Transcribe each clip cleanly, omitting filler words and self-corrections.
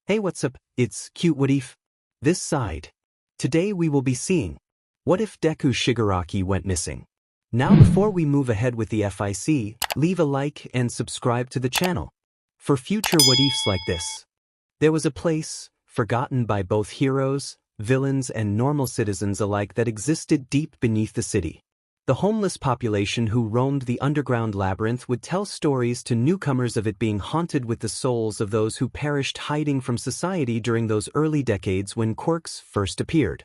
Hey, what's up? It's Cute What If. This side. Today we will be seeing what if Deku Shigaraki went missing. Now before we move ahead with the FIC, leave a like and subscribe to the channel for future what ifs like this. There was a place, forgotten by both heroes, villains and normal citizens alike that existed deep beneath the city. The homeless population who roamed the underground labyrinth would tell stories to newcomers of it being haunted with the souls of those who perished hiding from society during those early decades when quirks first appeared.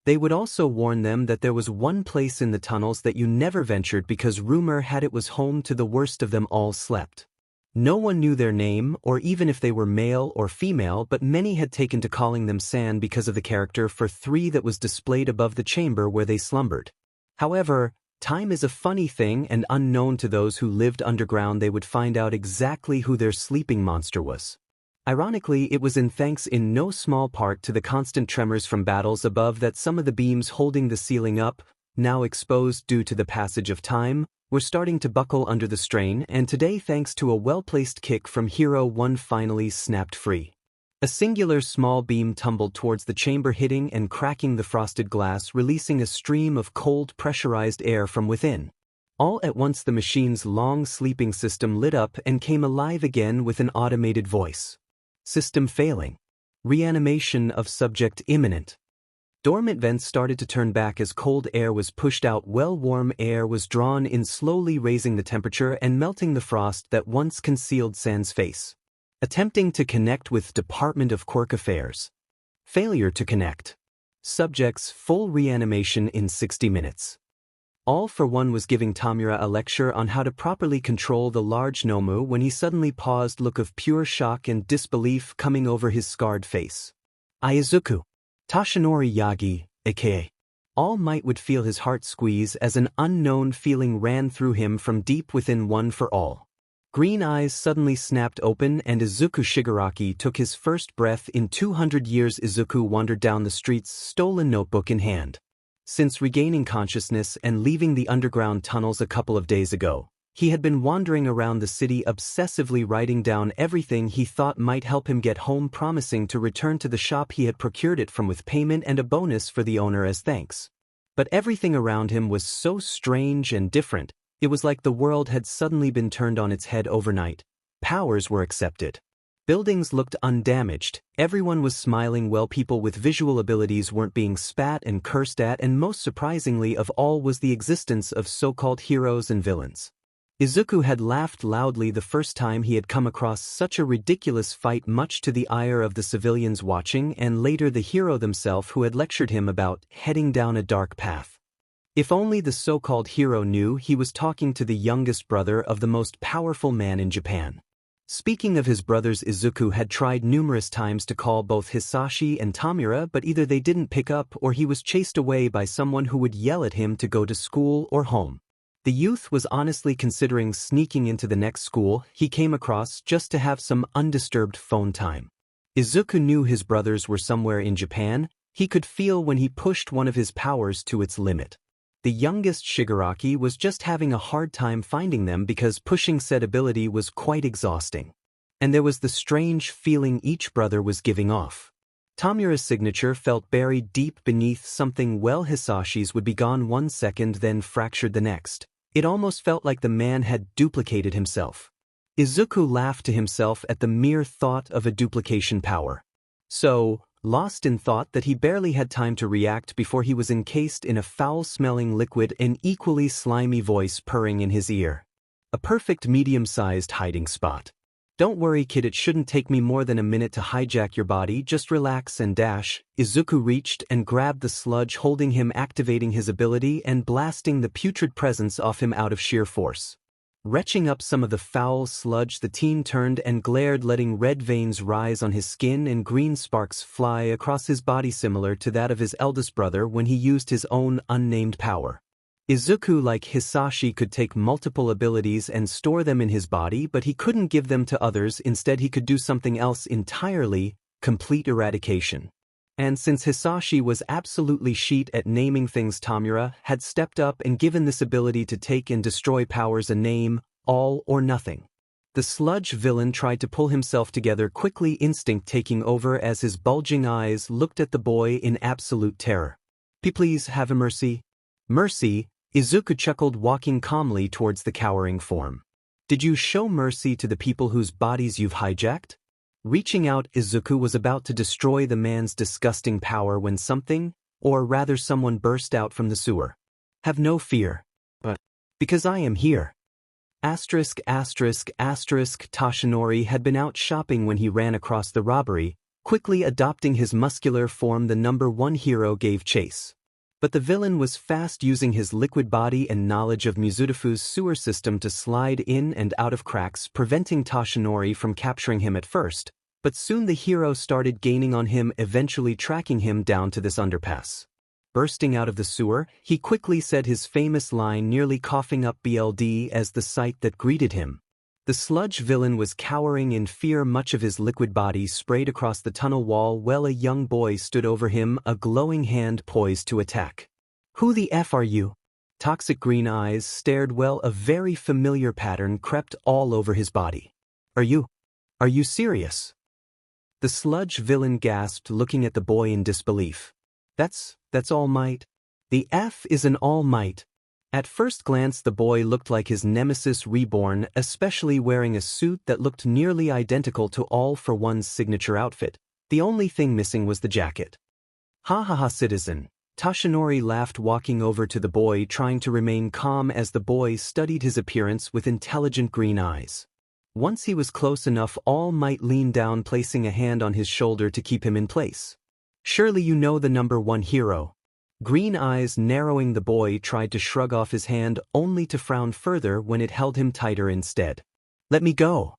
They would also warn them that there was one place in the tunnels that you never ventured because rumor had it was home to the worst of them all slept. No one knew their name or even if they were male or female, but many had taken to calling them San because of the character for 3 that was displayed above the chamber where they slumbered. However, time is a funny thing, and unknown to those who lived underground they would find out exactly who their sleeping monster was. Ironically, it was in thanks in no small part to the constant tremors from battles above that some of the beams holding the ceiling up, now exposed due to the passage of time, were starting to buckle under the strain, and today thanks to a well-placed kick from Hero 1 finally snapped free. A singular small beam tumbled towards the chamber, hitting and cracking the frosted glass, releasing a stream of cold pressurized air from within. All at once the machine's long sleeping system lit up and came alive again with an automated voice. System failing. Reanimation of subject imminent. Dormant vents started to turn back as cold air was pushed out. Warm air was drawn in, slowly raising the temperature and melting the frost that once concealed San's face. Attempting to connect with Department of Quirk Affairs. Failure to connect. Subject's full reanimation in 60 minutes. All for One was giving Tamura a lecture on how to properly control the large Nomu when he suddenly paused, look of pure shock and disbelief coming over his scarred face. Izuku Tashinori Yagi, aka All Might, would feel his heart squeeze as an unknown feeling ran through him from deep within. One for All. Green eyes suddenly snapped open and Izuku Shigaraki took his first breath in 200 years. Izuku wandered down the streets, stolen notebook in hand. Since regaining consciousness and leaving the underground tunnels a couple of days ago, he had been wandering around the city obsessively writing down everything he thought might help him get home, promising to return to the shop he had procured it from with payment and a bonus for the owner as thanks. But everything around him was so strange and different. It was like the world had suddenly been turned on its head overnight. Powers were accepted. Buildings looked undamaged, everyone was smiling well, people with visual abilities weren't being spat and cursed at, and most surprisingly of all was the existence of so-called heroes and villains. Izuku had laughed loudly the first time he had come across such a ridiculous fight, much to the ire of the civilians watching and later the hero themselves who had lectured him about heading down a dark path. If only the so-called hero knew he was talking to the youngest brother of the most powerful man in Japan. Speaking of his brothers, Izuku had tried numerous times to call both Hisashi and Tamura, but either they didn't pick up or he was chased away by someone who would yell at him to go to school or home. The youth was honestly considering sneaking into the next school he came across just to have some undisturbed phone time. Izuku knew his brothers were somewhere in Japan. He could feel when he pushed one of his powers to its limit. The youngest Shigaraki was just having a hard time finding them because pushing said ability was quite exhausting. And there was the strange feeling each brother was giving off. Tamura's signature felt buried deep beneath something. Hisashi's would be gone 1 second, then fractured the next. It almost felt like the man had duplicated himself. Izuku laughed to himself at the mere thought of a duplication power. So, lost in thought that he barely had time to react before he was encased in a foul-smelling liquid, an equally slimy voice purring in his ear. A perfect medium-sized hiding spot. Don't worry kid, it shouldn't take me more than a minute to hijack your body, just relax and dash. Izuku reached and grabbed the sludge holding him, activating his ability and blasting the putrid presence off him out of sheer force. Retching up some of the foul sludge, the teen turned and glared, letting red veins rise on his skin and green sparks fly across his body, similar to that of his eldest brother when he used his own unnamed power. Izuku, like Hisashi, could take multiple abilities and store them in his body, but he couldn't give them to others. Instead, he could do something else entirely: complete eradication. And since Hisashi was absolutely shit at naming things, Tamura had stepped up and given this ability to take and destroy powers a name: all or nothing. The sludge villain tried to pull himself together quickly, instinct taking over as his bulging eyes looked at the boy in absolute terror. Please have mercy. Mercy, Izuku chuckled, walking calmly towards the cowering form. Did you show mercy to the people whose bodies you've hijacked? Reaching out, Izuku was about to destroy the man's disgusting power when something, or rather someone, burst out from the sewer. Have no fear. But because I am here. Toshinori had been out shopping when he ran across the robbery. Quickly adopting his muscular form, the number one hero gave chase. But the villain was fast, using his liquid body and knowledge of Mizutofu's sewer system to slide in and out of cracks, preventing Toshinori from capturing him at first, but soon the hero started gaining on him, eventually tracking him down to this underpass. Bursting out of the sewer, he quickly said his famous line, nearly coughing up blood as the sight that greeted him. The sludge villain was cowering in fear, much of his liquid body sprayed across the tunnel wall while a young boy stood over him, a glowing hand poised to attack. Who the F are you? Toxic green eyes stared. Well, a very familiar pattern crept all over his body. Are you serious? The sludge villain gasped, looking at the boy in disbelief. That's All Might? The F is an All Might. At first glance the boy looked like his nemesis reborn, especially wearing a suit that looked nearly identical to All for One's signature outfit. The only thing missing was the jacket. Ha ha ha, citizen. Toshinori laughed, walking over to the boy, trying to remain calm as the boy studied his appearance with intelligent green eyes. Once he was close enough, All Might leaned down, placing a hand on his shoulder to keep him in place. Surely you know the number one hero. Green eyes narrowing, the boy tried to shrug off his hand, only to frown further when it held him tighter instead. Let me go.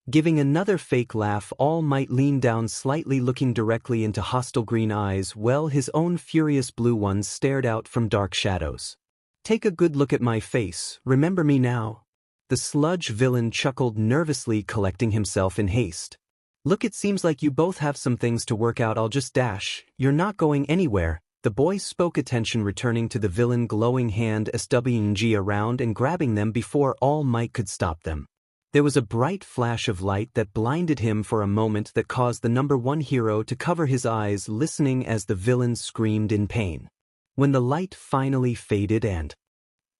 Giving another fake laugh, All Might leaned down slightly, looking directly into hostile green eyes, while his own furious blue ones stared out from dark shadows. Take a good look at my face, remember me now? The sludge villain chuckled nervously, collecting himself in haste. Look, it seems like you both have some things to work out. I'll just dash. You're not going anywhere. The boy spoke, attention returning to the villain, glowing hand swing around and grabbing them before All Might could stop them. There was a bright flash of light that blinded him for a moment, that caused the number one hero to cover his eyes, listening as the villain screamed in pain. When the light finally faded and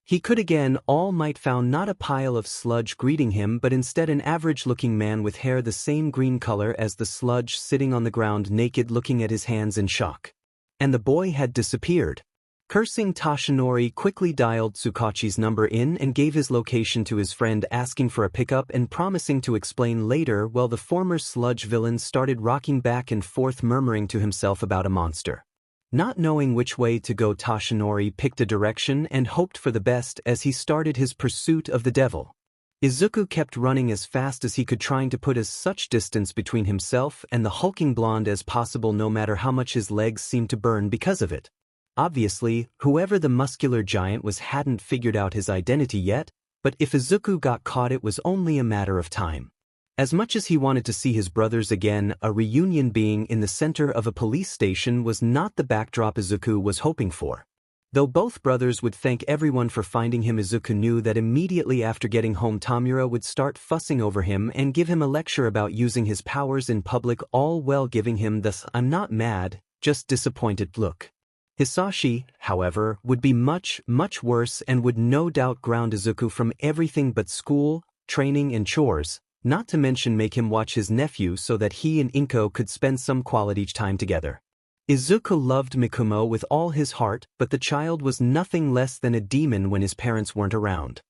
he could again, All Might found not a pile of sludge greeting him, but instead an average-looking man with hair the same green color as the sludge, sitting on the ground naked, looking at his hands in shock. And the boy had disappeared. Cursing, Toshinori quickly dialed Tsukachi's number in and gave his location to his friend, asking for a pickup and promising to explain later, while the former sludge villain started rocking back and forth, murmuring to himself about a monster. Not knowing which way to go, Toshinori picked a direction and hoped for the best as he started his pursuit of the devil. Izuku kept running as fast as he could, trying to put as such distance between himself and the hulking blonde as possible, no matter how much his legs seemed to burn because of it. Obviously, whoever the muscular giant was hadn't figured out his identity yet, but if Izuku got caught, it was only a matter of time. As much as he wanted to see his brothers again, a reunion being in the center of a police station was not the backdrop Izuku was hoping for. Though both brothers would thank everyone for finding him, Izuku knew that immediately after getting home Tamura would start fussing over him and give him a lecture about using his powers in public, all while giving him this "I'm not mad, just disappointed" look. Hisashi, however, would be much worse and would no doubt ground Izuku from everything but school, training and chores, not to mention make him watch his nephew so that he and Inko could spend some quality time together. Izuku loved Mikumo with all his heart, but the child was nothing less than a demon when his parents weren't around.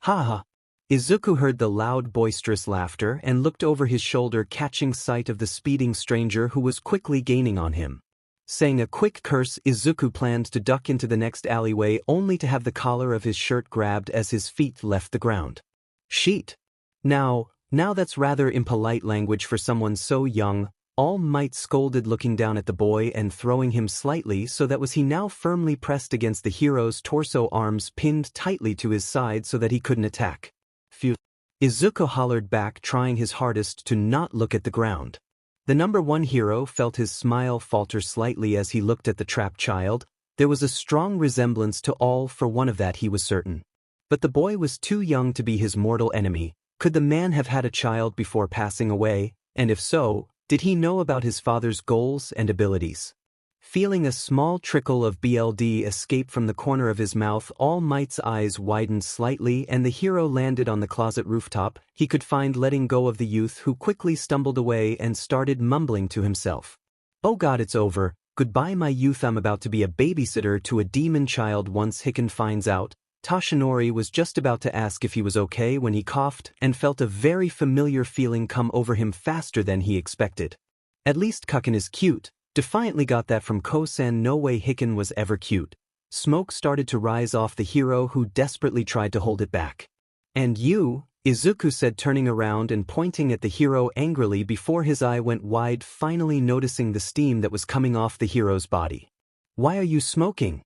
Ha ha! Izuku heard the loud, boisterous laughter and looked over his shoulder, catching sight of the speeding stranger who was quickly gaining on him. Saying a quick curse, Izuku planned to duck into the next alleyway, only to have the collar of his shirt grabbed as his feet left the ground. Sheet! Now that's rather impolite language for someone so young. All Might scolded, looking down at the boy and throwing him slightly so that he now firmly pressed against the hero's torso, arms pinned tightly to his side so that he couldn't attack. Phew! Izuku hollered back, trying his hardest to not look at the ground. The number one hero felt his smile falter slightly as he looked at the trapped child. There was a strong resemblance to All for One, of that he was certain. But the boy was too young to be his mortal enemy, Could the man have had a child before passing away, and if so, did he know about his father's goals and abilities? Feeling a small trickle of blood escape from the corner of his mouth, All Might's eyes widened slightly and the hero landed on the closet rooftop. He could find letting go of the youth, who quickly stumbled away and started mumbling to himself. "Oh God, it's over. Goodbye my youth, I'm about to be a babysitter to a demon child once Hicken finds out." Toshinori was just about to ask if he was okay when he coughed and felt a very familiar feeling come over him faster than he expected. "At least Kukken is cute." Defiantly got that from Kosen. No way Hicken was ever cute. Smoke started to rise off the hero, who desperately tried to hold it back. "And you?" Izuku said, turning around and pointing at the hero angrily before his eye went wide, finally noticing the steam that was coming off the hero's body. "Why are you smoking?"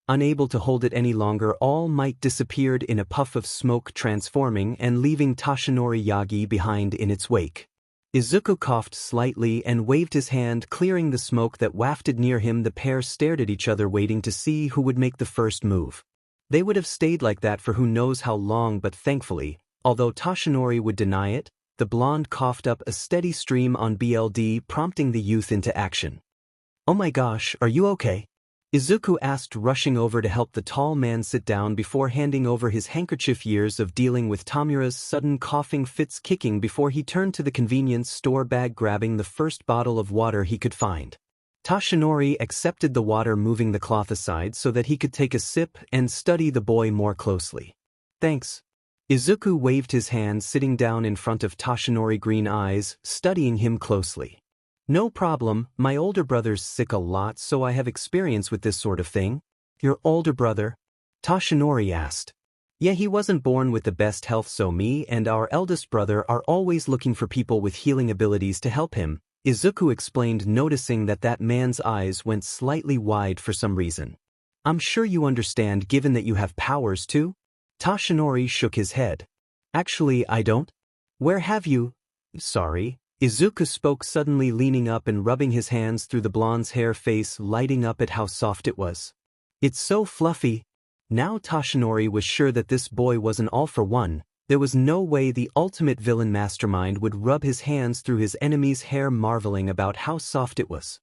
Unable to hold it any longer, All Might disappeared in a puff of smoke, transforming and leaving Toshinori Yagi behind in its wake. Izuku coughed slightly and waved his hand, clearing the smoke that wafted near him. The pair stared at each other, waiting to see who would make the first move. They would have stayed like that for who knows how long, but thankfully, although Toshinori would deny it, the blonde coughed up a steady stream on blood, prompting the youth into action. "Oh my gosh, are you okay?" Izuku asked, rushing over to help the tall man sit down before handing over his handkerchief. Years of dealing with Tamura's sudden coughing fits kicking before he turned to the convenience store bag, grabbing the first bottle of water he could find. Toshinori accepted the water, moving the cloth aside so that he could take a sip and study the boy more closely. "Thanks." Izuku waved his hand, sitting down in front of Toshinori, green eyes, studying him closely. "No problem, my older brother's sick a lot, so I have experience with this sort of thing." "Your older brother?" Toshinori asked. "Yeah, he wasn't born with the best health, so me and our eldest brother are always looking for people with healing abilities to help him," Izuku explained, noticing that that man's eyes went slightly wide for some reason. "I'm sure you understand, given that you have powers too?" Toshinori shook his head. "Actually, I don't." "Where have you?" "Sorry." Izuku spoke suddenly, leaning up and rubbing his hands through the blonde's hair, face lighting up at how soft it was. "It's so fluffy." Now Toshinori was sure that this boy wasn't all for one. There was no way the ultimate villain mastermind would rub his hands through his enemy's hair, marveling about how soft it was.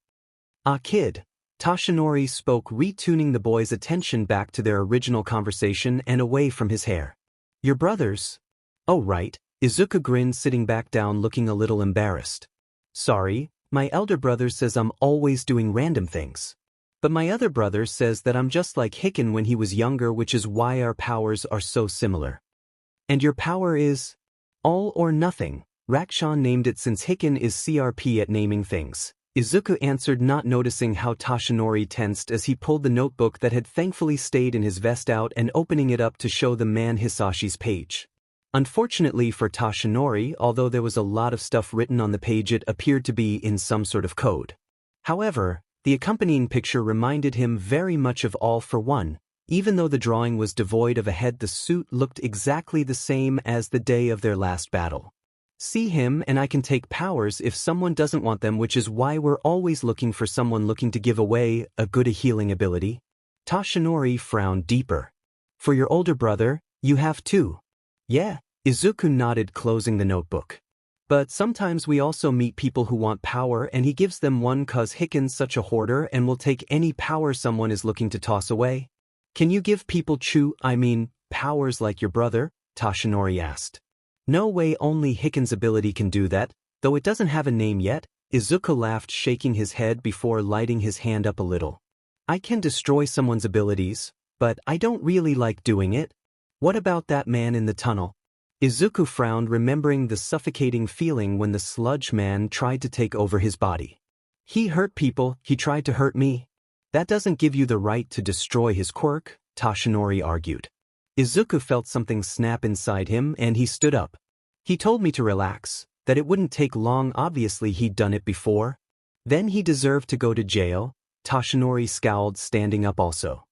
"Ah, kid." Toshinori spoke, retuning the boy's attention back to their original conversation and away from his hair. "Your brothers?" "Oh right." Izuku grinned, sitting back down, looking a little embarrassed. "Sorry, my elder brother says I'm always doing random things. But my other brother says that I'm just like Hicken when he was younger, which is why our powers are so similar." "And your power is?" "All or nothing. Rakshan named it since Hicken is CRP at naming things." Izuku answered, not noticing how Toshinori tensed as he pulled the notebook that had thankfully stayed in his vest out and opening it up to show the man Hisashi's page. Unfortunately for Toshinori, although there was a lot of stuff written on the page, it appeared to be in some sort of code. However, the accompanying picture reminded him very much of All for One. Even though the drawing was devoid of a head, the suit looked exactly the same as the day of their last battle. "See him and I can take powers if someone doesn't want them, which is why we're always looking for someone looking to give away a good healing ability." Toshinori frowned deeper. "For your older brother, you have too?" "Yeah." Izuku nodded, closing the notebook. "But sometimes we also meet people who want power and he gives them one 'cause Hicken's such a hoarder and will take any power someone is looking to toss away." "Can you give people powers like your brother?" Toshinori asked. "No way, only Hicken's ability can do that, though it doesn't have a name yet." Izuku laughed, shaking his head before lighting his hand up a little. "I can destroy someone's abilities, but I don't really like doing it." "What about that man in the tunnel?" Izuku frowned, remembering the suffocating feeling when the sludge man tried to take over his body. "He hurt people, he tried to hurt me." "That doesn't give you the right to destroy his quirk," Toshinori argued. Izuku felt something snap inside him and he stood up. "He told me to relax, that it wouldn't take long, obviously he'd done it before." "Then he deserved to go to jail," Toshinori scowled, standing up also.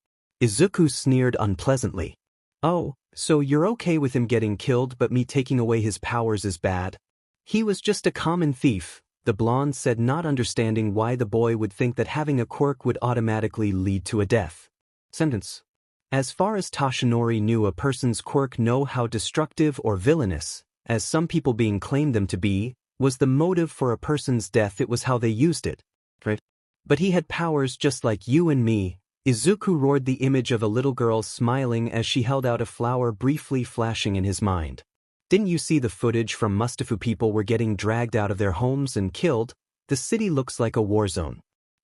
Izuku sneered unpleasantly. "Oh, so you're okay with him getting killed, but me taking away his powers is bad?" "He was just a common thief," the blonde said, not understanding why the boy would think that having a quirk would automatically lead to a death sentence. As far as Toshinori knew, a person's quirk, know how destructive or villainous, as some people being claimed them to be, was the motive for a person's death, it was how they used it. Right? But he had powers just like you and me. Izuku roared, the image of a little girl smiling as she held out a flower briefly flashing in his mind. Didn't you see the footage from Mustafa? People were getting dragged out of their homes and killed. The city looks like a war zone.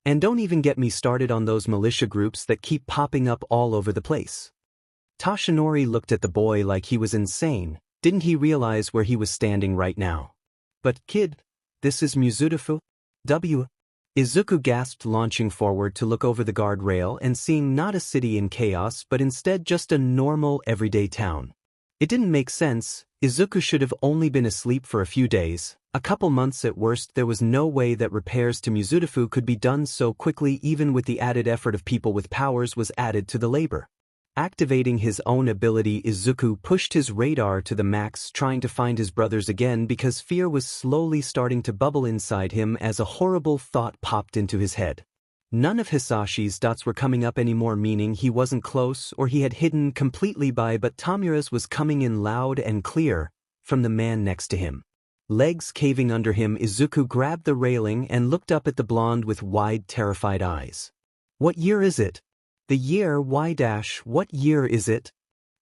And don't even get me started on those militia groups that keep popping up all over the place. Toshinori looked at the boy like he was insane. Didn't he realize where he was standing right now? But kid, this is Mizudafu? W. Izuku gasped, launching forward to look over the guardrail and seeing not a city in chaos but instead just a normal, everyday town. It didn't make sense. Izuku should have only been asleep for a few days, a couple months at worst. There was no way that repairs to Mizudafu could be done so quickly. Even with the added effort of people with powers was added to the labor. Activating his own ability, Izuku pushed his radar to the max, trying to find his brothers again because fear was slowly starting to bubble inside him as a horrible thought popped into his head. None of Hisashi's dots were coming up anymore, meaning he wasn't close or he had hidden completely by, but Tamura's was coming in loud and clear from the man next to him. Legs caving under him, Izuku grabbed the railing and looked up at the blonde with wide, terrified eyes. What year is it? The year what year is it?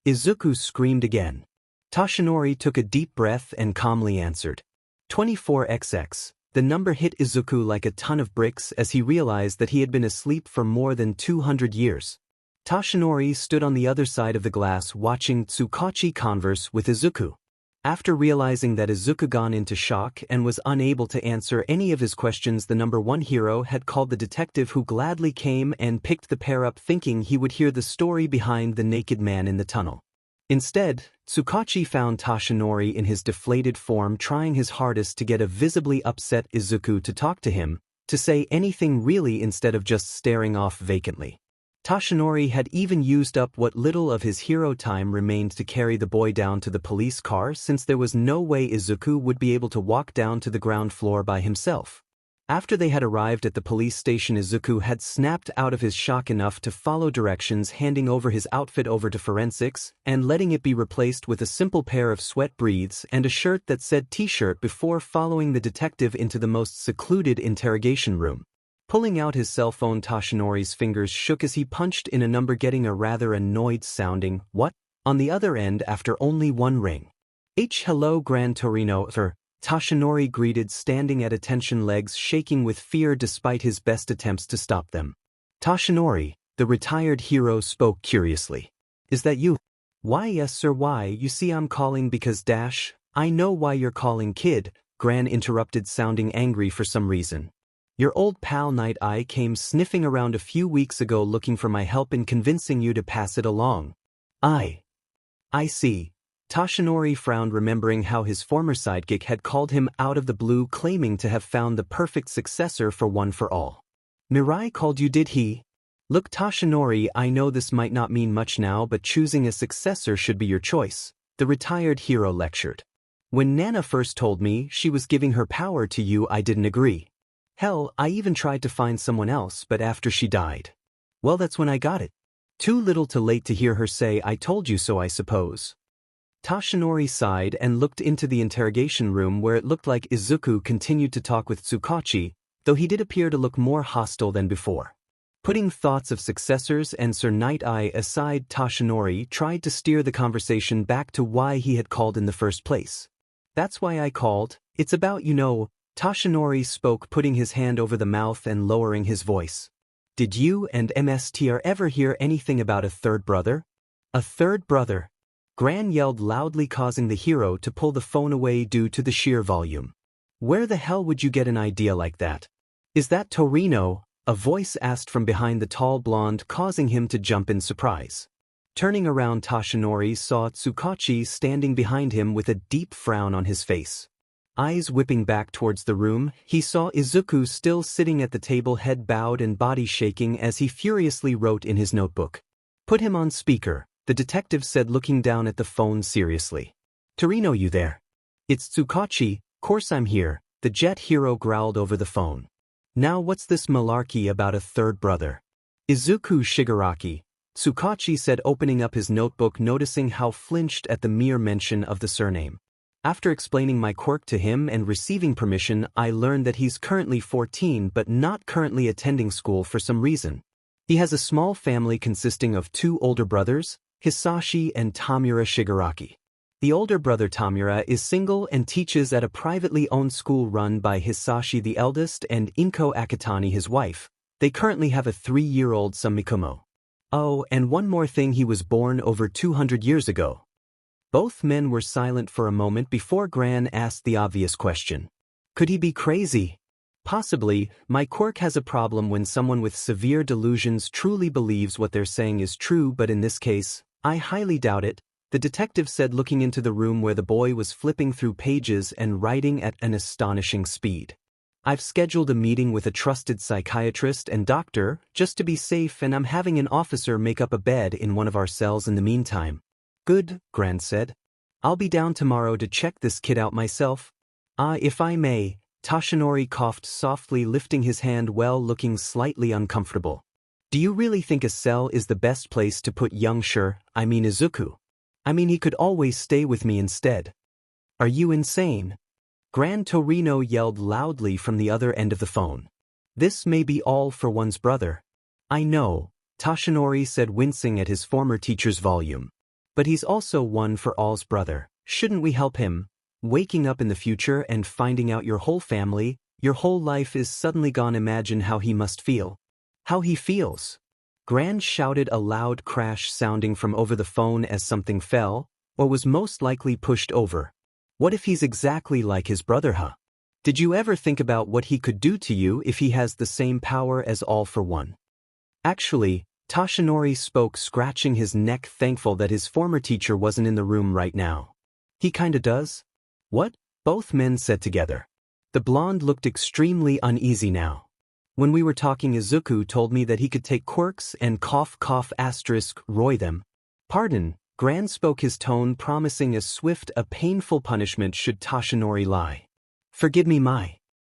Izuku screamed again. Toshinori took a deep breath and calmly answered. 24XX. The number hit Izuku like a ton of bricks as he realized that he had been asleep for more than 200 years. Toshinori stood on the other side of the glass watching Tsukachi converse with Izuku. After realizing that Izuku gone into shock and was unable to answer any of his questions, the number one hero had called the detective, who gladly came and picked the pair up, thinking he would hear the story behind the naked man in the tunnel. Instead, Tsukachi found Toshinori in his deflated form, trying his hardest to get a visibly upset Izuku to talk to him, to say anything really instead of just staring off vacantly. Toshinori had even used up what little of his hero time remained to carry the boy down to the police car, since there was no way Izuku would be able to walk down to the ground floor by himself. After they had arrived at the police station, Izuku had snapped out of his shock enough to follow directions, handing over his outfit over to forensics and letting it be replaced with a simple pair of sweat breathes and a shirt that said t-shirt before following the detective into the most secluded interrogation room. Pulling out his cell phone, Toshinori's fingers shook as he punched in a number, getting a rather annoyed sounding "what?" on the other end after only one ring. Hello, Gran Torino, Toshinori greeted, standing at attention, legs shaking with fear despite his best attempts to stop them. Toshinori, the retired hero, spoke curiously. Is that you? Why, yes sir. Why, you see, I'm calling because I know why you're calling, kid, Gran interrupted, sounding angry for some reason. Your old pal Night Eye came sniffing around a few weeks ago looking for my help in convincing you to pass it along. I see. Toshinori frowned, remembering how his former sidekick had called him out of the blue, claiming to have found the perfect successor for One for All. Mirai called you, did he? Look, Toshinori, I know this might not mean much now, but choosing a successor should be your choice, the retired hero lectured. When Nana first told me she was giving her power to you, I didn't agree. Hell, I even tried to find someone else, but after she died, well, that's when I got it. Too little too late to hear her say I told you so, I suppose. Toshinori sighed and looked into the interrogation room, where it looked like Izuku continued to talk with Tsukachi, though he did appear to look more hostile than before. Putting thoughts of successors and Sir Night Eye aside, Toshinori tried to steer the conversation back to why he had called in the first place. That's why I called, it's about, Toshinori spoke, putting his hand over the mouth and lowering his voice. Did you and MSTR ever hear anything about a third brother? A third brother? Gran yelled loudly, causing the hero to pull the phone away due to the sheer volume. Where the hell would you get an idea like that? Is that Torino? A voice asked from behind the tall blonde, causing him to jump in surprise. Turning around, Toshinori saw Tsukachi standing behind him with a deep frown on his face. Eyes whipping back towards the room, he saw Izuku still sitting at the table, head bowed and body shaking as he furiously wrote in his notebook. Put him on speaker, the detective said, looking down at the phone seriously. Torino, you there? It's Tsukachi, course I'm here, the jet hero growled over the phone. Now what's this malarkey about a third brother? Izuku Shigaraki, Tsukachi said, opening up his notebook, noticing how flinched at the mere mention of the surname. After explaining my quirk to him and receiving permission, I learned that he's currently 14 but not currently attending school for some reason. He has a small family consisting of 2 older brothers, Hisashi and Tamura Shigaraki. The older brother Tamura is single and teaches at a privately owned school run by Hisashi the eldest and Inko Akitani his wife. They currently have a 3-year-old son Mikumo. Oh, and one more thing, he was born over 200 years ago. Both men were silent for a moment before Gran asked the obvious question. Could he be crazy? Possibly. My quirk has a problem when someone with severe delusions truly believes what they're saying is true, but in this case, I highly doubt it, the detective said, looking into the room where the boy was flipping through pages and writing at an astonishing speed. I've scheduled a meeting with a trusted psychiatrist and doctor, just to be safe, and I'm having an officer make up a bed in one of our cells in the meantime. Good, Gran said. I'll be down tomorrow to check this kid out myself. If I may, Toshinori coughed softly, lifting his hand while looking slightly uncomfortable. Do you really think a cell is the best place to put young Izuku? He could always stay with me instead. Are you insane? Gran Torino yelled loudly from the other end of the phone. This may be all for one's brother. I know, Toshinori said, wincing at his former teacher's volume. But he's also one for all's brother. Shouldn't we help him? Waking up in the future and finding out your whole family, your whole life is suddenly gone. Imagine how he must feel. How he feels. Gran shouted, a loud crash sounding from over the phone as something fell, or was most likely pushed over. What if he's exactly like his brother, huh? Did you ever think about what he could do to you if he has the same power as All for One? Actually, Toshinori spoke, scratching his neck, thankful that his former teacher wasn't in the room right now. He kinda does? What? Both men said together. The blonde looked extremely uneasy now. When we were talking, Izuku told me that he could take quirks and roy them. Pardon, Gran spoke, his tone promising a swift, painful punishment should Toshinori lie. Forgive me, my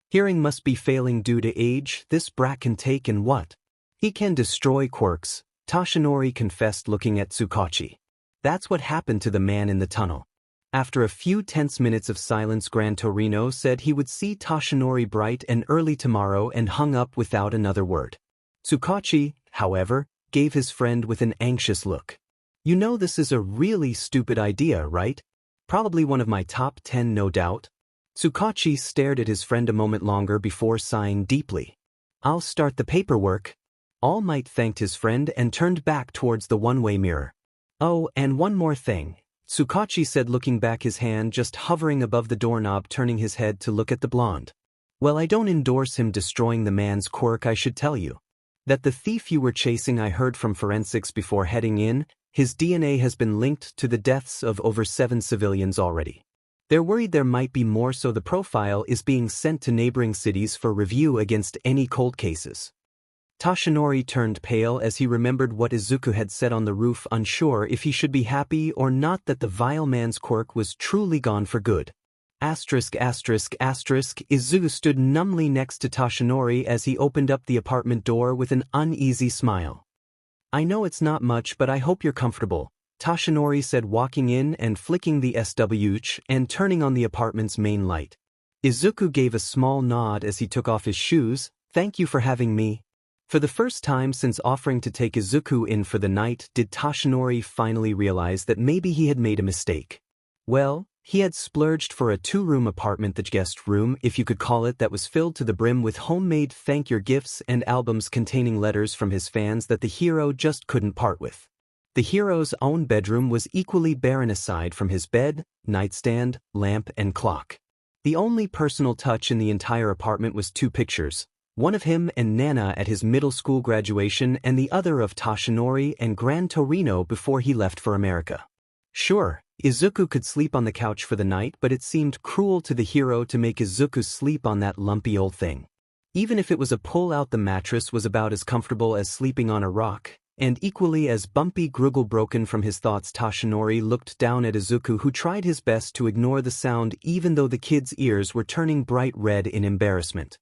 hearing must be failing due to age. This brat can take and what? He can destroy quirks, Toshinori confessed, looking at Tsukachi. That's what happened to the man in the tunnel. After a few tense minutes of silence, Gran Torino said he would see Toshinori bright and early tomorrow and hung up without another word. Tsukachi, however, gave his friend with an anxious look. You know this is a really stupid idea, right? Probably one of my top 10, no doubt. Tsukachi stared at his friend a moment longer before sighing deeply. I'll start the paperwork. All Might thanked his friend and turned back towards the one-way mirror. Oh, and one more thing, Tsukachi said, looking back, his hand just hovering above the doorknob, turning his head to look at the blonde. Well, I don't endorse him destroying the man's quirk. I should tell you that the thief you were chasing, I heard from forensics before heading in, his DNA has been linked to the deaths of over 7 civilians already. They're worried there might be more, so the profile is being sent to neighboring cities for review against any cold cases. Toshinori turned pale as he remembered what Izuku had said on the roof, unsure if he should be happy or not that the vile man's quirk was truly gone for good. Izuku stood numbly next to Toshinori as he opened up the apartment door with an uneasy smile. I know it's not much, but I hope you're comfortable, Toshinori said, walking in and flicking the switch and turning on the apartment's main light. Izuku gave a small nod as he took off his shoes. Thank you for having me. For the first time since offering to take Izuku in for the night, did Toshinori finally realize that maybe he had made a mistake. Well, he had splurged for a 2-room apartment, the guest room, if you could call it, that was filled to the brim with homemade thank-you gifts and albums containing letters from his fans that the hero just couldn't part with. The hero's own bedroom was equally barren aside from his bed, nightstand, lamp, and clock. The only personal touch in the entire apartment was 2 pictures. One of him and Nana at his middle school graduation and the other of Toshinori and Gran Torino before he left for America. Sure, Izuku could sleep on the couch for the night, but it seemed cruel to the hero to make Izuku sleep on that lumpy old thing. Even if it was a pull-out, the mattress was about as comfortable as sleeping on a rock, and equally as bumpy. Gruggle broken from his thoughts, Toshinori looked down at Izuku, who tried his best to ignore the sound even though the kid's ears were turning bright red in embarrassment.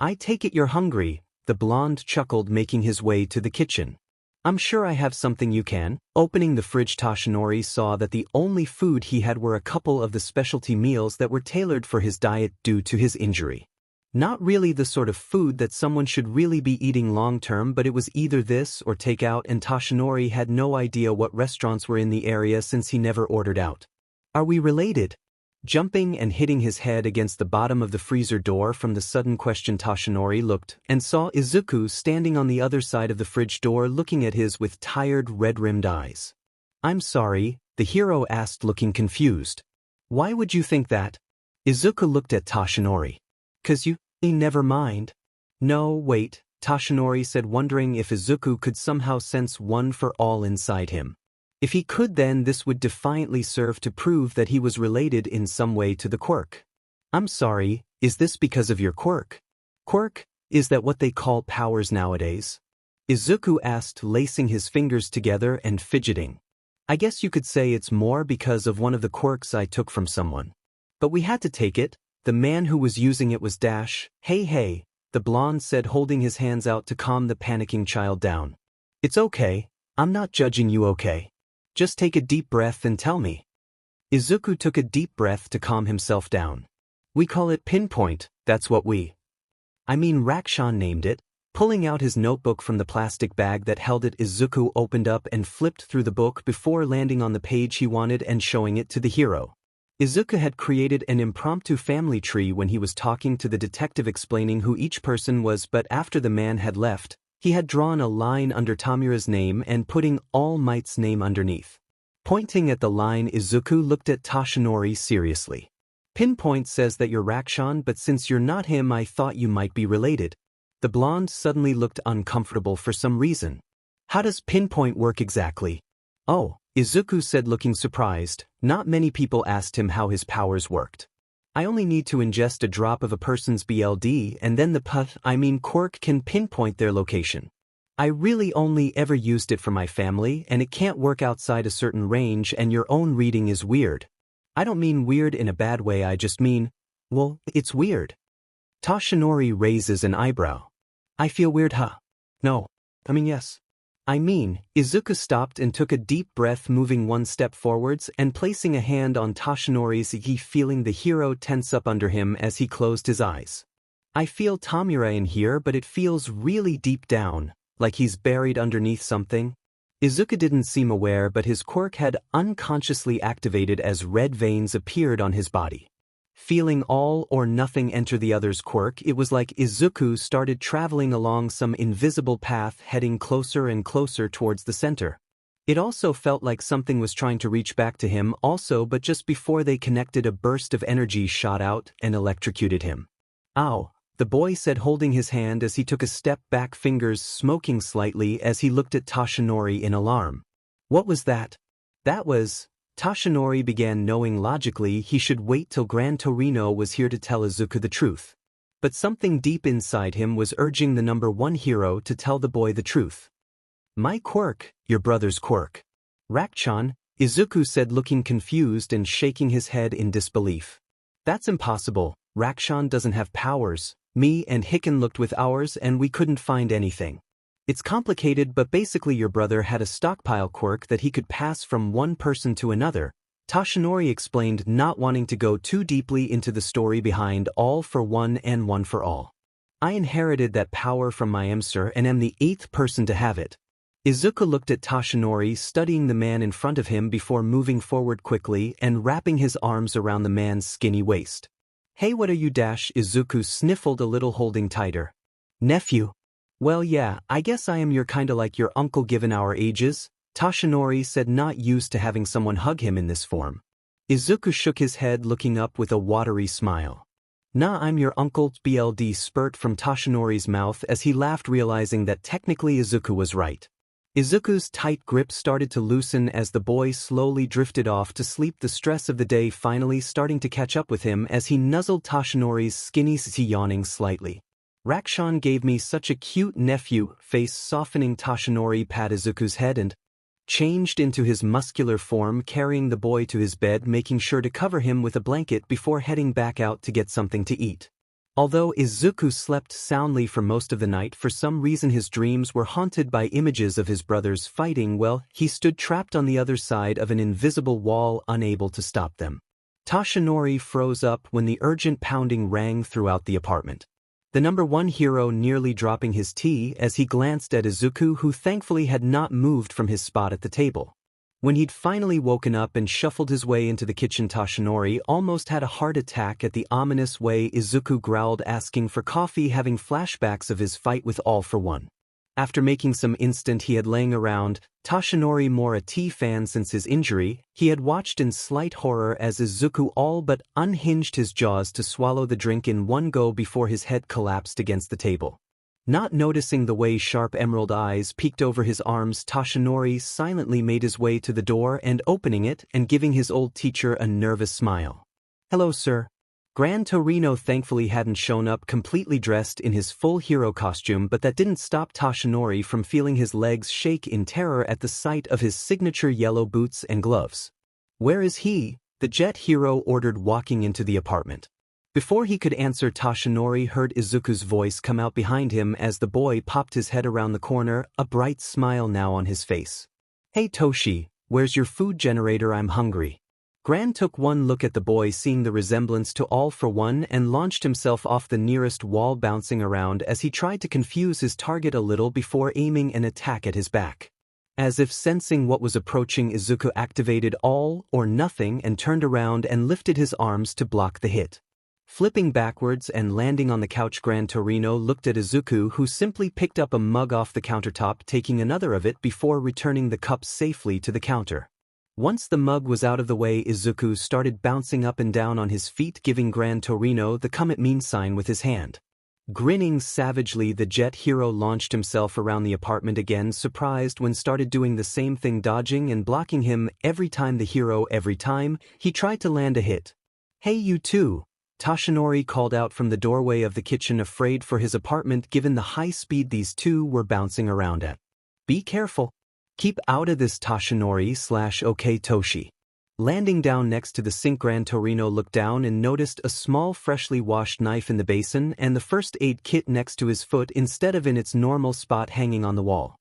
I take it you're hungry, the blonde chuckled, making his way to the kitchen. I'm sure I have something you can. Opening the fridge, Toshinori saw that the only food he had were a couple of the specialty meals that were tailored for his diet due to his injury. Not really the sort of food that someone should really be eating long-term, but it was either this or takeout, and Toshinori had no idea what restaurants were in the area since he never ordered out. Are we related? Jumping and hitting his head against the bottom of the freezer door from the sudden question, Toshinori looked and saw Izuku standing on the other side of the fridge door looking at his with tired red-rimmed eyes. I'm sorry, the hero asked, looking confused. Why would you think that? Izuku looked at Toshinori. 'Cause you, never mind. No, wait, Toshinori said, wondering if Izuku could somehow sense one for all inside him. If he could, then this would defiantly serve to prove that he was related in some way to the quirk. I'm sorry, is this because of your quirk? Quirk? Is that what they call powers nowadays? Izuku asked, lacing his fingers together and fidgeting. I guess you could say it's more because of one of the quirks I took from someone. But we had to take it. The man who was using it was Dash. Hey, the blonde said, holding his hands out to calm the panicking child down. It's okay, I'm not judging you, okay? Just take a deep breath and tell me. Izuku took a deep breath to calm himself down. We call it pinpoint, that's what Rakshan named it. Pulling out his notebook from the plastic bag that held it, Izuku opened up and flipped through the book before landing on the page he wanted and showing it to the hero. Izuku had created an impromptu family tree when he was talking to the detective, explaining who each person was, but after the man had left, he had drawn a line under Tamura's name and putting All Might's name underneath. Pointing at the line, Izuku looked at Toshinori seriously. Pinpoint says that you're Rakshan, but since you're not him, I thought you might be related. The blonde suddenly looked uncomfortable for some reason. How does pinpoint work exactly? Oh, Izuku said, looking surprised. Not many people asked him how his powers worked. I only need to ingest a drop of a person's BLD and then the quirk can pinpoint their location. I really only ever used it for my family, and it can't work outside a certain range, and your own reading is weird. I don't mean weird in a bad way, I just mean, well, it's weird. Toshinori raises an eyebrow. I feel weird, huh? No. Yes. Izuku stopped and took a deep breath, moving one step forwards and placing a hand on Toshinori's knee, feeling the hero tense up under him as he closed his eyes. I feel Tamura in here, but it feels really deep down, like he's buried underneath something. Izuku didn't seem aware, but his quirk had unconsciously activated as red veins appeared on his body. Feeling all or nothing enter the other's quirk, it was like Izuku started traveling along some invisible path, heading closer and closer towards the center. It also felt like something was trying to reach back to him also, but just before they connected, a burst of energy shot out and electrocuted him. Ow, the boy said, holding his hand as he took a step back, fingers smoking slightly as he looked at Toshinori in alarm. What was that? That was... Toshinori began, knowing logically he should wait till Gran Torino was here to tell Izuku the truth. But something deep inside him was urging the number one hero to tell the boy the truth. My quirk, your brother's quirk. Rakshan, Izuku said, looking confused and shaking his head in disbelief. That's impossible, Rakshan doesn't have powers. Me and Hicken looked with ours and we couldn't find anything. It's complicated, but basically your brother had a stockpile quirk that he could pass from one person to another, Toshinori explained, not wanting to go too deeply into the story behind All for One and One for All. I inherited that power from my Emsir and am the 8th person to have it. Izuku looked at Toshinori, studying the man in front of him before moving forward quickly and wrapping his arms around the man's skinny waist. Hey, what are you? Izuku sniffled a little, holding tighter. Nephew. Well, yeah, I guess I am kinda like your uncle given our ages, Toshinori said, not used to having someone hug him in this form. Izuku shook his head, looking up with a watery smile. Nah, I'm your uncle. BLD spurt from Toshinori's mouth as he laughed, realizing that technically Izuku was right. Izuku's tight grip started to loosen as the boy slowly drifted off to sleep, the stress of the day finally starting to catch up with him as he nuzzled Toshinori's skinny sissy, yawning slightly. Rakshan gave me such a cute nephew, face softening. Toshinori pat Izuku's head and changed into his muscular form, carrying the boy to his bed, making sure to cover him with a blanket before heading back out to get something to eat. Although Izuku slept soundly for most of the night, for some reason his dreams were haunted by images of his brothers fighting. Well, he stood trapped on the other side of an invisible wall, unable to stop them. Toshinori froze up when the urgent pounding rang throughout the apartment. The number one hero nearly dropping his tea as he glanced at Izuku, who thankfully had not moved from his spot at the table. When he'd finally woken up and shuffled his way into the kitchen, Toshinori almost had a heart attack at the ominous way Izuku growled, asking for coffee, having flashbacks of his fight with All for One. After making some instant he had laying around, Toshinori, more a tea fan since his injury, he had watched in slight horror as Izuku all but unhinged his jaws to swallow the drink in one go before his head collapsed against the table. Not noticing the way sharp emerald eyes peeked over his arms, Toshinori silently made his way to the door and opening it and giving his old teacher a nervous smile. "Hello, sir." Gran Torino thankfully hadn't shown up, completely dressed in his full hero costume, but that didn't stop Toshinori from feeling his legs shake in terror at the sight of his signature yellow boots and gloves. "Where is he?" the jet hero ordered, walking into the apartment. Before he could answer, Toshinori heard Izuku's voice come out behind him as the boy popped his head around the corner, a bright smile now on his face. "Hey Toshi, where's your food generator? I'm hungry." Gran took one look at the boy, seeing the resemblance to All for One, and launched himself off the nearest wall, bouncing around as he tried to confuse his target a little before aiming an attack at his back. As if sensing what was approaching, Izuku activated All or Nothing and turned around and lifted his arms to block the hit. Flipping backwards and landing on the couch, Gran Torino looked at Izuku, who simply picked up a mug off the countertop, taking another of it before returning the cup safely to the counter. Once the mug was out of the way, Izuku started bouncing up and down on his feet, giving Gran Torino the come at me sign with his hand. Grinning savagely, the jet hero launched himself around the apartment again, surprised when started doing the same thing, dodging and blocking him every time he tried to land a hit. "Hey, you two," Toshinori called out from the doorway of the kitchen, afraid for his apartment given the high speed these two were bouncing around at. "Be careful. Keep out of this, Toshinori/OK Toshi." Landing down next to the sink, Gran Torino looked down and noticed a small freshly washed knife in the basin and the first aid kit next to his foot instead of in its normal spot hanging on the wall.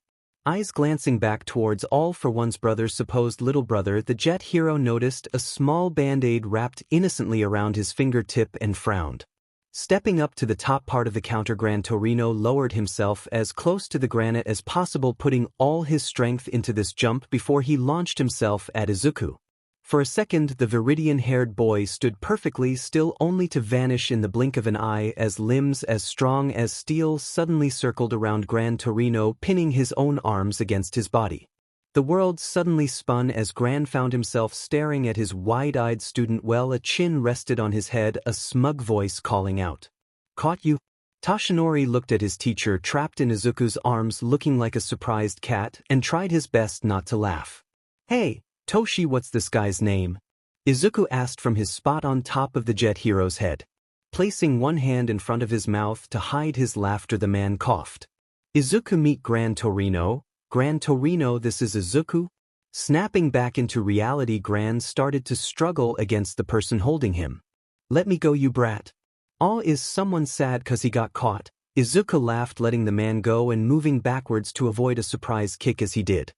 Eyes glancing back towards All for One's brother's supposed little brother, the jet hero noticed a small band-aid wrapped innocently around his fingertip and frowned. Stepping up to the top part of the counter, Gran Torino lowered himself as close to the granite as possible, putting all his strength into this jump before he launched himself at Izuku. For a second, the Viridian-haired boy stood perfectly still, only to vanish in the blink of an eye as limbs as strong as steel suddenly circled around Gran Torino, pinning his own arms against his body. The world suddenly spun as Gran found himself staring at his wide-eyed student, while a chin rested on his head, a smug voice calling out, "Caught you?" Toshinori looked at his teacher trapped in Izuku's arms, looking like a surprised cat, and tried his best not to laugh. "Hey, Toshi, what's this guy's name?" Izuku asked from his spot on top of the jet hero's head. Placing one hand in front of his mouth to hide his laughter, the man coughed. "Izuku, meet Gran Torino." "Gran Torino, this is Izuku." Snapping back into reality, Gran started to struggle against the person holding him. "Let me go, you brat." "Aw, is someone sad 'cause he got caught?" Izuku laughed, letting the man go and moving backwards to avoid a surprise kick as he did.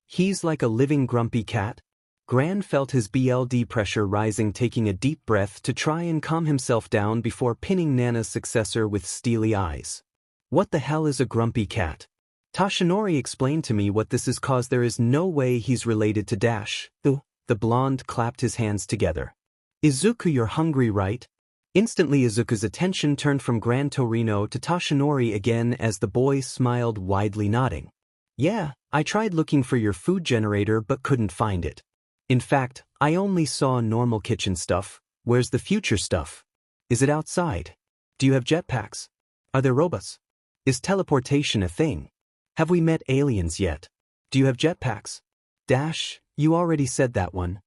"He's like a living grumpy cat." Gran felt his BLD pressure rising, taking a deep breath to try and calm himself down before pinning Nana's successor with steely eyes. "What the hell is a grumpy cat?" "Toshinori explained to me what this is, 'cause there is no way he's related to Dash." The blonde clapped his hands together. "Izuku, you're hungry, right?" Instantly Izuku's attention turned from Gran Torino to Toshinori again as the boy smiled widely, nodding. "Yeah, I tried looking for your food generator but couldn't find it. In fact, I only saw normal kitchen stuff. Where's the future stuff? Is it outside? Do you have jetpacks? Are there robots? Is teleportation a thing? Have we met aliens yet? Do you have jetpacks?" "Dash, you already said that one."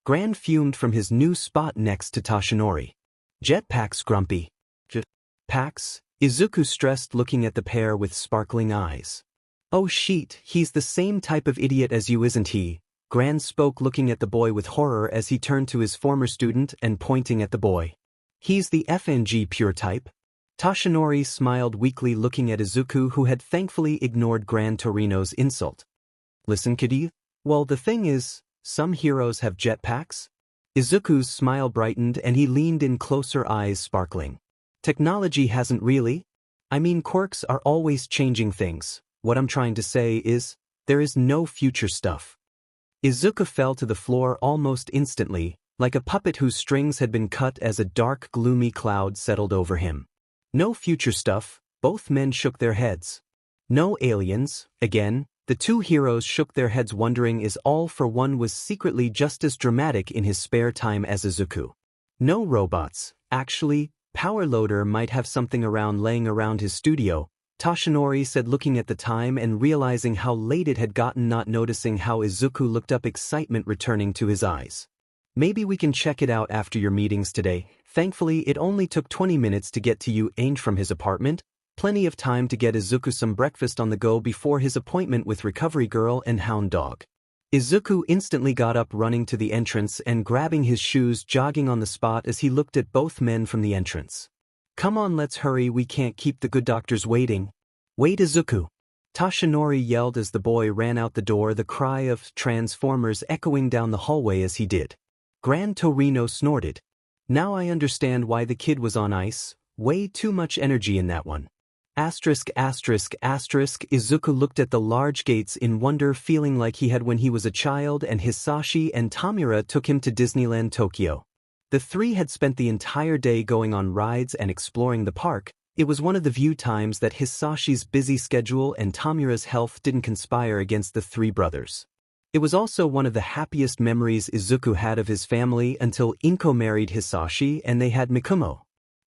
Gran fumed from his new spot next to Toshinori. "Jetpacks, grumpy." "Jetpacks?" Izuku stressed, looking at the pair with sparkling eyes. "Oh shit, he's the same type of idiot as you, isn't he?" Gran spoke, looking at the boy with horror as he turned to his former student and pointing at the boy. "He's the FNG pure type." Toshinori smiled weakly looking at Izuku, who had thankfully ignored Gran Torino's insult. Listen, kiddie? Well, the thing is, some heroes have jetpacks? Izuku's smile brightened and he leaned in closer, eyes sparkling. Technology hasn't really. I mean, quirks are always changing things. What I'm trying to say is, there is no future stuff. Izuku fell to the floor almost instantly, like a puppet whose strings had been cut as a dark, gloomy cloud settled over him. No future stuff, both men shook their heads. No aliens, again, the two heroes shook their heads wondering if All for One was secretly just as dramatic in his spare time as Izuku. No robots, actually, Power Loader might have something laying around his studio, Toshinori said looking at the time and realizing how late it had gotten, not noticing how Izuku looked up, excitement returning to his eyes. Maybe we can check it out after your meetings today. Thankfully it only took 20 minutes to get to you aimed from his apartment, plenty of time to get Izuku some breakfast on the go before his appointment with Recovery Girl and Hound Dog. Izuku instantly got up, running to the entrance and grabbing his shoes, jogging on the spot as he looked at both men from the entrance. Come on, let's hurry, we can't keep the good doctors waiting. Wait, Izuku! Toshinori yelled as the boy ran out the door, the cry of Transformers echoing down the hallway as he did. Gran Torino snorted. Now I understand why the kid was on ice, way too much energy in that one. Izuku looked at the large gates in wonder, feeling like he had when he was a child and Hisashi and Tamura took him to Disneyland Tokyo. The three had spent the entire day going on rides and exploring the park. It was one of the few times that Hisashi's busy schedule and Tamura's health didn't conspire against the three brothers. It was also one of the happiest memories Izuku had of his family until Inko married Hisashi and they had Mikumo.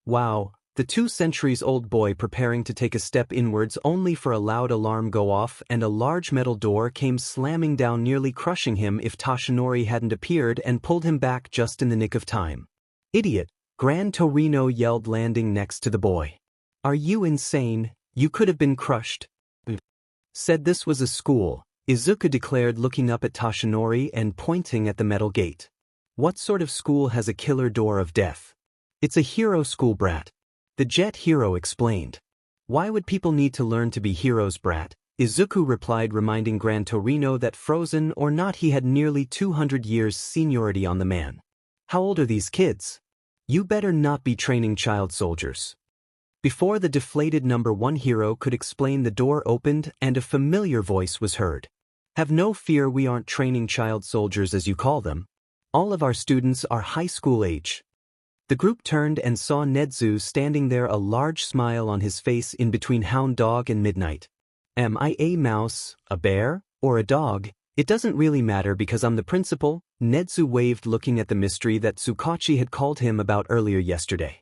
Wow, the 2 centuries-old boy preparing to take a step inwards only for a loud alarm go off and a large metal door came slamming down, nearly crushing him if Toshinori hadn't appeared and pulled him back just in the nick of time. Idiot! Gran Torino yelled, landing next to the boy. Are you insane? You could have been crushed. Said this was a school, Izuku declared looking up at Toshinori and pointing at the metal gate. What sort of school has a killer door of death? It's a hero school, brat. The jet hero explained. Why would people need to learn to be heroes, brat? Izuku replied, reminding Gran Torino that frozen or not he had nearly 200 years seniority on the man. How old are these kids? You better not be training child soldiers. Before the deflated number 1 hero could explain, the door opened and a familiar voice was heard. Have no fear, we aren't training child soldiers as you call them. All of our students are high school age. The group turned and saw Nedzu standing there, a large smile on his face in between Hound Dog and Midnight. Am I a mouse, a bear, or a dog? It doesn't really matter because I'm the principal, Nedzu waved, looking at the mystery that Tsukachi had called him about earlier yesterday.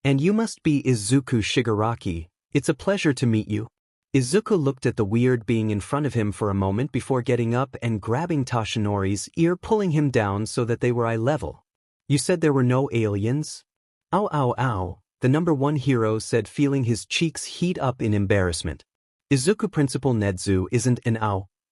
And you must be Izuku Shigaraki. It's a pleasure to meet you. Izuku looked at the weird being in front of him for a moment before getting up and grabbing Toshinori's ear, pulling him down so that they were eye level. You said there were no aliens? Ow ow ow, the number 1 hero said, feeling his cheeks heat up in embarrassment. Izuku, Principal Nedzu isn't an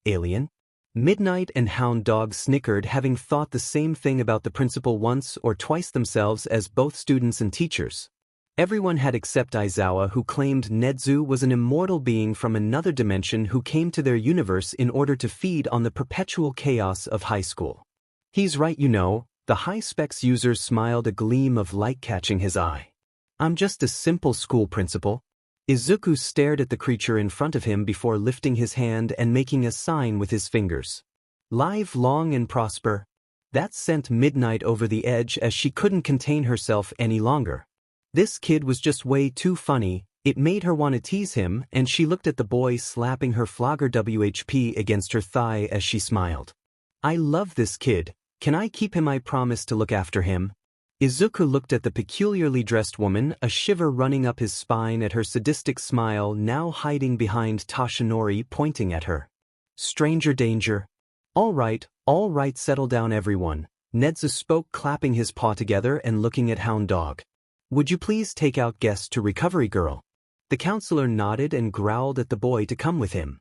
alien? Midnight and Hound Dog snickered, having thought the same thing about the principal once or twice themselves as both students and teachers. Everyone had except Aizawa, who claimed Nedzu was an immortal being from another dimension who came to their universe in order to feed on the perpetual chaos of high school. He's right, you know. The high-specs user smiled, a gleam of light catching his eye. I'm just a simple school principal. Izuku stared at the creature in front of him before lifting his hand and making a sign with his fingers. Live long and prosper. That sent Midnight over the edge as she couldn't contain herself any longer. This kid was just way too funny. It made her want to tease him, and she looked at the boy slapping her flogger WHP against her thigh as she smiled. I love this kid. Can I keep him? I promise to look after him. Izuku looked at the peculiarly dressed woman, a shiver running up his spine at her sadistic smile, now hiding behind Toshinori, pointing at her. Stranger danger. All right, settle down everyone, Nedzu spoke, clapping his paw together and looking at Hound Dog. Would you please take out guests to Recovery Girl? The counselor nodded and growled at the boy to come with him.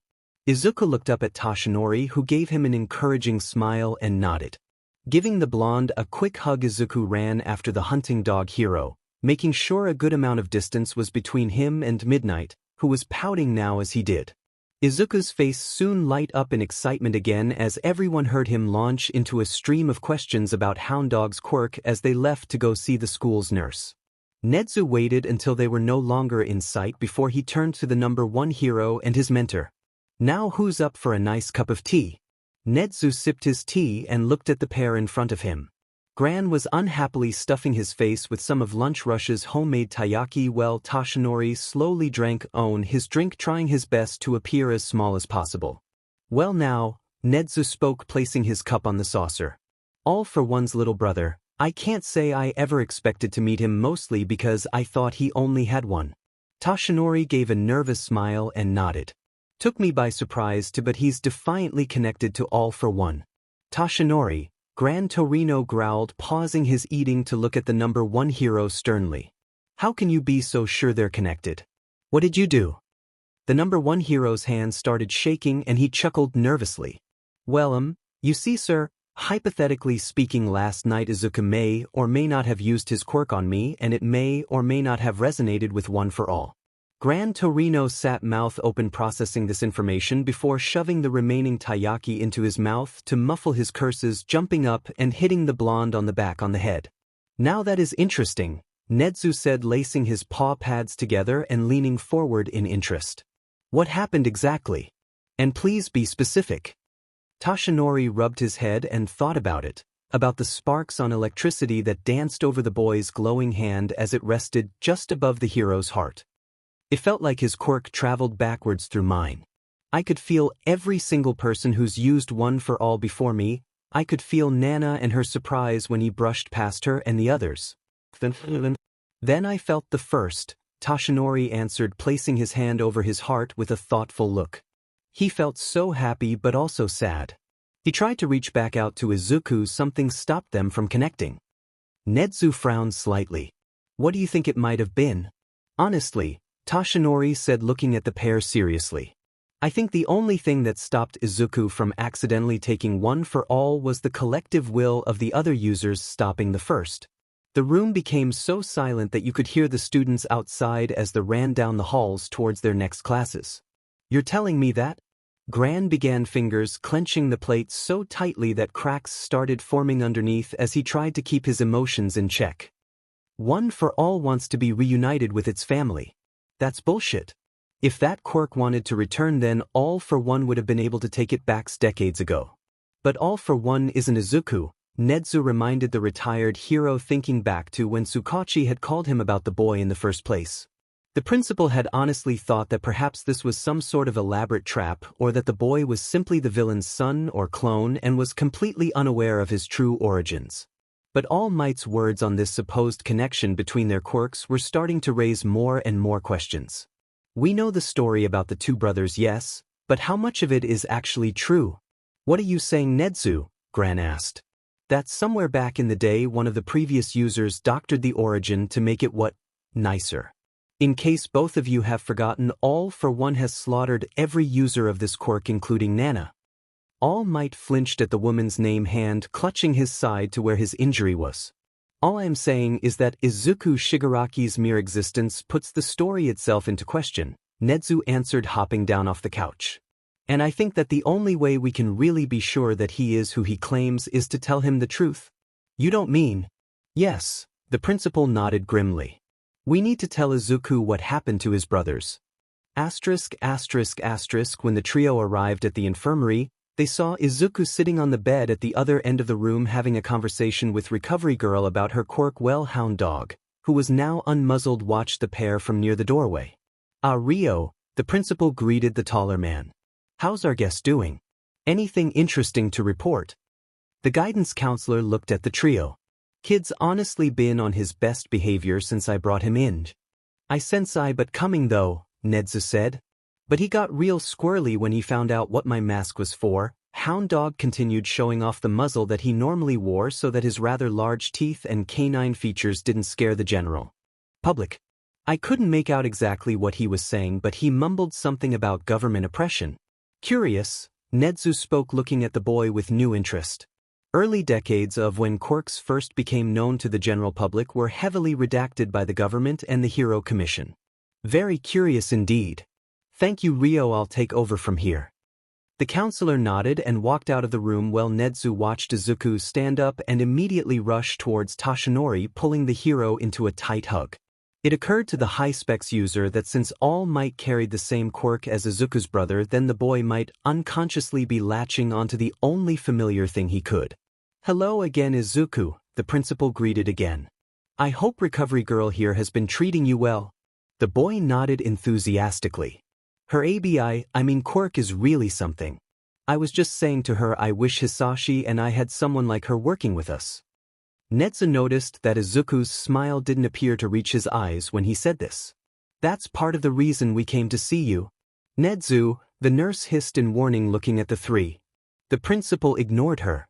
Izuku looked up at Toshinori, who gave him an encouraging smile and nodded. Giving the blonde a quick hug, Izuku ran after the hunting dog hero. making sure a good amount of distance was between him and Midnight, who was pouting now as he did. Izuku's face soon lit up in excitement again as everyone heard him launch into a stream of questions about Hound Dog's quirk as they left to go see the school's nurse. Nezu waited until they were no longer in sight before he turned to the number 1 hero and his mentor. "Now who's up for a nice cup of tea?" Nezu sipped his tea and looked at the pair in front of him. Gran was unhappily stuffing his face with some of Lunch Rush's homemade taiyaki while Toshinori slowly drank his drink, trying his best to appear as small as possible. "Well now," Nezu spoke, placing his cup on the saucer. "All for One's little brother. I can't say I ever expected to meet him, mostly because I thought he only had one." Toshinori gave a nervous smile and nodded. "Took me by surprise too, but he's defiantly connected to All for One." "Toshinori," Gran Torino growled, pausing his eating to look at the number 1 hero sternly. "How can you be so sure they're connected? What did you do?" The number 1 hero's hand started shaking and he chuckled nervously. "Well, you see, sir, hypothetically speaking, last night Izuku may or may not have used his quirk on me, and it may or may not have resonated with One for All." Gran Torino sat mouth open, processing this information before shoving the remaining taiyaki into his mouth to muffle his curses, jumping up and hitting the blonde on the back on the head. "Now that is interesting," Nezu said, lacing his paw pads together and leaning forward in interest. "What happened exactly? And please be specific." Toshinori rubbed his head and thought about it, about the sparks on electricity that danced over the boy's glowing hand as it rested just above the hero's heart. "It felt like his quirk traveled backwards through mine. I could feel every single person who's used One for All before me. I could feel Nana and her surprise when he brushed past her and the others. Then I felt the first," Toshinori answered, placing his hand over his heart with a thoughtful look. He felt so happy but also sad. He tried to reach back out to Izuku, something stopped them from connecting. Nezu frowned slightly. "What do you think it might have been?" "Honestly," Toshinori said, looking at the pair seriously, "I think the only thing that stopped Izuku from accidentally taking One for All was the collective will of the other users stopping the first." The room became so silent that you could hear the students outside as they ran down the halls towards their next classes. "You're telling me that?" Gran began, fingers clenching the plate so tightly that cracks started forming underneath as he tried to keep his emotions in check. "One for All wants to be reunited with its family. That's bullshit. If that quirk wanted to return, then All for One would have been able to take it back decades ago." "But All for One isn't Izuku," Nezu reminded the retired hero, thinking back to when Tsukachi had called him about the boy in the first place. The principal had honestly thought that perhaps this was some sort of elaborate trap, or that the boy was simply the villain's son or clone and was completely unaware of his true origins. But All Might's words on this supposed connection between their quirks were starting to raise more and more questions. "We know the story about the 2 brothers, yes, but how much of it is actually true?" "What are you saying, Nezu?" Gran asked. "That somewhere back in the day one of the previous users doctored the origin to make it nicer. In case both of you have forgotten, All for One has slaughtered every user of this quirk, including Nana." All Might flinched at the woman's name, hand clutching his side to where his injury was. "All I'm saying is that Izuku Shigaraki's mere existence puts the story itself into question," Nezu answered, hopping down off the couch. "And I think that the only way we can really be sure that he is who he claims is to tell him the truth." "You don't mean?" "Yes," the principal nodded grimly. "We need to tell Izuku what happened to his brothers." When the trio arrived at the infirmary, they saw Izuku sitting on the bed at the other end of the room having a conversation with Recovery Girl about her quirk. Hound Dog, who was now unmuzzled, watched the pair from near the doorway. "Ah, Rio," the principal greeted the taller man. "How's our guest doing? Anything interesting to report?" The guidance counselor looked at the trio. "Kid's honestly been on his best behavior since I brought him in. I sense but coming though," Nezu said. "But he got real squirrely when he found out what my mask was for." Hound Dog continued, showing off the muzzle that he normally wore so that his rather large teeth and canine features didn't scare the general public. I couldn't make out exactly what he was saying, but he mumbled something about government oppression. "Curious," Nezu spoke, looking at the boy with new interest. Early decades of when quirks first became known to the general public were heavily redacted by the government and the Hero Commission. Very curious indeed. Thank you, Rio, I'll take over from here. The counselor nodded and walked out of the room while Nezu watched Izuku stand up and immediately rush towards Toshinori, pulling the hero into a tight hug. It occurred to the high-specs user that since all might carry the same quirk as Izuku's brother, then the boy might unconsciously be latching onto the only familiar thing he could. Hello again, Izuku, the principal greeted again. I hope Recovery Girl here has been treating you well. The boy nodded enthusiastically. Her quirk is really something. I was just saying to her I wish Hisashi and I had someone like her working with us. Nezu noticed that Izuku's smile didn't appear to reach his eyes when he said this. That's part of the reason we came to see you. Nezu, the nurse hissed in warning, looking at the three. The principal ignored her.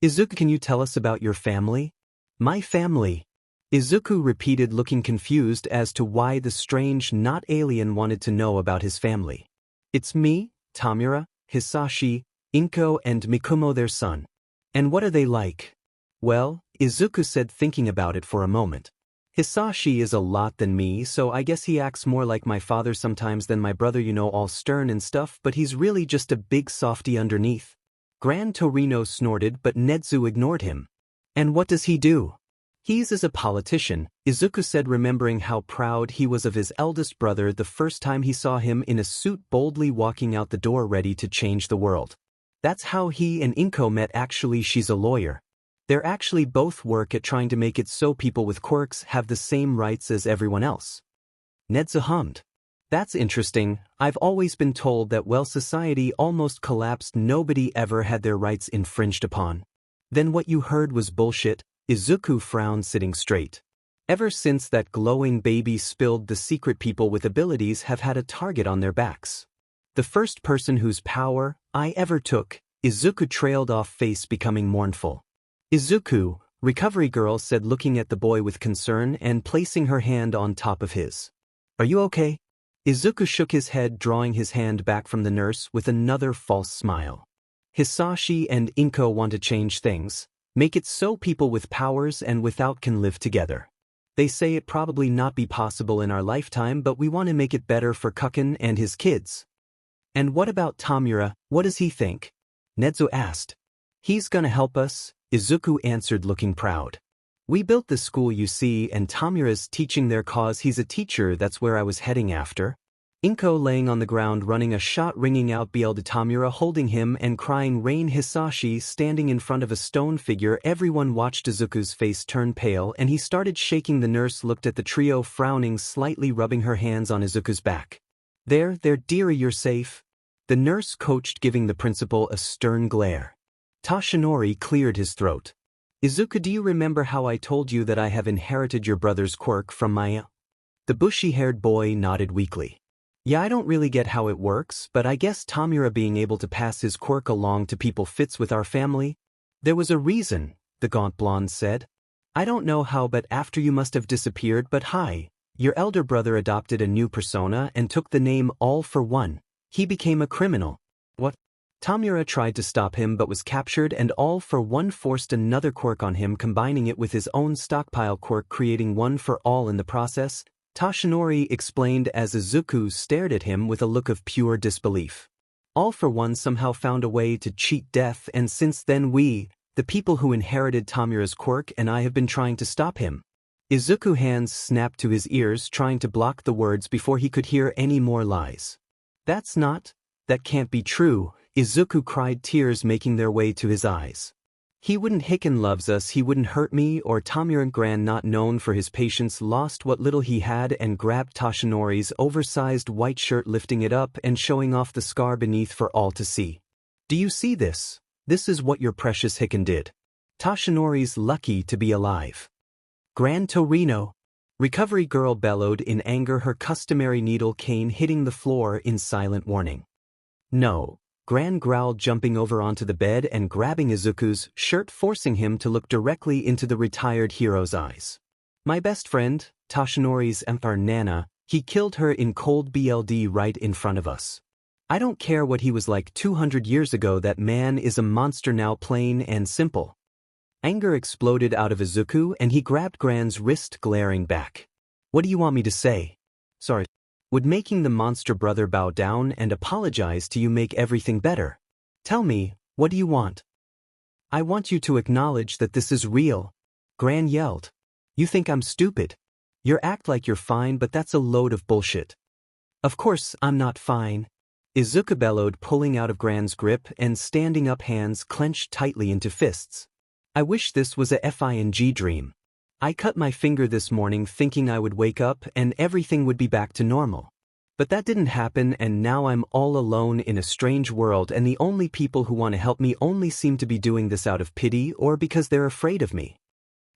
Izuku, can you tell us about your family? My family. Izuku repeated, looking confused as to why the strange not alien wanted to know about his family. It's me, Tamura, Hisashi, Inko and Mikumo, their son. And what are they like? Well, Izuku said, thinking about it for a moment. Hisashi is a lot than me, so I guess he acts more like my father sometimes than my brother, all stern and stuff, but he's really just a big softy underneath. Gran Torino snorted, but Nezu ignored him. And what does he do? He's as a politician, Izuku said, remembering how proud he was of his eldest brother the first time he saw him in a suit boldly walking out the door ready to change the world. That's how he and Inko met. Actually, she's a lawyer. They're actually both work at trying to make it so people with quirks have the same rights as everyone else. Nezu hummed. That's interesting. I've always been told that while society almost collapsed, nobody ever had their rights infringed upon. Then what you heard was bullshit? Izuku frowned, sitting straight. Ever since that glowing baby spilled, the secret people with abilities have had a target on their backs. The first person whose power I ever took, Izuku trailed off, face becoming mournful. Izuku, Recovery Girl said, looking at the boy with concern and placing her hand on top of his. Are you okay? Izuku shook his head, drawing his hand back from the nurse with another false smile. Hisashi and Inko want to change things. Make it so people with powers and without can live together. They say it probably not be possible in our lifetime, but we want to make it better for Kukin and his kids. And what about Tamura, what does he think? Nezu asked. He's gonna help us, Izuku answered, looking proud. We built the school you see, and Tamura's teaching their cause. He's a teacher, that's where I was heading after. Inko, laying on the ground, running a shot ringing out, yelled to Tamura, holding him and crying. Rain. Hisashi standing in front of a stone figure. Everyone watched Izuku's face turn pale and he started shaking. The nurse looked at the trio, frowning slightly, rubbing her hands on Izuku's back. There, dearie, you're safe. The nurse coached, giving the principal a stern glare. Toshinori cleared his throat. Izuku, do you remember how I told you that I have inherited your brother's quirk from my... The bushy-haired boy nodded weakly. Yeah, I don't really get how it works, but I guess Tamura being able to pass his quirk along to people fits with our family. There was a reason, the gaunt blonde said. I don't know how, but after you must have disappeared, but hi, your elder brother adopted a new persona and took the name All for One. He became a criminal. What? Tamura tried to stop him but was captured, and All for One forced another quirk on him, combining it with his own stockpile quirk, creating One for All in the process. Toshinori explained as Izuku stared at him with a look of pure disbelief. All for One somehow found a way to cheat death, and since then we, the people who inherited Tamura's quirk, and I have been trying to stop him. Izuku's hands snapped to his ears, trying to block the words before he could hear any more lies. That can't be true, Izuku cried, tears making their way to his eyes. He wouldn't. Hicken loves us, he wouldn't hurt me or Tamura. Gran, not known for his patience, lost what little he had and grabbed Toshinori's oversized white shirt, lifting it up and showing off the scar beneath for all to see. Do you see this? This is what your precious Hicken did. Toshinori's lucky to be alive. Gran Torino. Recovery Girl bellowed in anger, her customary needle cane hitting the floor in silent warning. No. Gran growled, jumping over onto the bed and grabbing Izuku's shirt, forcing him to look directly into the retired hero's eyes. My best friend, Toshinori's Emperor Nana, he killed her in cold blood right in front of us. I don't care what he was like 200 years ago, that man is a monster now, plain and simple. Anger exploded out of Izuku and he grabbed Gran's wrist, glaring back. What do you want me to say? Sorry. Would making the monster brother bow down and apologize to you make everything better? Tell me, what do you want? I want you to acknowledge that this is real, Gran yelled. You think I'm stupid? You act like you're fine, but that's a load of bullshit. Of course I'm not fine, Izuku bellowed, pulling out of Gran's grip and standing up, hands clenched tightly into fists. I wish this was a fing dream. I cut my finger this morning thinking I would wake up and everything would be back to normal. But that didn't happen, and now I'm all alone in a strange world, and the only people who want to help me only seem to be doing this out of pity or because they're afraid of me.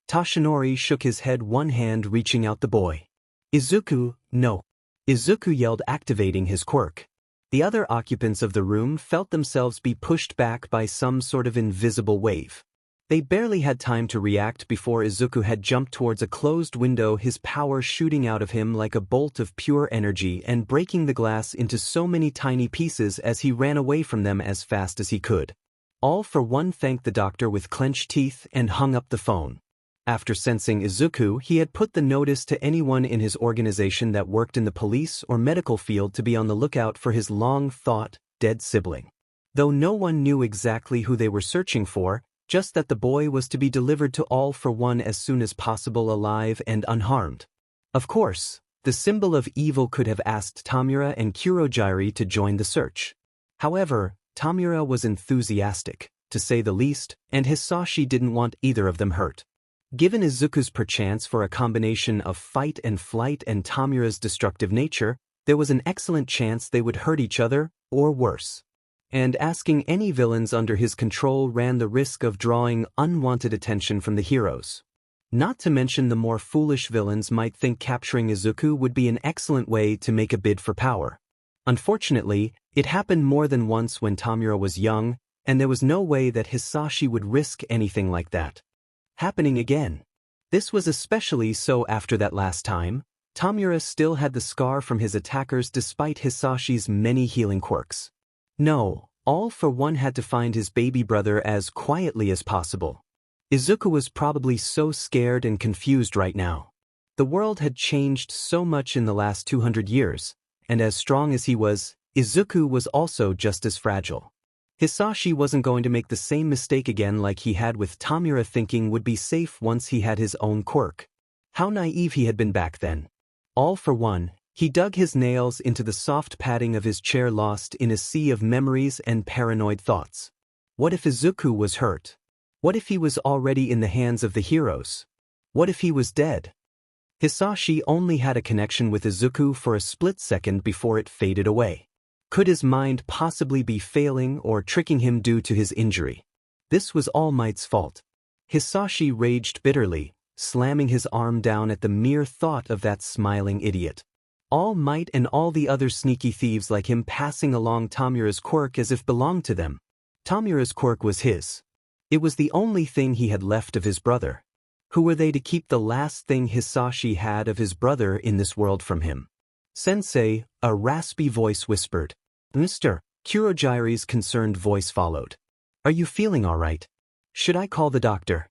Toshinori shook his head, one hand reaching out the boy. Izuku, no. Izuku yelled, activating his quirk. The other occupants of the room felt themselves be pushed back by some sort of invisible wave. They barely had time to react before Izuku had jumped towards a closed window, his power shooting out of him like a bolt of pure energy and breaking the glass into so many tiny pieces as he ran away from them as fast as he could. All for one thanked the doctor with clenched teeth and hung up the phone. After sensing Izuku, he had put the notice to anyone in his organization that worked in the police or medical field to be on the lookout for his long-thought, dead sibling. Though no one knew exactly who they were searching for, just that the boy was to be delivered to All for One as soon as possible, alive and unharmed. Of course, the symbol of evil could have asked Tamura and Kurogiri to join the search. However, Tamura was enthusiastic, to say the least, and Hisashi didn't want either of them hurt. Given Izuku's perchance for a combination of fight and flight and Tamura's destructive nature, there was an excellent chance they would hurt each other, or worse. And asking any villains under his control ran the risk of drawing unwanted attention from the heroes. Not to mention the more foolish villains might think capturing Izuku would be an excellent way to make a bid for power. Unfortunately, it happened more than once when Tamura was young, and there was no way that Hisashi would risk anything like that happening again. This was especially so after that last time. Tamura still had the scar from his attackers despite Hisashi's many healing quirks. No, All for One had to find his baby brother as quietly as possible. Izuku was probably so scared and confused right now. The world had changed so much in the last 200 years, and as strong as he was, Izuku was also just as fragile. Hisashi wasn't going to make the same mistake again like he had with Tamura, thinking would be safe once he had his own quirk. How naive he had been back then. All for One, he dug his nails into the soft padding of his chair, lost in a sea of memories and paranoid thoughts. What if Izuku was hurt? What if he was already in the hands of the heroes? What if he was dead? Hisashi only had a connection with Izuku for a split second before it faded away. Could his mind possibly be failing or tricking him due to his injury? This was All Might's fault. Hisashi raged bitterly, slamming his arm down at the mere thought of that smiling idiot. All Might and all the other sneaky thieves like him passing along Tamura's quirk as if belonged to them. Tamura's quirk was his. It was the only thing he had left of his brother. Who were they to keep the last thing Hisashi had of his brother in this world from him? Sensei, a raspy voice whispered. Mr. Kurogiri's concerned voice followed. Are you feeling all right? Should I call the doctor?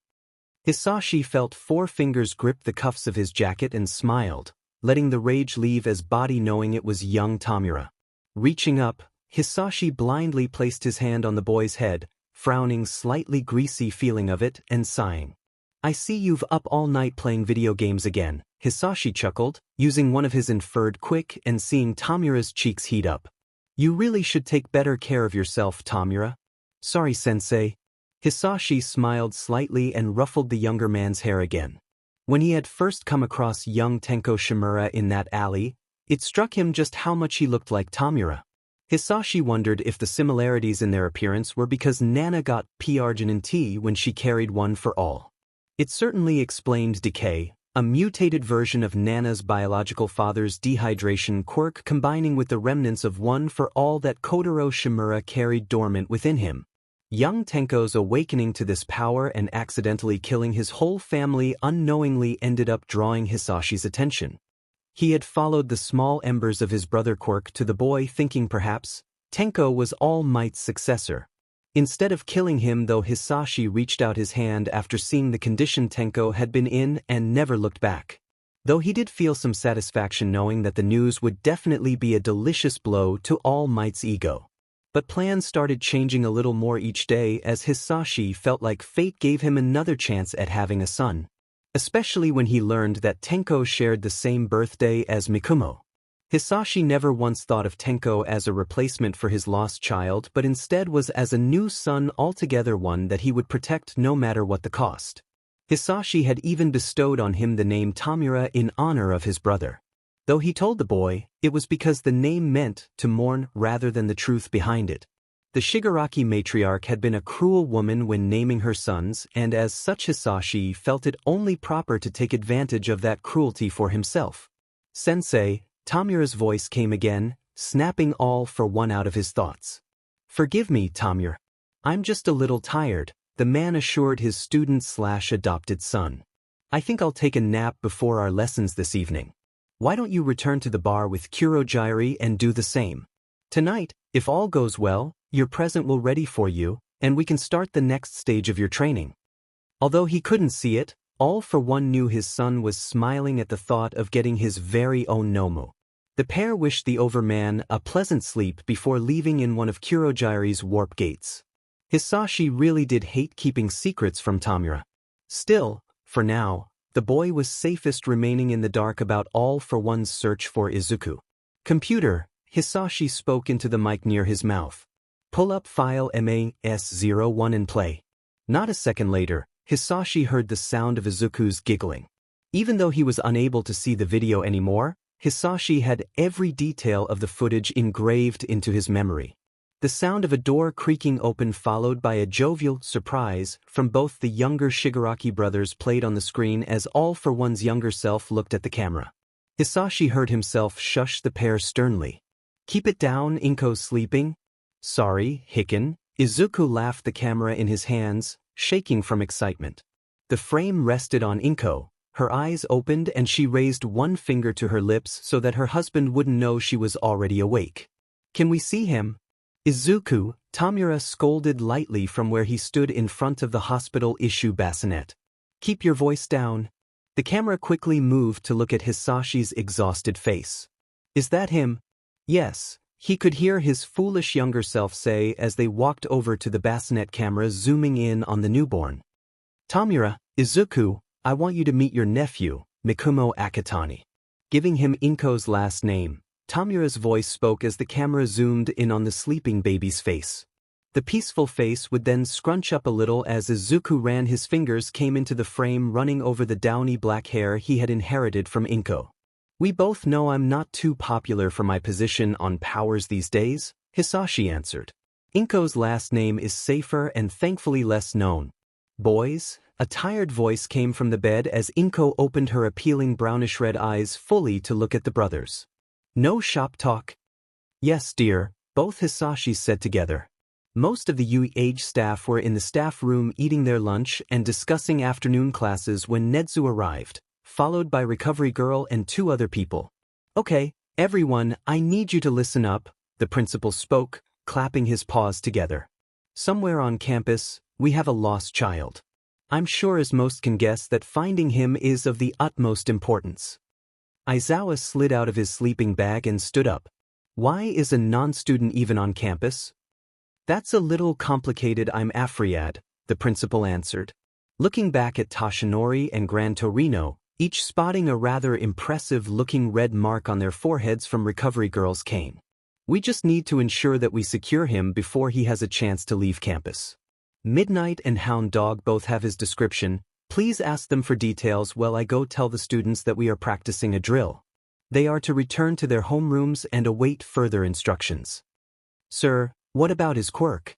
Hisashi felt 4 fingers grip the cuffs of his jacket and smiled, letting the rage leave his body, knowing it was young Tamura. Reaching up, Hisashi blindly placed his hand on the boy's head, frowning, slightly greasy feeling of it, and sighing. I see you've up all night playing video games again, Hisashi chuckled, using one of his inferred quick and seeing Tamura's cheeks heat up. You really should take better care of yourself, Tamura. Sorry, Sensei. Hisashi smiled slightly and ruffled the younger man's hair again. When he had first come across young Tenko Shimura in that alley, it struck him just how much he looked like Tamura. Hisashi wondered if the similarities in their appearance were because Nana got P-Arginin tea when she carried One for All. It certainly explained decay, a mutated version of Nana's biological father's dehydration quirk combining with the remnants of One for All that Kotaro Shimura carried dormant within him. Young Tenko's awakening to this power and accidentally killing his whole family unknowingly ended up drawing Hisashi's attention. He had followed the small embers of his brother quirk to the boy, thinking perhaps Tenko was All Might's successor. Instead of killing him though, Hisashi reached out his hand after seeing the condition Tenko had been in and never looked back. Though he did feel some satisfaction knowing that the news would definitely be a delicious blow to All Might's ego. But plans started changing a little more each day as Hisashi felt like fate gave him another chance at having a son. Especially when he learned that Tenko shared the same birthday as Mikumo. Hisashi never once thought of Tenko as a replacement for his lost child but instead was as a new son altogether, one that he would protect no matter what the cost. Hisashi had even bestowed on him the name Tamura in honor of his brother. Though he told the boy, it was because the name meant to mourn rather than the truth behind it. The Shigaraki matriarch had been a cruel woman when naming her sons, and as such Hisashi felt it only proper to take advantage of that cruelty for himself. Sensei, Tamura's voice came again, snapping All for One out of his thoughts. Forgive me, Tamura. I'm just a little tired, the man assured his student/adopted son. I think I'll take a nap before our lessons this evening. Why don't you return to the bar with Kurogyari and do the same? Tonight, if all goes well, your present will ready for you, and we can start the next stage of your training. Although he couldn't see it, All for One knew his son was smiling at the thought of getting his very own Nomu. The pair wished the overman a pleasant sleep before leaving in one of Kurogyari's warp gates. Hisashi really did hate keeping secrets from Tamura. Still, for now, the boy was safest remaining in the dark about All for One's search for Izuku. Computer, Hisashi spoke into the mic near his mouth. Pull up file MAS01 and play. Not a second later, Hisashi heard the sound of Izuku's giggling. Even though he was unable to see the video anymore, Hisashi had every detail of the footage engraved into his memory. The sound of a door creaking open followed by a jovial surprise from both the younger Shigaraki brothers played on the screen as All for One's younger self looked at the camera. Hisashi heard himself shush the pair sternly. Keep it down, Inko's sleeping. Sorry, Hikken. Izuku laughed, the camera in his hands, shaking from excitement. The frame rested on Inko. Her eyes opened and she raised one finger to her lips so that her husband wouldn't know she was already awake. Can we see him? Izuku, Tamura scolded lightly from where he stood in front of the hospital-issue bassinet. Keep your voice down. The camera quickly moved to look at Hisashi's exhausted face. Is that him? Yes, he could hear his foolish younger self say as they walked over to the bassinet camera zooming in on the newborn. Tamura, Izuku, I want you to meet your nephew, Mikumo Akitani. Giving him Inko's last name, Tamura's voice spoke as the camera zoomed in on the sleeping baby's face. The peaceful face would then scrunch up a little as Izuku ran his fingers came into the frame, running over the downy black hair he had inherited from Inko. We both know I'm not too popular for my position on powers these days, Hisashi answered. Inko's last name is safer and thankfully less known. Boys, a tired voice came from the bed as Inko opened her appealing brownish-red eyes fully to look at the brothers. No shop talk? Yes, dear, both Hisashis said together. Most of the UH staff were in the staff room eating their lunch and discussing afternoon classes when Nedzu arrived, followed by Recovery Girl and two other people. Okay, everyone, I need you to listen up, the principal spoke, clapping his paws together. Somewhere on campus, we have a lost child. I'm sure as most can guess that finding him is of the utmost importance. Aizawa slid out of his sleeping bag and stood up. Why is a non-student even on campus? That's a little complicated, I'm Afriad, the principal answered. Looking back at Tashinori and Gran Torino, each spotting a rather impressive-looking red mark on their foreheads from Recovery Girl's cane. We just need to ensure that we secure him before he has a chance to leave campus. Midnight and Hound Dog both have his description. Please ask them for details while I go tell the students that we are practicing a drill. They are to return to their homerooms and await further instructions. Sir, what about his quirk?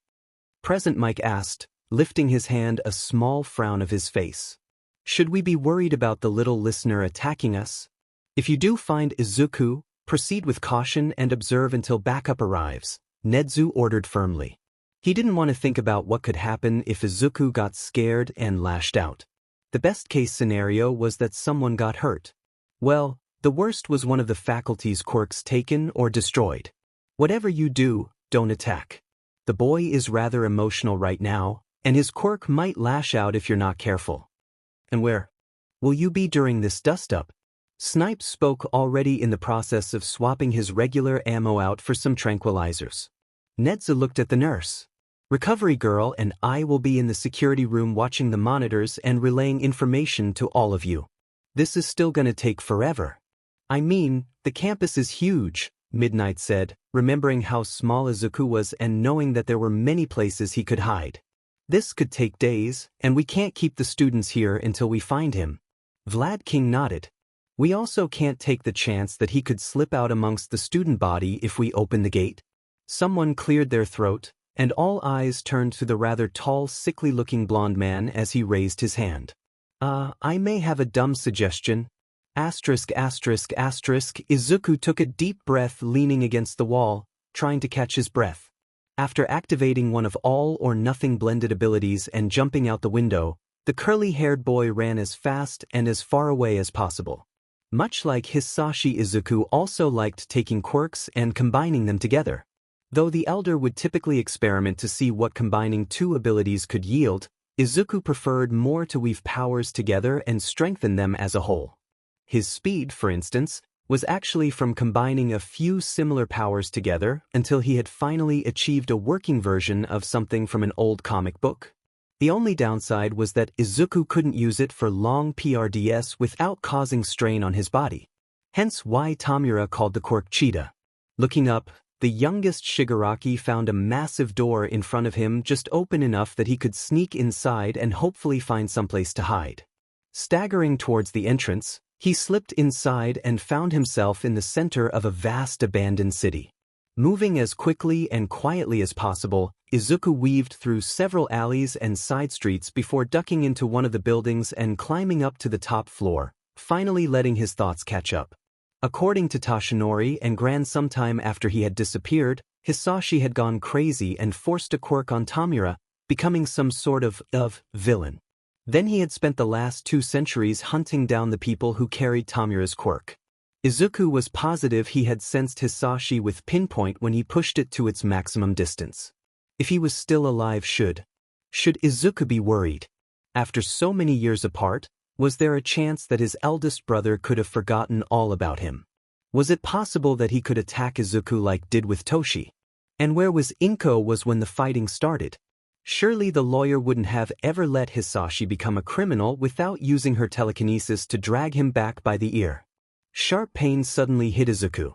Present Mike asked, lifting his hand, a small frown of his face. Should we be worried about the little listener attacking us? If you do find Izuku, proceed with caution and observe until backup arrives, Nedzu ordered firmly. He didn't want to think about what could happen if Izuku got scared and lashed out. The best-case scenario was that someone got hurt. Well, the worst was one of the faculty's quirks taken or destroyed. Whatever you do, don't attack. The boy is rather emotional right now, and his quirk might lash out if you're not careful. And where will you be during this dust-up? Snipes spoke, already in the process of swapping his regular ammo out for some tranquilizers. Nedza looked at the nurse. Recovery girl and I will be in the security room watching the monitors and relaying information to all of you. This is still gonna take forever. I mean, the campus is huge, Midnight said, remembering how small Izuku was and knowing that there were many places he could hide. This could take days, and we can't keep the students here until we find him. Vlad King nodded. We also can't take the chance that he could slip out amongst the student body if we open the gate. Someone cleared their throat, and all eyes turned to the rather tall, sickly-looking blonde man as he raised his hand. I may have a dumb suggestion. Izuku took a deep breath, leaning against the wall, trying to catch his breath. After activating one of all-or-nothing blended abilities and jumping out the window, the curly-haired boy ran as fast and as far away as possible. Much like Hisashi, Izuku also liked taking quirks and combining them together. Though the elder would typically experiment to see what combining two abilities could yield, Izuku preferred more to weave powers together and strengthen them as a whole. His speed, for instance, was actually from combining a few similar powers together until he had finally achieved a working version of something from an old comic book. The only downside was that Izuku couldn't use it for long PRDS without causing strain on his body. Hence why Tamura called the quirk Cheetah. Looking up, the youngest Shigaraki found a massive door in front of him, just open enough that he could sneak inside and hopefully find someplace to hide. Staggering towards the entrance, he slipped inside and found himself in the center of a vast abandoned city. Moving as quickly and quietly as possible, Izuku weaved through several alleys and side streets before ducking into one of the buildings and climbing up to the top floor, finally letting his thoughts catch up. According to Tashinori and Gran, sometime after he had disappeared, Hisashi had gone crazy and forced a quirk on Tamura, becoming some sort of villain. Then he had spent the last 2 centuries hunting down the people who carried Tamura's quirk. Izuku was positive he had sensed Hisashi with pinpoint when he pushed it to its maximum distance. If he was still alive, should Izuku be worried? After so many years apart, was there a chance that his eldest brother could have forgotten all about him? Was it possible that he could attack Izuku like did with Toshi? And where was Inko when the fighting started? Surely the lawyer wouldn't have ever let Hisashi become a criminal without using her telekinesis to drag him back by the ear. Sharp pain suddenly hit Izuku.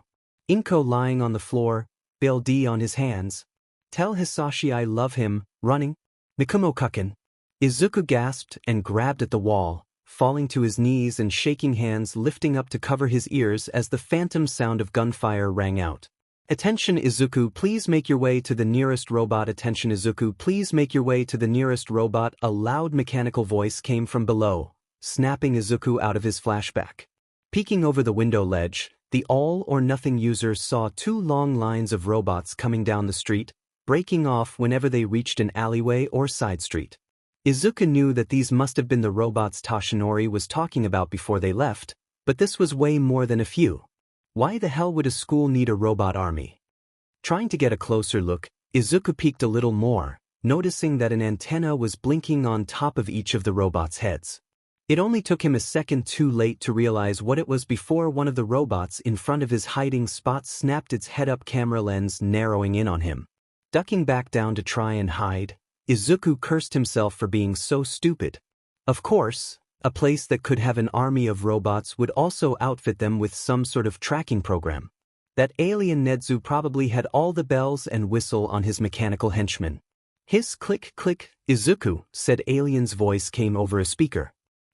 Inko lying on the floor, Bale D on his hands. Tell Hisashi I love him, running. Mikumo-kuken. Izuku gasped and grabbed at the wall, falling to his knees and shaking hands, lifting up to cover his ears as the phantom sound of gunfire rang out. Attention Izuku, please make your way to the nearest robot. Attention Izuku, please make your way to the nearest robot. A loud mechanical voice came from below, snapping Izuku out of his flashback. Peeking over the window ledge, the all-or-nothing user saw 2 long lines of robots coming down the street, breaking off whenever they reached an alleyway or side street. Izuku knew that these must have been the robots Tashinori was talking about before they left, but this was way more than a few. Why the hell would a school need a robot army? Trying to get a closer look, Izuku peeked a little more, noticing that an antenna was blinking on top of each of the robots' heads. It only took him a second too late to realize what it was before one of the robots in front of his hiding spot snapped its head-up camera lens, narrowing in on him. Ducking back down to try and hide, Izuku cursed himself for being so stupid. Of course, a place that could have an army of robots would also outfit them with some sort of tracking program. That alien Nedzu probably had all the bells and whistle on his mechanical henchmen. Hiss, click, click, Izuku, said Alien's voice came over a speaker.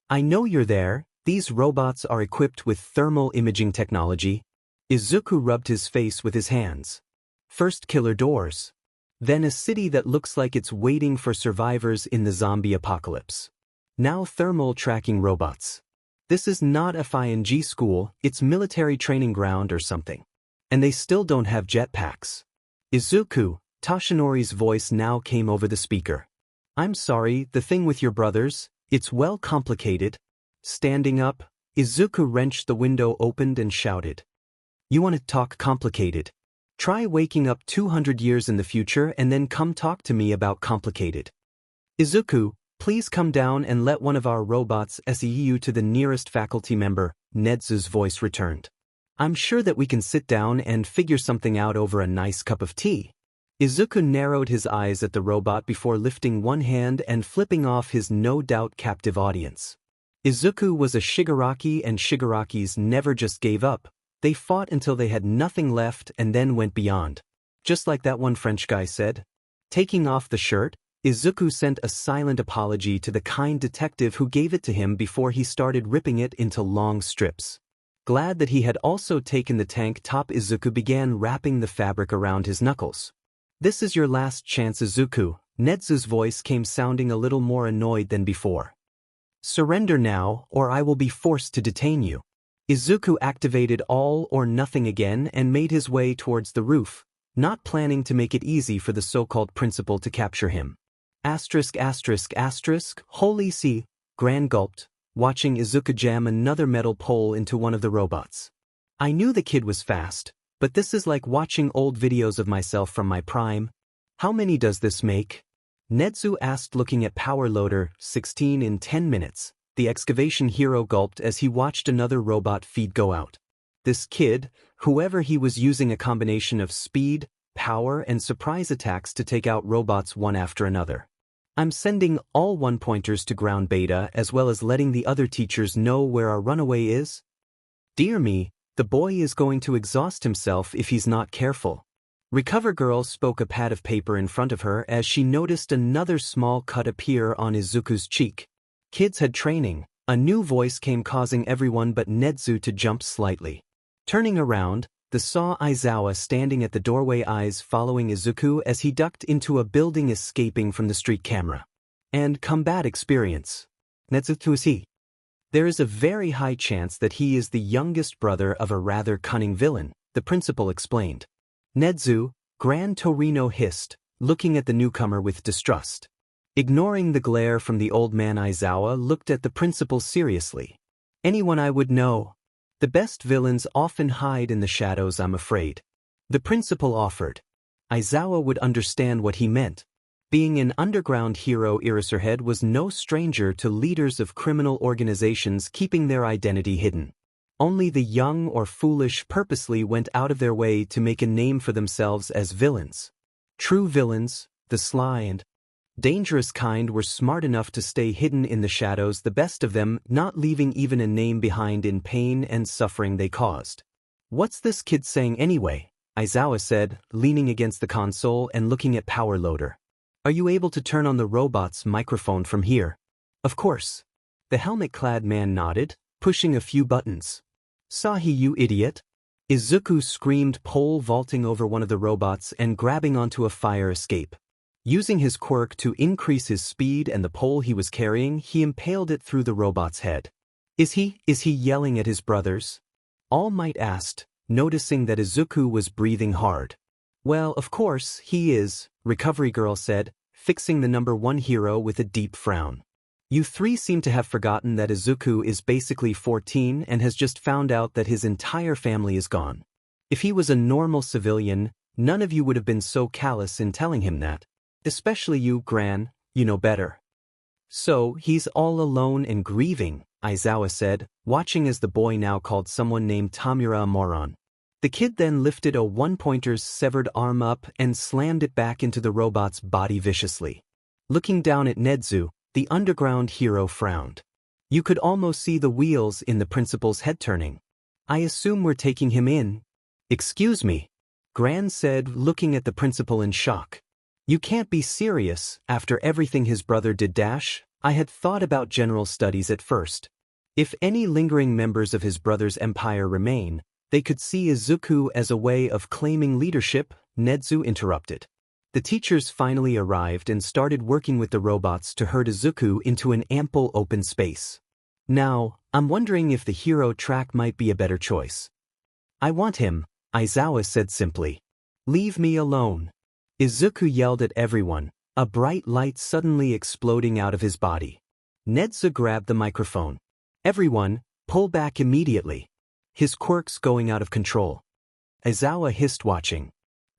I know you're there. These robots are equipped with thermal imaging technology. Izuku rubbed his face with his hands. First killer doors. Then a city that looks like it's waiting for survivors in the zombie apocalypse. Now thermal tracking robots. This is not a FING school, it's military training ground or something. And they still don't have jetpacks. Izuku, Tashinori's voice now came over the speaker. I'm sorry, the thing with your brothers, it's well complicated. Standing up, Izuku wrenched the window open and shouted. You want to talk complicated? Try waking up 200 years in the future and then come talk to me about complicated. Izuku, please come down and let one of our robots see you to the nearest faculty member, Nedzu's voice returned. I'm sure that we can sit down and figure something out over a nice cup of tea. Izuku narrowed his eyes at the robot before lifting one hand and flipping off his no-doubt captive audience. Izuku was a Shigaraki, and Shigarakis never just gave up. They fought until they had nothing left and then went beyond. Just like that one French guy said. Taking off the shirt, Izuku sent a silent apology to the kind detective who gave it to him before he started ripping it into long strips. Glad that he had also taken the tank top, Izuku began wrapping the fabric around his knuckles. This is your last chance, Izuku. Nedzu's voice came sounding a little more annoyed than before. Surrender now, or I will be forced to detain you. Izuku activated all or nothing again and made his way towards the roof, not planning to make it easy for the so-called principal to capture him. Asterisk, asterisk, asterisk, holy see, Gran gulped, watching Izuku jam another metal pole into one of the robots. I knew the kid was fast, but this is like watching old videos of myself from my prime. How many does this make? Nedzu asked, looking at power loader. 16 in 10 minutes. The excavation hero gulped as he watched another robot feed go out. This kid, whoever he was, using a combination of speed, power, and surprise attacks to take out robots one after another. I'm sending all one-pointers to ground beta, as well as letting the other teachers know where our runaway is. Dear me, the boy is going to exhaust himself if he's not careful. Recover Girl spoke, a pad of paper in front of her as she noticed another small cut appear on Izuku's cheek. Kids had training. A new voice came, causing everyone but Nedzu to jump slightly. Turning around, they saw Aizawa standing at the doorway, eyes following Izuku as he ducked into a building, escaping from the street camera. And combat experience. Nedzu is he. There is a very high chance that he is the youngest brother of a rather cunning villain, the principal explained. Nedzu, Gran Torino hissed, looking at the newcomer with distrust. Ignoring the glare from the old man, Aizawa looked at the principal seriously. Anyone I would know. The best villains often hide in the shadows, I'm afraid. The principal offered. Aizawa would understand what he meant. Being an underground hero, Eraserhead was no stranger to leaders of criminal organizations keeping their identity hidden. Only the young or foolish purposely went out of their way to make a name for themselves as villains. True villains, the sly and dangerous kind, were smart enough to stay hidden in the shadows, the best of them not leaving even a name behind in pain and suffering they caused. What's this kid saying anyway? Aizawa said, leaning against the console and looking at power loader. Are you able to turn on the robot's microphone from here? Of course. The helmet-clad man nodded, pushing a few buttons. Sahi, you idiot! Izuku screamed, pole vaulting over one of the robots and grabbing onto a fire escape. Using his quirk to increase his speed and the pole he was carrying, he impaled it through the robot's head. Is he yelling at his brothers? All Might asked, noticing that Izuku was breathing hard. Well, of course, he is, Recovery Girl said, fixing the number one hero with a deep frown. You three seem to have forgotten that Izuku is basically 14 and has just found out that his entire family is gone. If he was a normal civilian, none of you would have been so callous in telling him that. Especially you, Gran, you know better. So, he's all alone and grieving, Aizawa said, watching as the boy now called someone named Tamura a moron. The kid then lifted a one-pointer's severed arm up and slammed it back into the robot's body viciously. Looking down at Nedzu, the underground hero frowned. You could almost see the wheels in the principal's head turning. I assume we're taking him in. Excuse me, Gran said, looking at the principal in shock. You can't be serious, after everything his brother did. I had thought about general studies at first. If any lingering members of his brother's empire remain, they could see Izuku as a way of claiming leadership, Nedzu interrupted. The teachers finally arrived and started working with the robots to herd Izuku into an ample open space. Now, I'm wondering if the hero track might be a better choice. I want him, Aizawa said simply. Leave me alone. Izuku yelled at everyone, a bright light suddenly exploding out of his body. Nedzu grabbed the microphone. Everyone, pull back immediately. His quirks going out of control. Aizawa hissed, watching.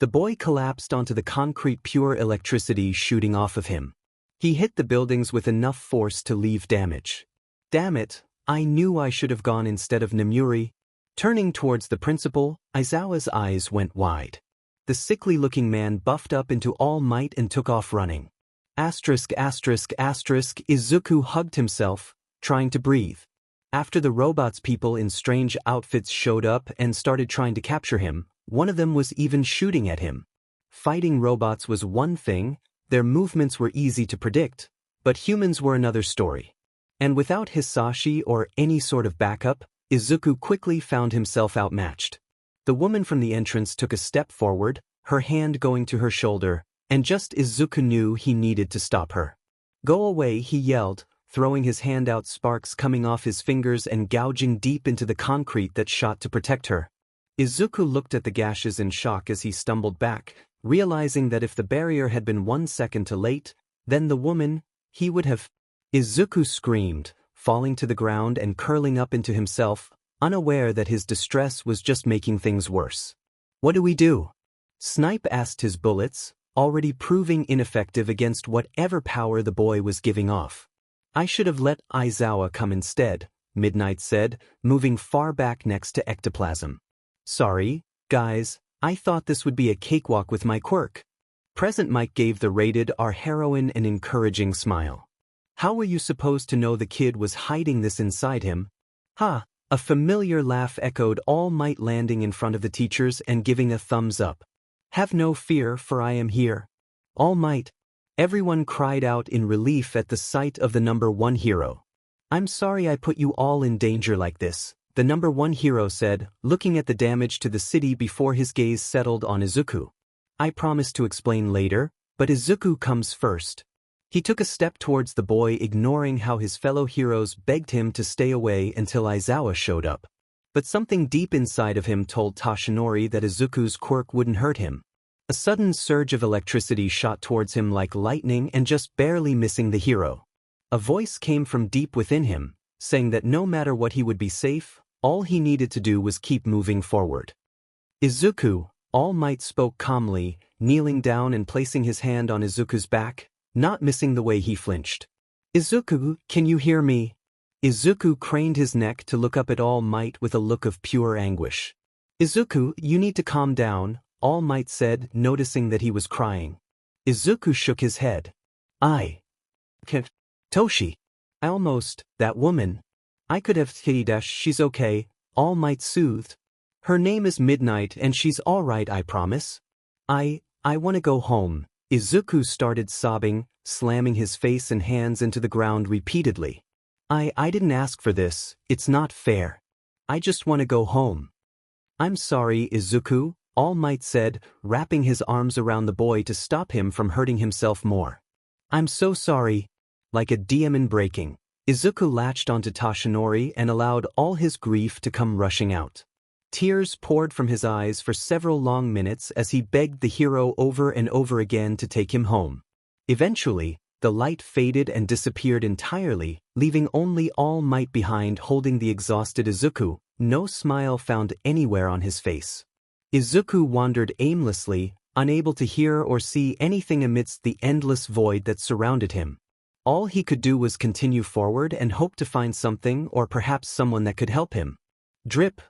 The boy collapsed onto the concrete, pure electricity shooting off of him. He hit the buildings with enough force to leave damage. Damn it, I knew I should have gone instead of Nemuri. Turning towards the principal, Aizawa's eyes went wide. The sickly-looking man buffed up into all might and took off running. Izuku hugged himself, trying to breathe. After the robots, people in strange outfits showed up and started trying to capture him. One of them was even shooting at him. Fighting robots was one thing, their movements were easy to predict, but humans were another story. And without Hisashi or any sort of backup, Izuku quickly found himself outmatched. The woman from the entrance took a step forward, her hand going to her shoulder, and just Izuku knew he needed to stop her. "Go away," he yelled, throwing his hand out, sparks coming off his fingers and gouging deep into the concrete that shot to protect her. Izuku looked at the gashes in shock as he stumbled back, realizing that if the barrier had been 1 second too late, then the woman, he would have... Izuku screamed, falling to the ground and curling up into himself, unaware that his distress was just making things worse. "What do we do?" Snipe asked, his bullets, already proving ineffective against whatever power the boy was giving off. "I should have let Aizawa come instead," Midnight said, moving far back next to ectoplasm. "Sorry, guys, I thought this would be a cakewalk with my quirk." Present Mike gave the rated R heroine an encouraging smile. "How were you supposed to know the kid was hiding this inside him?" "Ha!" A familiar laugh echoed All Might, landing in front of the teachers and giving a thumbs up. "Have no fear, for I am here." "All Might!" Everyone cried out in relief at the sight of the number one hero. "I'm sorry I put you all in danger like this," the number one hero said, looking at the damage to the city before his gaze settled on Izuku. "I promise to explain later, but Izuku comes first." He took a step towards the boy, ignoring how his fellow heroes begged him to stay away until Aizawa showed up. But something deep inside of him told Toshinori that Izuku's quirk wouldn't hurt him. A sudden surge of electricity shot towards him like lightning and just barely missing the hero. A voice came from deep within him, saying that no matter what he would be safe, all he needed to do was keep moving forward. "Izuku," All Might spoke calmly, kneeling down and placing his hand on Izuku's back, not missing the way he flinched. "Izuku, can you hear me?" Izuku craned his neck to look up at All Might with a look of pure anguish. "Izuku, you need to calm down," All Might said, noticing that he was crying. Izuku shook his head. "I can't. Toshi. I almost, that woman. I could have she's okay," All Might soothed. "Her name is Midnight and she's all right, I promise." I want to go home." Izuku started sobbing, slamming his face and hands into the ground repeatedly. I didn't ask for this, it's not fair. I just want to go home." "I'm sorry, Izuku," All Might said, wrapping his arms around the boy to stop him from hurting himself more. "I'm so sorry." Like a demon breaking, Izuku latched onto Toshinori and allowed all his grief to come rushing out. Tears poured from his eyes for several long minutes as he begged the hero over and over again to take him home. Eventually, the light faded and disappeared entirely, leaving only All Might behind holding the exhausted Izuku, no smile found anywhere on his face. Izuku wandered aimlessly, unable to hear or see anything amidst the endless void that surrounded him. All he could do was continue forward and hope to find something or perhaps someone that could help him. Drip.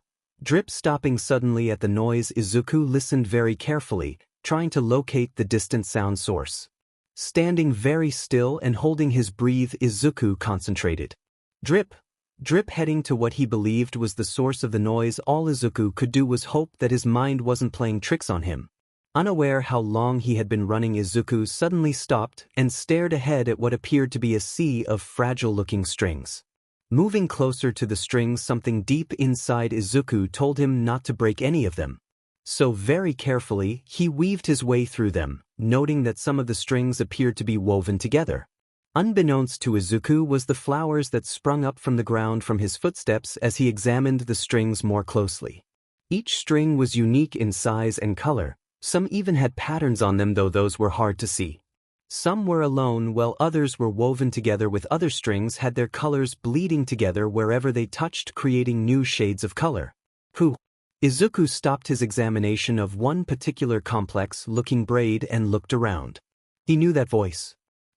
Drip, stopping suddenly at the noise. Izuku listened very carefully, trying to locate the distant sound source. Standing very still and holding his breath, Izuku concentrated. Drip. Drip, heading to what he believed was the source of the noise. All Izuku could do was hope that his mind wasn't playing tricks on him. Unaware how long he had been running, Izuku suddenly stopped and stared ahead at what appeared to be a sea of fragile-looking strings. Moving closer to the strings, something deep inside Izuku told him not to break any of them. So very carefully, he weaved his way through them, noting that some of the strings appeared to be woven together. Unbeknownst to Izuku was the flowers that sprung up from the ground from his footsteps as he examined the strings more closely. Each string was unique in size and color, some even had patterns on them, though those were hard to see. Some were alone while others were woven together with other strings, had their colors bleeding together wherever they touched, creating new shades of color. "Who?" Izuku stopped his examination of one particular complex-looking braid and looked around. He knew that voice.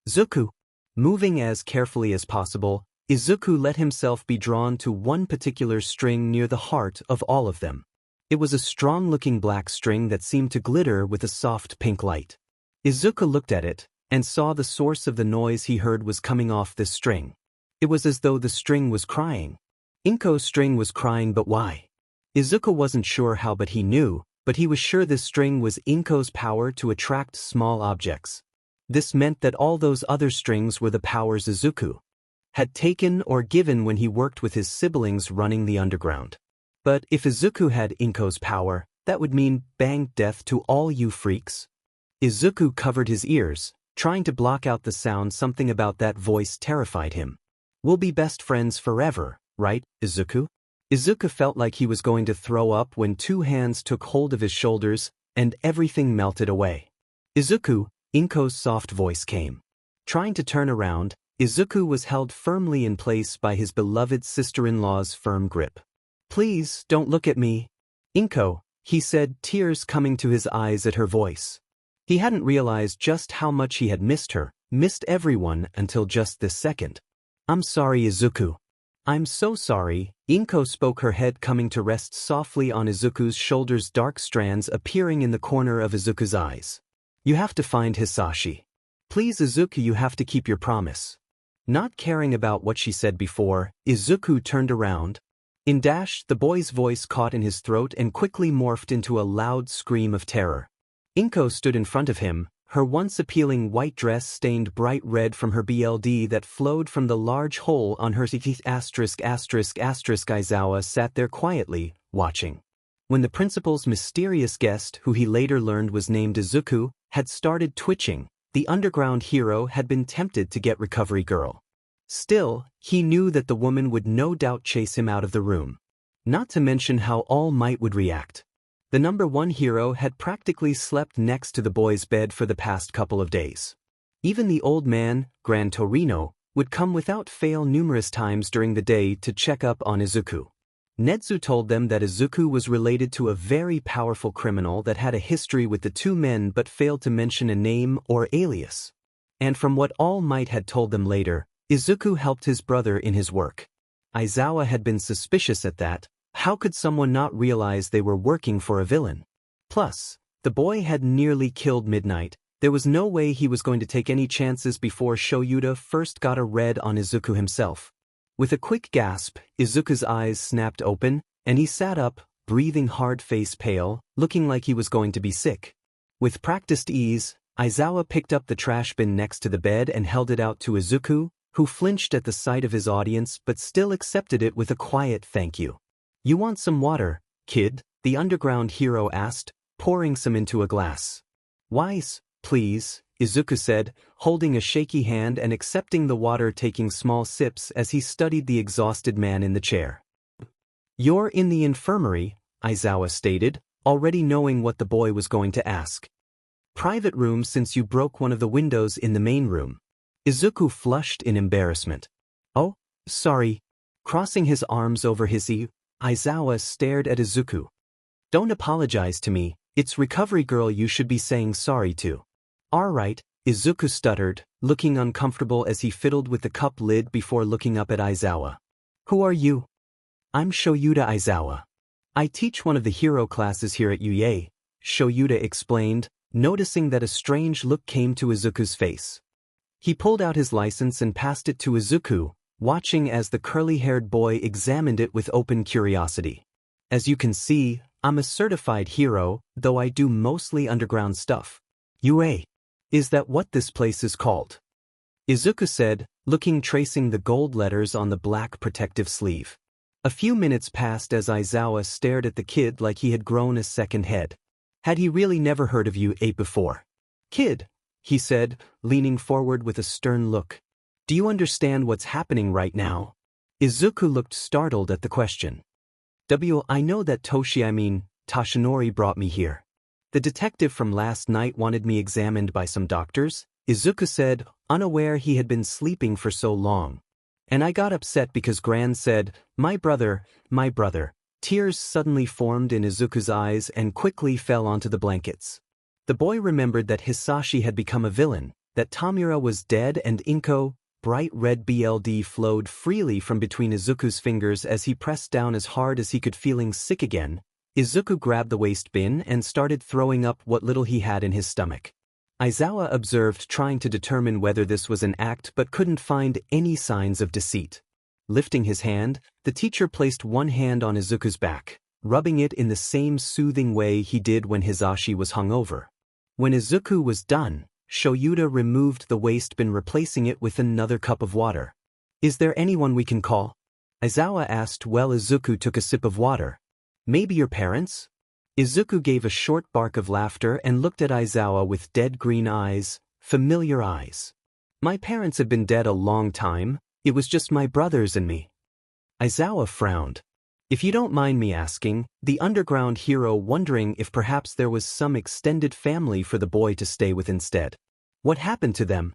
Zuku. Moving as carefully as possible, Izuku let himself be drawn to one particular string near the heart of all of them. It was a strong-looking black string that seemed to glitter with a soft pink light. Izuku looked at it, and saw the source of the noise he heard was coming off this string. It was as though the string was crying. Inko's string was crying, but why? Izuku wasn't sure how, but he knew, but he was sure this string was Inko's power to attract small objects. This meant that all those other strings were the powers Izuku had taken or given when he worked with his siblings running the underground. But if Izuku had Inko's power, that would mean bang death to all you freaks. Izuku covered his ears, trying to block out the sound. Something about that voice terrified him. We'll be best friends forever, right, Izuku? Izuku felt like he was going to throw up when two hands took hold of his shoulders, and everything melted away. Izuku, Inko's soft voice came. Trying to turn around, Izuku was held firmly in place by his beloved sister-in-law's firm grip. Please, don't look at me. Inko, he said, tears coming to his eyes at her voice. He hadn't realized just how much he had missed her, missed everyone until just this second. I'm sorry, Izuku. I'm so sorry, Inko spoke, her head coming to rest softly on Izuku's shoulders, dark strands appearing in the corner of Izuku's eyes. You have to find Hisashi. Please, Izuku, you have to keep your promise. Not caring about what she said before, Izuku turned around. In dash, the boy's voice caught in his throat and quickly morphed into a loud scream of terror. Inko stood in front of him, her once appealing white dress stained bright red from her BLD that flowed from the large hole on her teeth. Aizawa sat there quietly, watching. When the principal's mysterious guest, who he later learned was named Izuku, had started twitching, the underground hero had been tempted to get Recovery Girl. Still, he knew that the woman would no doubt chase him out of the room. Not to mention how All Might would react. The number one hero had practically slept next to the boy's bed for the past couple of days. Even the old man, Gran Torino, would come without fail numerous times during the day to check up on Izuku. Netsu told them that Izuku was related to a very powerful criminal that had a history with the two men but failed to mention a name or alias. And from what All Might had told them later, Izuku helped his brother in his work. Aizawa had been suspicious at that. How could someone not realize they were working for a villain? Plus, the boy had nearly killed Midnight. There was no way he was going to take any chances before Shoyuta first got a red on Izuku himself. With a quick gasp, Izuku's eyes snapped open, and he sat up, breathing hard, face pale, looking like he was going to be sick. With practiced ease, Aizawa picked up the trash bin next to the bed and held it out to Izuku, who flinched at the sight of his audience but still accepted it with a quiet thank you. You want some water, kid? The underground hero asked, pouring some into a glass. Wise, please, Izuku said, holding a shaky hand and accepting the water, taking small sips as he studied the exhausted man in the chair. You're in the infirmary, Aizawa stated, already knowing what the boy was going to ask. Private room, since you broke one of the windows in the main room. Izuku flushed in embarrassment. Oh, sorry. Crossing his arms over his ear, Aizawa stared at Izuku. Don't apologize to me, it's Recovery Girl you should be saying sorry to. Alright, Izuku stuttered, looking uncomfortable as he fiddled with the cup lid before looking up at Aizawa. Who are you? I'm Shoyuta Aizawa. I teach one of the hero classes here at Yuye, Shoyuta explained, noticing that a strange look came to Izuku's face. He pulled out his license and passed it to Izuku, watching as the curly-haired boy examined it with open curiosity. As you can see, I'm a certified hero, though I do mostly underground stuff. Yue. Is that what this place is called? Izuku said, tracing the gold letters on the black protective sleeve. A few minutes passed as Aizawa stared at the kid like he had grown a second head. Had he really never heard of Yue before? Kid, he said, leaning forward with a stern look. Do you understand what's happening right now? Izuku looked startled at the question. I know that Toshinori brought me here. The detective from last night wanted me examined by some doctors, Izuku said, unaware he had been sleeping for so long. And I got upset because Gran said, my brother, Tears suddenly formed in Izuku's eyes and quickly fell onto the blankets. The boy remembered that Hisashi had become a villain, that Tamura was dead, and Inko, bright red blood flowed freely from between Izuku's fingers as he pressed down as hard as he could, feeling sick again. Izuku grabbed the waste bin and started throwing up what little he had in his stomach. Aizawa observed, trying to determine whether this was an act, but couldn't find any signs of deceit. Lifting his hand, the teacher placed one hand on Izuku's back, rubbing it in the same soothing way he did when Hisashi was hungover. When Izuku was done, Shoyuta removed the waste bin, replacing it with another cup of water. "Is there anyone we can call?" Aizawa asked while Izuku took a sip of water. "Maybe your parents?" Izuku gave a short bark of laughter and looked at Aizawa with dead green eyes, familiar eyes. "My parents have been dead a long time. It was just my brothers and me." Aizawa frowned. "If you don't mind me asking," the underground hero, wondering if perhaps there was some extended family for the boy to stay with instead. "What happened to them?"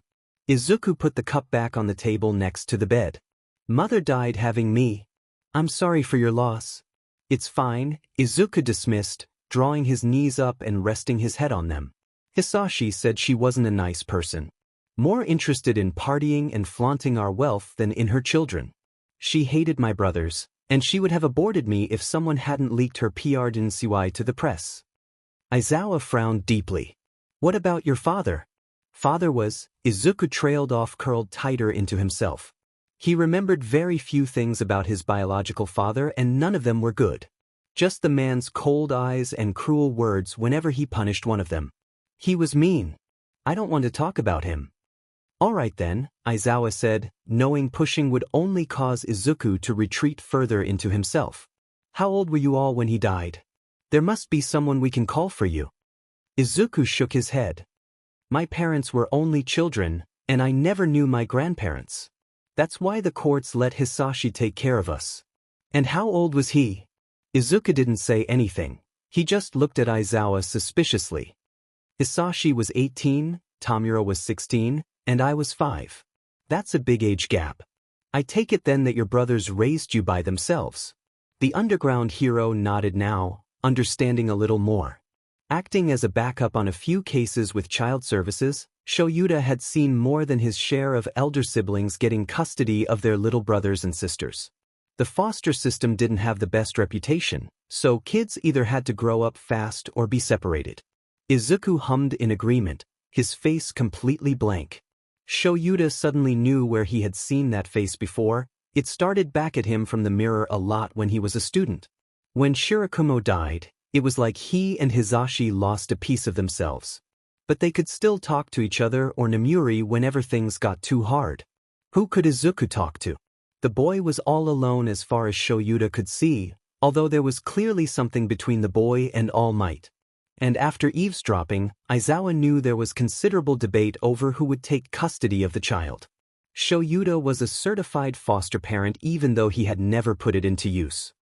Izuku put the cup back on the table next to the bed. "Mother died having me. I'm sorry for your loss." "It's fine," Izuku dismissed, drawing his knees up and resting his head on them. "Hisashi said she wasn't a nice person. More interested in partying and flaunting our wealth than in her children. She hated my brothers, and she would have aborted me if someone hadn't leaked her PRDNCY to the press." Aizawa frowned deeply. "What about your father?" "Father was..." Izuku trailed off, curled tighter into himself. He remembered very few things about his biological father, and none of them were good. Just the man's cold eyes and cruel words whenever he punished one of them. "He was mean. I don't want to talk about him." "All right then," Aizawa said, knowing pushing would only cause Izuku to retreat further into himself. "How old were you all when he died? There must be someone we can call for you." Izuku shook his head. "My parents were only children, and I never knew my grandparents. That's why the courts let Hisashi take care of us." "And how old was he?" Izuku didn't say anything. He just looked at Aizawa suspiciously. "Hisashi was 18, Tamura was 16, and I was 5. That's a big age gap. I take it then that your brothers raised you by themselves." The underground hero nodded now, understanding a little more. Acting as a backup on a few cases with child services, Shoyuta had seen more than his share of elder siblings getting custody of their little brothers and sisters. The foster system didn't have the best reputation, so kids either had to grow up fast or be separated. Izuku hummed in agreement, his face completely blank. Shoyuta suddenly knew where he had seen that face before. It started back at him from the mirror a lot when he was a student. When Shirakumo died, it was like he and Hisashi lost a piece of themselves. But they could still talk to each other or Namuri whenever things got too hard. Who could Izuku talk to? The boy was all alone as far as Shoyuta could see, although there was clearly something between the boy and All Might. And after eavesdropping, Aizawa knew there was considerable debate over who would take custody of the child. Shoyuta was a certified foster parent even though he had never put it into use.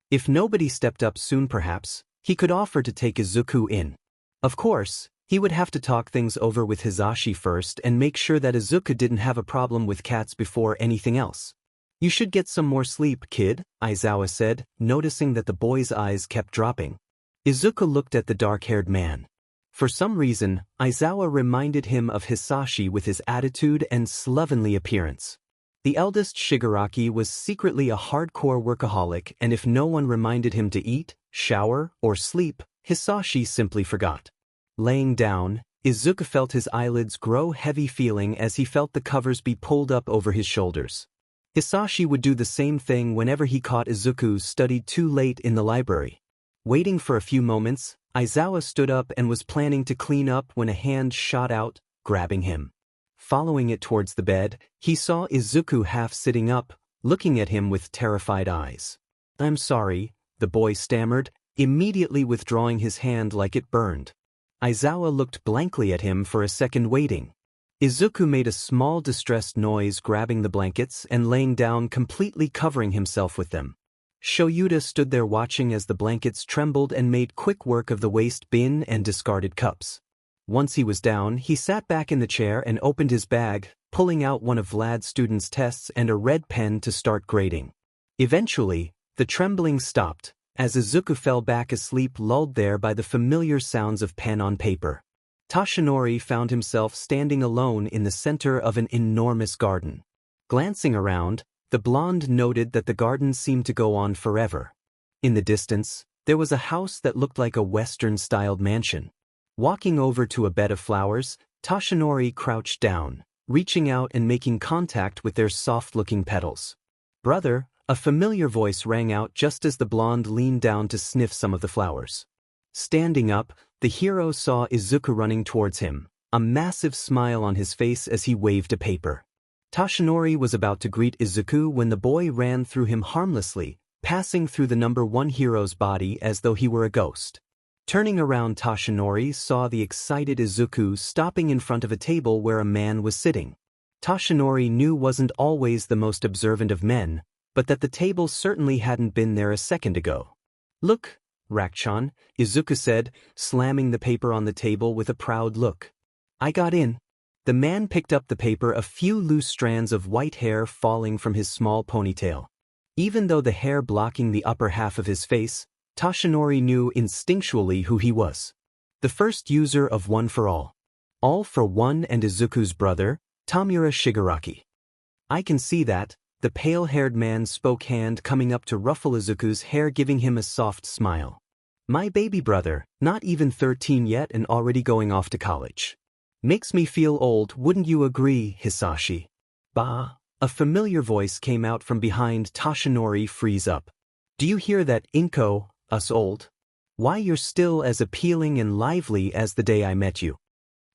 If nobody stepped up soon, perhaps, he could offer to take Izuku in. Of course, he would have to talk things over with Hisashi first and make sure that Izuku didn't have a problem with cats before anything else. "You should get some more sleep, kid," Aizawa said, noticing that the boy's eyes kept dropping. Izuku looked at the dark-haired man. For some reason, Aizawa reminded him of Hisashi with his attitude and slovenly appearance. The eldest Shigaraki was secretly a hardcore workaholic, and if no one reminded him to eat, shower, or sleep, Hisashi simply forgot. Laying down, Izuku felt his eyelids grow heavy, feeling as he felt the covers be pulled up over his shoulders. Hisashi would do the same thing whenever he caught Izuku studied too late in the library. Waiting for a few moments, Aizawa stood up and was planning to clean up when a hand shot out, grabbing him. Following it towards the bed, he saw Izuku half sitting up, looking at him with terrified eyes. "I'm sorry," the boy stammered, immediately withdrawing his hand like it burned. Aizawa looked blankly at him for a second, waiting. Izuku made a small distressed noise, grabbing the blankets and laying down, completely covering himself with them. Shoyuta stood there watching as the blankets trembled and made quick work of the waste bin and discarded cups. Once he was down, he sat back in the chair and opened his bag, pulling out one of Vlad's students' tests and a red pen to start grading. Eventually, the trembling stopped, as Izuku fell back asleep, lulled there by the familiar sounds of pen on paper. Toshinori found himself standing alone in the center of an enormous garden. Glancing around, the blonde noted that the garden seemed to go on forever. In the distance, there was a house that looked like a Western-styled mansion. Walking over to a bed of flowers, Toshinori crouched down, reaching out and making contact with their soft-looking petals. "Brother," a familiar voice rang out just as the blonde leaned down to sniff some of the flowers. Standing up, the hero saw Izuku running towards him, a massive smile on his face as he waved a paper. Toshinori was about to greet Izuku when the boy ran through him harmlessly, passing through the number 1 hero's body as though he were a ghost. Turning around, Toshinori saw the excited Izuku stopping in front of a table where a man was sitting. Toshinori knew wasn't always the most observant of men, but that the table certainly hadn't been there a second ago. "Look, Rakchan," Izuku said, slamming the paper on the table with a proud look. "I got in." The man picked up the paper, a few loose strands of white hair falling from his small ponytail. Even though the hair blocking the upper half of his face, Toshinori knew instinctually who he was. The first user of One for All. All for One and Izuku's brother, Tamura Shigaraki. "I can see that," the pale-haired man spoke, hand coming up to ruffle Izuku's hair, giving him a soft smile. "My baby brother, not even 13 yet and already going off to college. Makes me feel old, wouldn't you agree, Hisashi?" "Bah," a familiar voice came out from behind Toshinori. "Freeze up. Do you hear that, Inko, us old? Why, you're still as appealing and lively as the day I met you.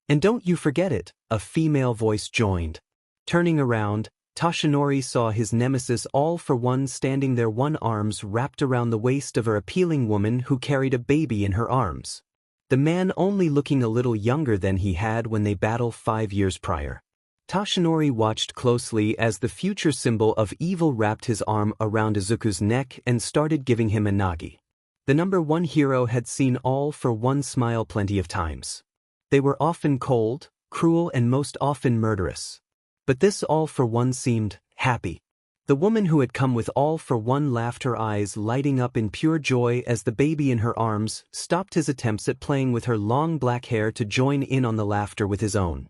And don't you forget it," a female voice joined. Turning around, Toshinori saw his nemesis All for One standing there, one arms wrapped around the waist of her appealing woman who carried a baby in her arms. The man only looking a little younger than he had when they battled 5 years prior. Toshinori watched closely as the future symbol of evil wrapped his arm around Izuku's neck and started giving him a nagi. The number 1 hero had seen All for One smile plenty of times. They were often cold, cruel, and most often murderous. But this All for One seemed happy. The woman who had come with All for One laughed, her eyes lighting up in pure joy as the baby in her arms stopped his attempts at playing with her long black hair to join in on the laughter with his own.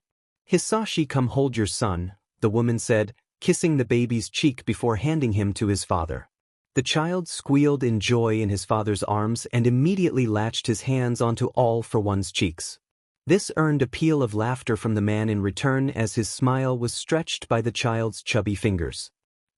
"Hisashi, come hold your son," the woman said, kissing the baby's cheek before handing him to his father. The child squealed in joy in his father's arms and immediately latched his hands onto All for One's cheeks. This earned a peal of laughter from the man in return as his smile was stretched by the child's chubby fingers.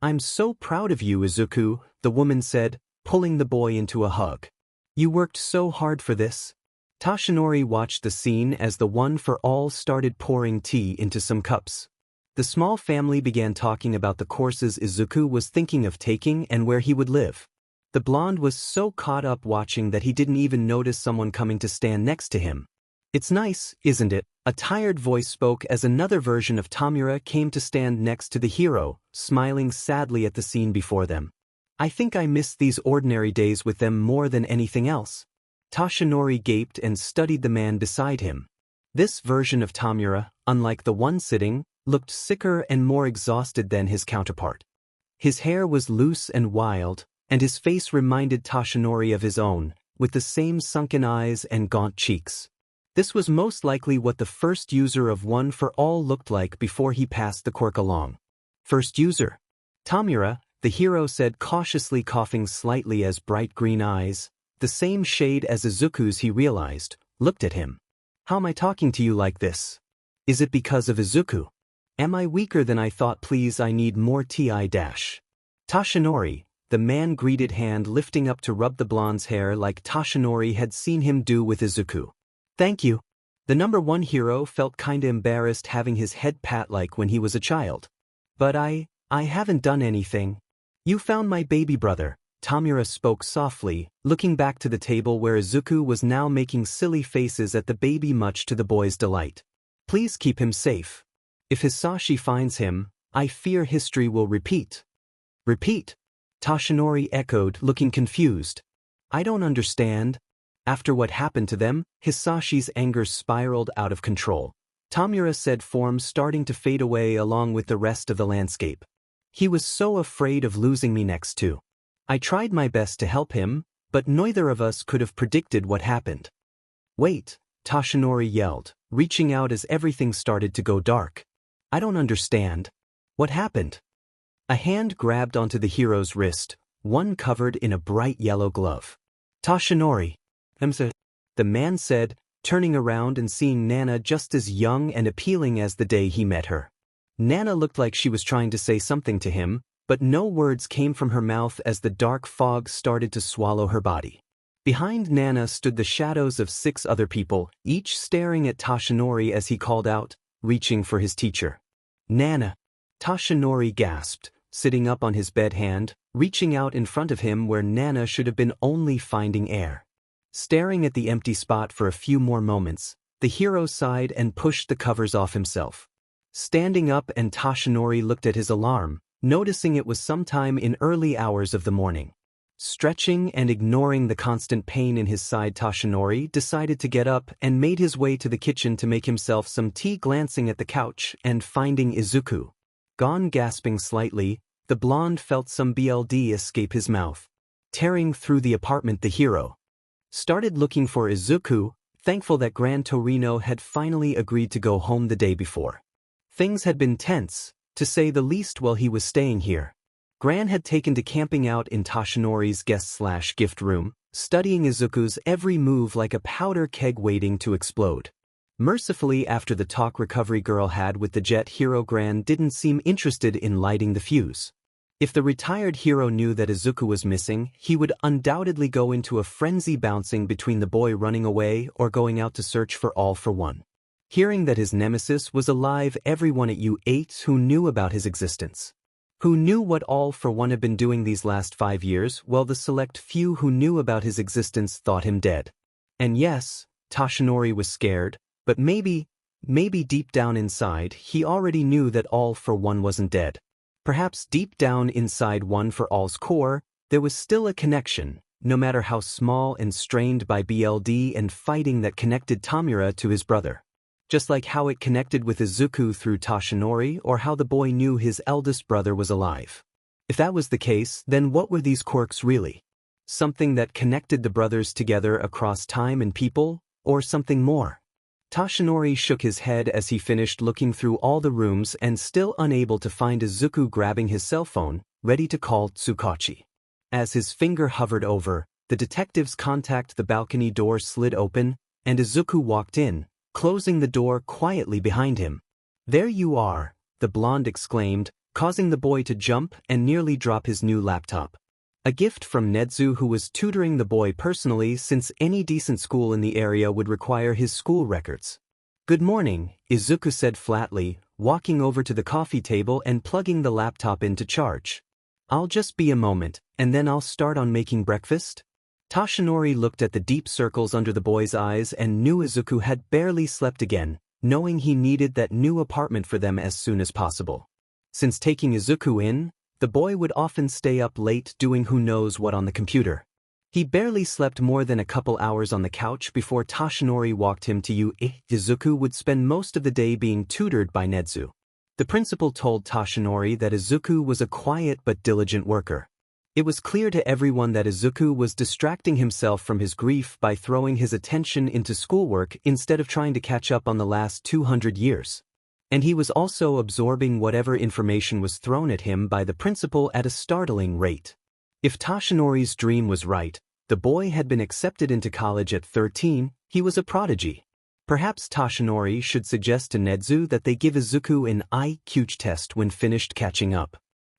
"I'm so proud of you, Izuku," the woman said, pulling the boy into a hug. "You worked so hard for this." Toshinori watched the scene as the One for All started pouring tea into some cups. The small family began talking about the courses Izuku was thinking of taking and where he would live. The blonde was so caught up watching that he didn't even notice someone coming to stand next to him. "It's nice, isn't it?" a tired voice spoke as another version of Tamura came to stand next to the hero, smiling sadly at the scene before them. "I think I miss these ordinary days with them more than anything else." Toshinori gaped and studied the man beside him. This version of Tamura, unlike the one sitting, looked sicker and more exhausted than his counterpart. His hair was loose and wild, and his face reminded Toshinori of his own, with the same sunken eyes and gaunt cheeks. This was most likely what the first user of One for All looked like before he passed the quirk along. "First user." Tamura, the hero said, cautiously, coughing slightly as bright green eyes, the same shade as Izuku's he realized, looked at him. "How am I talking to you like this? Is it because of Izuku? Am I weaker than I thought? Please, I need more tea. Toshinori, the man greeted, hand lifting up to rub the blonde's hair like Toshinori had seen him do with Izuku. "Thank you." The number 1 hero felt kinda embarrassed having his head pat like when he was a child. "But I haven't done anything." "You found my baby brother," Tamura spoke softly, looking back to the table where Izuku was now making silly faces at the baby, much to the boy's delight. "Please keep him safe. If Hisashi finds him, I fear history will repeat." "Repeat?" Toshinori echoed, looking confused. "I don't understand." After what happened to them, Hisashi's anger spiraled out of control. Tamura said, form starting to fade away along with the rest of the landscape. "He was so afraid of losing me next to. I tried my best to help him, but neither of us could have predicted what happened. Wait, Toshinori yelled, reaching out as everything started to go dark. I don't understand. What happened? A hand grabbed onto the hero's wrist, one covered in a bright yellow glove. Toshinori. The man said, turning around and seeing Nana just as young and appealing as the day he met her. Nana looked like she was trying to say something to him, but no words came from her mouth as the dark fog started to swallow her body. Behind Nana stood the shadows of 6 other people, each staring at Toshinori as he called out, reaching for his teacher. Nana! Toshinori gasped, sitting up on his bed hand, reaching out in front of him where Nana should have been only finding air. Staring at the empty spot for a few more moments, the hero sighed and pushed the covers off himself. Standing up, and Toshinori looked at his alarm, noticing it was sometime in early hours of the morning. Stretching and ignoring the constant pain in his side, Toshinori decided to get up and made his way to the kitchen to make himself some tea, glancing at the couch and finding Izuku. Gone. Gasping slightly, the blonde felt some blood escape his mouth. Tearing through the apartment, the hero started looking for Izuku, thankful that Gran Torino had finally agreed to go home the day before. Things had been tense, to say the least, while he was staying here. Gran had taken to camping out in Toshinori's guest/gift room, studying Izuku's every move like a powder keg waiting to explode. Mercifully, after the talk recovery girl had with the jet hero, Gran didn't seem interested in lighting the fuse. If the retired hero knew that Izuku was missing, he would undoubtedly go into a frenzy, bouncing between the boy running away or going out to search for All for One. Hearing that his nemesis was alive, everyone at U8 who knew about his existence, who knew what All for One had been doing these last 5 years, while the select few who knew about his existence thought him dead. And yes, Toshinori was scared, but maybe deep down inside, he already knew that All for One wasn't dead. Perhaps deep down inside One for All's core, there was still a connection, no matter how small and strained by blood and fighting, that connected Tamura to his brother. Just like how it connected with Izuku through Toshinori, or how the boy knew his eldest brother was alive. If that was the case, then what were these quirks really? Something that connected the brothers together across time and people, or something more? Toshinori shook his head as he finished looking through all the rooms and still unable to find Izuku, grabbing his cell phone, ready to call Tsukachi. As his finger hovered over, the detective's contact, the balcony door slid open, and Izuku walked in, closing the door quietly behind him. There you are, the blonde exclaimed, causing the boy to jump and nearly drop his new laptop. A gift from Nedzu, who was tutoring the boy personally, since any decent school in the area would require his school records. Good morning, Izuku said flatly, walking over to the coffee table and plugging the laptop in to charge. I'll just be a moment, and then I'll start on making breakfast. Toshinori looked at the deep circles under the boy's eyes and knew Izuku had barely slept again, knowing he needed that new apartment for them as soon as possible. Since taking Izuku in, the boy would often stay up late doing who knows what on the computer. He barely slept more than a couple hours on the couch before Toshinori walked him to U8. Izuku would spend most of the day being tutored by Nedzu. The principal told Toshinori that Izuku was a quiet but diligent worker. It was clear to everyone that Izuku was distracting himself from his grief by throwing his attention into schoolwork instead of trying to catch up on the last 200 years. And he was also absorbing whatever information was thrown at him by the principal at a startling rate. If Toshinori's dream was right, the boy had been accepted into college at 13, he was a prodigy. Perhaps Toshinori should suggest to Nedzu that they give Izuku an IQ test when finished catching up.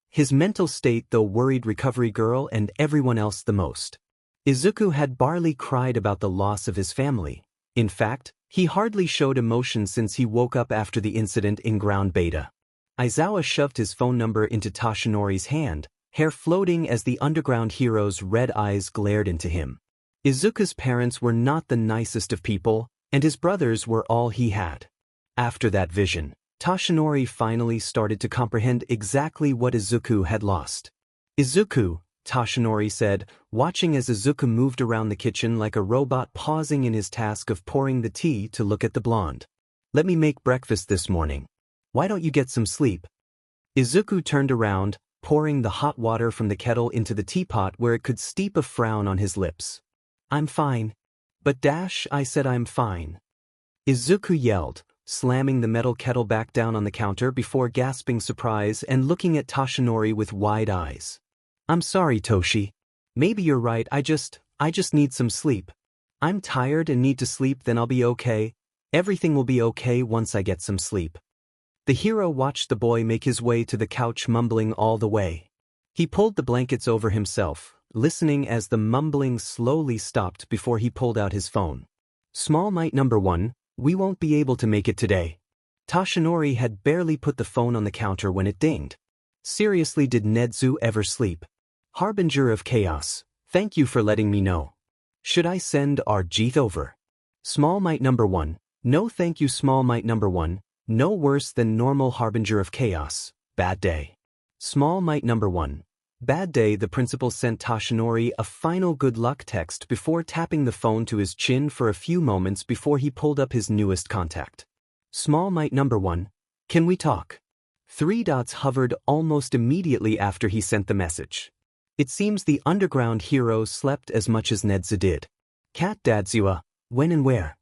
His mental state, though, worried recovery girl and everyone else the most. Izuku had barely cried about the loss of his family. In fact, he hardly showed emotion since he woke up after the incident in ground beta. Aizawa shoved his phone number into Toshinori's hand, hair floating as the underground hero's red eyes glared into him. Izuku's parents were not the nicest of people, and his brothers were all he had. After that vision, Toshinori finally started to comprehend exactly what Izuku had lost. Izuku, Toshinori said, watching as Izuku moved around the kitchen like a robot, pausing in his task of pouring the tea to look at the blonde. Let me make breakfast this morning. Why don't you get some sleep? Izuku turned around, pouring the hot water from the kettle into the teapot where it could steep a frown on his lips. I'm fine. But I said I'm fine. Izuku yelled, slamming the metal kettle back down on the counter before gasping surprise and looking at Toshinori with wide eyes. I'm sorry, Toshi. Maybe you're right, I just need some sleep. I'm tired and need to sleep, then I'll be okay. Everything will be okay once I get some sleep. The hero watched the boy make his way to the couch, mumbling all the way. He pulled the blankets over himself, listening as the mumbling slowly stopped before he pulled out his phone. Small Might number 1, we won't be able to make it today. Toshinori had barely put the phone on the counter when it dinged. Seriously, did Nedzu ever sleep? Harbinger of Chaos, thank you for letting me know. Should I send our Jeeth over? Small Might number 1, no thank you. Small Might number 1, no worse than normal. Harbinger of Chaos, bad day. Small Might number 1, bad day. The principal sent Toshinori a final good luck text before tapping the phone to his chin for a few moments before he pulled up his newest contact. Small Might number 1, can we talk? 3 dots hovered almost immediately after he sent the message. It seems the underground hero slept as much as Nedzu did. Cat Dadsua, when and where?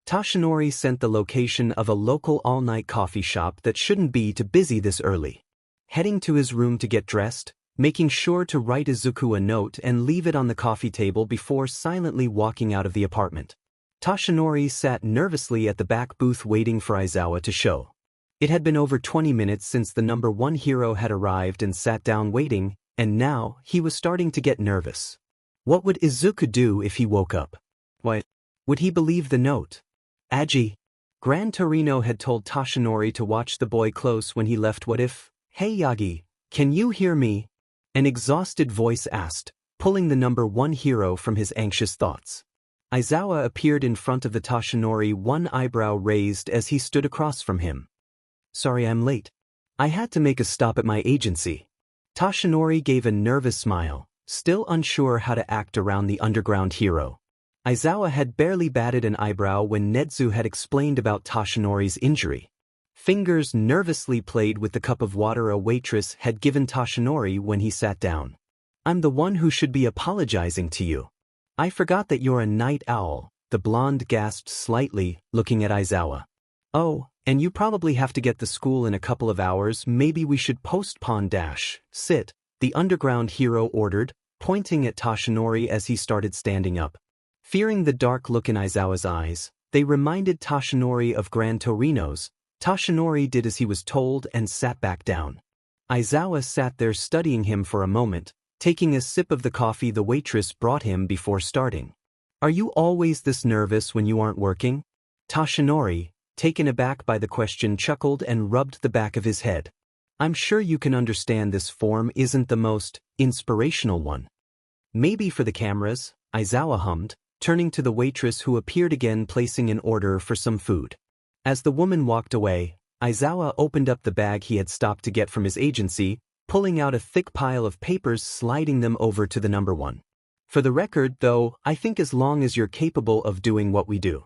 Toshinori sent the location of a local all-night coffee shop that shouldn't be too busy this early. Heading to his room to get dressed, making sure to write Izuku a note and leave it on the coffee table before silently walking out of the apartment. Toshinori sat nervously at the back booth waiting for Aizawa to show. It had been over 20 minutes since the number 1 hero had arrived and sat down waiting, and now he was starting to get nervous. What would Izuku do if he woke up? What? Would he believe the note? Aji. Gran Torino had told Toshinori to watch the boy close when he left. What if? Hey Yagi, can you hear me? An exhausted voice asked, pulling the number 1 hero from his anxious thoughts. Aizawa appeared in front of the Toshinori, one eyebrow raised as he stood across from him. Sorry I'm late. I had to make a stop at my agency. Toshinori gave a nervous smile, still unsure how to act around the underground hero. Aizawa had barely batted an eyebrow when Nedzu had explained about Toshinori's injury. Fingers nervously played with the cup of water a waitress had given Toshinori when he sat down. I'm the one who should be apologizing to you. I forgot that you're a night owl, the blonde gasped slightly, looking at Aizawa. Oh, and you probably have to get to school in a couple of hours. Maybe we should postpone. Sit, the underground hero ordered, pointing at Toshinori as he started standing up. Fearing the dark look in Aizawa's eyes, they reminded Toshinori of Gran Torino's. Toshinori did as he was told and sat back down. Aizawa sat there studying him for a moment, taking a sip of the coffee the waitress brought him before starting. Are you always this nervous when you aren't working? Toshinori, taken aback by the question, chuckled and rubbed the back of his head. I'm sure you can understand this form isn't the most inspirational one. Maybe for the cameras, Aizawa hummed, turning to the waitress who appeared again, placing an order for some food. As the woman walked away, Aizawa opened up the bag he had stopped to get from his agency, pulling out a thick pile of papers, sliding them over to the number 1. For the record, though, I think as long as you're capable of doing what we do.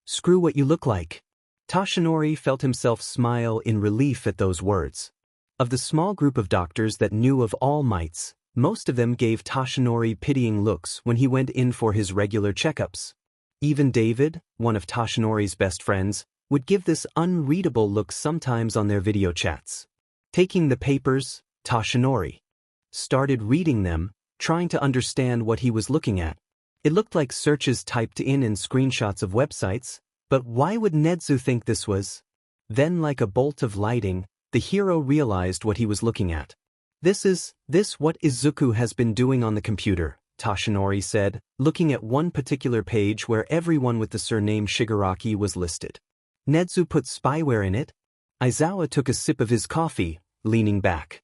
Screw what you look like. Toshinori felt himself smile in relief at those words. Of the small group of doctors that knew of All Mights, most of them gave Toshinori pitying looks when he went in for his regular checkups. Even David, one of Toshinori's best friends, would give this unreadable look sometimes on their video chats. Taking the papers, Toshinori started reading them, trying to understand what he was looking at. It looked like searches typed in and screenshots of websites, but why would Nedzu think this was? Then, like a bolt of lightning, the hero realized what he was looking at. This what Izuku has been doing on the computer, Toshinori said, looking at one particular page where everyone with the surname Shigaraki was listed. Nedzu put spyware in it? Aizawa took a sip of his coffee, leaning back.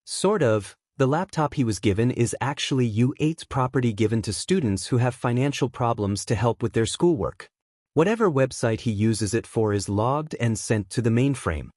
Sort of. The laptop he was given is actually U8's property given to students who have financial problems to help with their schoolwork. Whatever website he uses it for is logged and sent to the mainframe.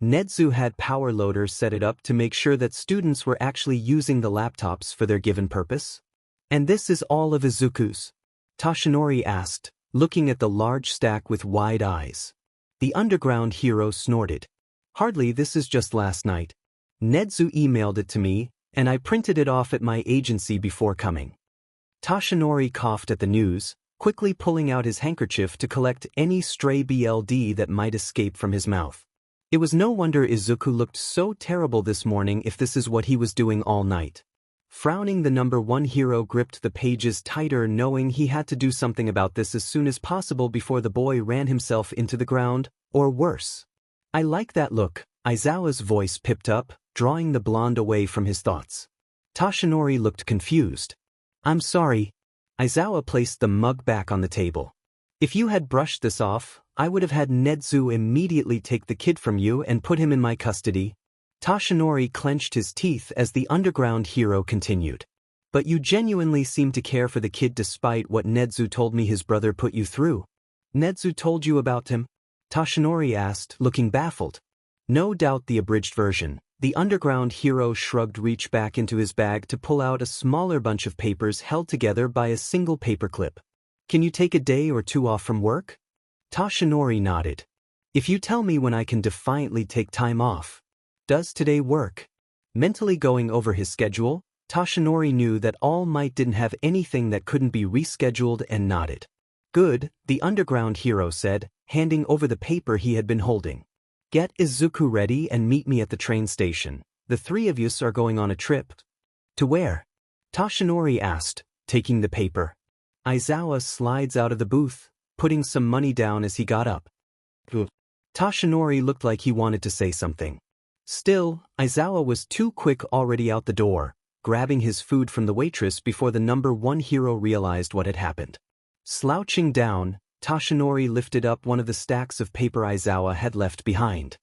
Nedzu had PowerLoader set it up to make sure that students were actually using the laptops for their given purpose. And this is all of Izuku's? Toshinori asked, looking at the large stack with wide eyes. The underground hero snorted. Hardly, this is just last night. Nedzu emailed it to me, and I printed it off at my agency before coming. Toshinori coughed at the news, quickly pulling out his handkerchief to collect any stray BLD that might escape from his mouth. It was no wonder Izuku looked so terrible this morning if this is what he was doing all night. Frowning, the number one hero gripped the pages tighter, knowing he had to do something about this as soon as possible before the boy ran himself into the ground, or worse. I like that look, Aizawa's voice pipped up, drawing the blonde away from his thoughts. Toshinori looked confused. I'm sorry. Aizawa placed the mug back on the table. If you had brushed this off, I would have had Nedzu immediately take the kid from you and put him in my custody. Toshinori clenched his teeth as the underground hero continued. But you genuinely seem to care for the kid despite what Nedzu told me his brother put you through. Nedzu told you about him? Toshinori asked, looking baffled. No doubt the abridged version. The underground hero shrugged, reached back into his bag to pull out a smaller bunch of papers held together by a single paperclip. Can you take a day or two off from work? Toshinori nodded. If you tell me when I can defiantly take time off. Does today work? Mentally going over his schedule, Toshinori knew that All Might didn't have anything that couldn't be rescheduled and nodded. Good, the underground hero said, handing over the paper he had been holding. Get Izuku ready and meet me at the train station. The three of us are going on a trip. To where? Toshinori asked, taking the paper. Aizawa slides out of the booth, putting some money down as he got up. Toshinori looked like he wanted to say something. Still, Aizawa was too quick, already out the door, grabbing his food from the waitress before the number one hero realized what had happened. Slouching down, Toshinori lifted up one of the stacks of paper Aizawa had left behind.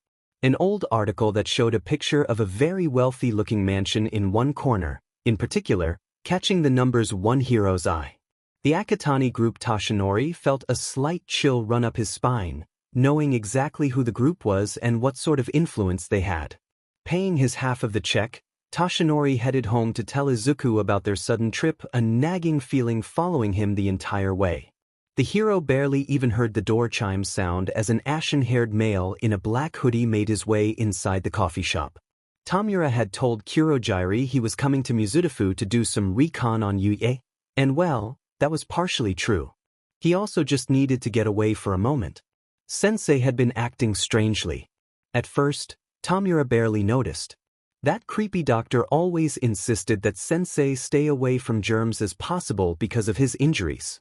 An old article that showed a picture of a very wealthy-looking mansion in one corner, in particular, catching the number's one hero's eye. The Akatani group. Toshinori felt a slight chill run up his spine, knowing exactly who the group was and what sort of influence they had. Paying his half of the check, Toshinori headed home to tell Izuku about their sudden trip, a nagging feeling following him the entire way. The hero barely even heard the door chime sound as an ashen-haired male in a black hoodie made his way inside the coffee shop. Tamura had told Kurogiri he was coming to Mizudafu to do some recon on Yuye, and well, that was partially true. He also just needed to get away for a moment. Sensei had been acting strangely. At first, Tamura barely noticed. That creepy doctor always insisted that Sensei stay away from germs as possible because of his injuries.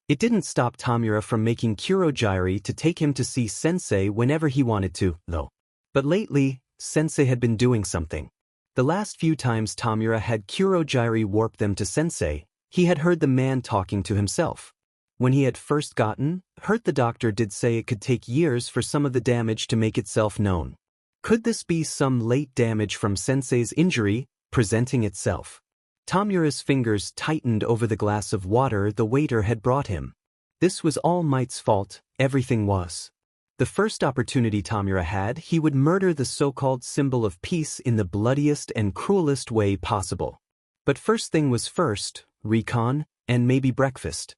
It didn't stop Tamura from making Kurogiri to take him to see Sensei whenever he wanted to, though. But lately, Sensei had been doing something. The last few times Tamura had Kurogiri warp them to Sensei, he had heard the man talking to himself. When he had first gotten hurt, the doctor did say it could take years for some of the damage to make itself known. Could this be some late damage from Sensei's injury presenting itself? Tamura's fingers tightened over the glass of water the waiter had brought him. This was All Might's fault, everything was. The first opportunity Tamura had, he would murder the so-called symbol of peace in the bloodiest and cruelest way possible. But first thing was first, recon, and maybe breakfast.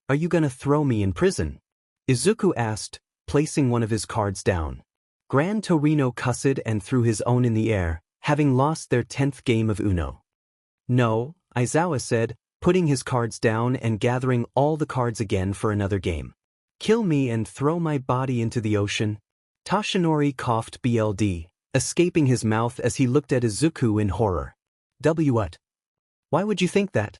Are you gonna throw me in prison? Izuku asked, placing one of his cards down. Gran Torino cussed and threw his own in the air, having lost their 10th game of Uno. No, Aizawa said, putting his cards down and gathering all the cards again for another game. Kill me and throw my body into the ocean? Toshinori coughed BLD, escaping his mouth as he looked at Izuku in horror. What? Why would you think that?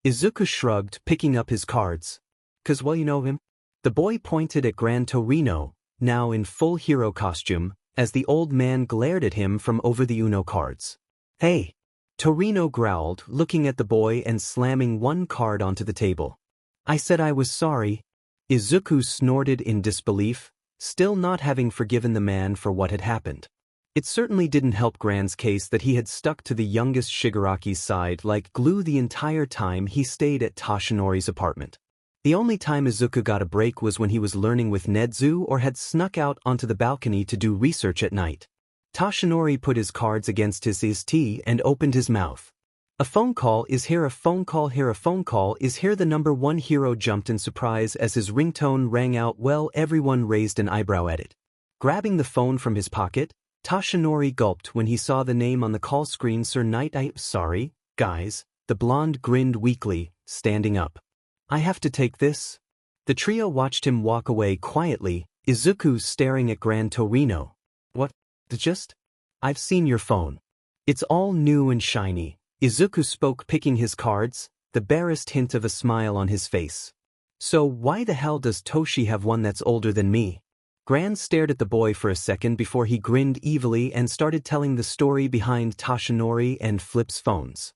Izuku shrugged, picking up his cards. 'Cause well, you know him? The boy pointed at Gran Torino, now in full hero costume, as the old man glared at him from over the Uno cards. Hey! Torino growled, looking at the boy and slamming one card onto the table. I said I was sorry. Izuku snorted in disbelief, still not having forgiven the man for what had happened. It certainly didn't help Gran's case that he had stuck to the youngest Shigaraki's side like glue the entire time he stayed at Toshinori's apartment. The only time Izuku got a break was when he was learning with Nedzu or had snuck out onto the balcony to do research at night. Toshinori put his cards against his tea and opened his mouth. A phone call is here, a phone call here, a phone call is here. The number one hero jumped in surprise as his ringtone rang out. Well, everyone raised an eyebrow at it. Grabbing the phone from his pocket, Toshinori gulped when he saw the name on the call screen. Sir Knight. Sorry, guys, the blonde grinned weakly, standing up. I have to take this. The trio watched him walk away quietly, Izuku staring at Gran Torino. What? Just? I've seen your phone. It's all new and shiny. Izuku spoke, picking his cards, the barest hint of a smile on his face. So why the hell does Toshi have one that's older than me? Gran stared at the boy for a second before he grinned evilly and started telling the story behind Toshinori and Flip's phones.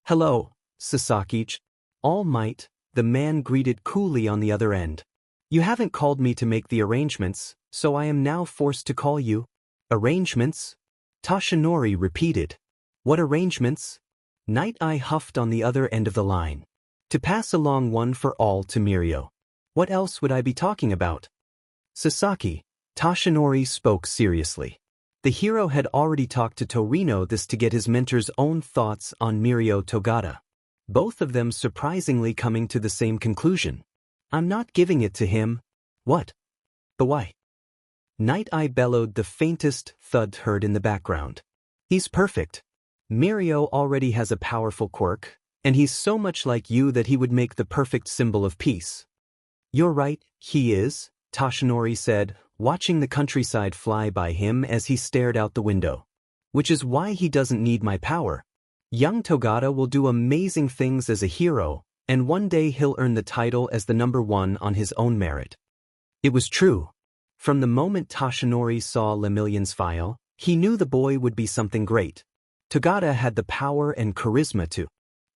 Hello, Sasaki. All Might, the man greeted coolly on the other end. You haven't called me to make the arrangements, so I am now forced to call you. Arrangements? Toshinori repeated. What arrangements? Night Eye huffed on the other end of the line. To pass along one for all to Mirio. What else would I be talking about? Sasaki, Toshinori spoke seriously. The hero had already talked to Torino this to get his mentor's own thoughts on Mirio Togata. Both of them surprisingly coming to the same conclusion. I'm not giving it to him. What? But why? Night Eye bellowed, the faintest thud heard in the background. He's perfect. Mirio already has a powerful quirk, and he's so much like you that he would make the perfect symbol of peace. You're right, he is, Toshinori said, watching the countryside fly by him as he stared out the window. Which is why he doesn't need my power. Young Togata will do amazing things as a hero, and one day he'll earn the title as the #1 on his own merit. It was true. From the moment Toshinori saw Lemillion's file, he knew the boy would be something great. Togata had the power and charisma to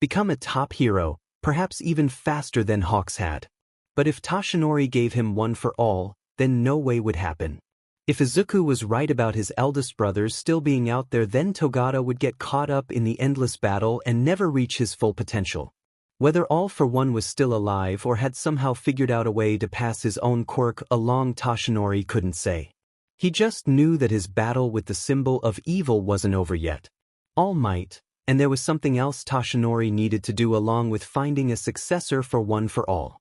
become a top hero, perhaps even faster than Hawks had. But if Toshinori gave him one for all, then no way would happen. If Izuku was right about his eldest brothers still being out there, then Togata would get caught up in the endless battle and never reach his full potential. Whether All for One was still alive or had somehow figured out a way to pass his own quirk along, Toshinori couldn't say. He just knew that his battle with the symbol of evil wasn't over yet. All Might, and there was something else Toshinori needed to do along with finding a successor for One for All.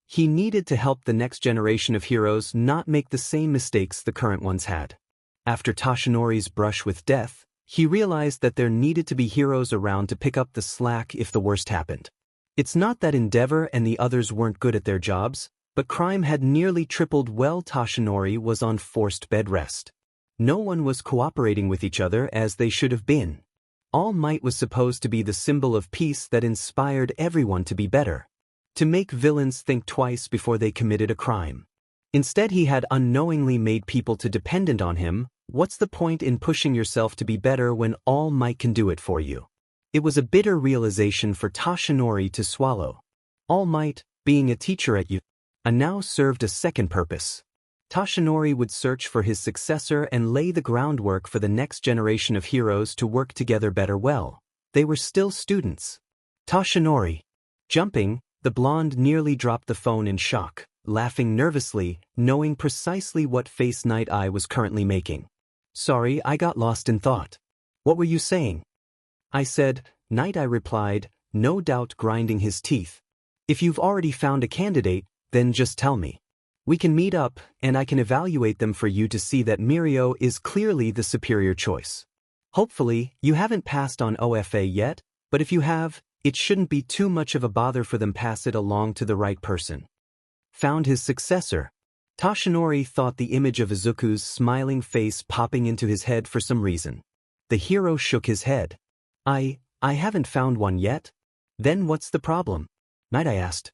He needed to help the next generation of heroes not make the same mistakes the current ones had. After Toshinori's brush with death, he realized that there needed to be heroes around to pick up the slack if the worst happened. It's not that Endeavor and the others weren't good at their jobs, but crime had nearly tripled while Toshinori was on forced bed rest. No one was cooperating with each other as they should have been. All Might was supposed to be the symbol of peace that inspired everyone to be better. To make villains think twice before they committed a crime. Instead, he had unknowingly made people too dependent on him. What's the point in pushing yourself to be better when All Might can do it for you? It was a bitter realization for Toshinori to swallow. All Might, being a teacher at and now served a second purpose. Toshinori would search for his successor and lay the groundwork for the next generation of heroes to work together better. Well, they were still students. Toshinori. Jumping, the blonde nearly dropped the phone in shock, laughing nervously, knowing precisely what face Night Eye was currently making. Sorry, I got lost in thought. What were you saying? I said, Night Eye replied, no doubt grinding his teeth. If you've already found a candidate, then just tell me. We can meet up, and I can evaluate them for you to see that Mirio is clearly the superior choice. Hopefully, you haven't passed on OFA yet, but if you have, it shouldn't be too much of a bother for them. Pass it along to the right person. Found his successor. Toshinori thought the image of Izuku's smiling face popping into his head for some reason. The hero shook his head. I haven't found one yet. Then what's the problem? Night Eye asked.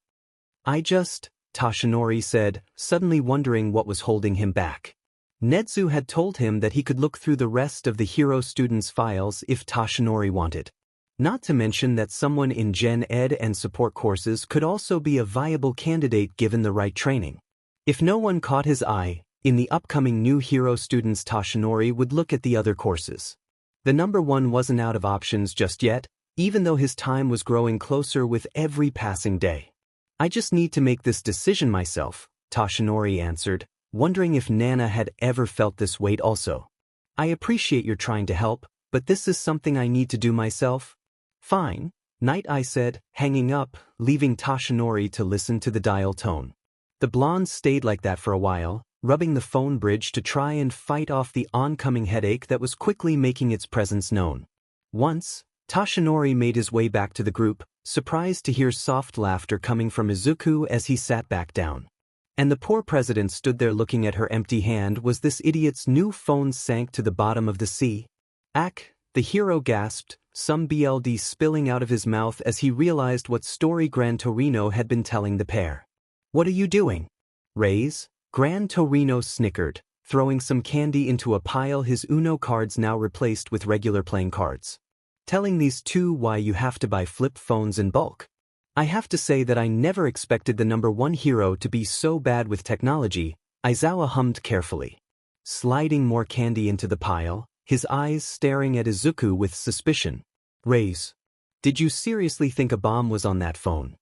Toshinori said, suddenly wondering what was holding him back. Netsu had told him that he could look through the rest of the hero students' files if Toshinori wanted. Not to mention that someone in Gen Ed and support courses could also be a viable candidate given the right training. If no one caught his eye, in the upcoming new hero students Toshinori would look at the other courses. The #1 wasn't out of options just yet, even though his time was growing closer with every passing day. I just need to make this decision myself, Toshinori answered, wondering if Nana had ever felt this weight also. I appreciate your trying to help, but this is something I need to do myself. Fine, Night Eye said, hanging up, leaving Toshinori to listen to the dial tone. The blonde stayed like that for a while, rubbing the phone bridge to try and fight off the oncoming headache that was quickly making its presence known. Once, Toshinori made his way back to the group, surprised to hear soft laughter coming from Izuku as he sat back down. And the poor president stood there looking at her empty hand. Was this idiot's new phone sank to the bottom of the sea? Ack, the hero gasped, some BLD spilling out of his mouth as he realized what story Gran Torino had been telling the pair. What are you doing? Raise? Gran Torino snickered, throwing some candy into a pile, his Uno cards now replaced with regular playing cards. Telling these two why you have to buy flip phones in bulk. I have to say that I never expected the #1 hero to be so bad with technology, Aizawa hummed carefully. Sliding more candy into the pile, his eyes staring at Izuku with suspicion. Raise. Did you seriously think a bomb was on that phone?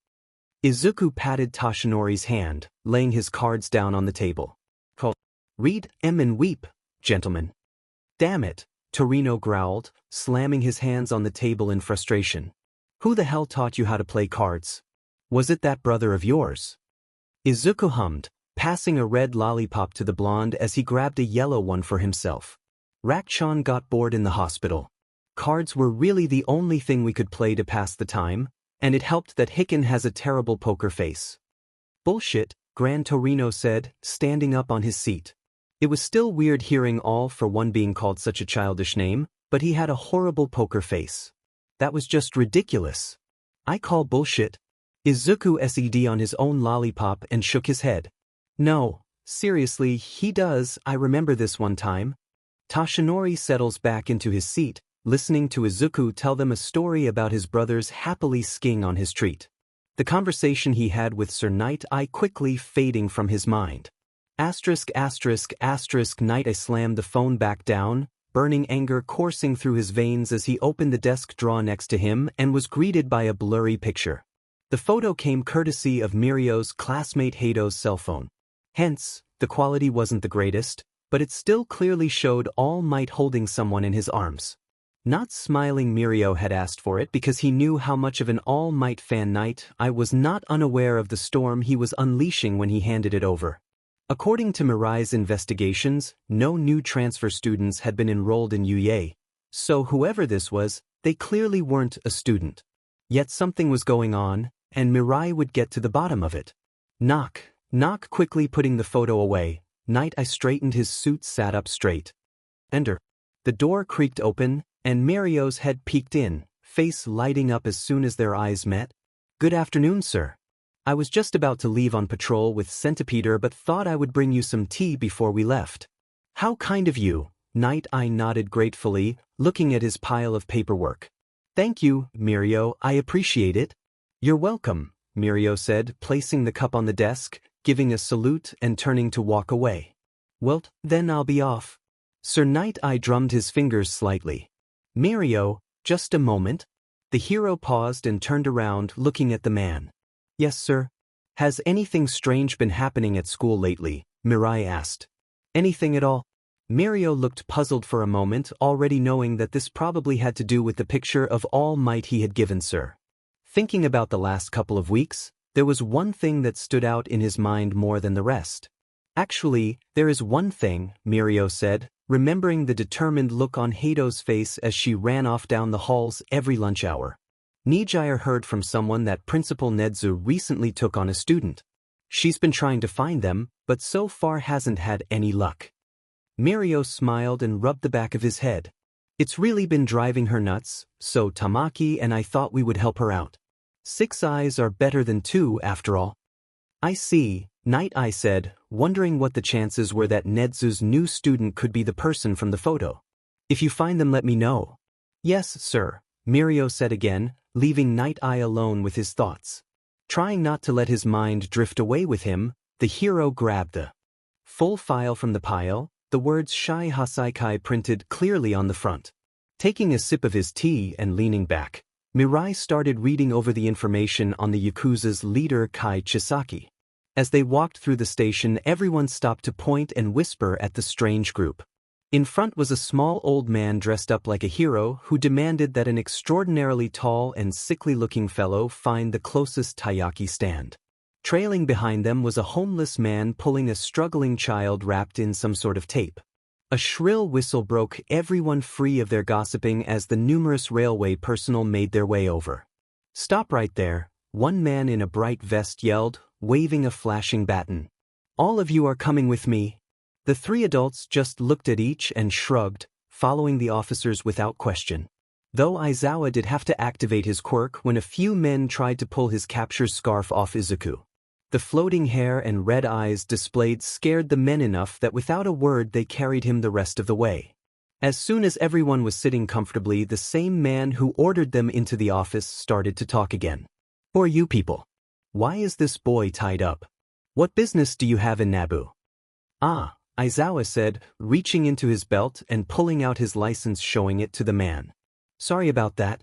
Izuku patted Toshinori's hand, laying his cards down on the table. Read M and weep, gentlemen. Damn it, Torino growled, slamming his hands on the table in frustration. Who the hell taught you how to play cards? Was it that brother of yours? Izuku hummed, passing a red lollipop to the blonde as he grabbed a yellow one for himself. Rakchan got bored in the hospital. Cards were really the only thing we could play to pass the time, and it helped that Hicken has a terrible poker face. Bullshit, Gran Torino said, standing up on his seat. It was still weird hearing All for One being called such a childish name, but he had a horrible poker face. That was just ridiculous. I call bullshit. Izuku SED on his own lollipop and shook his head. No, seriously, he does. I remember this one time. Toshinori settles back into his seat, listening to Izuku tell them a story about his brothers happily skiing on his treat. The conversation he had with Sir Night Eye quickly fading from his mind. Asterisk. Night Eye slammed the phone back down, burning anger coursing through his veins as he opened the desk drawer next to him and was greeted by a blurry picture. The photo came courtesy of Mirio's classmate Hado's cell phone. Hence, the quality wasn't the greatest, but it still clearly showed All Might holding someone in his arms. Not smiling, Mirio had asked for it because he knew how much of an All Might fan Night Eye was not unaware of the storm he was unleashing when he handed it over. According to Mirai's investigations, no new transfer students had been enrolled in UA, so whoever this was, they clearly weren't a student. Yet something was going on, and Mirai would get to the bottom of it. Knock, quickly putting the photo away, Night Eye straightened his suit, sat up straight. Enter. The door creaked open, and Mirio's head peeked in, face lighting up as soon as their eyes met. Good afternoon, sir. I was just about to leave on patrol with Centipeder but thought I would bring you some tea before we left. How kind of you, Night Eye nodded gratefully, looking at his pile of paperwork. Thank you, Mirio, I appreciate it. You're welcome, Mirio said, placing the cup on the desk, giving a salute and turning to walk away. Well, then I'll be off. Sir Night Eye drummed his fingers slightly. Mirio, just a moment. The hero paused and turned around, looking at the man. Yes, sir. Has anything strange been happening at school lately? Mirai asked. Anything at all? Mirio looked puzzled for a moment, already knowing that this probably had to do with the picture of All Might he had given Sir. Thinking about the last couple of weeks, there was one thing that stood out in his mind more than the rest. Actually, there is one thing, Mirio said, remembering the determined look on Hado's face as she ran off down the halls every lunch hour. Nijire heard from someone that Principal Nedzu recently took on a student. She's been trying to find them, but so far hasn't had any luck. Mirio smiled and rubbed the back of his head. It's really been driving her nuts, so Tamaki and I thought we would help her out. 6 eyes are better than 2 after all. I see, Night Eye said, wondering what the chances were that Nedzu's new student could be the person from the photo. If you find them, let me know. Yes, sir, Mirio said again, leaving Night Eye alone with his thoughts. Trying not to let his mind drift away with him, the hero grabbed the full file from the pile, the words Shai Hasaikai printed clearly on the front. Taking a sip of his tea and leaning back, Mirai started reading over the information on the Yakuza's leader Kai Chisaki. As they walked through the station, everyone stopped to point and whisper at the strange group. In front was a small old man dressed up like a hero who demanded that an extraordinarily tall and sickly-looking fellow find the closest taiyaki stand. Trailing behind them was a homeless man pulling a struggling child wrapped in some sort of tape. A shrill whistle broke everyone free of their gossiping as the numerous railway personnel made their way over. "Stop right there," one man in a bright vest yelled, waving a flashing baton. "All of you are coming with me." The three adults just looked at each and shrugged, following the officers without question. Though Aizawa did have to activate his quirk when a few men tried to pull his capture scarf off Izuku. The floating hair and red eyes displayed scared the men enough that without a word they carried him the rest of the way. As soon as everyone was sitting comfortably, the same man who ordered them into the office started to talk again. "Who are you people? Why is this boy tied up? What business do you have in Naboo?" "Ah," Aizawa said, reaching into his belt and pulling out his license, showing it to the man. "Sorry about that.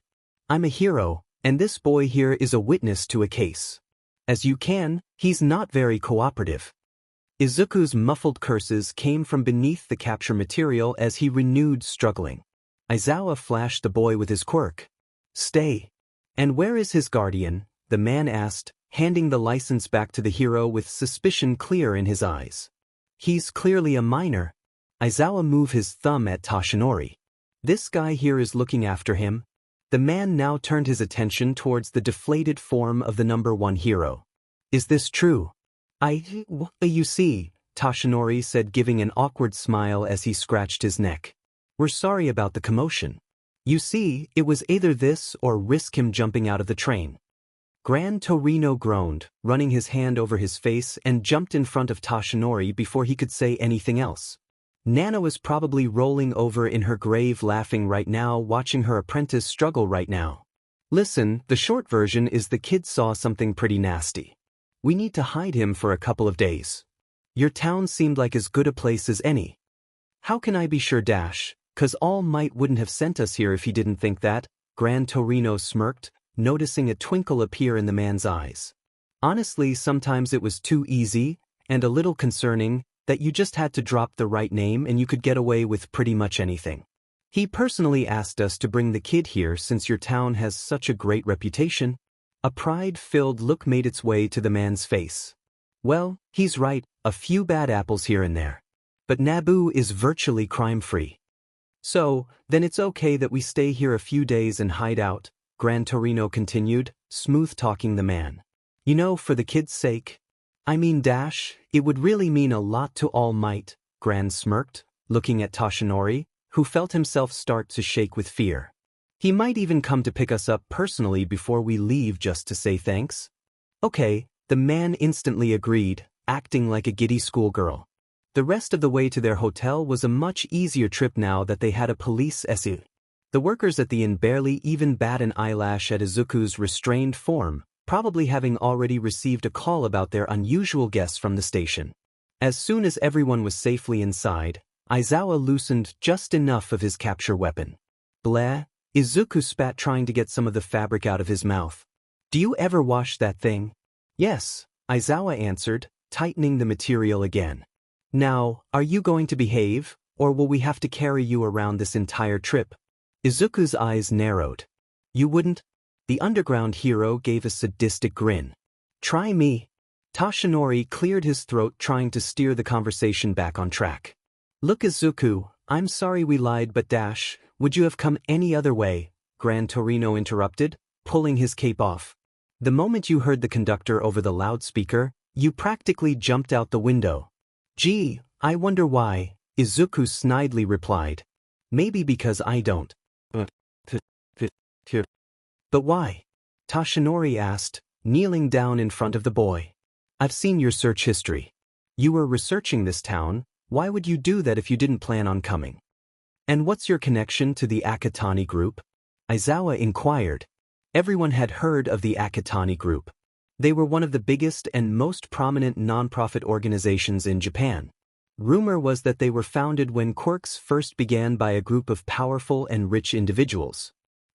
I'm a hero, and this boy here is a witness to a case. As you can, he's not very cooperative." Izuku's muffled curses came from beneath the capture material as he renewed struggling. Aizawa flashed the boy with his quirk. "Stay." "And where is his guardian?" the man asked, handing the license back to the hero with suspicion clear in his eyes. "He's clearly a minor." Aizawa moved his thumb at Toshinori. "This guy here is looking after him." The man now turned his attention towards the deflated form of the number one hero. "Is this true?" You see," Toshinori said, giving an awkward smile as he scratched his neck. "We're sorry about the commotion. You see, it was either this or risk him jumping out of the train." Gran Torino groaned, running his hand over his face, and jumped in front of Toshinori before he could say anything else. Nana was probably rolling over in her grave laughing right now, watching her apprentice struggle right now. "Listen, the short version is the kid saw something pretty nasty. We need to hide him for a couple of days. Your town seemed like as good a place as any." "How can I be sure, Dash? 'Cause All Might wouldn't have sent us here if he didn't think that," Gran Torino smirked, noticing a twinkle appear in the man's eyes. "Honestly, sometimes it was too easy, and a little concerning, that you just had to drop the right name and you could get away with pretty much anything. He personally asked us to bring the kid here since your town has such a great reputation." A pride-filled look made its way to the man's face. "Well, he's right, a few bad apples here and there. But Naboo is virtually crime-free. So, then it's okay that we stay here a few days and hide out," Gran Torino continued, smooth-talking the man. "You know, for the kid's sake." "I mean, Dash, it would really mean a lot to All Might," Gran smirked, looking at Toshinori, who felt himself start to shake with fear. "He might even come to pick us up personally before we leave just to say thanks." "Okay," the man instantly agreed, acting like a giddy schoolgirl. The rest of the way to their hotel was a much easier trip now that they had a police SU. The workers at the inn barely even bat an eyelash at Izuku's restrained form, probably having already received a call about their unusual guests from the station. As soon as everyone was safely inside, Aizawa loosened just enough of his capture weapon. "Blah," Izuku spat, trying to get some of the fabric out of his mouth. "Do you ever wash that thing?" "Yes," Aizawa answered, tightening the material again. "Now, are you going to behave, or will we have to carry you around this entire trip?" Izuku's eyes narrowed. "You wouldn't?" The underground hero gave a sadistic grin. "Try me." Toshinori cleared his throat, trying to steer the conversation back on track. "Look, Izuku, I'm sorry we lied, but Dash, would you have come any other way?" Gran Torino interrupted, pulling his cape off. "The moment you heard the conductor over the loudspeaker, you practically jumped out the window." "Gee, I wonder why," Izuku snidely replied. "Maybe because I don't." "But why?" Toshinori asked, kneeling down in front of the boy. "I've seen your search history. You were researching this town. Why would you do that if you didn't plan on coming?" "And what's your connection to the Akatani group?" Aizawa inquired. Everyone had heard of the Akatani group. They were one of the biggest and most prominent non-profit organizations in Japan. Rumor was that they were founded when quirks first began by a group of powerful and rich individuals.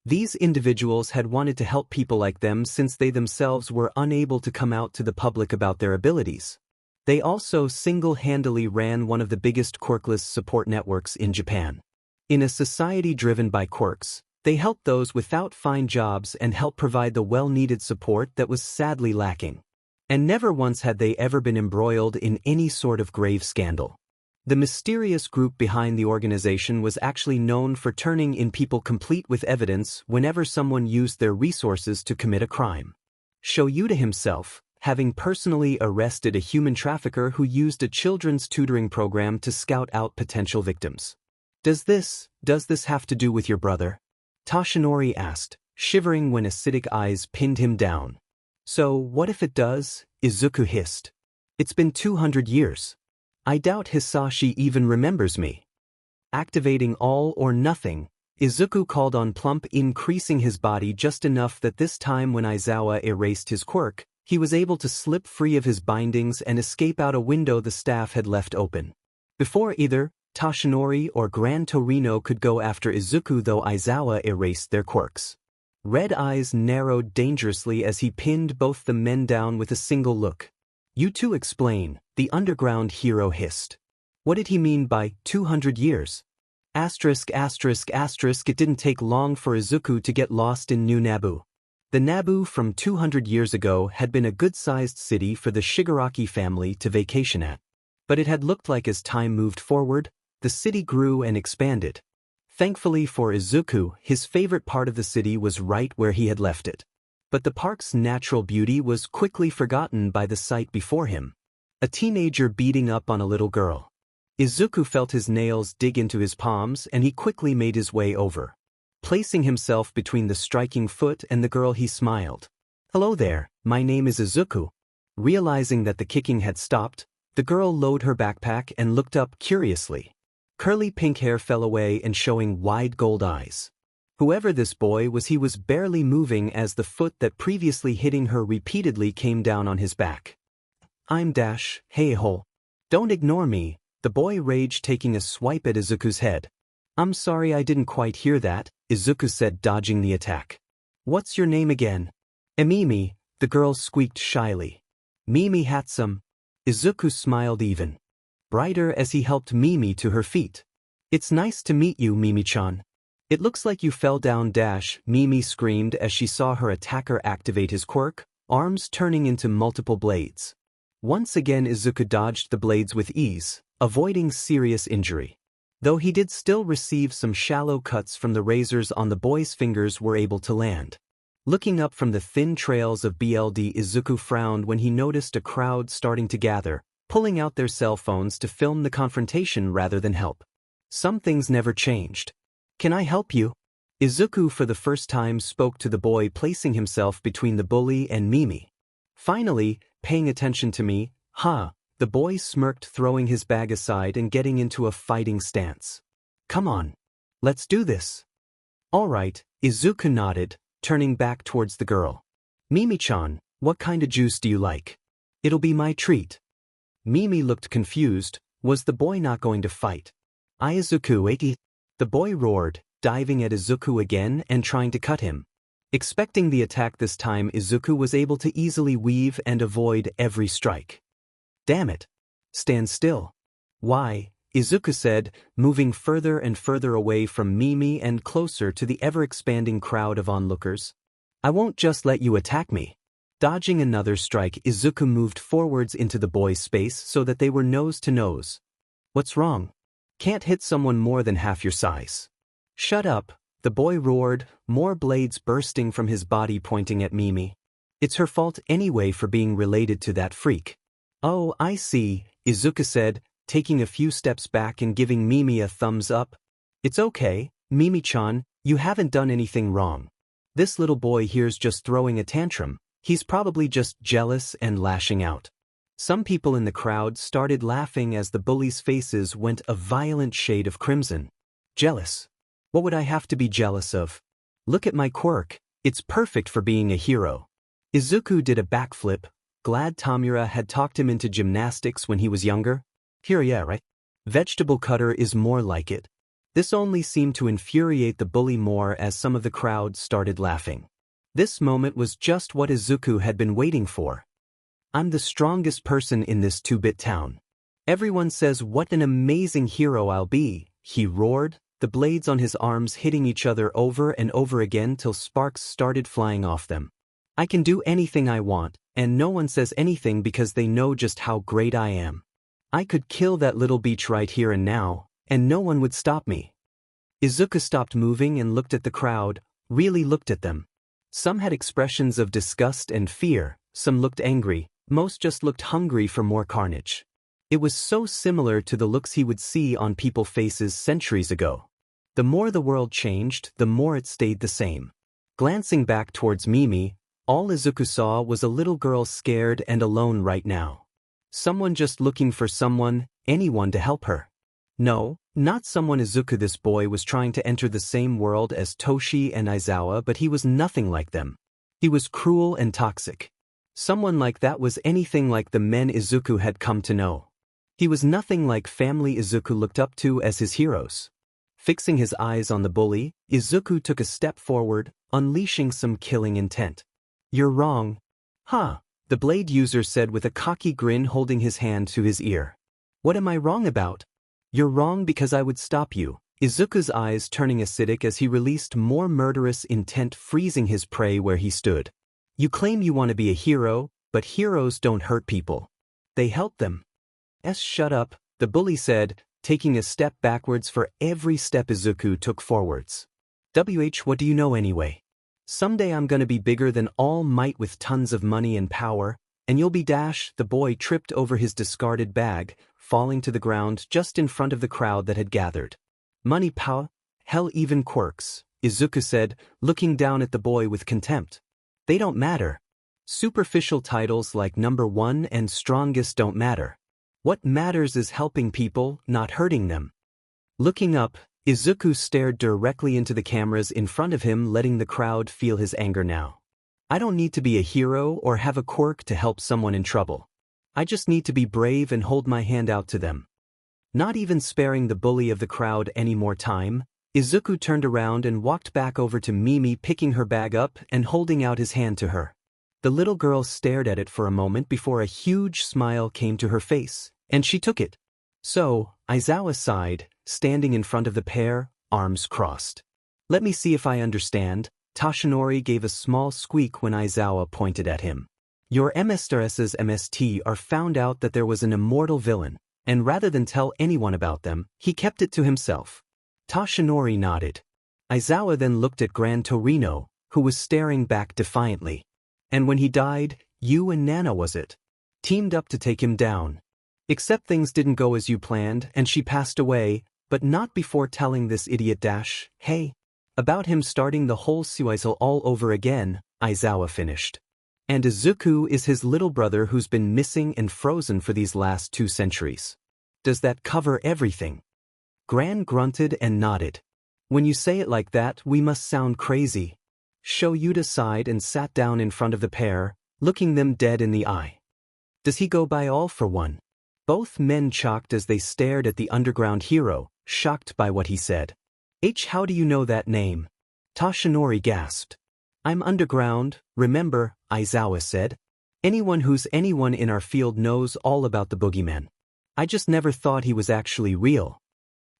These individuals had wanted to help people like them since they themselves were unable to come out to the public about their abilities. They also single-handedly ran one of the biggest quirkless support networks in Japan. In a society driven by quirks, they helped those without fine jobs and helped provide the well-needed support that was sadly lacking. And never once had they ever been embroiled in any sort of grave scandal. The mysterious group behind the organization was actually known for turning in people complete with evidence whenever someone used their resources to commit a crime. Shoyuta himself, having personally arrested a human trafficker who used a children's tutoring program to scout out potential victims. Does this have to do with your brother? Toshinori asked, shivering when acidic eyes pinned him down. So, what if it does? Izuku hissed. It's been 200 years. I doubt Hisashi even remembers me. Activating all or nothing, Izuku called on Plump, increasing his body just enough that this time when Aizawa erased his quirk, he was able to slip free of his bindings and escape out a window the staff had left open. Before either Toshinori or Gran Torino could go after Izuku, though Aizawa erased their quirks. Red eyes narrowed dangerously as he pinned both the men down with a single look. You two explain, the underground hero hissed. What did he mean by 200 years? Asterisk. It didn't take long for Izuku to get lost in New Naboo. The Naboo from 200 years ago had been a good-sized city for the Shigaraki family to vacation at. But it had looked like as time moved forward, the city grew and expanded. Thankfully for Izuku, his favorite part of the city was right where he had left it. But the park's natural beauty was quickly forgotten by the sight before him. A teenager beating up on a little girl. Izuku felt his nails dig into his palms and he quickly made his way over. Placing himself between the striking foot and the girl, he smiled. Hello there, my name is Izuku. Realizing that the kicking had stopped, the girl lowered her backpack and looked up curiously. Curly pink hair fell away and showing wide gold eyes. Whoever this boy was, he was barely moving as the foot that previously hitting her repeatedly came down on his back. I'm Dash, hey ho. Don't ignore me, the boy raged, taking a swipe at Izuku's head. I'm sorry, I didn't quite hear that, Izuku said, dodging the attack. What's your name again? Mimi, the girl squeaked shyly. Mimi Hatsum. Izuku smiled even brighter as he helped Mimi to her feet. It's nice to meet you, Mimi-chan. It looks like you fell down. Mimi screamed as she saw her attacker activate his quirk, arms turning into multiple blades. Once again Izuku dodged the blades with ease, avoiding serious injury. Though he did still receive some shallow cuts from the razors on the boy's fingers were able to land. Looking up from the thin trails of BLD, Izuku frowned when he noticed a crowd starting to gather, pulling out their cell phones to film the confrontation rather than help. Some things never changed. Can I help you? Izuku for the first time spoke to the boy, placing himself between the bully and Mimi. Finally, paying attention to me, huh? The boy smirked, throwing his bag aside and getting into a fighting stance. Come on. Let's do this. All right, Izuku nodded, turning back towards the girl. Mimi-chan, what kind of juice do you like? It'll be my treat. Mimi looked confused. Was the boy not going to fight? Izuku, 80. The boy roared, diving at Izuku again and trying to cut him. Expecting the attack this time, Izuku was able to easily weave and avoid every strike. Damn it. Stand still. Why? Izuku said, moving further and further away from Mimi and closer to the ever-expanding crowd of onlookers. I won't just let you attack me. Dodging another strike, Izuku moved forwards into the boy's space so that they were nose to nose. What's wrong? Can't hit someone more than half your size. Shut up, the boy roared, more blades bursting from his body pointing at Mimi. It's her fault anyway for being related to that freak. Oh, I see, Izuku said, taking a few steps back and giving Mimi a thumbs up. It's okay, Mimi-chan, you haven't done anything wrong. This little boy here's just throwing a tantrum. He's probably just jealous and lashing out. Some people in the crowd started laughing as the bullies' faces went a violent shade of crimson. Jealous? What would I have to be jealous of? Look at my quirk, it's perfect for being a hero. Izuku did a backflip, glad Tamura had talked him into gymnastics when he was younger. Here, yeah, right? Vegetable cutter is more like it. This only seemed to infuriate the bully more as some of the crowd started laughing. This moment was just what Izuku had been waiting for. I'm the strongest person in this 2-bit town. Everyone says what an amazing hero I'll be, he roared, the blades on his arms hitting each other over and over again till sparks started flying off them. I can do anything I want, and no one says anything because they know just how great I am. I could kill that little beach right here and now, and no one would stop me. Izuku stopped moving and looked at the crowd, really looked at them. Some had expressions of disgust and fear, some looked angry, most just looked hungry for more carnage. It was so similar to the looks he would see on people's faces centuries ago. The more the world changed, the more it stayed the same. Glancing back towards Mimi, all Izuku saw was a little girl scared and alone right now. Someone just looking for someone, anyone to help her. No, not someone Izuku. This boy was trying to enter the same world as Toshi and Aizawa, but he was nothing like them. He was cruel and toxic. Someone like that was anything like the men Izuku had come to know. He was nothing like family Izuku looked up to as his heroes. Fixing his eyes on the bully, Izuku took a step forward, unleashing some killing intent. "You're wrong." "Huh," the blade user said with a cocky grin, holding his hand to his ear. "What am I wrong about?" "You're wrong because I would stop you." Izuku's eyes turning acidic as he released more murderous intent, freezing his prey where he stood. "You claim you want to be a hero, but heroes don't hurt people. They help them." Shut up," the bully said, taking a step backwards for every step Izuku took forwards. What do you know anyway? Someday I'm gonna be bigger than All Might with tons of money and power, and you'll be Dash. The boy tripped over his discarded bag, falling to the ground just in front of the crowd that had gathered. "Money, power, hell, even quirks," Izuku said, looking down at the boy with contempt. "They don't matter. Superficial titles like number one and strongest don't matter. What matters is helping people, not hurting them." Looking up, Izuku stared directly into the cameras in front of him, letting the crowd feel his anger now. "I don't need to be a hero or have a quirk to help someone in trouble. I just need to be brave and hold my hand out to them." Not even sparing the bully of the crowd any more time, Izuku turned around and walked back over to Mimi, picking her bag up and holding out his hand to her. The little girl stared at it for a moment before a huge smile came to her face, and she took it. "So," Aizawa sighed, standing in front of the pair, arms crossed. "Let me see if I understand." Toshinori gave a small squeak when Aizawa pointed at him. "Your MSTRS's MST are found out that there was an immortal villain, and rather than tell anyone about them, he kept it to himself." Toshinori nodded. Aizawa then looked at Gran Torino, who was staring back defiantly. "And when he died, you and Nana, was it? Teamed up to take him down. Except things didn't go as you planned and she passed away, but not before telling this idiot Dash, hey, about him starting the whole Suizel all over again," Aizawa finished. "And Izuku is his little brother who's been missing and frozen for these last 2 centuries. Does that cover everything?" Gran grunted and nodded. "When you say it like that, we must sound crazy." Shoyuta sighed and sat down in front of the pair, looking them dead in the eye. "Does he go by all for one?" Both men chocked as they stared at the underground hero, shocked by what he said. How do you know that name?" Toshinori gasped. "I'm underground, remember," Aizawa said. "Anyone who's anyone in our field knows all about the boogeyman. I just never thought he was actually real.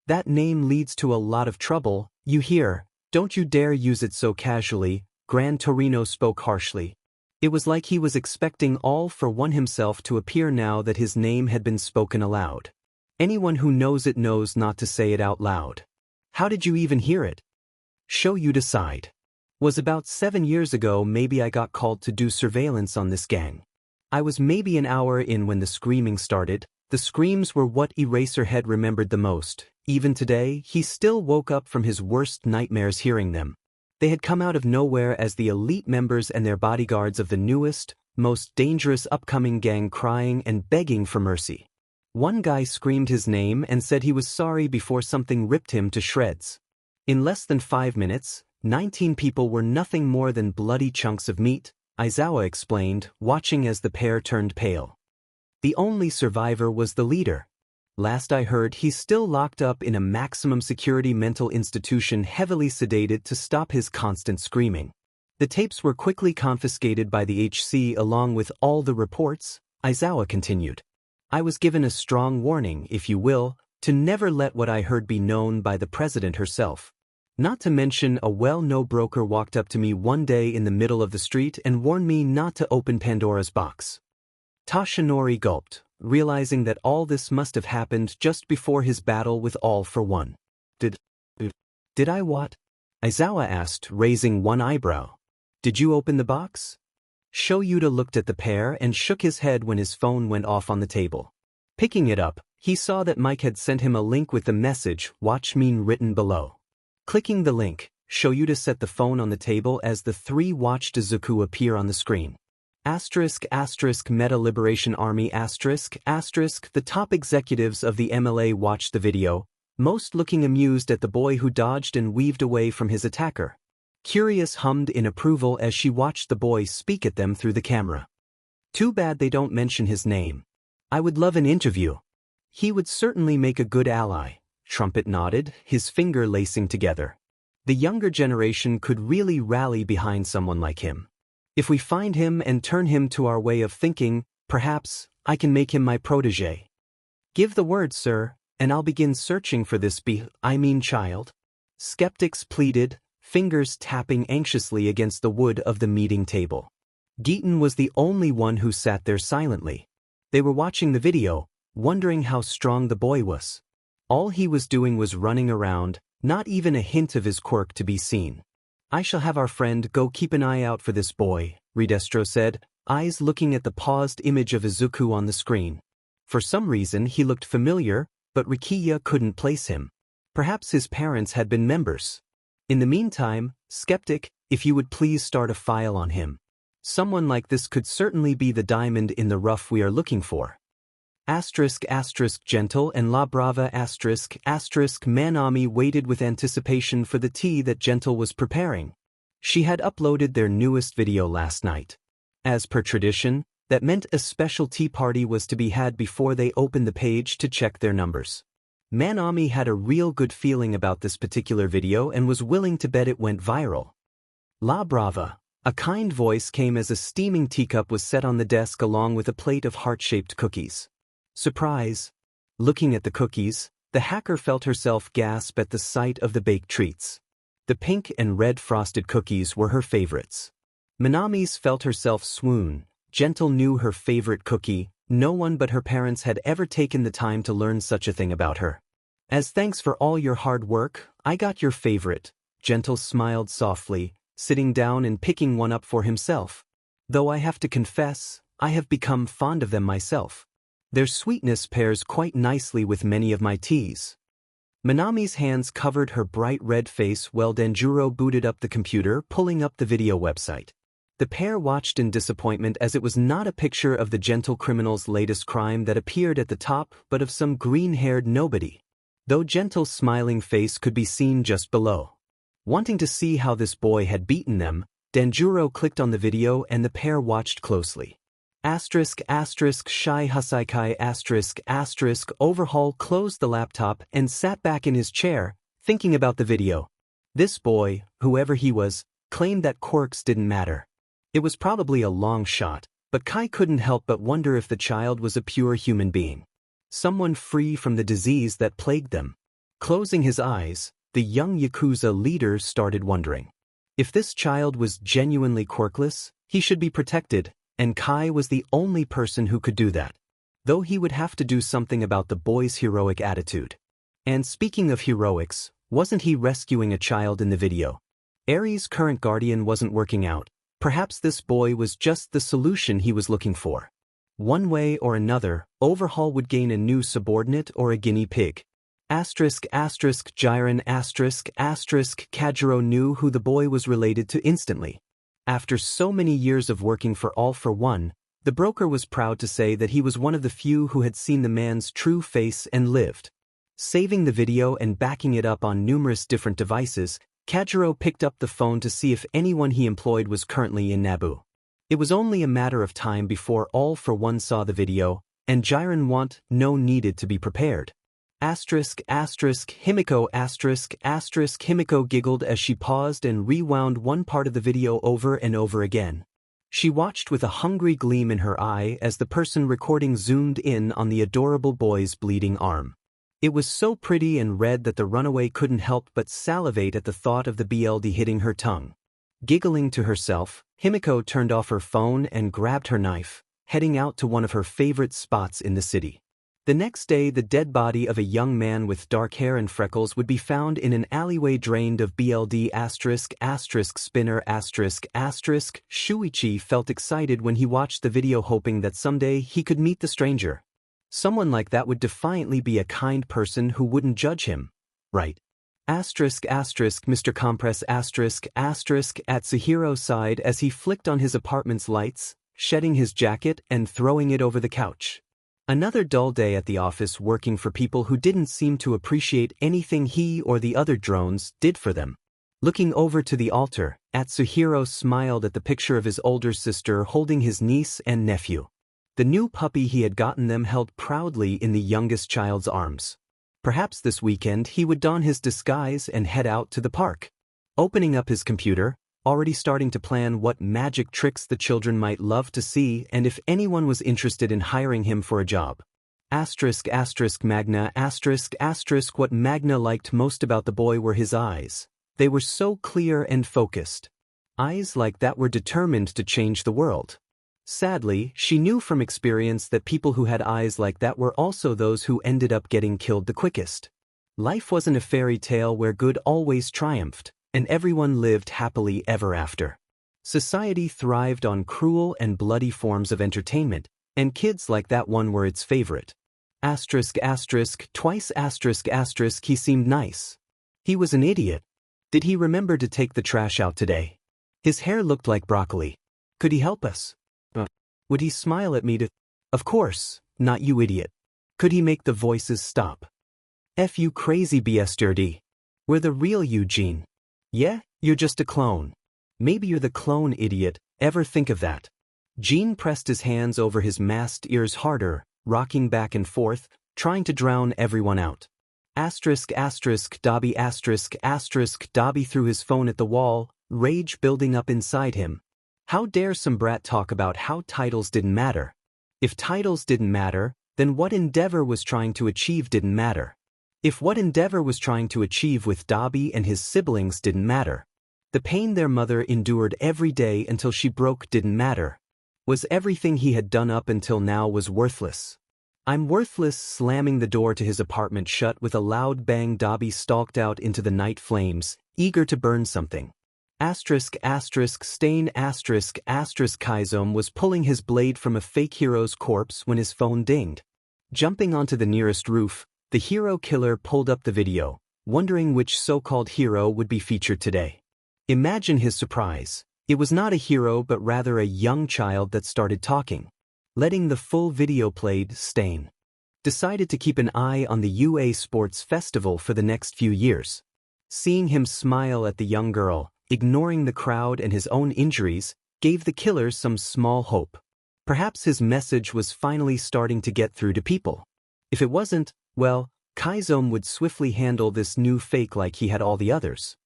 That name leads to a lot of trouble, you hear. Don't you dare use it so casually," Gran Torino spoke harshly. It was like he was expecting All for One himself to appear now that his name had been spoken aloud. "Anyone who knows it knows not to say it out loud. How did you even hear it?" Shoyuta sighed. "Was about 7 years ago. Maybe I got called to do surveillance on this gang. I was maybe an hour in when the screaming started. The screams were what Eraserhead remembered the most. Even today, he still woke up from his worst nightmares hearing them. They had come out of nowhere as the elite members and their bodyguards of the newest, most dangerous upcoming gang, crying and begging for mercy. One guy screamed his name and said he was sorry before something ripped him to shreds. In less than 5 minutes, 19 people were nothing more than bloody chunks of meat," Aizawa explained, watching as the pair turned pale. "The only survivor was the leader. Last I heard, he's still locked up in a maximum security mental institution, heavily sedated to stop his constant screaming. The tapes were quickly confiscated by the HC along with all the reports," Aizawa continued. "I was given a strong warning, if you will, to never let what I heard be known by the president herself. Not to mention a well-known broker walked up to me one day in the middle of the street and warned me not to open Pandora's box. Toshinori gulped, realizing that all this must have happened just before his battle with All for One. Did I what? Aizawa asked, raising one eyebrow. Did you open the box? Shoyuta looked at the pair and shook his head when his phone went off on the table. Picking it up, he saw that Mike had sent him a link with the message, "Watch me," written below. Clicking the link, Shoyuta set the phone on the table as the three watched Izuku appear on the screen. Meta Liberation Army the top executives of the MLA watched the video, most looking amused at the boy who dodged and weaved away from his attacker. Curious hummed in approval as she watched the boy speak at them through the camera. Too bad they don't mention his name. I would love an interview. He would certainly make a good ally. Trumpet nodded, his finger lacing together. The younger generation could really rally behind someone like him. If we find him and turn him to our way of thinking, perhaps I can make him my protege. Give the word, sir, and I'll begin searching for this child. Skeptics pleaded, fingers tapping anxiously against the wood of the meeting table. Geaton was the only one who sat there silently. They were watching the video, wondering how strong the boy was. All he was doing was running around, not even a hint of his quirk to be seen. I shall have our friend go keep an eye out for this boy, Ridestro said, eyes looking at the paused image of Izuku on the screen. For some reason he looked familiar, but Rikiya couldn't place him. Perhaps his parents had been members. In the meantime, Skeptic, if you would please start a file on him. Someone like this could certainly be the diamond in the rough we are looking for. Gentle and La Brava Manami waited with anticipation for the tea that Gentle was preparing. She had uploaded their newest video last night. As per tradition, that meant a special tea party was to be had before they opened the page to check their numbers. Manami had a real good feeling about this particular video and was willing to bet it went viral. La Brava, a kind voice came as a steaming teacup was set on the desk along with a plate of heart-shaped cookies. Surprise! Looking at the cookies, the hacker felt herself gasp at the sight of the baked treats. The pink and red frosted cookies were her favorites. Manami's felt herself swoon. Gentle knew her favorite cookie. No one but her parents had ever taken the time to learn such a thing about her. As thanks for all your hard work, I got your favorite. Gentle smiled softly, sitting down and picking one up for himself. Though I have to confess, I have become fond of them myself. Their sweetness pairs quite nicely with many of my teas. Manami's hands covered her bright red face while Denjuro booted up the computer, pulling up the video website. The pair watched in disappointment as it was not a picture of the gentle criminal's latest crime that appeared at the top but of some green-haired nobody. Though Gentle's smiling face could be seen just below. Wanting to see how this boy had beaten them, Denjuro clicked on the video and the pair watched closely. Shy Husaikai Overhaul closed the laptop and sat back in his chair, thinking about the video. This boy, whoever he was, claimed that quirks didn't matter. It was probably a long shot, but Kai couldn't help but wonder if the child was a pure human being. Someone free from the disease that plagued them. Closing his eyes, the young Yakuza leader started wondering. If this child was genuinely quirkless, he should be protected, and Kai was the only person who could do that. Though he would have to do something about the boy's heroic attitude. And speaking of heroics, wasn't he rescuing a child in the video? Aries' current guardian wasn't working out. Perhaps this boy was just the solution he was looking for. One way or another, Overhaul would gain a new subordinate or a guinea pig. Jiren Kajiro knew who the boy was related to instantly. After so many years of working for All for One, the broker was proud to say that he was one of the few who had seen the man's true face and lived. Saving the video and backing it up on numerous different devices, Kajiro picked up the phone to see if anyone he employed was currently in Naboo. It was only a matter of time before All for One saw the video, and Jiren needed to be prepared. Himiko giggled as she paused and rewound one part of the video over and over again. She watched with a hungry gleam in her eye as the person recording zoomed in on the adorable boy's bleeding arm. It was so pretty and red that the runaway couldn't help but salivate at the thought of the BLD hitting her tongue. Giggling to herself, Himiko turned off her phone and grabbed her knife, heading out to one of her favorite spots in the city. The next day, the dead body of a young man with dark hair and freckles would be found in an alleyway drained of BLD***** spinner****. Shuichi felt excited when he watched the video, hoping that someday he could meet the stranger. Someone like that would defiantly be a kind person who wouldn't judge him, right? Mr. Compress**** at Suhiro's side as he flicked on his apartment's lights, shedding his jacket and throwing it over the couch. Another dull day at the office, working for people who didn't seem to appreciate anything he or the other drones did for them. Looking over to the altar, Atsuhiro smiled at the picture of his older sister holding his niece and nephew. The new puppy he had gotten them held proudly in the youngest child's arms. Perhaps this weekend he would don his disguise and head out to the park. Opening up his computer, already starting to plan what magic tricks the children might love to see and if anyone was interested in hiring him for a job. Magna****. What Magna liked most about the boy were his eyes. They were so clear and focused. Eyes like that were determined to change the world. Sadly, she knew from experience that people who had eyes like that were also those who ended up getting killed the quickest. Life wasn't a fairy tale where good always triumphed, and everyone lived happily ever after. Society thrived on cruel and bloody forms of entertainment, and kids like that one were its favorite. He seemed nice. He was an idiot. Did he remember to take the trash out today? His hair looked like broccoli. Could he help us? Would he smile at me to... Of course, not you idiot. Could he make the voices stop? F you crazy bastard. We're the real Eugene. Yeah, you're just a clone. Maybe you're the clone, idiot. Ever think of that? Gene pressed his hands over his masked ears harder, rocking back and forth, trying to drown everyone out. Dobby threw his phone at the wall, rage building up inside him. How dare some brat talk about how titles didn't matter? If titles didn't matter, then what Endeavor was trying to achieve didn't matter. If what Endeavor was trying to achieve with Dobby and his siblings didn't matter. The pain their mother endured every day until she broke didn't matter. Was everything he had done up until now was worthless. I'm worthless. Slamming the door to his apartment shut with a loud bang, Dobby stalked out into the night flames, eager to burn something. Kaizome was pulling his blade from a fake hero's corpse when his phone dinged. Jumping onto the nearest roof, the hero killer pulled up the video, wondering which so-called hero would be featured today. Imagine his surprise. It was not a hero but rather a young child that started talking. Letting the full video played, Stain decided to keep an eye on the UA Sports Festival for the next few years. Seeing him smile at the young girl, ignoring the crowd and his own injuries, gave the killer some small hope. Perhaps his message was finally starting to get through to people. If it wasn't, well, Kaizome would swiftly handle this new fake like he had all the others.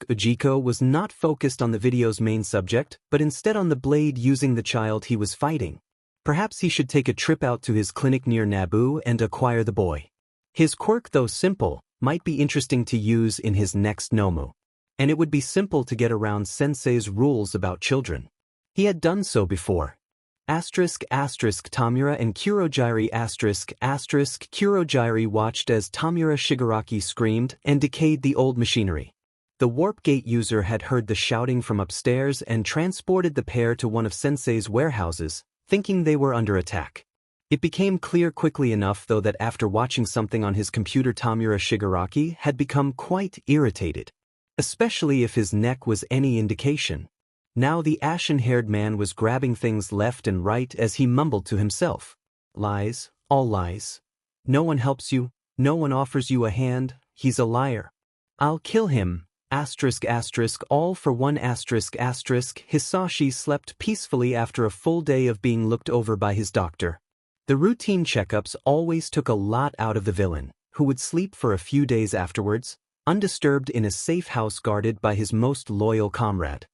Ujiko was not focused on the video's main subject, but instead on the blade using the child he was fighting. Perhaps he should take a trip out to his clinic near Naboo and acquire the boy. His quirk, though simple, might be interesting to use in his next Nomu. And it would be simple to get around Sensei's rules about children. He had done so before. Tamura and Kurogiri Kurogiri watched as Tamura Shigaraki screamed and decayed the old machinery. The warp gate user had heard the shouting from upstairs and transported the pair to one of Sensei's warehouses, thinking they were under attack. It became clear quickly enough though that after watching something on his computer, Tamura Shigaraki had become quite irritated. Especially if his neck was any indication. Now the ashen-haired man was grabbing things left and right as he mumbled to himself. Lies, all lies. No one helps you, no one offers you a hand, he's a liar. I'll kill him. All for one. Hisashi slept peacefully after a full day of being looked over by his doctor. The routine checkups always took a lot out of the villain, who would sleep for a few days afterwards, undisturbed in a safe house guarded by his most loyal comrade.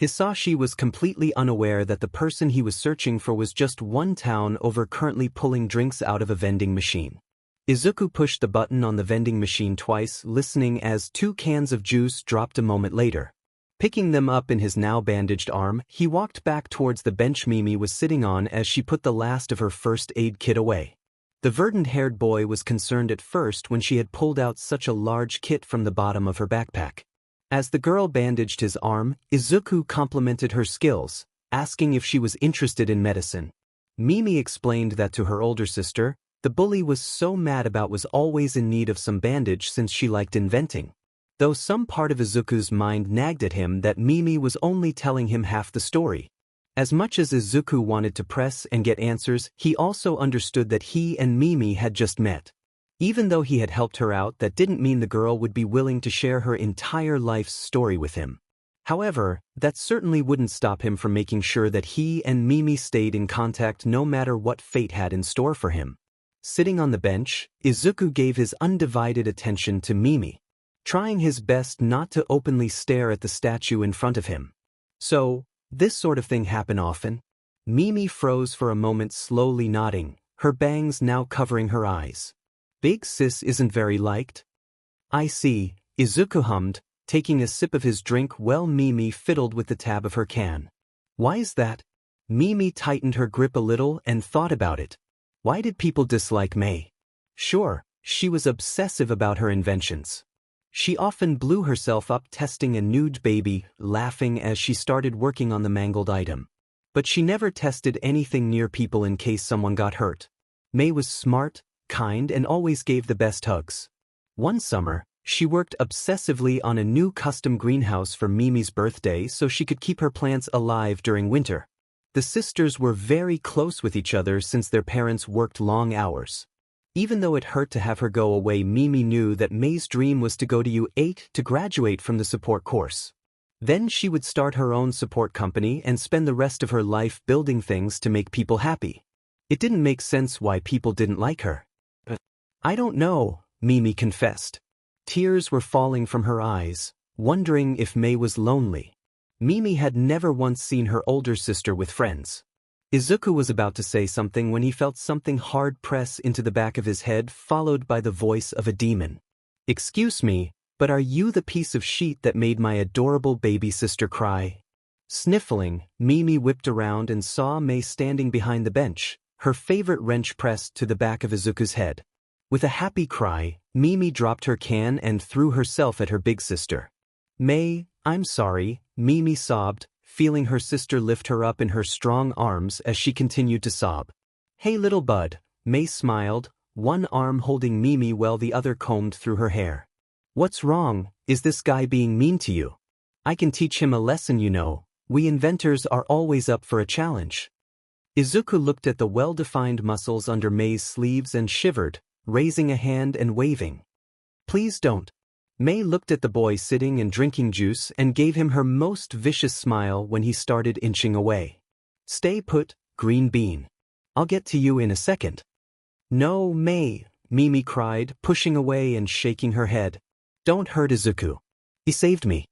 Hisashi was completely unaware that the person he was searching for was just one town over, currently pulling drinks out of a vending machine. Izuku pushed the button on the vending machine twice, listening as 2 cans of juice dropped a moment later. Picking them up in his now bandaged arm, he walked back towards the bench Mimi was sitting on as she put the last of her first aid kit away. The verdant-haired boy was concerned at first when she had pulled out such a large kit from the bottom of her backpack. As the girl bandaged his arm, Izuku complimented her skills, asking if she was interested in medicine. Mimi explained that to her older sister, the bully was so mad about was always in need of some bandage since she liked inventing. Though some part of Izuku's mind nagged at him that Mimi was only telling him half the story. As much as Izuku wanted to press and get answers, he also understood that he and Mimi had just met. Even though he had helped her out, that didn't mean the girl would be willing to share her entire life's story with him. However, that certainly wouldn't stop him from making sure that he and Mimi stayed in contact no matter what fate had in store for him. Sitting on the bench, Izuku gave his undivided attention to Mimi, trying his best not to openly stare at the statue in front of him. So, this sort of thing happen often? Mimi froze for a moment, slowly nodding, her bangs now covering her eyes. Big sis isn't very liked? I see, Izuku hummed, taking a sip of his drink while Mimi fiddled with the tab of her can. Why is that? Mimi tightened her grip a little and thought about it. Why did people dislike May? Sure, she was obsessive about her inventions. She often blew herself up testing a nude baby, laughing as she started working on the mangled item. But she never tested anything near people in case someone got hurt. May was smart, kind, and always gave the best hugs. One summer, she worked obsessively on a new custom greenhouse for Mimi's birthday so she could keep her plants alive during winter. The sisters were very close with each other since their parents worked long hours. Even though it hurt to have her go away, Mimi knew that May's dream was to go to U8 to graduate from the support course. Then she would start her own support company and spend the rest of her life building things to make people happy. It didn't make sense why people didn't like her. I don't know, Mimi confessed. Tears were falling from her eyes, wondering if May was lonely. Mimi had never once seen her older sister with friends. Izuku was about to say something when he felt something hard press into the back of his head, followed by the voice of a demon. Excuse me, but are you the piece of sheet that made my adorable baby sister cry? Sniffling, Mimi whipped around and saw May standing behind the bench, her favorite wrench pressed to the back of Izuku's head. With a happy cry, Mimi dropped her can and threw herself at her big sister. May, I'm sorry, Mimi sobbed, feeling her sister lift her up in her strong arms as she continued to sob. Hey little bud, May smiled, one arm holding Mimi while the other combed through her hair. What's wrong? Is this guy being mean to you? I can teach him a lesson, you know. We inventors are always up for a challenge. Izuku looked at the well-defined muscles under May's sleeves and shivered, raising a hand and waving. Please don't. May looked at the boy sitting and drinking juice and gave him her most vicious smile when he started inching away. Stay put, green bean. I'll get to you in a second. No, May, Mimi cried, pushing away and shaking her head. Don't hurt Izuku. He saved me.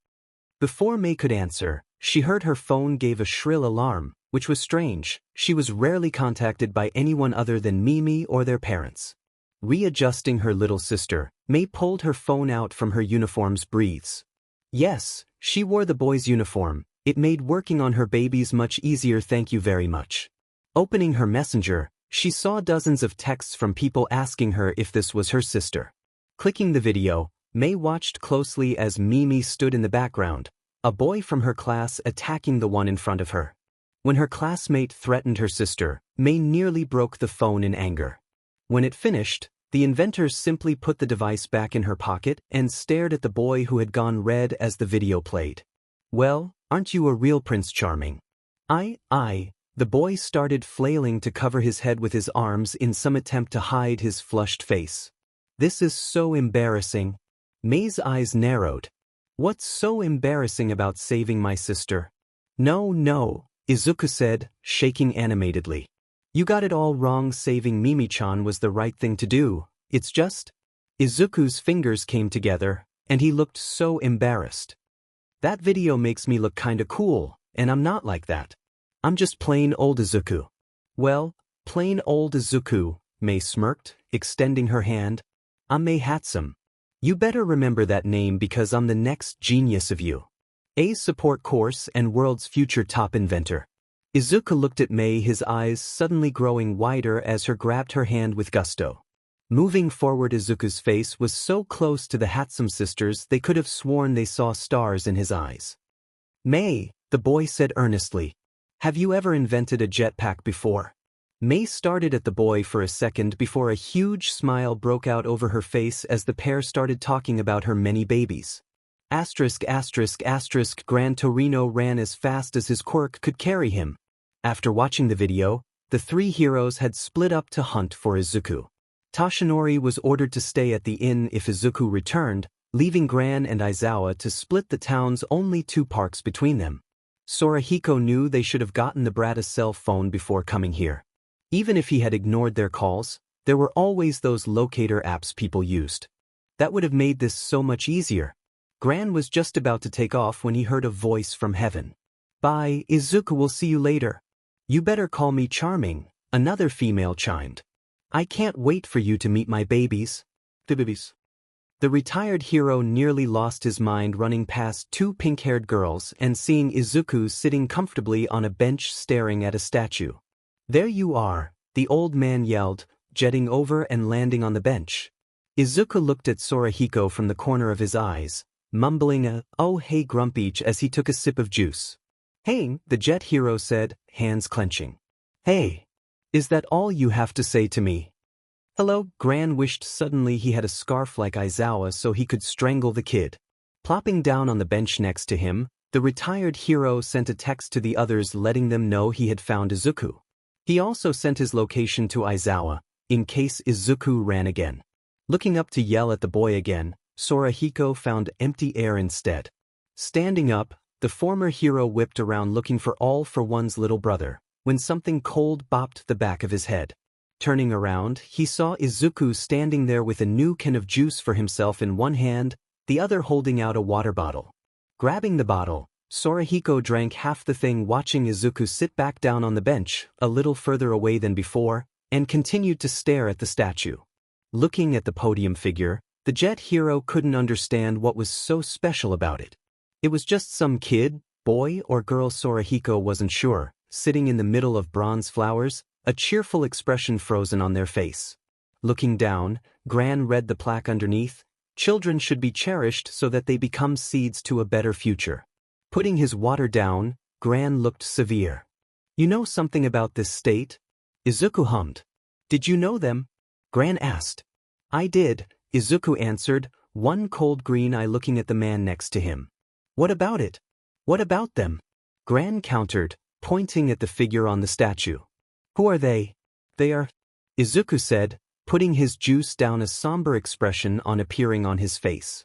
Before May could answer, she heard her phone gave a shrill alarm, which was strange. She was rarely contacted by anyone other than Mimi or their parents. Readjusting her little sister, May pulled her phone out from her uniform's breathes. Yes, she wore the boy's uniform. It made working on her babies much easier, thank you very much. Opening her messenger, she saw dozens of texts from people asking her if this was her sister. Clicking the video, May watched closely as Mimi stood in the background, a boy from her class attacking the one in front of her. When her classmate threatened her sister, May nearly broke the phone in anger. When it finished, the inventor simply put the device back in her pocket and stared at the boy who had gone red as the video played. Well, aren't you a real Prince Charming? The boy started flailing to cover his head with his arms in some attempt to hide his flushed face. This is so embarrassing. May's eyes narrowed. What's so embarrassing about saving my sister? No, Izuku said, shaking animatedly. You got it all wrong. Saving Mimi-chan was the right thing to do. It's just... Izuku's fingers came together, and he looked so embarrassed. That video makes me look kinda cool, and I'm not like that. I'm just plain old Izuku. Well, plain old Izuku, Mei smirked, extending her hand. I'm Mei Hatsum. You better remember that name because I'm the next genius of you. A's support course and world's future top inventor. Izuku looked at Mei, his eyes suddenly growing wider as her grabbed her hand with gusto. Moving forward, Izuku's face was so close to the Hatsum sisters they could have sworn they saw stars in his eyes. Mei, the boy said earnestly. Have you ever invented a jetpack before? Mei started at the boy for a second before a huge smile broke out over her face as the pair started talking about her many babies. ******, Gran Torino ran as fast as his quirk could carry him. After watching the video, the three heroes had split up to hunt for Izuku. Toshinori was ordered to stay at the inn if Izuku returned, leaving Gran and Aizawa to split the town's only 2 parks between them. Sorahiko knew they should have gotten the brat a cell phone before coming here. Even if he had ignored their calls, there were always those locator apps people used. That would have made this so much easier. Gran was just about to take off when he heard a voice from heaven. Bye, Izuku, will see you later. You better call me Charming, another female chimed. I can't wait for you to meet my babies. The retired hero nearly lost his mind running past 2 pink-haired girls and seeing Izuku sitting comfortably on a bench staring at a statue. There you are, the old man yelled, jetting over and landing on the bench. Izuku looked at Sorahiko from the corner of his eyes, mumbling a, "Oh hey Grumpy," as he took a sip of juice. Hey, the jet hero said, hands clenching. Hey, is that all you have to say to me? Hello, Gran wished suddenly he had a scarf like Aizawa so he could strangle the kid. Plopping down on the bench next to him, the retired hero sent a text to the others letting them know he had found Izuku. He also sent his location to Aizawa, in case Izuku ran again. Looking up to yell at the boy again, Sorahiko found empty air instead. Standing up, the former hero whipped around looking for All for One's little brother, when something cold bopped the back of his head. Turning around, he saw Izuku standing there with a new can of juice for himself in one hand, the other holding out a water bottle. Grabbing the bottle, Sorahiko drank half the thing, watching Izuku sit back down on the bench, a little further away than before, and continued to stare at the statue. Looking at the podium figure, the jet hero couldn't understand what was so special about it. It was just some kid, boy or girl, Sorahiko wasn't sure, sitting in the middle of bronze flowers, a cheerful expression frozen on their face. Looking down, Gran read the plaque underneath, "Children should be cherished so that they become seeds to a better future." Putting his water down, Gran looked severe. You know something about this state? Izuku hummed. Did you know them? Gran asked. I did, Izuku answered, one cold green eye looking at the man next to him. What about it? What about them? Gran countered, pointing at the figure on the statue. Who are they? They are, Izuku said, putting his juice down, a somber expression appearing on his face.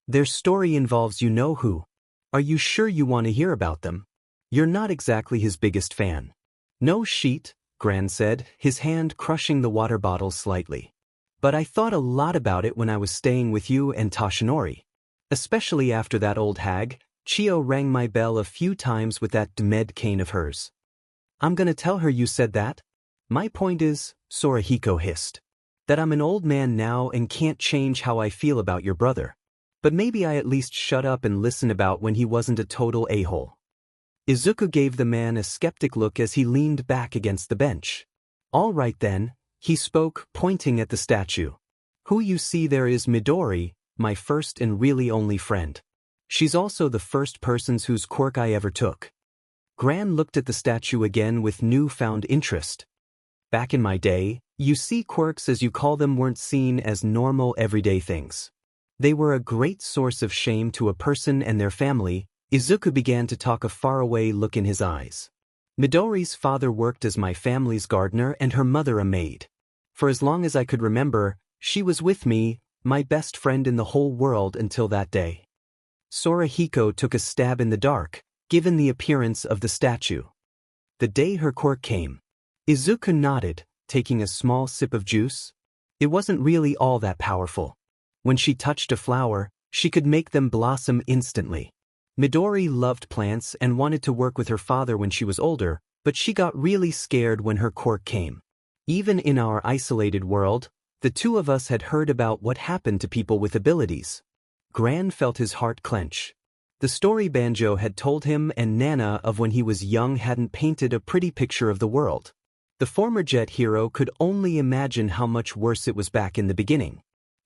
Their story involves you know who. Are you sure you want to hear about them? You're not exactly his biggest fan. No sheet, Gran said, his hand crushing the water bottle slightly. But I thought a lot about it when I was staying with you and Toshinori. Especially after that old hag, Chio rang my bell a few times with that Demed cane of hers. I'm gonna tell her you said that? My point is, Sorahiko hissed, that I'm an old man now and can't change how I feel about your brother. But maybe I at least shut up and listen about when he wasn't a total a-hole. Izuku gave the man a skeptic look as he leaned back against the bench. All right then, he spoke, pointing at the statue. Who you see there is Midori, my first and really only friend. She's also the first person whose quirk I ever took. Gran looked at the statue again with newfound interest. Back in my day, you see, quirks as you call them weren't seen as normal everyday things. They were a great source of shame to a person and their family. Izuku began to talk, a faraway look in his eyes. Midori's father worked as my family's gardener and her mother a maid. For as long as I could remember, she was with me, my best friend in the whole world until that day. Sorahiko took a stab in the dark, given the appearance of the statue. The day her quirk came. Izuku nodded, taking a small sip of juice. It wasn't really all that powerful. When she touched a flower, she could make them blossom instantly. Midori loved plants and wanted to work with her father when she was older, but she got really scared when her quirk came. Even in our isolated world, the two of us had heard about what happened to people with abilities. Gran felt his heart clench. The story Banjo had told him and Nana of when he was young hadn't painted a pretty picture of the world. The former jet hero could only imagine how much worse it was back in the beginning.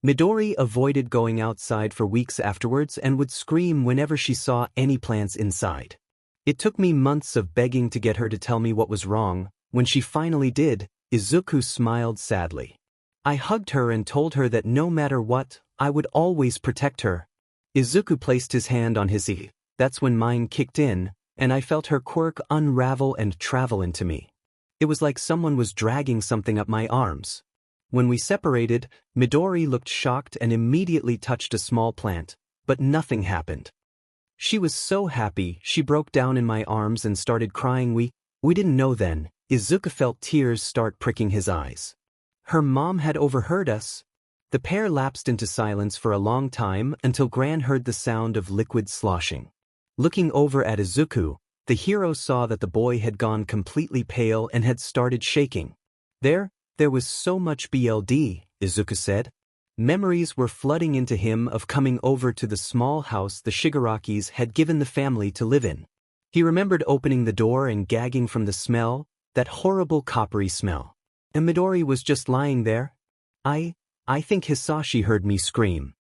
Midori avoided going outside for weeks afterwards and would scream whenever she saw any plants inside. It took me months of begging to get her to tell me what was wrong. When she finally did, Izuku smiled sadly. I hugged her and told her that no matter what, I would always protect her. Izuku placed his hand on his ear. That's when mine kicked in, and I felt her quirk unravel and travel into me. It was like someone was dragging something up my arms. When we separated, Midori looked shocked and immediately touched a small plant, but nothing happened. She was so happy, she broke down in my arms and started crying. We didn't know then. Izuku felt tears start pricking his eyes. Her mom had overheard us. The pair lapsed into silence for a long time until Gran heard the sound of liquid sloshing. Looking over at Izuku, the hero saw that the boy had gone completely pale and had started shaking. There was so much BLD, Izuku said. Memories were flooding into him of coming over to the small house the Shigarakis had given the family to live in. He remembered opening the door and gagging from the smell, that horrible coppery smell. And Midori was just lying there. I think Hisashi heard me scream.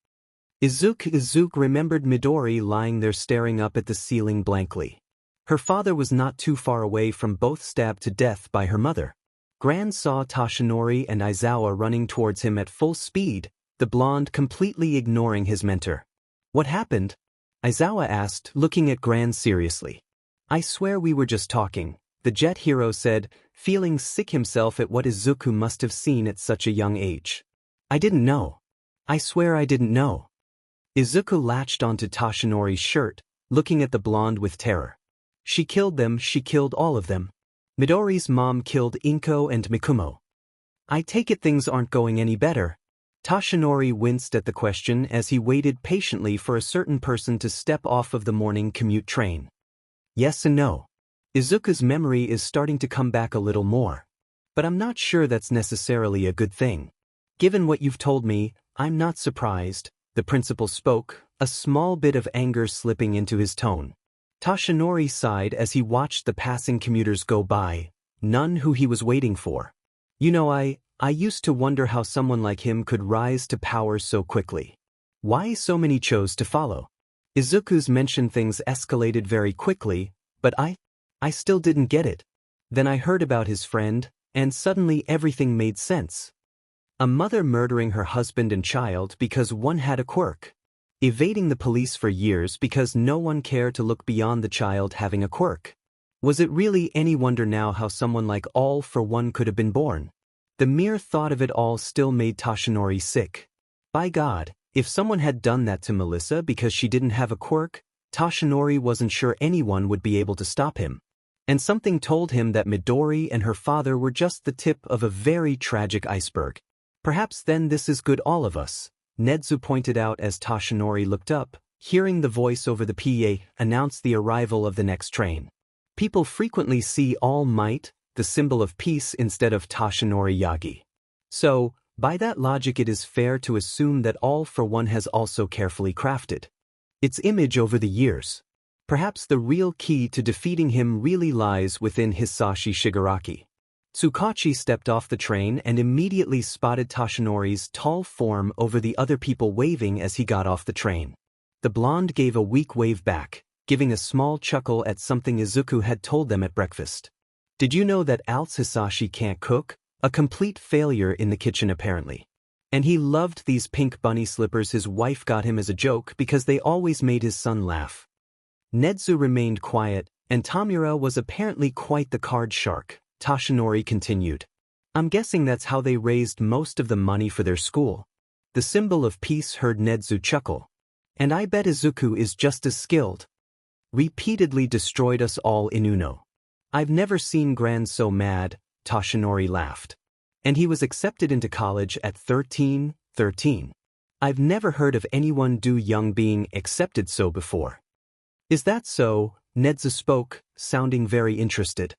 Izuku remembered Midori lying there staring up at the ceiling blankly. Her father was not too far away from both stabbed to death by her mother. Gran saw Toshinori and Aizawa running towards him at full speed, the blonde completely ignoring his mentor. What happened? Aizawa asked, looking at Gran seriously. I swear we were just talking, the jet hero said, feeling sick himself at what Izuku must have seen at such a young age. I didn't know. I swear I didn't know. Izuku latched onto Toshinori's shirt, looking at the blonde with terror. She killed them, she killed all of them. Midori's mom killed Inko and Mikumo. I take it things aren't going any better. Toshinori winced at the question as he waited patiently for a certain person to step off of the morning commute train. Yes and no. Izuku's memory is starting to come back a little more. But I'm not sure that's necessarily a good thing. Given what you've told me, I'm not surprised, the principal spoke, a small bit of anger slipping into his tone. Toshinori sighed as he watched the passing commuters go by, none who he was waiting for. You know, I used to wonder how someone like him could rise to power so quickly. Why so many chose to follow? Izuku's mentioned things escalated very quickly, but I still didn't get it. Then I heard about his friend, and suddenly everything made sense. A mother murdering her husband and child because one had a quirk. Evading the police for years because no one cared to look beyond the child having a quirk. Was it really any wonder now how someone like All for One could have been born? The mere thought of it all still made Toshinori sick. By God, if someone had done that to Melissa because she didn't have a quirk, Toshinori wasn't sure anyone would be able to stop him. And something told him that Midori and her father were just the tip of a very tragic iceberg. Perhaps then this is good all of us, Nedzu pointed out as Toshinori looked up, hearing the voice over the PA announce the arrival of the next train. People frequently see All Might, the symbol of peace, instead of Toshinori Yagi. So, by that logic it is fair to assume that All for One has also carefully crafted its image over the years. Perhaps the real key to defeating him really lies within Hisashi Shigaraki. Tsukachi stepped off the train and immediately spotted Toshinori's tall form over the other people waving as he got off the train. The blonde gave a weak wave back, giving a small chuckle at something Izuku had told them at breakfast. Did you know that Alt's Hisashi can't cook? A complete failure in the kitchen apparently. And he loved these pink bunny slippers his wife got him as a joke because they always made his son laugh. Nedzu remained quiet, and Tamura was apparently quite the card shark. Toshinori continued. I'm guessing that's how they raised most of the money for their school. The symbol of peace heard Nedzu chuckle. And I bet Izuku is just as skilled. Repeatedly destroyed us all in Uno. I've never seen Gran so mad, Toshinori laughed. And he was accepted into college at 13. I've never heard of anyone do young being accepted so before. Is that so? Nedza spoke, sounding very interested.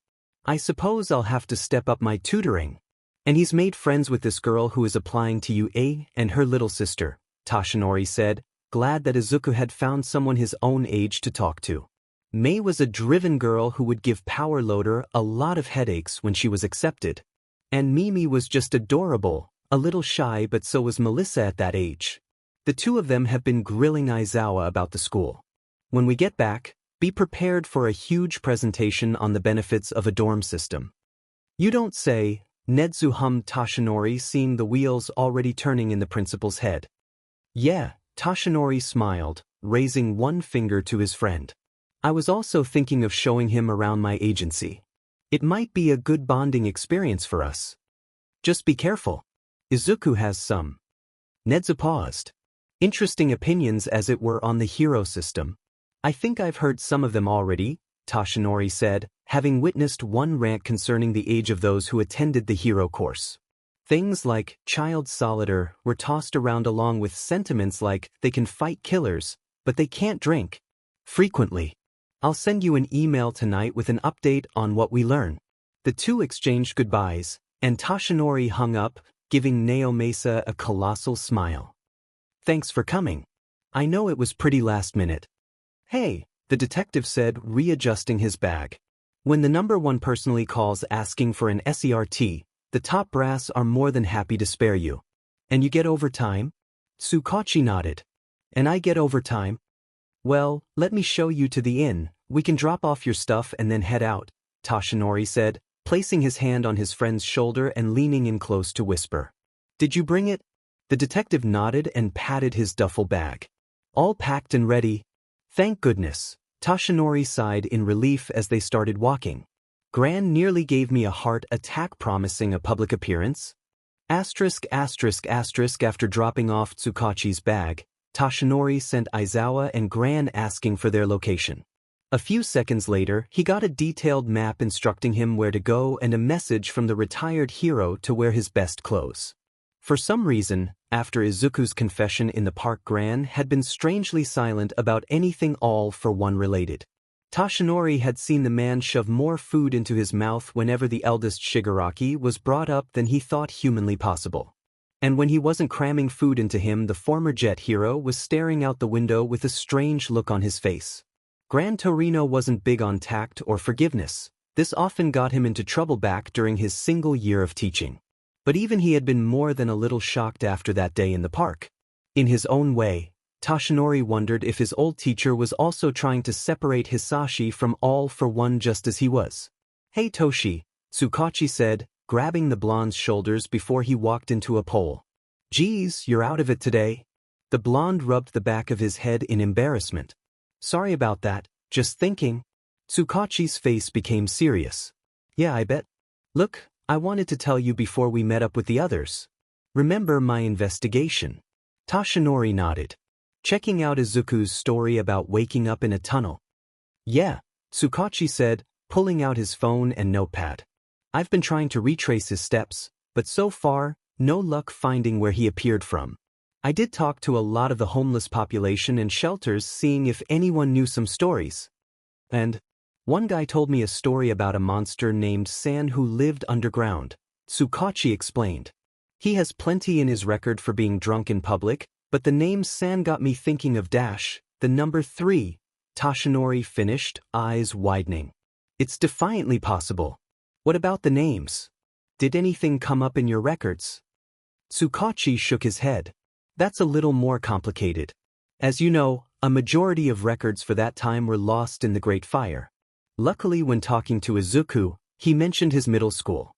I suppose I'll have to step up my tutoring. And he's made friends with this girl who is applying to UA and her little sister, Toshinori said, glad that Izuku had found someone his own age to talk to. Mei was a driven girl who would give Power Loader a lot of headaches when she was accepted. And Mimi was just adorable, a little shy, but so was Melissa at that age. The two of them have been grilling Aizawa about the school. When we get back, be prepared for a huge presentation on the benefits of a dorm system. You don't say, Nedzu hummed Toshinori, seeing the wheels already turning in the principal's head. Yeah, Toshinori smiled, raising one finger to his friend. I was also thinking of showing him around my agency. It might be a good bonding experience for us. Just be careful. Izuku has some. Nedzu paused. Interesting opinions, as it were, on the hero system. I think I've heard some of them already, Toshinori said, having witnessed one rant concerning the age of those who attended the hero course. Things like child solitaire were tossed around, along with sentiments like they can fight killers, but they can't drink. Frequently. I'll send you an email tonight with an update on what we learn. The two exchanged goodbyes, and Toshinori hung up, giving Naomasa a colossal smile. Thanks for coming. I know it was pretty last minute. Hey, the detective said, readjusting his bag. When the number one personally calls asking for an SERT, the top brass are more than happy to spare you. And you get overtime? Tsukachi nodded. And I get overtime? Well, let me show you to the inn. We can drop off your stuff and then head out, Toshinori said, placing his hand on his friend's shoulder and leaning in close to whisper. Did you bring it? The detective nodded and patted his duffel bag. All packed and ready. Thank goodness, Toshinori sighed in relief as they started walking. Gran nearly gave me a heart attack promising a public appearance. After dropping off Tsukachi's bag, Toshinori sent Aizawa and Gran asking for their location. A few seconds later, he got a detailed map instructing him where to go and a message from the retired hero to wear his best clothes. For some reason, after Izuku's confession in the park, Gran had been strangely silent about anything All for One related. Toshinori had seen the man shove more food into his mouth whenever the eldest Shigaraki was brought up than he thought humanly possible. And when he wasn't cramming food into him, the former jet hero was staring out the window with a strange look on his face. Gran Torino wasn't big on tact or forgiveness. This often got him into trouble back during his single year of teaching. But even he had been more than a little shocked after that day in the park. In his own way, Toshinori wondered if his old teacher was also trying to separate Hisashi from All for One just as he was. Hey Toshi, Tsukachi said, grabbing the blonde's shoulders before he walked into a pole. Geez, you're out of it today. The blonde rubbed the back of his head in embarrassment. Sorry about that, just thinking. Tsukachi's face became serious. Yeah, I bet. Look, I wanted to tell you before we met up with the others. Remember my investigation? Toshinori nodded. Checking out Izuku's story about waking up in a tunnel. Yeah, Tsukachi said, pulling out his phone and notepad. I've been trying to retrace his steps, but so far, no luck finding where he appeared from. I did talk to a lot of the homeless population and shelters, seeing if anyone knew some stories. And one guy told me a story about a monster named San who lived underground, Tsukachi explained. He has plenty in his record for being drunk in public, but the name San got me thinking of the number 3, Toshinori finished, eyes widening. It's defiantly possible. What about the names? Did anything come up in your records? Tsukachi shook his head. That's a little more complicated. As you know, a majority of records for that time were lost in the Great Fire. Luckily, when talking to Izuku, he mentioned his middle school.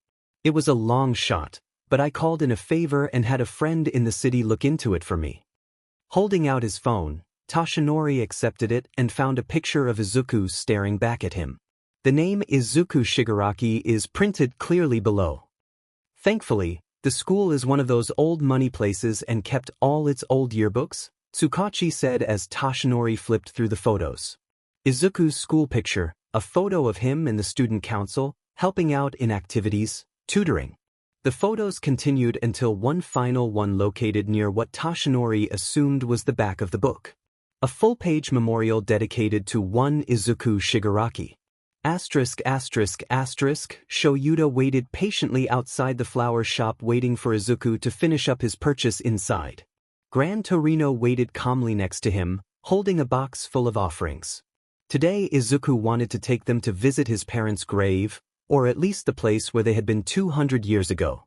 It was a long shot, but I called in a favor and had a friend in the city look into it for me. Holding out his phone, Toshinori accepted it and found a picture of Izuku staring back at him. The name Izuku Shigaraki is printed clearly below. Thankfully, the school is one of those old money places and kept all its old yearbooks, Tsukachi said as Toshinori flipped through the photos. Izuku's school picture, a photo of him and the student council, helping out in activities, tutoring. The photos continued until one final one located near what Toshinori assumed was the back of the book. A full-page memorial dedicated to one Izuku Shigaraki. Shoyuta waited patiently outside the flower shop waiting for Izuku to finish up his purchase inside. Gran Torino waited calmly next to him, holding a box full of offerings. Today Izuku wanted to take them to visit his parents' grave, or at least the place where they had been 200 years ago.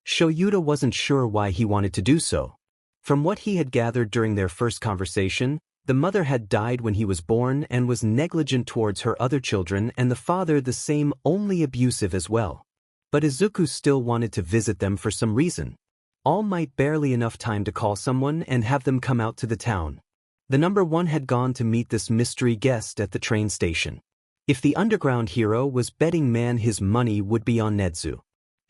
Shoyuta wasn't sure why he wanted to do so. From what he had gathered during their first conversation, the mother had died when he was born and was negligent towards her other children, and the father the same, only abusive as well. But Izuku still wanted to visit them for some reason. All might barely enough time to call someone and have them come out to the town. The number one had gone to meet this mystery guest at the train station. If the underground hero was betting man, his money would be on Nezu.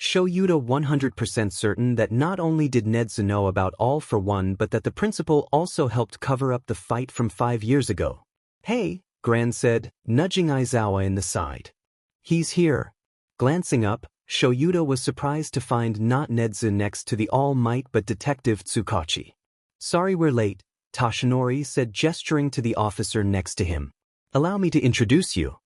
Shoyuta 100% certain that not only did Nezu know about All for One but that the principal also helped cover up the fight from 5 years ago. "Hey," Gran said, nudging Aizawa in the side. "He's here." Glancing up, Shoyuta was surprised to find not Nezu next to the All Might but Detective Tsukachi. "Sorry we're late," Toshinori said, gesturing to the officer next to him. "Allow me to introduce you."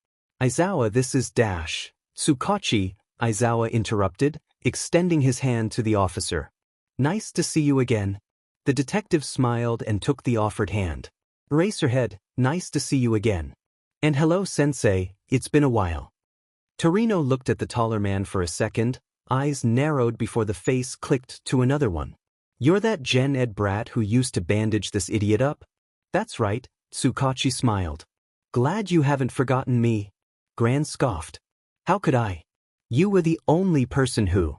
"Aizawa, this is Dash." "Tsukachi," Aizawa interrupted, extending his hand to the officer. "Nice to see you again." The detective smiled and took the offered hand. "Eraserhead, nice to see you again." "And hello, Sensei, it's been a while." Torino looked at the taller man for a second, eyes narrowed before the face clicked to another one. "You're that Gen Ed brat who used to bandage this idiot up?" "That's right," Tsukachi smiled. "Glad you haven't forgotten me." Gran scoffed. "How could I? You were the only person who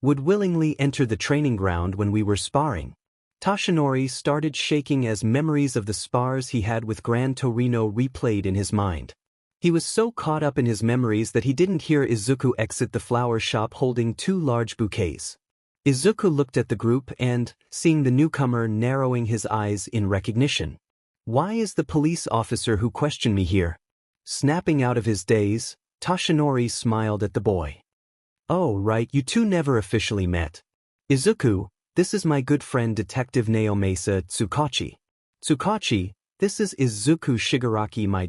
would willingly enter the training ground when we were sparring." Toshinori started shaking as memories of the spars he had with Gran Torino replayed in his mind. He was so caught up in his memories that he didn't hear Izuku exit the flower shop holding 2 large bouquets. Izuku looked at the group and, seeing the newcomer, narrowing his eyes in recognition. "Why is the police officer who questioned me here?" Snapping out of his daze, Toshinori smiled at the boy. "Oh right, you two never officially met. Izuku, this is my good friend Detective Naomasa Tsukachi. Tsukachi, this is Izuku Shigaraki, my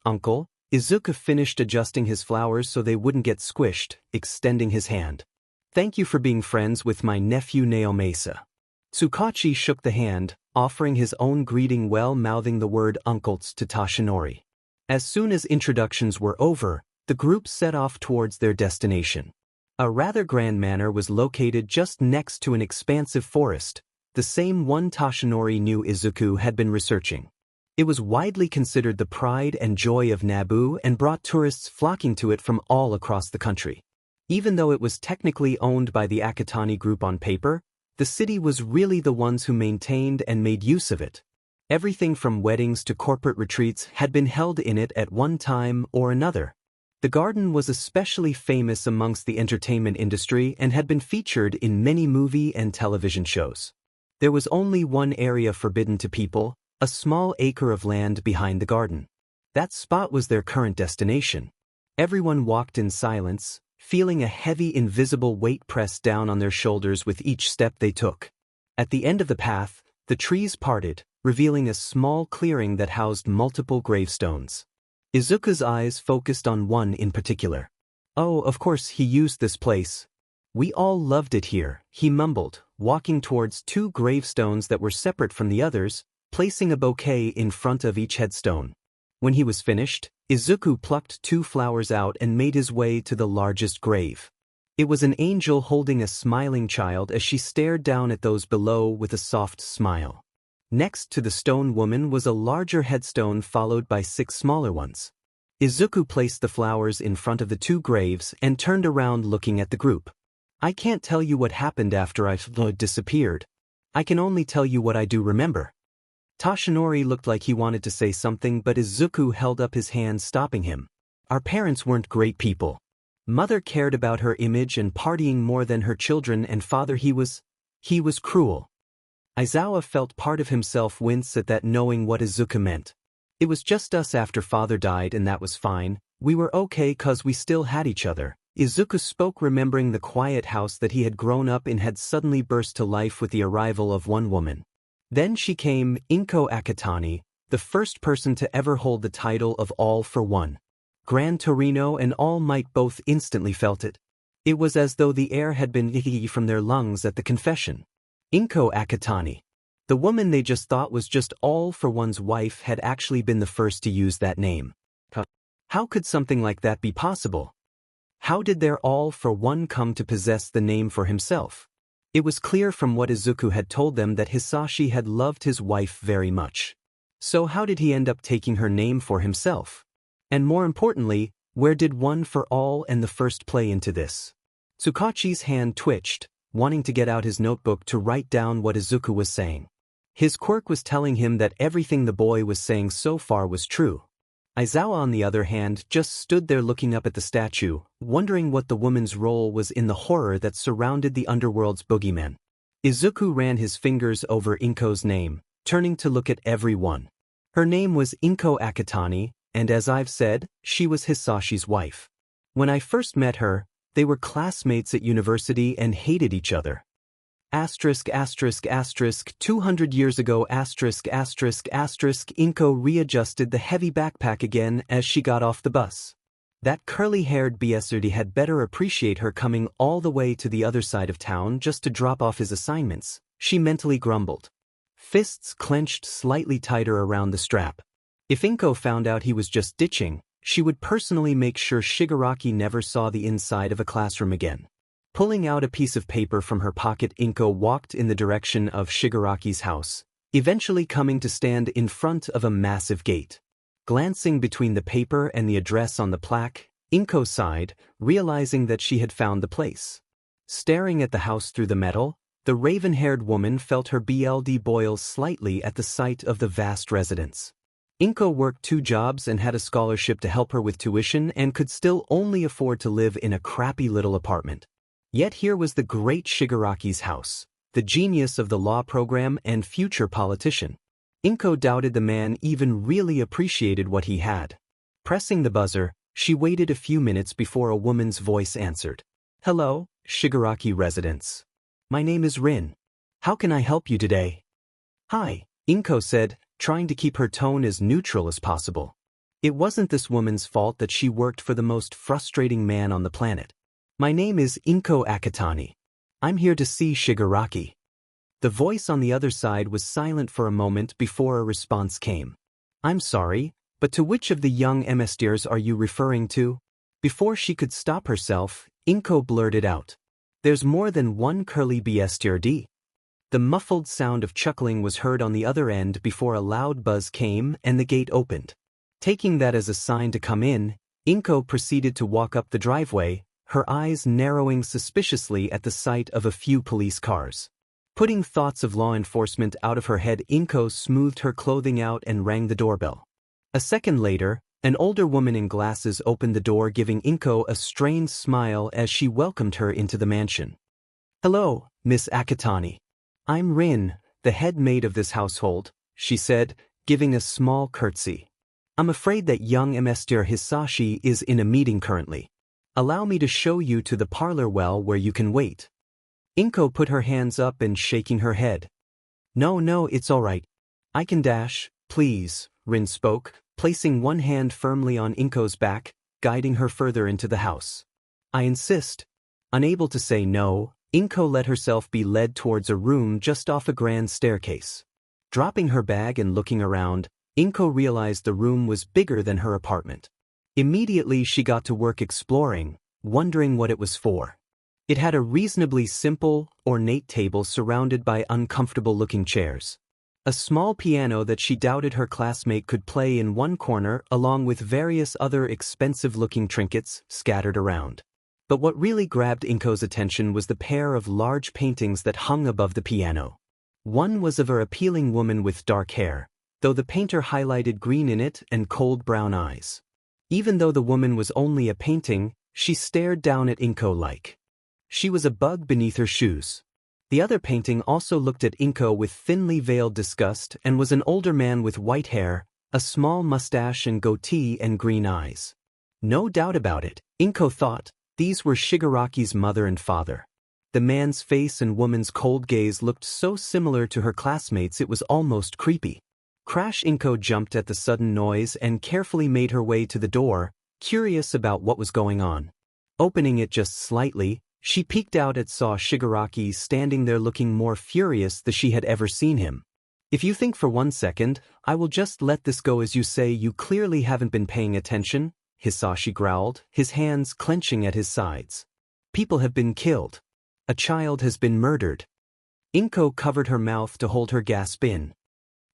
uncle." Izuku finished adjusting his flowers so they wouldn't get squished, extending his hand. "Thank you for being friends with my nephew Naomasa." Tsukachi shook the hand, offering his own greeting while mouthing the word uncles to Toshinori. As soon as introductions were over, the group set off towards their destination. A rather grand manor was located just next to an expansive forest, the same one Toshinori knew Izuku had been researching. It was widely considered the pride and joy of Naboo and brought tourists flocking to it from all across the country. Even though it was technically owned by the Akatani group on paper, the city was really the ones who maintained and made use of it. Everything from weddings to corporate retreats had been held in it at one time or another. The garden was especially famous amongst the entertainment industry and had been featured in many movie and television shows. There was only one area forbidden to people, a small acre of land behind the garden. That spot was their current destination. Everyone walked in silence, feeling a heavy invisible weight pressed down on their shoulders with each step they took. At the end of the path, the trees parted, revealing a small clearing that housed multiple gravestones. Izuku's eyes focused on one in particular. "Oh, of course he used this place. We all loved it here," he mumbled, walking towards 2 gravestones that were separate from the others, placing a bouquet in front of each headstone. When he was finished, Izuku plucked 2 flowers out and made his way to the largest grave. It was an angel holding a smiling child as she stared down at those below with a soft smile. Next to the stone woman was a larger headstone followed by 6 smaller ones. Izuku placed the flowers in front of the 2 graves and turned around looking at the group. "I can't tell you what happened after I disappeared. I can only tell you what I do remember." Toshinori looked like he wanted to say something, but Izuku held up his hand, stopping him. "Our parents weren't great people. Mother cared about her image and partying more than her children, and father, he was cruel." Aizawa felt part of himself wince at that, knowing what Izuku meant. "It was just us after father died, and that was fine. We were okay 'cause we still had each other." Izuku spoke, remembering the quiet house that he had grown up in had suddenly burst to life with the arrival of one woman. Then she came, Inko Akatani, the first person to ever hold the title of All for One. Gran Torino and All Might both instantly felt it. It was as though the air had been icky from their lungs at the confession. Inko Akatani. The woman they just thought was just All for One's wife had actually been the first to use that name. How could something like that be possible? How did their All for One come to possess the name for himself? It was clear from what Izuku had told them that Hisashi had loved his wife very much. So how did he end up taking her name for himself? And more importantly, where did One for All and the first play into this? Tsukachi's hand twitched, wanting to get out his notebook to write down what Izuku was saying. His quirk was telling him that everything the boy was saying so far was true. Aizawa, on the other hand, just stood there looking up at the statue, wondering what the woman's role was in the horror that surrounded the underworld's boogeyman. Izuku ran his fingers over Inko's name, turning to look at everyone. Her name was Inko Akatani, and as I've said, she was Hisashi's wife. When I first met her, they were classmates at university and hated each other. *****, 200 years ago *****, Inko readjusted the heavy backpack again as she got off the bus. That curly-haired bastard had better appreciate her coming all the way to the other side of town just to drop off his assignments, she mentally grumbled. Fists clenched slightly tighter around the strap. If Inko found out he was just ditching, she would personally make sure Shigaraki never saw the inside of a classroom again. Pulling out a piece of paper from her pocket, Inko walked in the direction of Shigaraki's house, eventually coming to stand in front of a massive gate. Glancing between the paper and the address on the plaque, Inko sighed, realizing that she had found the place. Staring at the house through the metal, the raven-haired woman felt her blood boil slightly at the sight of the vast residence. Inko worked 2 jobs and had a scholarship to help her with tuition and could still only afford to live in a crappy little apartment. Yet here was the great Shigaraki's house, the genius of the law program and future politician. Inko doubted the man even really appreciated what he had. Pressing the buzzer, she waited a few minutes before a woman's voice answered. "Hello, Shigaraki residence. My name is Rin. How can I help you today?" "Hi," Inko said, trying to keep her tone as neutral as possible. It wasn't this woman's fault that she worked for the most frustrating man on the planet. "My name is Inko Akatani. I'm here to see Shigaraki." The voice on the other side was silent for a moment before a response came. "I'm sorry, but to which of the young emestiers are you referring to?" Before she could stop herself, Inko blurted out. "There's more than one curly bestier D." The muffled sound of chuckling was heard on the other end before a loud buzz came and the gate opened. Taking that as a sign to come in, Inko proceeded to walk up the driveway, her eyes narrowing suspiciously at the sight of a few police cars. Putting thoughts of law enforcement out of her head, Inko smoothed her clothing out and rang the doorbell. A second later, an older woman in glasses opened the door, giving Inko a strained smile as she welcomed her into the mansion. "Hello, Miss Akatani. I'm Rin, the head maid of this household," she said, giving a small curtsy. "I'm afraid that young Emester Hisashi is in a meeting currently. Allow me to show you to the parlor where you can wait." Inko put her hands up and shaking her head. No, it's all right. I can dash, please," Rin spoke, placing one hand firmly on Inko's back, guiding her further into the house. "I insist." Unable to say no, Inko let herself be led towards a room just off a grand staircase. Dropping her bag and looking around, Inko realized the room was bigger than her apartment. Immediately she got to work exploring, wondering what it was for. It had a reasonably simple, ornate table surrounded by uncomfortable-looking chairs. A small piano that she doubted her classmate could play in one corner, along with various other expensive-looking trinkets scattered around. But what really grabbed Inko's attention was the pair of large paintings that hung above the piano. One was of an appealing woman with dark hair, though the painter highlighted green in it and cold brown eyes. Even though the woman was only a painting, she stared down at Inko like she was a bug beneath her shoes. The other painting also looked at Inko with thinly veiled disgust and was an older man with white hair, a small mustache and goatee and green eyes. No doubt about it, Inko thought, these were Shigaraki's mother and father. The man's face and woman's cold gaze looked so similar to her classmates it was almost creepy. Crash Inko jumped at the sudden noise and carefully made her way to the door, curious about what was going on. Opening it just slightly, she peeked out and saw Shigaraki standing there looking more furious than she had ever seen him. If you think for 1 second, I will just let this go as you say you clearly haven't been paying attention, Hisashi growled, his hands clenching at his sides. People have been killed. A child has been murdered. Inko covered her mouth to hold her gasp in.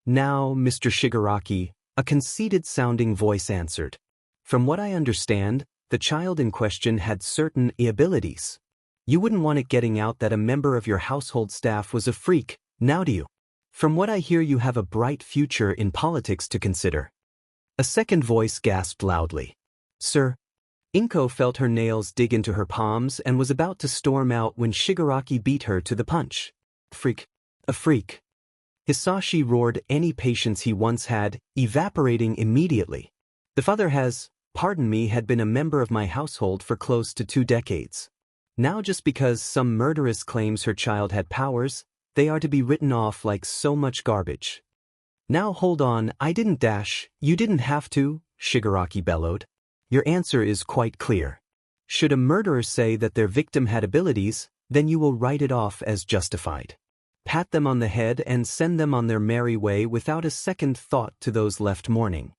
Now, Mr. Shigaraki, a conceited-sounding voice answered. From what I understand, the child in question had certain abilities. You wouldn't want it getting out that a member of your household staff was a freak, now do you? From what I hear you have a bright future in politics to consider. A second voice gasped loudly. Sir. Inko felt her nails dig into her palms and was about to storm out when Shigaraki beat her to the punch. Freak. A freak. Hisashi roared, any patience he once had, evaporating immediately. The father has, pardon me, had been a member of my household for close to 2 decades. Now just because some murderess claims her child had powers, they are to be written off like so much garbage. Now hold on, I didn't dash, you didn't have to, Shigaraki bellowed. Your answer is quite clear. Should a murderer say that their victim had abilities, then you will write it off as justified. Pat them on the head and send them on their merry way without a second thought to those left mourning.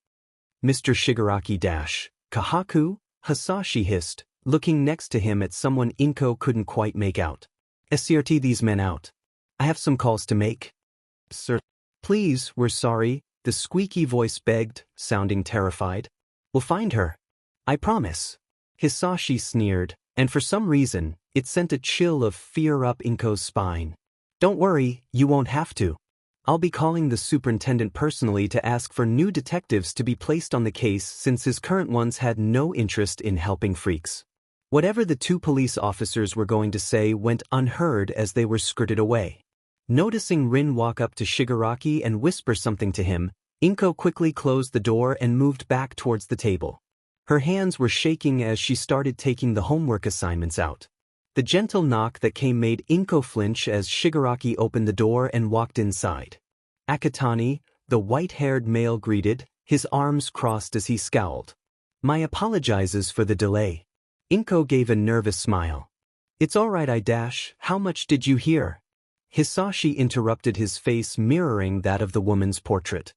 Mr. Shigaraki dash, Kahaku, Hisashi hissed, looking next to him at someone Inko couldn't quite make out. Escort these men out. I have some calls to make. Sir. Please, we're sorry, the squeaky voice begged, sounding terrified. We'll find her. I promise. Hisashi sneered, and for some reason, it sent a chill of fear up Inko's spine. Don't worry, you won't have to. I'll be calling the superintendent personally to ask for new detectives to be placed on the case since his current ones had no interest in helping freaks. Whatever the 2 police officers were going to say went unheard as they were skirted away. Noticing Rin walk up to Shigaraki and whisper something to him, Inko quickly closed the door and moved back towards the table. Her hands were shaking as she started taking the homework assignments out. The gentle knock that came made Inko flinch as Shigaraki opened the door and walked inside. Akatani, the white-haired male greeted, his arms crossed as he scowled. My apologizes for the delay. Inko gave a nervous smile. It's all right, I dash, how much did you hear? Hisashi interrupted, his face mirroring that of the woman's portrait.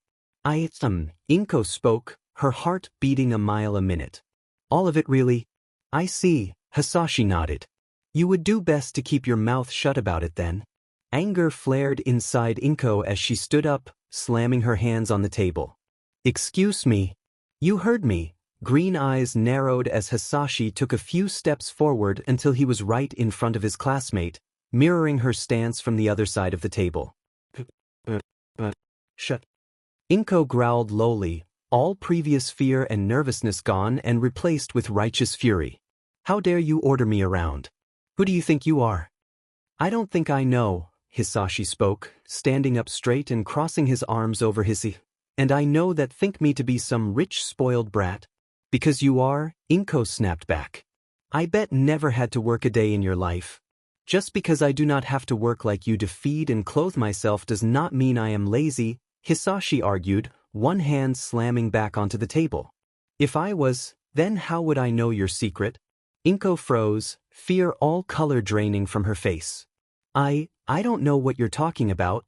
Inko spoke, her heart beating a mile a minute. All of it really? I see, Hisashi nodded. You would do best to keep your mouth shut about it then. Anger flared inside Inko as she stood up, slamming her hands on the table. Excuse me. You heard me. Green eyes narrowed as Hisashi took a few steps forward until he was right in front of his classmate, mirroring her stance from the other side of the table. Shut. Inko growled lowly, all previous fear and nervousness gone and replaced with righteous fury. How dare you order me around? Who do you think you are? I don't think I know, Hisashi spoke, standing up straight and crossing his arms over his and I know that think me to be some rich spoiled brat. Because you are, Inko snapped back. I bet never had to work a day in your life. Just because I do not have to work like you to feed and clothe myself does not mean I am lazy, Hisashi argued, one hand slamming back onto the table. If I was, then how would I know your secret? Inko froze, fear all color draining from her face. I don't know what you're talking about.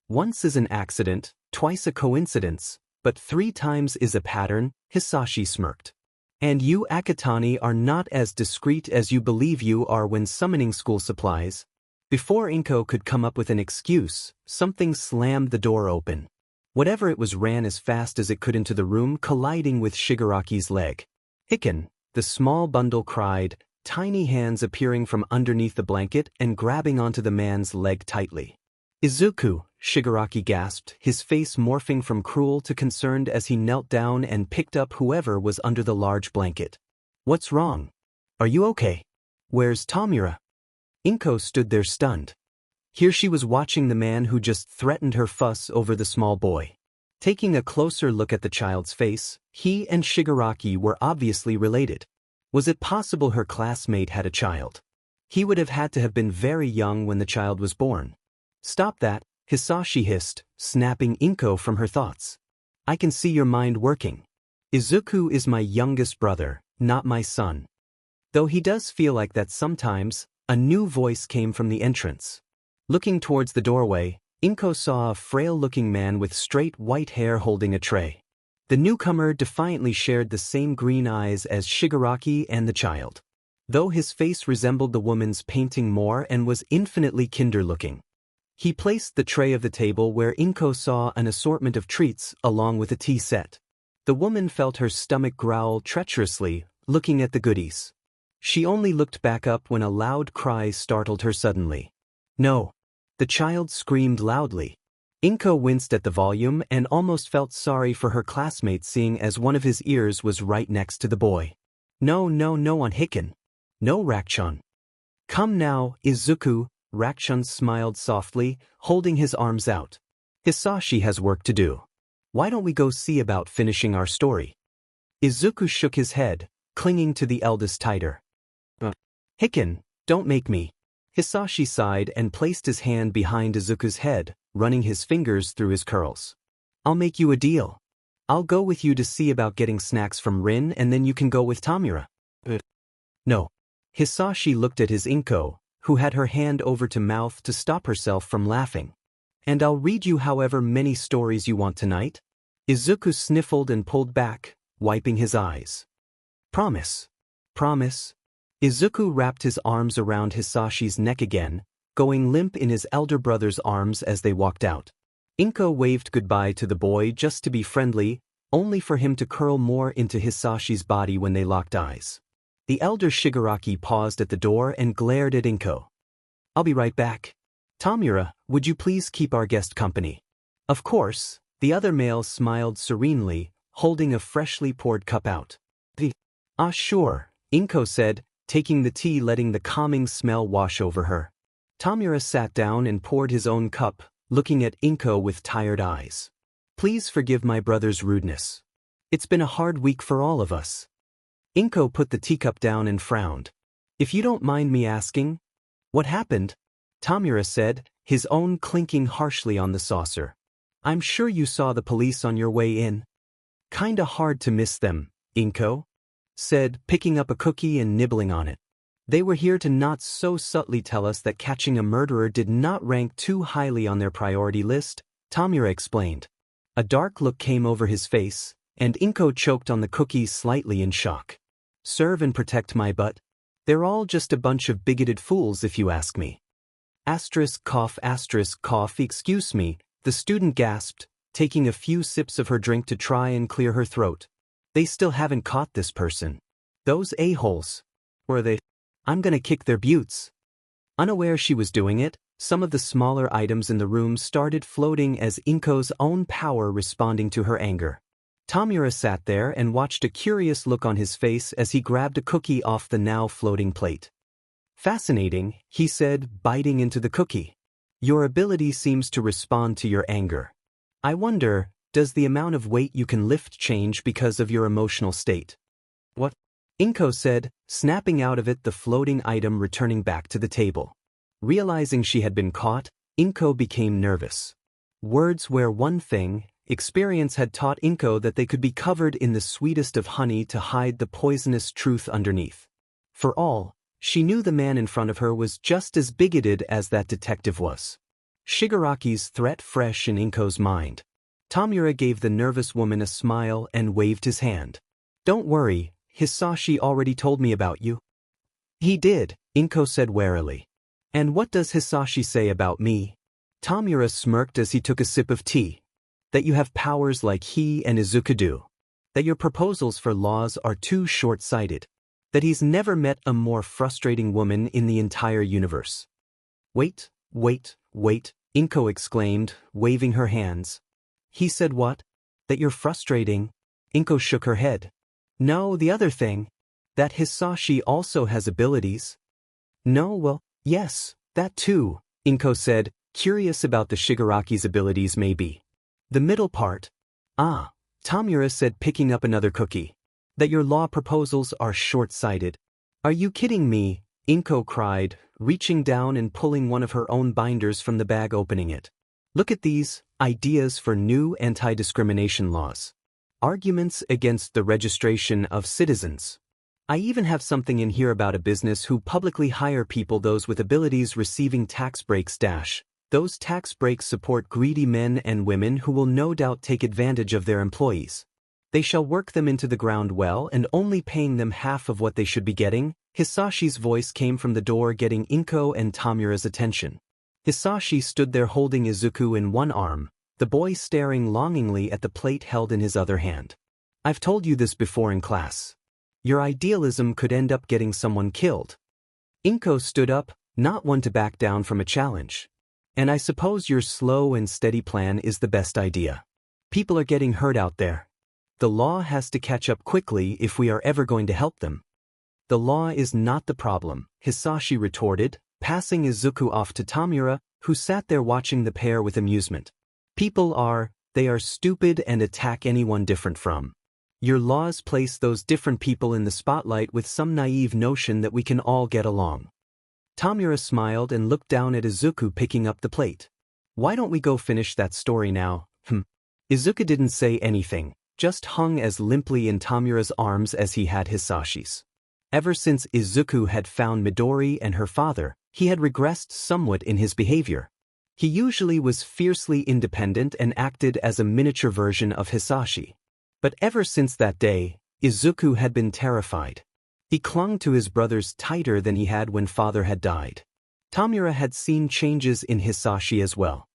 Once is an accident, twice a coincidence, but 3 times is a pattern, Hisashi smirked. And you Akatani are not as discreet as you believe you are when summoning school supplies. Before Inko could come up with an excuse, something slammed the door open. Whatever it was ran as fast as it could into the room, colliding with Shigaraki's leg. Hicken, the small bundle cried, tiny hands appearing from underneath the blanket and grabbing onto the man's leg tightly. Izuku, Shigaraki gasped, his face morphing from cruel to concerned as he knelt down and picked up whoever was under the large blanket. What's wrong? Are you okay? Where's Tomura? Inko stood there stunned. Here she was watching the man who just threatened her fuss over the small boy. Taking a closer look at the child's face, he and Shigaraki were obviously related. Was it possible her classmate had a child? He would have had to have been very young when the child was born. Stop that, Hisashi hissed, snapping Inko from her thoughts. I can see your mind working. Izuku is my youngest brother, not my son. Though he does feel like that sometimes. A new voice came from the entrance. Looking towards the doorway, Inko saw a frail-looking man with straight white hair holding a tray. The newcomer defiantly shared the same green eyes as Shigaraki and the child, though his face resembled the woman's painting more and was infinitely kinder-looking. He placed the tray of the table where Inko saw an assortment of treats along with a tea set. The woman felt her stomach growl treacherously, looking at the goodies. She only looked back up when a loud cry startled her suddenly. No! The child screamed loudly. Inko winced at the volume and almost felt sorry for her classmate seeing as one of his ears was right next to the boy. No on Hikken. No Rakchun. Come now, Izuku, Rakchun smiled softly, holding his arms out. Hisashi has work to do. Why don't we go see about finishing our story? Izuku shook his head, clinging to the eldest tighter. Hikken, don't make me. Hisashi sighed and placed his hand behind Izuku's head, running his fingers through his curls. I'll make you a deal. I'll go with you to see about getting snacks from Rin and then you can go with Tamura. No. Hisashi looked at his Inko, who had her hand over to mouth to stop herself from laughing. And I'll read you however many stories you want tonight. Izuku sniffled and pulled back, wiping his eyes. Promise. Promise. Izuku wrapped his arms around Hisashi's neck again, going limp in his elder brother's arms as they walked out. Inko waved goodbye to the boy just to be friendly, only for him to curl more into Hisashi's body when they locked eyes. The elder Shigaraki paused at the door and glared at Inko. I'll be right back. Tamura, would you please keep our guest company? Of course, the other male smiled serenely, holding a freshly poured cup out. Sure, Inko said, taking the tea, letting the calming smell wash over her. Tamura sat down and poured his own cup, looking at Inko with tired eyes. Please forgive my brother's rudeness. It's been a hard week for all of us. Inko put the teacup down and frowned. If you don't mind me asking, what happened? Tamura said, his own clinking harshly on the saucer. I'm sure you saw the police on your way in. Kinda hard to miss them, Inko said, picking up a cookie and nibbling on it. They were here to not so subtly tell us that catching a murderer did not rank too highly on their priority list, Tamura explained. A dark look came over his face, and Inko choked on the cookie slightly in shock. Serve and protect my butt? They're all just a bunch of bigoted fools if you ask me. Asterisk cough, excuse me, the student gasped, taking a few sips of her drink to try and clear her throat. They still haven't caught this person. Those a-holes. Or they? I'm gonna kick their butts. Unaware she was doing it, some of the smaller items in the room started floating as Inko's own power responding to her anger. Tamura sat there and watched a curious look on his face as he grabbed a cookie off the now floating plate. Fascinating, he said, biting into the cookie. Your ability seems to respond to your anger. I wonder, does the amount of weight you can lift change because of your emotional state? What? Inko said, snapping out of it the floating item returning back to the table. Realizing she had been caught, Inko became nervous. Words were one thing, experience had taught Inko that they could be covered in the sweetest of honey to hide the poisonous truth underneath. For all, she knew the man in front of her was just as bigoted as that detective was. Shigaraki's threat fresh in Inko's mind. Tamura gave the nervous woman a smile and waved his hand. Don't worry, Hisashi already told me about you. He did, Inko said warily. And what does Hisashi say about me? Tamura smirked as he took a sip of tea. That you have powers like he and Izuku do. That your proposals for laws are too short-sighted. That he's never met a more frustrating woman in the entire universe. Wait, Inko exclaimed, waving her hands. He said what? That you're frustrating? Inko shook her head. No, the other thing. That Hisashi also has abilities. No, well, yes, that too, Inko said, curious about the Shigaraki's abilities maybe. The middle part. Tamura said, picking up another cookie. That your law proposals are short-sighted. Are you kidding me? Inko cried, reaching down and pulling one of her own binders from the bag, opening it. Look at these ideas for new anti-discrimination laws. Arguments against the registration of citizens. I even have something in here about a business who publicly hire people those with abilities receiving tax breaks. Those tax breaks support greedy men and women who will no doubt take advantage of their employees. They shall work them into the ground well and only paying them half of what they should be getting. Hisashi's voice came from the door, getting Inko and Tamura's attention. Hisashi stood there holding Izuku in one arm, the boy staring longingly at the plate held in his other hand. I've told you this before in class. Your idealism could end up getting someone killed. Inko stood up, not one to back down from a challenge. And I suppose your slow and steady plan is the best idea. People are getting hurt out there. The law has to catch up quickly if we are ever going to help them. The law is not the problem, Hisashi retorted, passing Izuku off to Tamura, who sat there watching the pair with amusement. They are stupid and attack anyone different from. Your laws place those different people in the spotlight with some naive notion that we can all get along. Tamura smiled and looked down at Izuku picking up the plate. Why don't we go finish that story now? Izuku didn't say anything, just hung as limply in Tamura's arms as he had Hisashi's. Ever since Izuku had found Midori and her father, he had regressed somewhat in his behavior. He usually was fiercely independent and acted as a miniature version of Hisashi. But ever since that day, Izuku had been terrified. He clung to his brothers tighter than he had when father had died. Tamura had seen changes in Hisashi as well.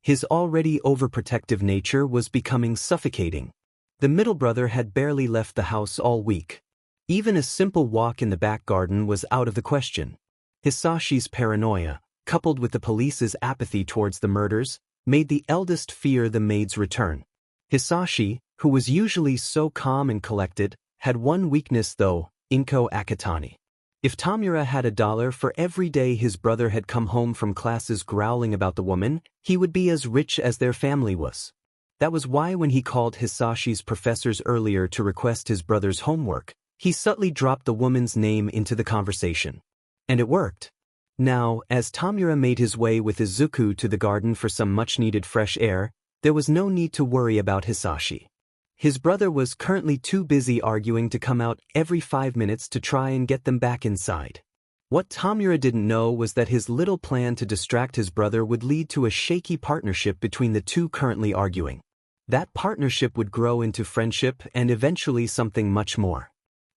His already overprotective nature was becoming suffocating. The middle brother had barely left the house all week. Even a simple walk in the back garden was out of the question. Hisashi's paranoia, coupled with the police's apathy towards the murders, made the eldest fear the maid's return. Hisashi, who was usually so calm and collected, had one weakness though, Inko Akatani. If Tamura had $1 for every day his brother had come home from classes growling about the woman, he would be as rich as their family was. That was why when he called Hisashi's professors earlier to request his brother's homework, he subtly dropped the woman's name into the conversation. And it worked. Now, as Tamura made his way with Izuku to the garden for some much-needed fresh air, there was no need to worry about Hisashi. His brother was currently too busy arguing to come out every 5 minutes to try and get them back inside. What Tamura didn't know was that his little plan to distract his brother would lead to a shaky partnership between the two currently arguing. That partnership would grow into friendship and eventually something much more.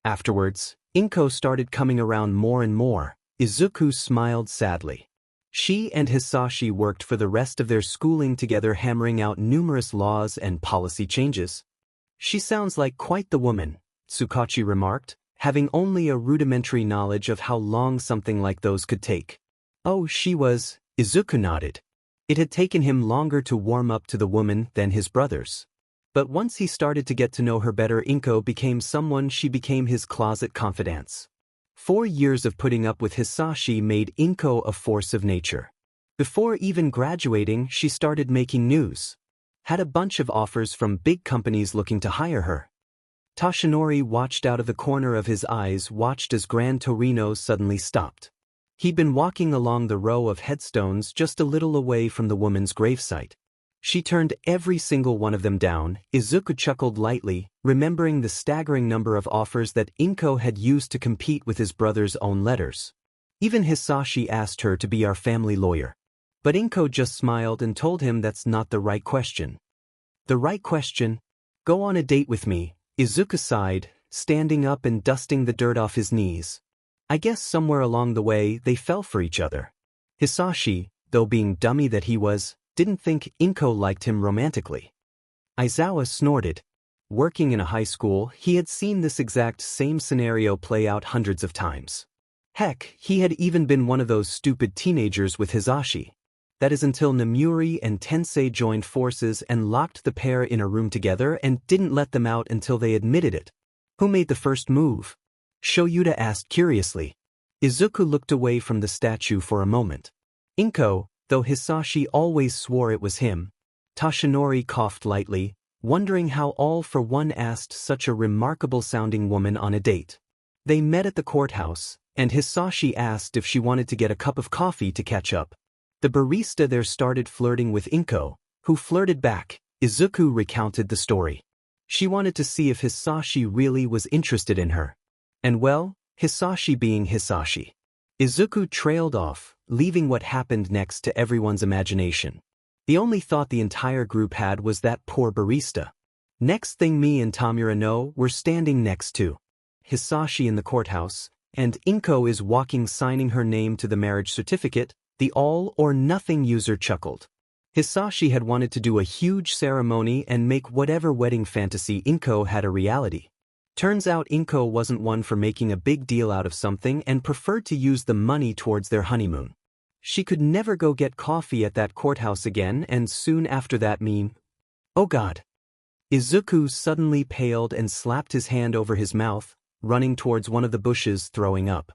Afterwards, Inko started coming around more and more. Izuku smiled sadly. She and Hisashi worked for the rest of their schooling together, hammering out numerous laws and policy changes. She sounds like quite the woman, Tsukachi remarked, having only a rudimentary knowledge of how long something like those could take. Oh, she was, Izuku nodded. It had taken him longer to warm up to the woman than his brothers. But once he started to get to know her better, Inko became someone she became his closet confidant. 4 years of putting up with Hisashi made Inko a force of nature. Before even graduating, she started making news. Had a bunch of offers from big companies looking to hire her. Toshinori watched out of the corner of his eyes, watched as Gran Torino suddenly stopped. He'd been walking along the row of headstones just a little away from the woman's gravesite. She turned every single one of them down. Izuku chuckled lightly, remembering the staggering number of offers that Inko had used to compete with his brother's own letters. Even Hisashi asked her to be our family lawyer. But Inko just smiled and told him that's not the right question. The right question? Go on a date with me, Izuku sighed, standing up and dusting the dirt off his knees. I guess somewhere along the way they fell for each other. Hisashi, though being dummy that he was, didn't think Inko liked him romantically. Aizawa snorted. Working in a high school, he had seen this exact same scenario play out hundreds of times. Heck, he had even been one of those stupid teenagers with Hisashi. That is until Namuri and Tensei joined forces and locked the pair in a room together and didn't let them out until they admitted it. Who made the first move? Shoyuta asked curiously. Izuku looked away from the statue for a moment. Inko, though Hisashi always swore it was him. Toshinori coughed lightly, wondering how all for one asked such a remarkable-sounding woman on a date. They met at the courthouse, and Hisashi asked if she wanted to get a cup of coffee to catch up. The barista there started flirting with Inko, who flirted back. Izuku recounted the story. She wanted to see if Hisashi really was interested in her. And well, Hisashi being Hisashi. Izuku trailed off, leaving what happened next to everyone's imagination. The only thought the entire group had was that poor barista. Next thing me and Tamura know, we're standing next to Hisashi in the courthouse, and Inko is walking signing her name to the marriage certificate. The all-or-nothing user chuckled. Hisashi had wanted to do a huge ceremony and make whatever wedding fantasy Inko had a reality. Turns out Inko wasn't one for making a big deal out of something and preferred to use the money towards their honeymoon. She could never go get coffee at that courthouse again, and soon after that oh God. Izuku suddenly paled and slapped his hand over his mouth, running towards one of the bushes throwing up.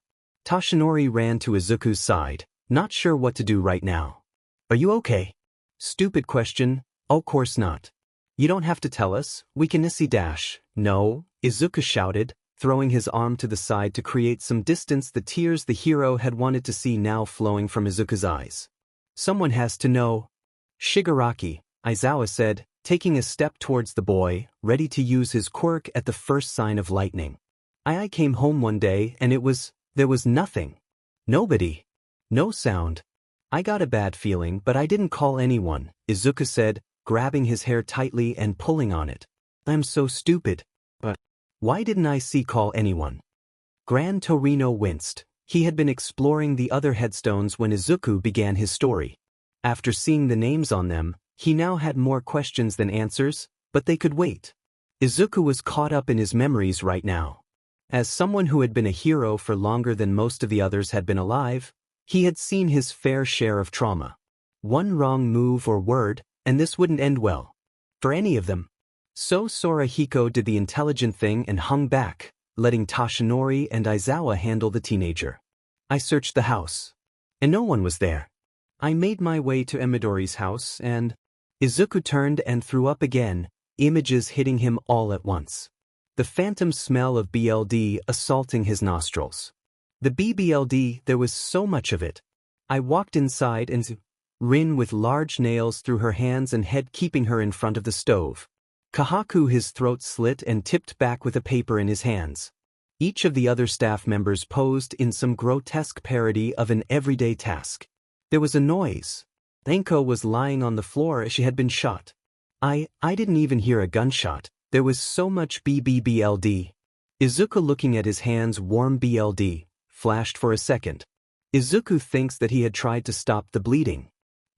Toshinori ran to Izuku's side, not sure what to do right now. Are you okay? Stupid question, of course not. You don't have to tell us, we can see dash. No, Izuku shouted, throwing his arm to the side to create some distance. The tears the hero had wanted to see now flowing from Izuku's eyes. Someone has to know. Shigaraki, Aizawa said, taking a step towards the boy, ready to use his quirk at the first sign of lightning. I came home one day and there was nothing. Nobody. No sound. I got a bad feeling, but I didn't call anyone, Izuku said, grabbing his hair tightly and pulling on it. I'm so stupid. But why didn't I call anyone? Gran Torino winced. He had been exploring the other headstones when Izuku began his story. After seeing the names on them, he now had more questions than answers, but they could wait. Izuku was caught up in his memories right now. As someone who had been a hero for longer than most of the others had been alive, he had seen his fair share of trauma. One wrong move or word, and this wouldn't end well. For any of them. So Sorahiko did the intelligent thing and hung back, letting Toshinori and Aizawa handle the teenager. I searched the house. And no one was there. I made my way to Emidori's house and Izuku turned and threw up again, images hitting him all at once. The phantom smell of BLD assaulting his nostrils. The BBLD, there was so much of it. I walked inside and Rin with large nails through her hands and head keeping her in front of the stove. Kahaku his throat slit and tipped back with a paper in his hands. Each of the other staff members posed in some grotesque parody of an everyday task. There was a noise. Enko was lying on the floor as she had been shot. I didn't even hear a gunshot. There was so much BBBLD. Izuku looking at his hands warm BLD, flashed for a second. Izuku thinks that he had tried to stop the bleeding.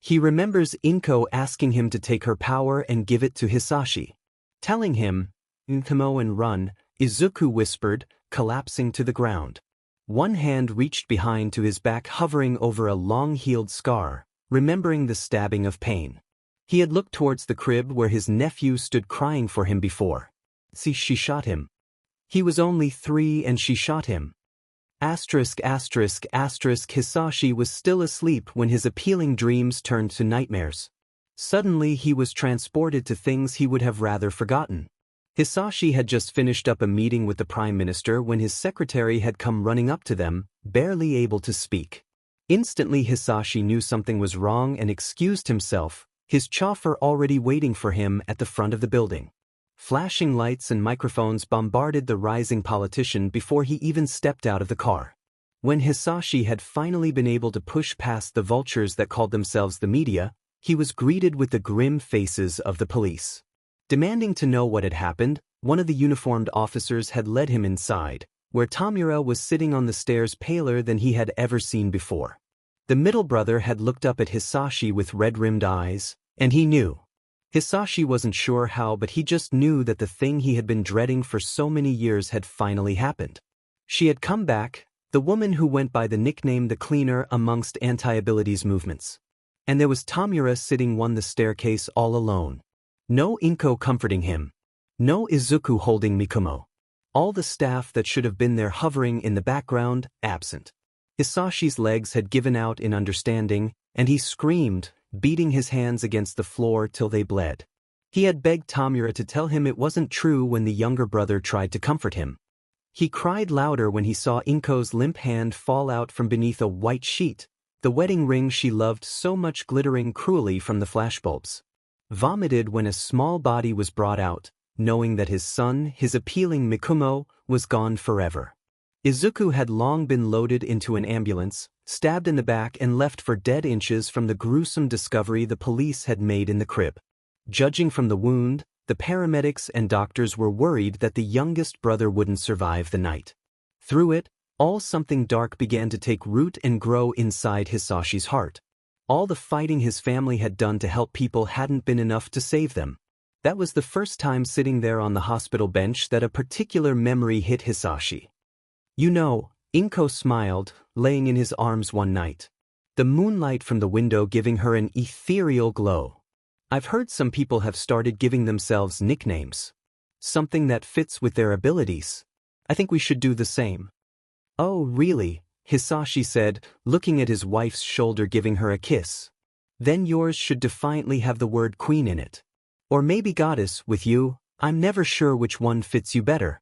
He remembers Inko asking him to take her power and give it to Hisashi. Telling him, "Nkamo and run," Izuku whispered, collapsing to the ground. One hand reached behind to his back hovering over a long-healed scar, remembering the stabbing of pain. He had looked towards the crib where his nephew stood crying for him before. See, she shot him. He was only 3 and she shot him. Hisashi was still asleep when his appealing dreams turned to nightmares. Suddenly he was transported to things he would have rather forgotten. Hisashi had just finished up a meeting with the Prime Minister when his secretary had come running up to them, barely able to speak. Instantly Hisashi knew something was wrong and excused himself, his chauffeur already waiting for him at the front of the building. Flashing lights and microphones bombarded the rising politician before he even stepped out of the car. When Hisashi had finally been able to push past the vultures that called themselves the media, he was greeted with the grim faces of the police. Demanding to know what had happened, one of the uniformed officers had led him inside, where Tamura was sitting on the stairs paler than he had ever seen before. The middle brother had looked up at Hisashi with red-rimmed eyes, and he knew. Hisashi wasn't sure how, but he just knew that the thing he had been dreading for so many years had finally happened. She had come back, the woman who went by the nickname the Cleaner amongst anti-abilities movements. And there was Tamura sitting on the staircase all alone. No Inko comforting him. No Izuku holding Mikumo. All the staff that should have been there hovering in the background, absent. Hisashi's legs had given out in understanding, and he screamed, beating his hands against the floor till they bled. He had begged Tamura to tell him it wasn't true when the younger brother tried to comfort him. He cried louder when he saw Inko's limp hand fall out from beneath a white sheet, the wedding ring she loved so much glittering cruelly from the flashbulbs. Vomited when a small body was brought out, knowing that his son, his appealing Mikumo, was gone forever. Izuku had long been loaded into an ambulance, stabbed in the back and left for dead inches from the gruesome discovery the police had made in the crib. Judging from the wound, the paramedics and doctors were worried that the youngest brother wouldn't survive the night. Through it all, something dark began to take root and grow inside Hisashi's heart. All the fighting his family had done to help people hadn't been enough to save them. That was the first time sitting there on the hospital bench that a particular memory hit Hisashi. You know, Inko smiled, laying in his arms one night. The moonlight from the window giving her an ethereal glow. I've heard some people have started giving themselves nicknames. Something that fits with their abilities. I think we should do the same. Oh, really? Hisashi said, looking at his wife's shoulder, giving her a kiss. Then yours should defiantly have the word queen in it. Or maybe goddess with you, I'm never sure which one fits you better.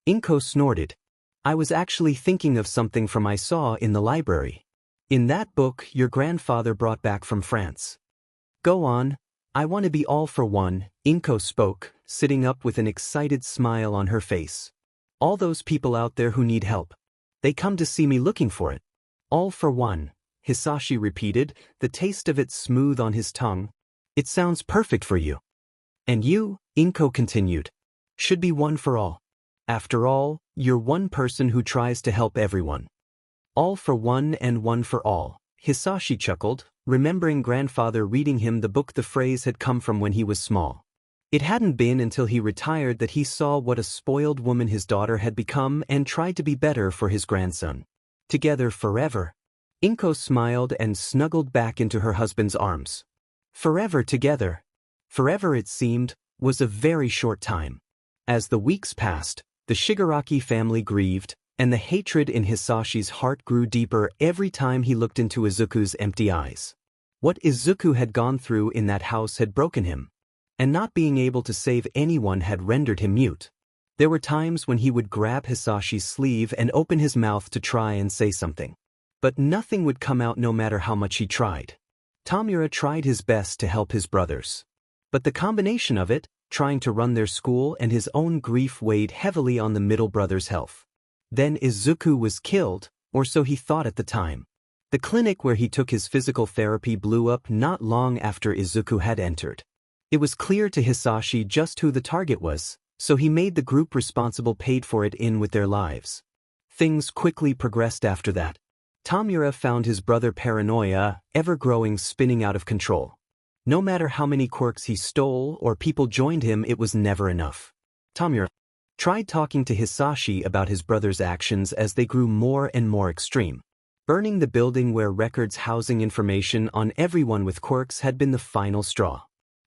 Inko snorted. I was actually thinking of something from I saw in the library. In that book your grandfather brought back from France. Go on. I want to be all for one, Inko spoke, sitting up with an excited smile on her face. All those people out there who need help. They come to see me looking for it. All for one, Hisashi repeated, the taste of it smooth on his tongue. It sounds perfect for you. And you, Inko continued, should be one for all. After all, you're one person who tries to help everyone. All for one and one for all, Hisashi chuckled, remembering grandfather reading him the book the phrase had come from when he was small. It hadn't been until he retired that he saw what a spoiled woman his daughter had become and tried to be better for his grandson. Together forever. Inko smiled and snuggled back into her husband's arms. Forever together. Forever, it seemed, was a very short time. As the weeks passed, the Shigaraki family grieved, and the hatred in Hisashi's heart grew deeper every time he looked into Izuku's empty eyes. What Izuku had gone through in that house had broken him. And not being able to save anyone had rendered him mute. There were times when he would grab Hisashi's sleeve and open his mouth to try and say something. But nothing would come out no matter how much he tried. Tamura tried his best to help his brothers. But the combination of it, trying to run their school and his own grief, weighed heavily on the middle brother's health. Then Izuku was killed, or so he thought at the time. The clinic where he took his physical therapy blew up not long after Izuku had entered. It was clear to Hisashi just who the target was, so he made the group responsible paid for it in with their lives. Things quickly progressed after that. Tamura found his brother paranoia, ever-growing, spinning out of control. No matter how many quirks he stole or people joined him, it was never enough. Tamura tried talking to Hisashi about his brother's actions as they grew more and more extreme. Burning the building where records housing information on everyone with quirks had been the final straw.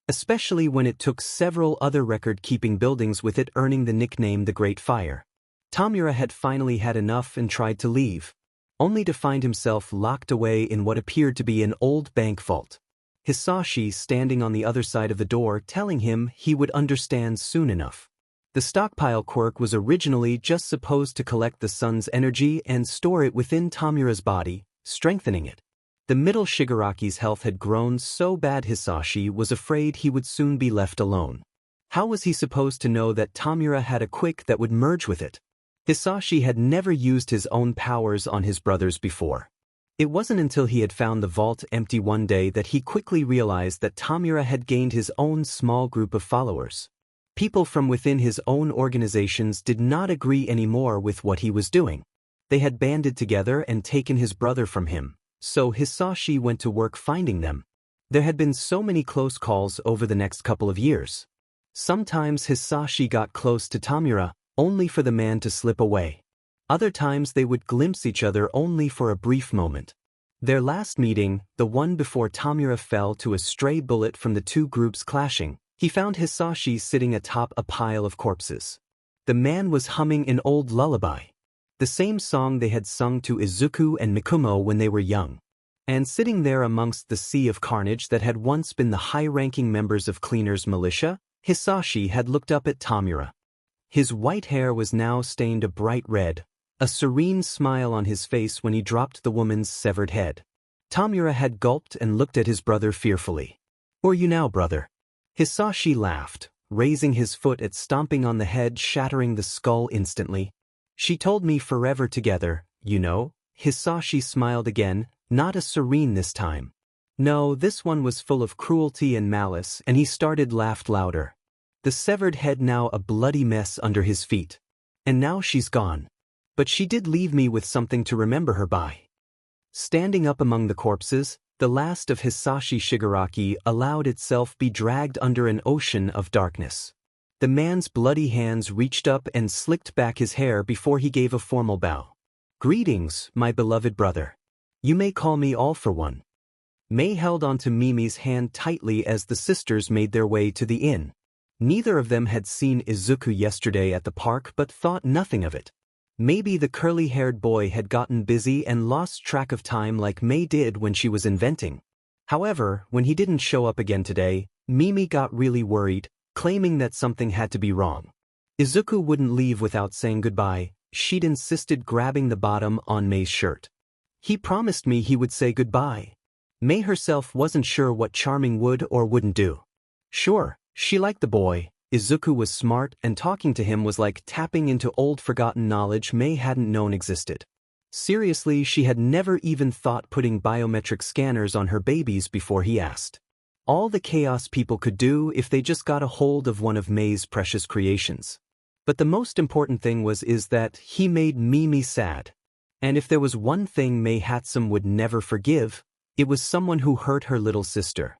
Especially when it took several other record-keeping buildings with it earning the nickname the Great Fire. Tamura had finally had enough and tried to leave, only to find himself locked away in what appeared to be an old bank vault. Hisashi standing on the other side of the door telling him he would understand soon enough. The stockpile quirk was originally just supposed to collect the sun's energy and store it within Tamura's body, strengthening it. The middle Shigaraki's health had grown so bad Hisashi was afraid he would soon be left alone. How was he supposed to know that Tamura had a quick that would merge with it? Hisashi had never used his own powers on his brothers before. It wasn't until he had found the vault empty one day that he quickly realized that Tamura had gained his own small group of followers. People from within his own organizations did not agree anymore with what he was doing. They had banded together and taken his brother from him. So Hisashi went to work finding them. There had been so many close calls over the next couple of years. Sometimes Hisashi got close to Tamura, only for the man to slip away. Other times they would glimpse each other only for a brief moment. Their last meeting, the one before Tamura fell to a stray bullet from the two groups clashing, he found Hisashi sitting atop a pile of corpses. The man was humming an old lullaby. The same song they had sung to Izuku and Mikumo when they were young. And sitting there amongst the sea of carnage that had once been the high-ranking members of Cleaner's militia, Hisashi had looked up at Tamura. His white hair was now stained a bright red, a serene smile on his face when he dropped the woman's severed head. Tamura had gulped and looked at his brother fearfully. Or you now, brother? Hisashi laughed, raising his foot at stomping on the head, shattering the skull instantly. She told me forever together, you know. Hisashi smiled again, not as serene this time. No, this one was full of cruelty and malice, and he started laughed louder. The severed head now a bloody mess under his feet. And now she's gone. But she did leave me with something to remember her by. Standing up among the corpses, the last of Hisashi Shigaraki allowed itself be dragged under an ocean of darkness. The man's bloody hands reached up and slicked back his hair before he gave a formal bow. Greetings, my beloved brother. You may call me All for One. Mei held onto Mimi's hand tightly as the sisters made their way to the inn. Neither of them had seen Izuku yesterday at the park but thought nothing of it. Maybe the curly-haired boy had gotten busy and lost track of time like Mei did when she was inventing. However, when he didn't show up again today, Mimi got really worried, claiming that something had to be wrong. Izuku wouldn't leave without saying goodbye. She'd insisted, grabbing the bottom on Mei's shirt. He promised me he would say goodbye. Mei herself wasn't sure what Charming would or wouldn't do. Sure, she liked the boy. Izuku was smart, and talking to him was like tapping into old forgotten knowledge Mei hadn't known existed. Seriously, she had never even thought putting biometric scanners on her babies before he asked. All the chaos people could do if they just got a hold of one of Mei's precious creations. But the most important thing is that he made Mimi sad. And if there was one thing Mei Hatsum would never forgive, it was someone who hurt her little sister.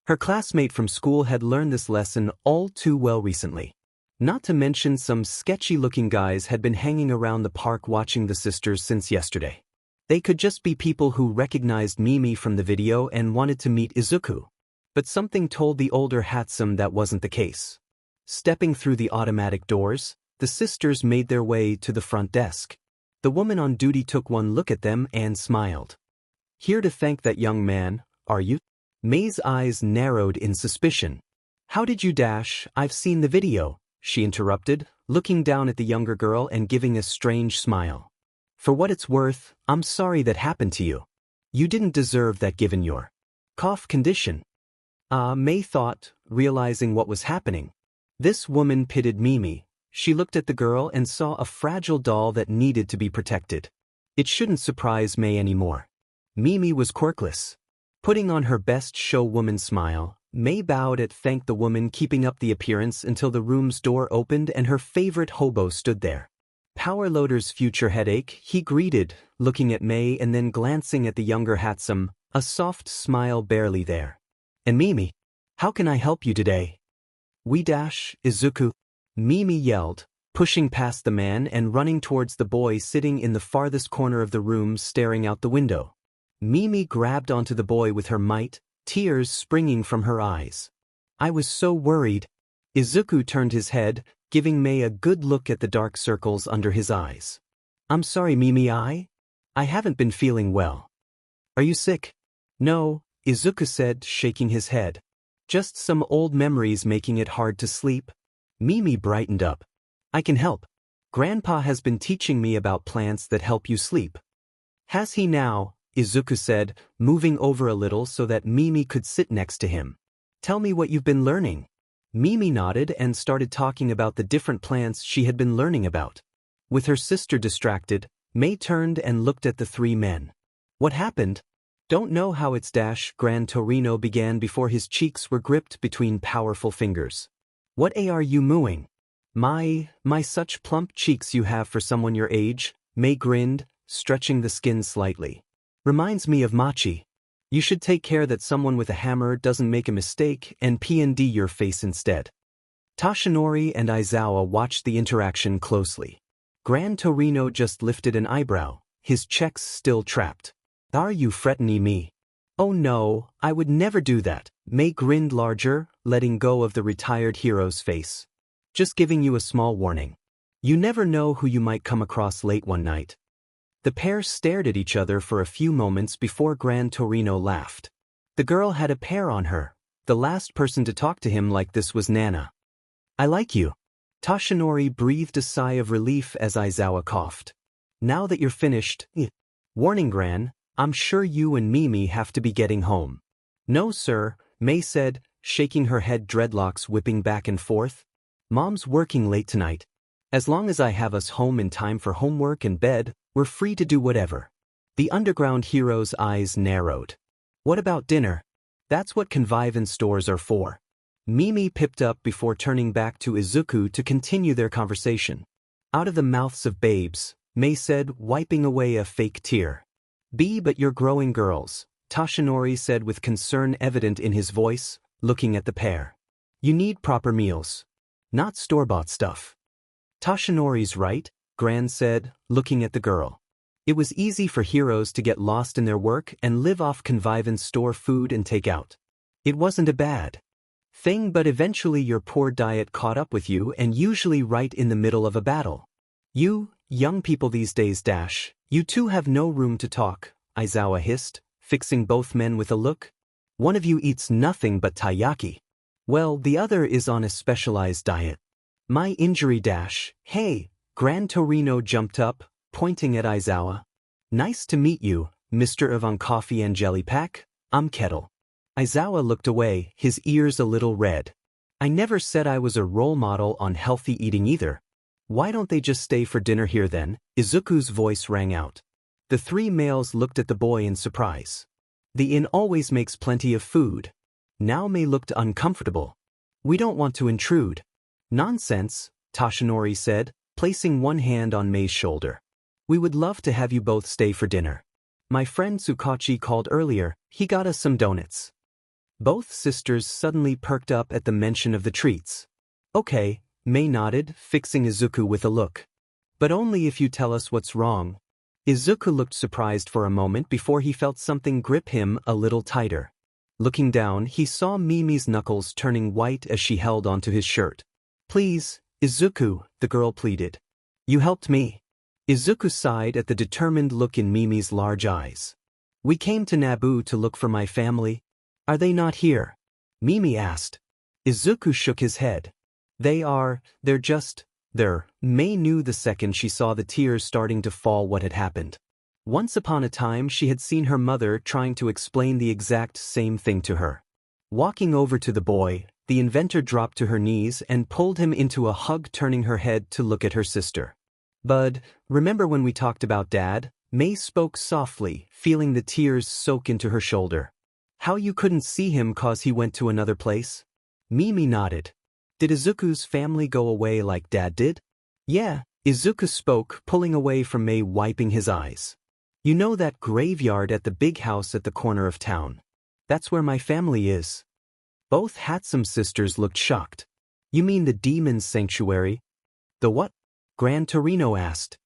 Her classmate from school had learned this lesson all too well recently. Not to mention some sketchy-looking guys had been hanging around the park watching the sisters since yesterday. They could just be people who recognized Mimi from the video and wanted to meet Izuku. But something told the older Hatsum that wasn't the case. Stepping through the automatic doors, the sisters made their way to the front desk. The woman on duty took one look at them and smiled. Here to thank that young man, are you? Mei's eyes narrowed in suspicion. How did you dash? I've seen the video, she interrupted, looking down at the younger girl and giving a strange smile. For what it's worth, I'm sorry that happened to you. You didn't deserve that given your cough condition. Mei thought, realizing what was happening. This woman pitied Mimi. She looked at the girl and saw a fragile doll that needed to be protected. It shouldn't surprise Mei anymore. Mimi was quirkless. Putting on her best show woman smile, Mei bowed and thanked the woman, keeping up the appearance until the room's door opened and her favorite hobo stood there. Power Loader's future headache, he greeted, looking at Mei and then glancing at the younger Hatsum, a soft smile barely there. And Mimi, how can I help you today? We dash, Izuku, Mimi yelled, pushing past the man and running towards the boy sitting in the farthest corner of the room staring out the window. Mimi grabbed onto the boy with her might, tears springing from her eyes. I was so worried. Izuku turned his head, giving Mei a good look at the dark circles under his eyes. I'm sorry, Mimi, I haven't been feeling well. Are you sick? No, Izuku said, shaking his head. Just some old memories making it hard to sleep. Mimi brightened up. I can help. Grandpa has been teaching me about plants that help you sleep. Has he now? Izuku said, moving over a little so that Mimi could sit next to him. Tell me what you've been learning. Mimi nodded and started talking about the different plants she had been learning about. With her sister distracted, Mei turned and looked at the three men. What happened? Don't know how it's dash, Gran Torino began before his cheeks were gripped between powerful fingers. What are you mooing? My such plump cheeks you have for someone your age, Mei grinned, stretching the skin slightly. Reminds me of Machi. You should take care that someone with a hammer doesn't make a mistake and P&D your face instead. Tashinori and Aizawa watched the interaction closely. Gran Torino just lifted an eyebrow, his checks still trapped. Are you fretting me? Oh no, I would never do that, Mei grinned larger, letting go of the retired hero's face. Just giving you a small warning. You never know who you might come across late one night. The pair stared at each other for a few moments before Gran Torino laughed. The girl had a pair on her. The last person to talk to him like this was Nana. I like you. Tashinori breathed a sigh of relief as Aizawa coughed. Now that you're finished, warning Gran, I'm sure you and Mimi have to be getting home. No, sir, May said, shaking her head, dreadlocks whipping back and forth. Mom's working late tonight. As long as I have us home in time for homework and bed, we're free to do whatever. The underground hero's eyes narrowed. What about dinner? That's what convivence stores are for. Mimi pipped up before turning back to Izuku to continue their conversation. Out of the mouths of babes, May said, wiping away a fake tear. But you're growing girls, Toshinori said with concern evident in his voice, looking at the pair. You need proper meals. Not store-bought stuff. Toshinori's right, Gran said, looking at the girl. It was easy for heroes to get lost in their work and live off convivence store food and take out. It wasn't a bad thing, but eventually your poor diet caught up with you, and usually right in the middle of a battle. You, young people these days you two have no room to talk, Aizawa hissed, fixing both men with a look. One of you eats nothing but taiyaki. Well, the other is on a specialized diet. My injury Hey, Gran Torino jumped up, pointing at Aizawa. Nice to meet you, Mr. Ivan Coffee and Jelly Pack. I'm Kettle. Aizawa looked away, his ears a little red. I never said I was a role model on healthy eating either. Why don't they just stay for dinner here then? Izuku's voice rang out. The three males looked at the boy in surprise. The inn always makes plenty of food. Now May looked uncomfortable. We don't want to intrude. Nonsense, Toshinori said, placing one hand on May's shoulder. We would love to have you both stay for dinner. My friend Tsukachi called earlier, he got us some donuts. Both sisters suddenly perked up at the mention of the treats. Okay, May nodded, fixing Izuku with a look. But only if you tell us what's wrong. Izuku looked surprised for a moment before he felt something grip him a little tighter. Looking down, he saw Mimi's knuckles turning white as she held onto his shirt. Please, Izuku, the girl pleaded. You helped me. Izuku sighed at the determined look in Mimi's large eyes. We came to Naboo to look for my family. Are they not here? Mimi asked. Izuku shook his head. They're there. May knew the second she saw the tears starting to fall what had happened. Once upon a time she had seen her mother trying to explain the exact same thing to her. Walking over to the boy, the inventor dropped to her knees and pulled him into a hug, turning her head to look at her sister. Bud, remember when we talked about Dad? May spoke softly, feeling the tears soak into her shoulder. How you couldn't see him cause he went to another place? Mimi nodded. Did Izuku's family go away like Dad did? Yeah, Izuku spoke, pulling away from May, wiping his eyes. You know that graveyard at the big house at the corner of town? That's where my family is. Both Hatsum sisters looked shocked. You mean the Demon's Sanctuary? The what? Gran Torino asked.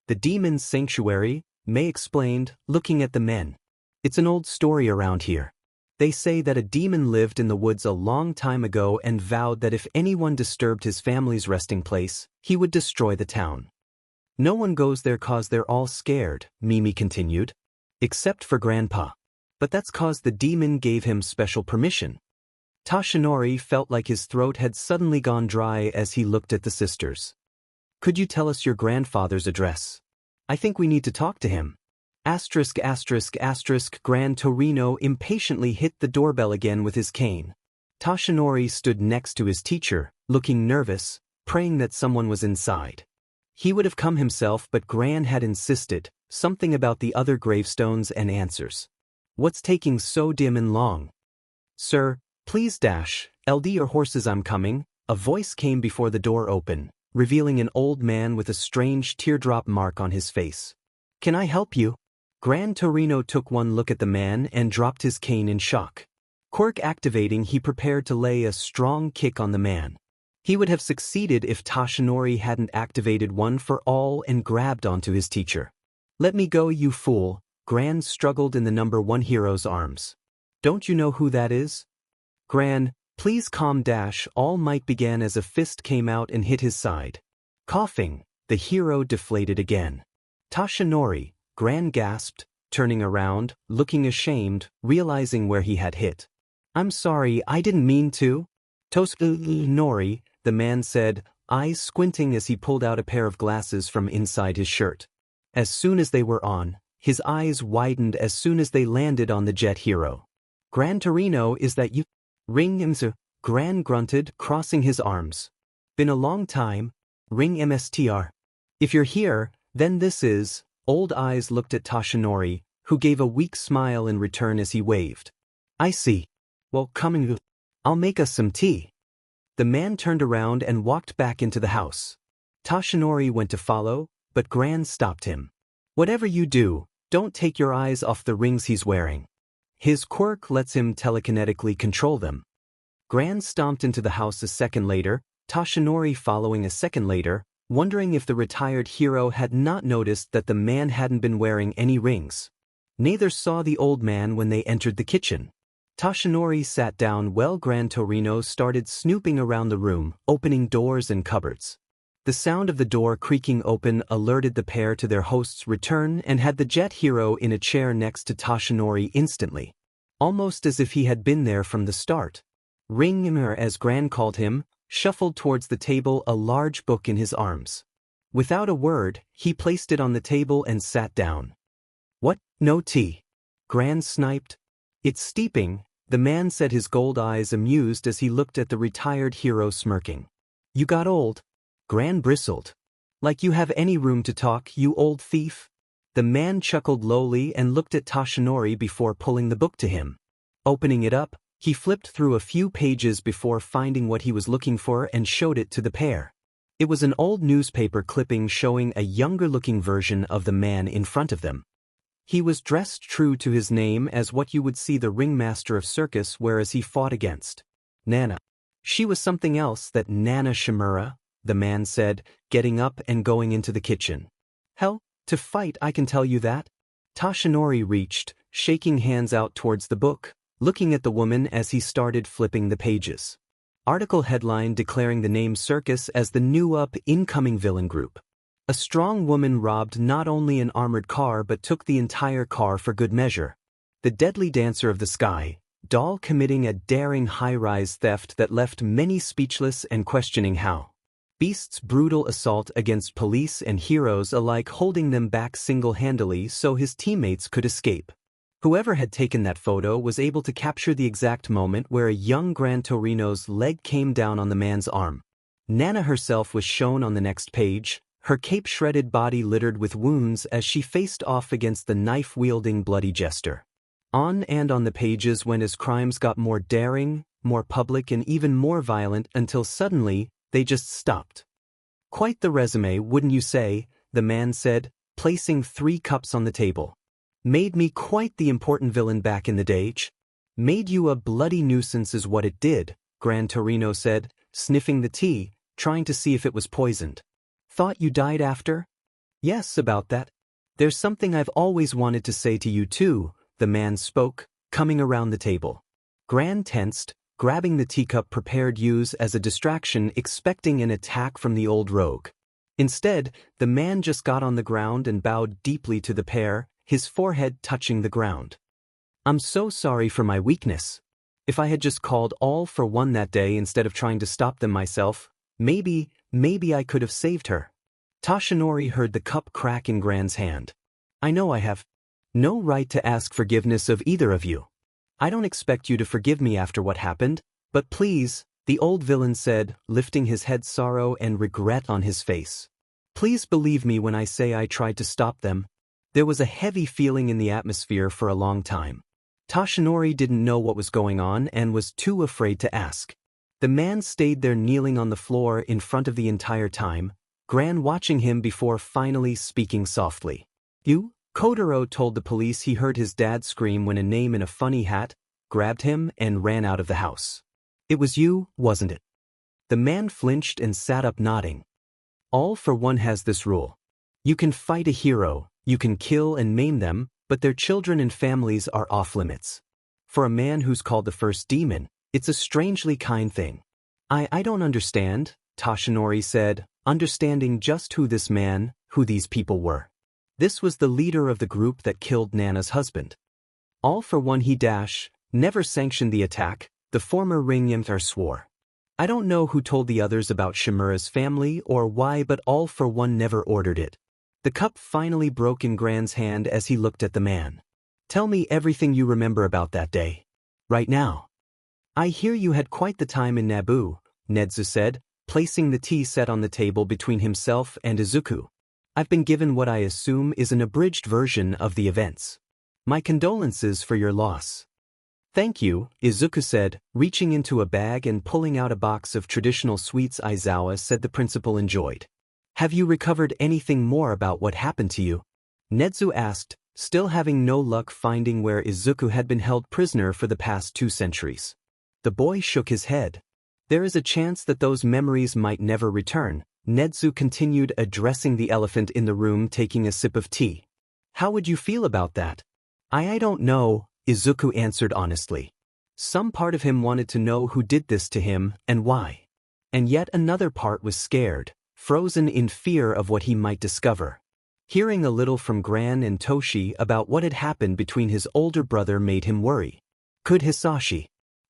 The Demon's Sanctuary, May explained, looking at the men. It's an old story around here. They say that a demon lived in the woods a long time ago and vowed that if anyone disturbed his family's resting place, he would destroy the town. No one goes there cause they're all scared, Mimi continued. Except for Grandpa. But that's cause the demon gave him special permission. Toshinori felt like his throat had suddenly gone dry as he looked at the sisters. Could you tell us your grandfather's address? I think we need to talk to him. Gran Torino impatiently hit the doorbell again with his cane. Toshinori stood next to his teacher, looking nervous, praying that someone was inside. He would have come himself, but Gran had insisted, something about the other gravestones and answers. What's taking so dim and long? Sir, please LD or horses, I'm coming. A voice came before the door opened, revealing an old man with a strange teardrop mark on his face. Can I help you? Gran Torino took one look at the man and dropped his cane in shock. Quirk activating, he prepared to lay a strong kick on the man. He would have succeeded if Toshinori hadn't activated one for all and grabbed onto his teacher. Let me go, you fool, Gran struggled in the number one hero's arms. Don't you know who that is? Gran, please calm. All might began as a fist came out and hit his side. Coughing, the hero deflated again. Toshinori, Gran gasped, turning around, looking ashamed, realizing where he had hit. I'm sorry, I didn't mean to. Toshinori, the man said, eyes squinting as he pulled out a pair of glasses from inside his shirt. As soon as they were on, His eyes widened as soon as they landed on the jet hero. Gran Torino, is that you? Ring Mzu, Gran grunted, crossing his arms. Been a long time. Ring MSTR. If you're here, then this is. Old Eyes looked at Toshinori, who gave a weak smile in return as he waved. I see. Well, coming. I'll make us some tea. The man turned around and walked back into the house. Toshinori went to follow, but Gran stopped him. Whatever you do, don't take your eyes off the rings he's wearing. His quirk lets him telekinetically control them. Gran stomped into the house a second later, Toshinori following a second later, wondering if the retired hero had not noticed that the man hadn't been wearing any rings. Neither saw the old man when they entered the kitchen. Toshinori sat down while Gran Torino started snooping around the room, opening doors and cupboards. The sound of the door creaking open alerted the pair to their host's return and had the jet hero in a chair next to Toshinori instantly. Almost as if he had been there from the start. Ringmer, as Gran called him, shuffled towards the table, a large book in his arms. Without a word, he placed it on the table and sat down. What? No tea? Gran sniped. It's steeping, the man said, his gold eyes amused as he looked at the retired hero smirking. You got old? Gran bristled. Like you have any room to talk, you old thief? The man chuckled lowly and looked at Toshinori before pulling the book to him. Opening it up, he flipped through a few pages before finding what he was looking for and showed it to the pair. It was an old newspaper clipping showing a younger-looking version of the man in front of them. He was dressed true to his name as what you would see the ringmaster of circus whereas he fought against Nana. She was something else, that Nana Shimura, the man said, getting up and going into the kitchen. Hell, to fight, I can tell you that. Toshinori reached, shaking hands out towards the book, looking at the woman as he started flipping the pages. Article headline declaring the name Circus as the new incoming villain group. A strong woman robbed not only an armored car but took the entire car for good measure. The deadly dancer of the sky, doll committing a daring high-rise theft that left many speechless and questioning how. Beast's brutal assault against police and heroes alike, holding them back single-handedly so his teammates could escape. Whoever had taken that photo was able to capture the exact moment where a young Gran Torino's leg came down on the man's arm. Nana herself was shown on the next page, her cape-shredded body littered with wounds as she faced off against the knife-wielding bloody jester. On the pages went as crimes got more daring, more public and even more violent until suddenly, they just stopped. Quite the resume, wouldn't you say? The man said, placing 3 cups on the table. Made me quite the important villain back in the day. Made you a bloody nuisance is what it did, Gran Torino said, sniffing the tea, trying to see if it was poisoned. Thought you died after? Yes, about that. There's something I've always wanted to say to you too, the man spoke, coming around the table. Gran tensed, grabbing the teacup prepared use as a distraction, expecting an attack from the old rogue. Instead, the man just got on the ground and bowed deeply to the pair, his forehead touching the ground. I'm so sorry for my weakness. If I had just called all for one that day instead of trying to stop them myself, maybe I could have saved her. Toshinori heard the cup crack in Gran's hand. I know I have no right to ask forgiveness of either of you. I don't expect you to forgive me after what happened, but please, the old villain said, lifting his head, sorrow and regret on his face. Please believe me when I say I tried to stop them. There was a heavy feeling in the atmosphere for a long time. Toshinori didn't know what was going on and was too afraid to ask. The man stayed there kneeling on the floor in front of the entire time, Gran watching him before finally speaking softly. You? Kotaro told the police he heard his dad scream when a name in a funny hat grabbed him and ran out of the house. It was you, wasn't it? The man flinched and sat up nodding. All for One has this rule. You can fight a hero, you can kill and maim them, but their children and families are off limits. For a man who's called the first demon, it's a strangely kind thing. I don't understand, Toshinori said, understanding just who this man, who these people were. This was the leader of the group that killed Nana's husband. All for One never sanctioned the attack, the former Ringyamthar swore. I don't know who told the others about Shimura's family or why, but All for One never ordered it. The cup finally broke in Gran's hand as he looked at the man. Tell me everything you remember about that day. Right now. I hear you had quite the time in Naboo, Nedzu said, placing the tea set on the table between himself and Izuku. I've been given what I assume is an abridged version of the events. My condolences for your loss. Thank you, Izuku said, reaching into a bag and pulling out a box of traditional sweets Aizawa said the principal enjoyed. Have you recovered anything more about what happened to you? Nedzu asked, still having no luck finding where Izuku had been held prisoner for the past 2 centuries. The boy shook his head. There is a chance that those memories might never return, Nedzu continued, addressing the elephant in the room, taking a sip of tea. How would you feel about that? I don't know, Izuku answered honestly. Some part of him wanted to know who did this to him and why. And yet another part was scared, frozen in fear of what he might discover. Hearing a little from Gran and Toshi about what had happened between his older brother made him worry. Could Hisashi?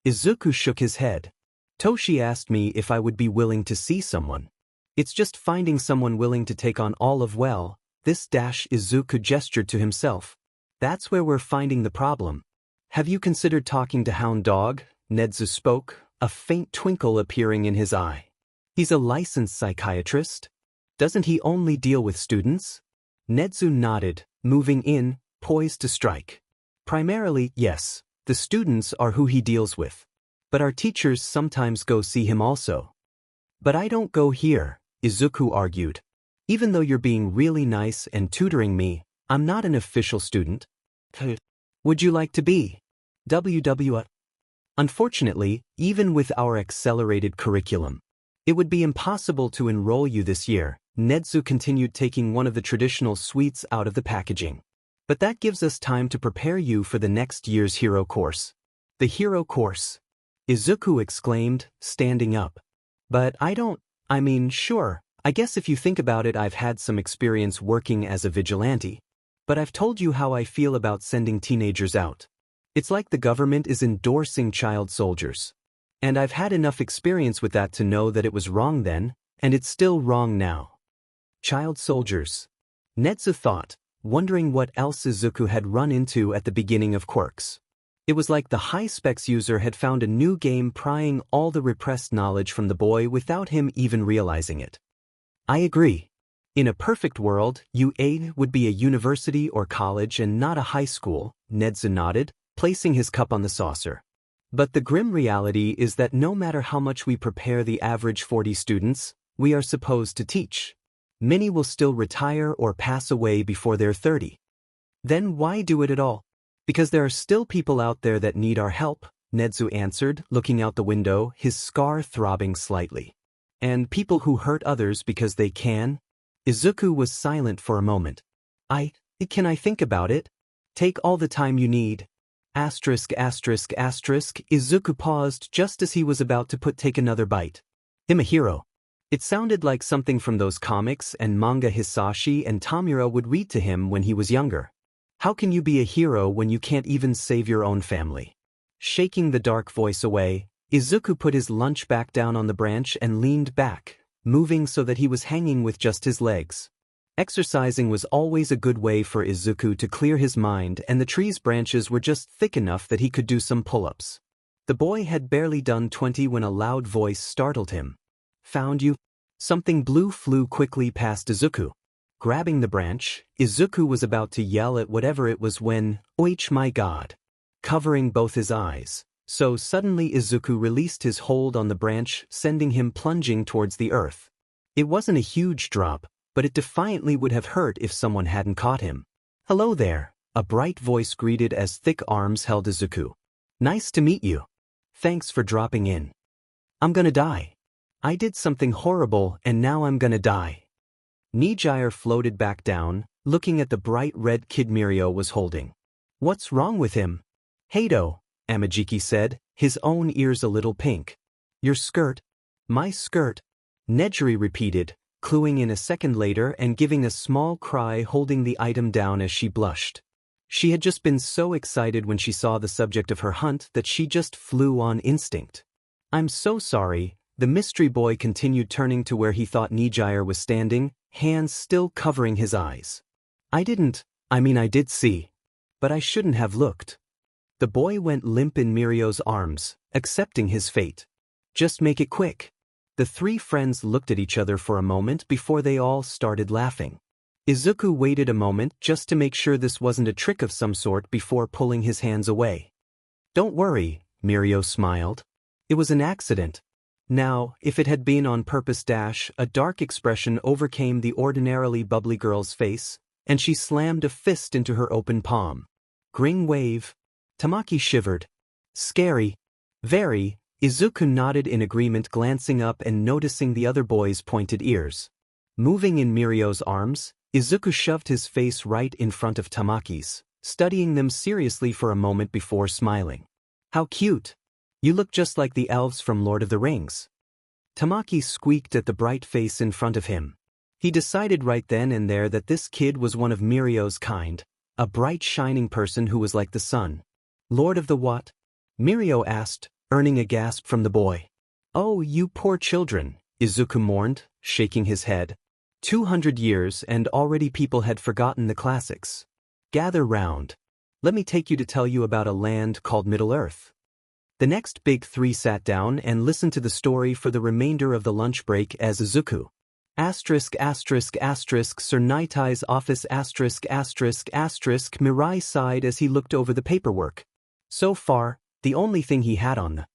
Izuku shook his head. Toshi asked me if I would be willing to see someone. It's just finding someone willing to take on all of Izuku gestured to himself. That's where we're finding the problem. Have you considered talking to Hound Dog? Nedzu spoke, a faint twinkle appearing in his eye. He's a licensed psychiatrist. Doesn't he only deal with students? Nedzu nodded, moving in, poised to strike. Primarily, yes, the students are who he deals with. But our teachers sometimes go see him also. But I don't go here, Izuku argued. Even though you're being really nice and tutoring me, I'm not an official student. Would you like to be? Unfortunately, even with our accelerated curriculum, it would be impossible to enroll you this year, Nedzu continued, taking one of the traditional sweets out of the packaging. But that gives us time to prepare you for the next year's hero course. The hero course? Izuku exclaimed, standing up. But sure, I guess if you think about it, I've had some experience working as a vigilante. But I've told you how I feel about sending teenagers out. It's like the government is endorsing child soldiers. And I've had enough experience with that to know that it was wrong then, and it's still wrong now. Child soldiers. Nedzu thought, wondering what else Izuku had run into at the beginning of Quirks. It was like the high-specs user had found a new game prying all the repressed knowledge from the boy without him even realizing it. I agree. In a perfect world, UA would be a university or college and not a high school, Nedzu nodded, placing his cup on the saucer. But the grim reality is that no matter how much we prepare the average 40 students we are supposed to teach, many will still retire or pass away before they're 30. Then why do it at all? Because there are still people out there that need our help, Nedzu answered, looking out the window, his scar throbbing slightly. And people who hurt others because they can? Izuku was silent for a moment. Can I think about it? Take all the time you need. Izuku paused just as he was about to take another bite. Him a hero. It sounded like something from those comics and manga Hisashi and Tamura would read to him when he was younger. How can you be a hero when you can't even save your own family? Shaking the dark voice away, Izuku put his lunch back down on the branch and leaned back, moving so that he was hanging with just his legs. Exercising was always a good way for Izuku to clear his mind, and the tree's branches were just thick enough that he could do some pull-ups. The boy had barely done 20 when a loud voice startled him. Found you? Something blue flew quickly past Izuku. Grabbing the branch, Izuku was about to yell at whatever it was when, "Oich, my God!" covering both his eyes. So suddenly Izuku released his hold on the branch, sending him plunging towards the earth. It wasn't a huge drop, but it defiantly would have hurt if someone hadn't caught him. "Hello there," a bright voice greeted as thick arms held Izuku. "Nice to meet you. Thanks for dropping in. I'm gonna die. I did something horrible and now I'm gonna die." Nijire floated back down, looking at the bright red kid Mirio was holding. "What's wrong with him?" "Heido," Amajiki said, his own ears a little pink. "Your skirt?" "My skirt," Nejiri repeated, cluing in a second later and giving a small cry, holding the item down as she blushed. She had just been so excited when she saw the subject of her hunt that she just flew on instinct. "I'm so sorry," the mystery boy continued, turning to where he thought Nijire was standing, hands still covering his eyes. I did see. But I shouldn't have looked. The boy went limp in Mirio's arms, accepting his fate. Just make it quick. The three friends looked at each other for a moment before they all started laughing. Izuku waited a moment just to make sure this wasn't a trick of some sort before pulling his hands away. Don't worry, Mirio smiled. It was an accident. Now, if it had been on purpose, a dark expression overcame the ordinarily bubbly girl's face, and she slammed a fist into her open palm. Gring wave. Tamaki shivered. Scary. Very. Izuku nodded in agreement, glancing up and noticing the other boy's pointed ears. Moving in Mirio's arms, Izuku shoved his face right in front of Tamaki's, studying them seriously for a moment before smiling. How cute. You look just like the elves from Lord of the Rings. Tamaki squeaked at the bright face in front of him. He decided right then and there that this kid was one of Mirio's kind, a bright shining person who was like the sun. Lord of the what? Mirio asked, earning a gasp from the boy. Oh, you poor children, Izuku mourned, shaking his head. 200 years and already people had forgotten the classics. Gather round. Let me take you to tell you about a land called Middle-earth. The next big three sat down and listened to the story for the remainder of the lunch break as Izuku. Sir Nightai's office Mirai sighed as he looked over the paperwork. So far, the only thing he had on the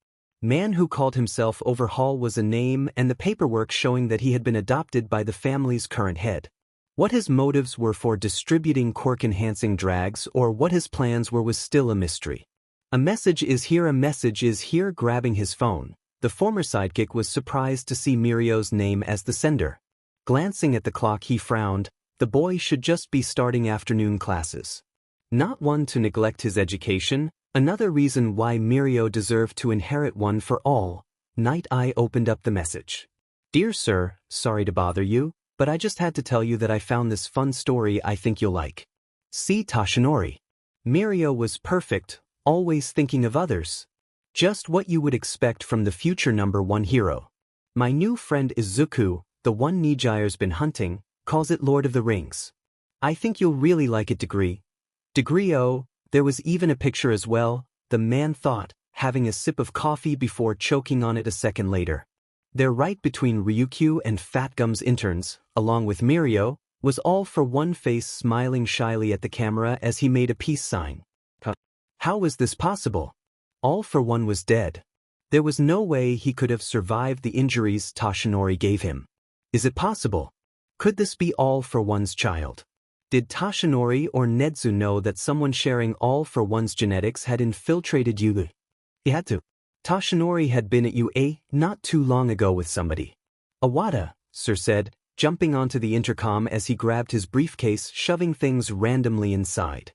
man who called himself Overhaul was a name and the paperwork showing that he had been adopted by the family's current head. What his motives were for distributing quirk-enhancing drags or what his plans were was still a mystery. A message is here. Grabbing his phone, the former sidekick was surprised to see Mirio's name as the sender. Glancing at the clock he frowned. The boy should just be starting afternoon classes. Not one to neglect his education, another reason why Mirio deserved to inherit one for all. Night-Eye opened up the message. Dear Sir, sorry to bother you, but I just had to tell you that I found this fun story I think you'll like. See Tashinori. Mirio was perfect, always thinking of others. Just what you would expect from the future #1 hero. My new friend Izuku, the one Nijire's been hunting, calls it Lord of the Rings. I think you'll really like it. Degree oh, there was even a picture as well, the man thought, having a sip of coffee before choking on it a second later. There right between Ryukyu and Fatgum's interns, along with Mirio, was All for One face smiling shyly at the camera as he made a peace sign. How was this possible? All for One was dead. There was no way he could have survived the injuries Tashinori gave him. Is it possible? Could this be All for One's child? Did Tashinori or Nedzu know that someone sharing All for One's genetics had infiltrated UA? He had to. Tashinori had been at UA not too long ago with somebody. Awada, Sir said, jumping onto the intercom as he grabbed his briefcase, shoving things randomly inside.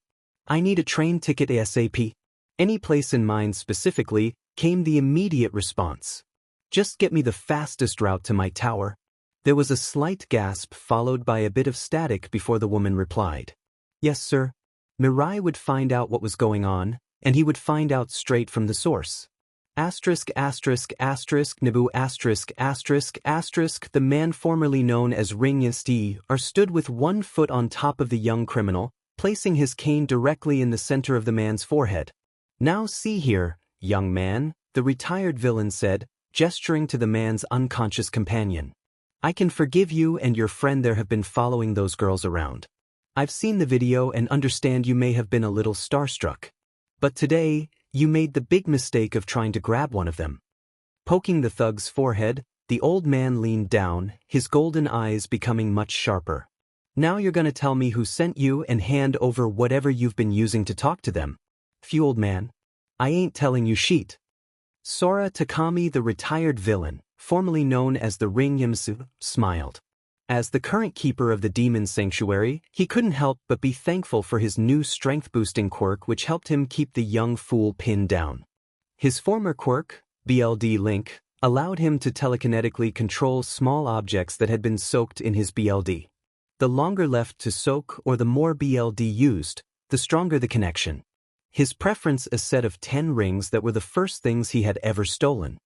I need a train ticket ASAP. Any place in mind specifically, came the immediate response. Just get me the fastest route to my tower. There was a slight gasp followed by a bit of static before the woman replied. Yes, sir. Mirai would find out what was going on, and he would find out straight from the source. Nibu the man formerly known as Ring Yisti stood with one foot on top of the young criminal, placing his cane directly in the center of the man's forehead. Now see here, young man, the retired villain said, gesturing to the man's unconscious companion. I can forgive you and your friend there have been following those girls around. I've seen the video and understand you may have been a little starstruck. But today, you made the big mistake of trying to grab one of them. Poking the thug's forehead, the old man leaned down, his golden eyes becoming much sharper. Now you're gonna tell me who sent you and hand over whatever you've been using to talk to them. Phew, old man. I ain't telling you shit. Sora Takami, the retired villain, formerly known as the Ring Yamsu, smiled. As the current keeper of the Demon Sanctuary, he couldn't help but be thankful for his new strength-boosting quirk which helped him keep the young fool pinned down. His former quirk, BLD Link, allowed him to telekinetically control small objects that had been soaked in his BLD. The longer left to soak or the more BLD used, the stronger the connection. His preference a set of 10 rings that were the first things he had ever stolen.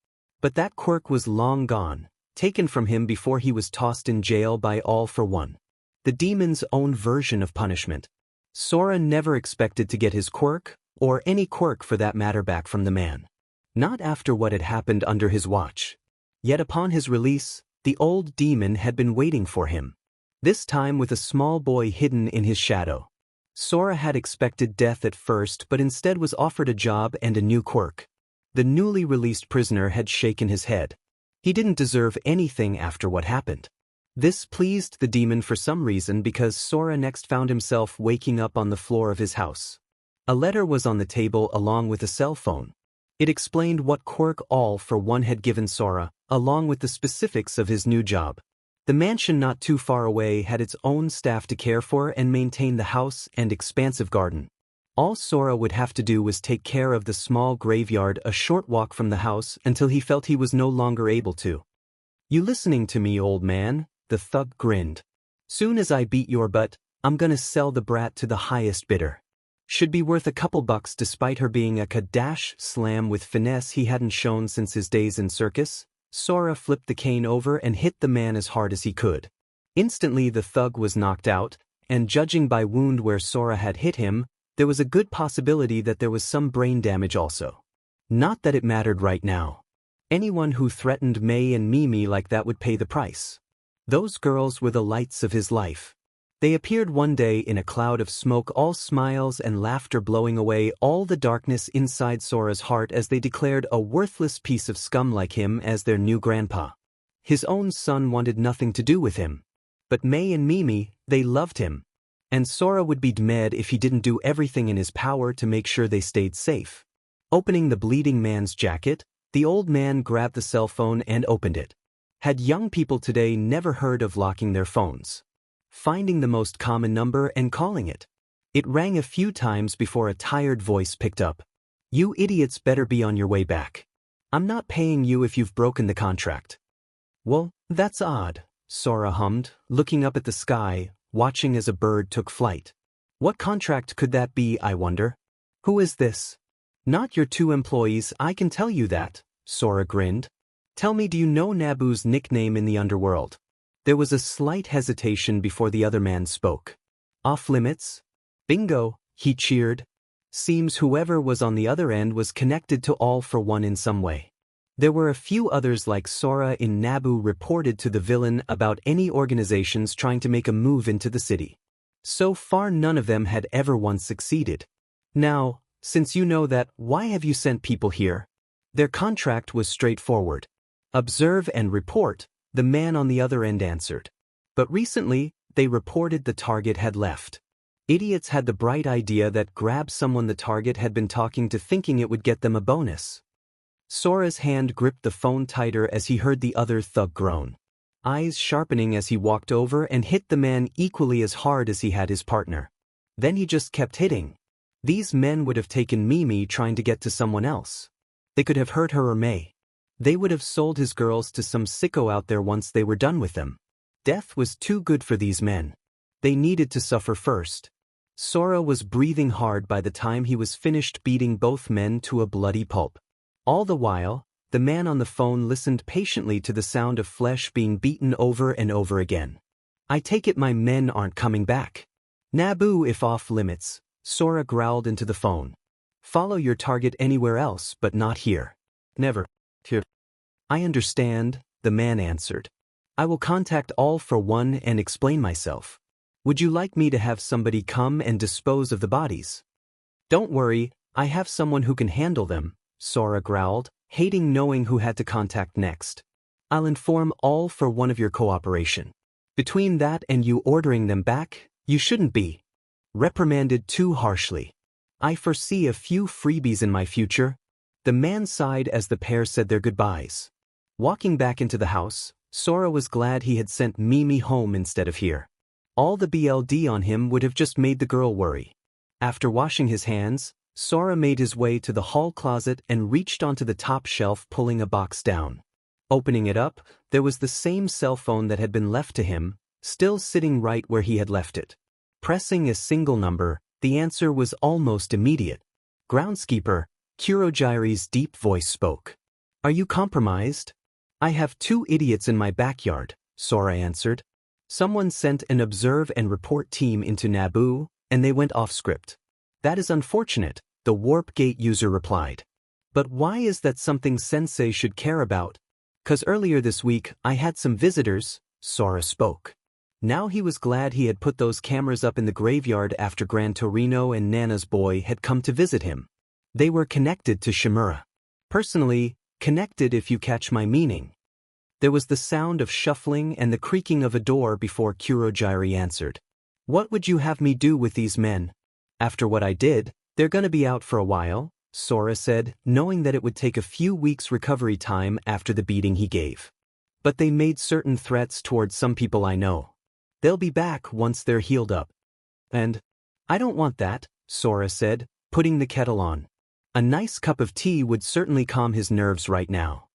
But that quirk was long gone. taken from him before he was tossed in jail by All for One. The demon's own version of punishment. Sora never expected to get his quirk, or any quirk for that matter, back from the man. Not after what had happened under his watch. Yet upon his release, the old demon had been waiting for him. This time with a small boy hidden in his shadow. Sora had expected death at first, but instead was offered a job and a new quirk. The newly released prisoner had shaken his head. He didn't deserve anything after what happened. This pleased the demon for some reason, because Sora next found himself waking up on the floor of his house. A letter was on the table along with a cell phone. It explained what quirk All for One had given Sora, along with the specifics of his new job. The mansion not too far away had its own staff to care for and maintain the house and expansive garden. All Sora would have to do was take care of the small graveyard a short walk from the house until he felt he was no longer able to. "You listening to me, old man?" the thug grinned. "Soon as I beat your butt, I'm gonna sell the brat to the highest bidder. Should be worth a couple bucks despite her being a Kadash slam with finesse he hadn't shown since his days in circus." Sora flipped the cane over and hit the man as hard as he could. Instantly the thug was knocked out, and judging by wound where Sora had hit him, there was a good possibility that there was some brain damage also. Not that it mattered right now. Anyone who threatened May and Mimi like that would pay the price. Those girls were the lights of his life. They appeared one day in a cloud of smoke, all smiles and laughter, blowing away all the darkness inside Sora's heart as they declared a worthless piece of scum like him as their new grandpa. His own son wanted nothing to do with him. But May and Mimi, they loved him. And Sora would be mad if he didn't do everything in his power to make sure they stayed safe. Opening the bleeding man's jacket, the old man grabbed the cell phone and opened it. Had young people today never heard of locking their phones? Finding the most common number and calling it. It rang a few times before a tired voice picked up. "You idiots better be on your way back. I'm not paying you if you've broken the contract." "Well, that's odd," Sora hummed, looking up at the sky, watching as a bird took flight. "What contract could that be, I wonder? Who is this?" "Not your two employees, I can tell you that," Sora grinned. "Tell me, do you know Naboo's nickname in the underworld?" There was a slight hesitation before the other man spoke. "Off limits?" "Bingo," he cheered. Seems whoever was on the other end was connected to All for One in some way. There were a few others like Sora in Naboo reported to the villain about any organizations trying to make a move into the city. So far none of them had ever once succeeded. "Now, since you know that, why have you sent people here?" Their contract was straightforward. "Observe and report," the man on the other end answered. But recently, they reported the target had left. Idiots had the bright idea that grab someone the target had been talking to, thinking it would get them a bonus. Sora's hand gripped the phone tighter as he heard the other thug groan. Eyes sharpening as he walked over and hit the man equally as hard as he had his partner. Then he just kept hitting. These men would have taken Mimi trying to get to someone else. They could have hurt her or May. They would have sold his girls to some sicko out there once they were done with them. Death was too good for these men. They needed to suffer first. Sora was breathing hard by the time he was finished beating both men to a bloody pulp. All the while, the man on the phone listened patiently to the sound of flesh being beaten over and over again. "I take it my men aren't coming back." "Naboo if off limits," Sora growled into the phone. "Follow your target anywhere else but not here." "Never. Here." "I understand," the man answered. "I will contact All for One and explain myself. Would you like me to have somebody come and dispose of the bodies?" "Don't worry, I have someone who can handle them," Sora growled, hating knowing who had to contact next. "I'll inform All for One of your cooperation. Between that and you ordering them back, you shouldn't be reprimanded too harshly. I foresee a few freebies in my future." The man sighed as the pair said their goodbyes. Walking back into the house, Sora was glad he had sent Mimi home instead of here. All the BLD on him would have just made the girl worry. After washing his hands, Sora made his way to the hall closet and reached onto the top shelf, pulling a box down. Opening it up, there was the same cell phone that had been left to him, still sitting right where he had left it. Pressing a single number, the answer was almost immediate. "Groundskeeper," Kurojire's deep voice spoke. "Are you compromised?" I have 2 idiots in my backyard, Sora answered. Someone sent an observe and report team into Naboo, and they went off script. That is unfortunate, the Warp Gate user replied. But why is that something Sensei should care about? 'Cause earlier this week I had some visitors, Sora spoke. Now he was glad he had put those cameras up in the graveyard after Gran Torino and Nana's boy had come to visit him. They were connected to Shimura. Personally, connected if you catch my meaning. There was the sound of shuffling and the creaking of a door before Kurogiri answered. What would you have me do with these men? After what I did, they're gonna be out for a while, Sora said, knowing that it would take a few weeks recovery time after the beating he gave. But they made certain threats towards some people I know. They'll be back once they're healed up. And I don't want that, Sora said, putting the kettle on. A nice cup of tea would certainly calm his nerves right now.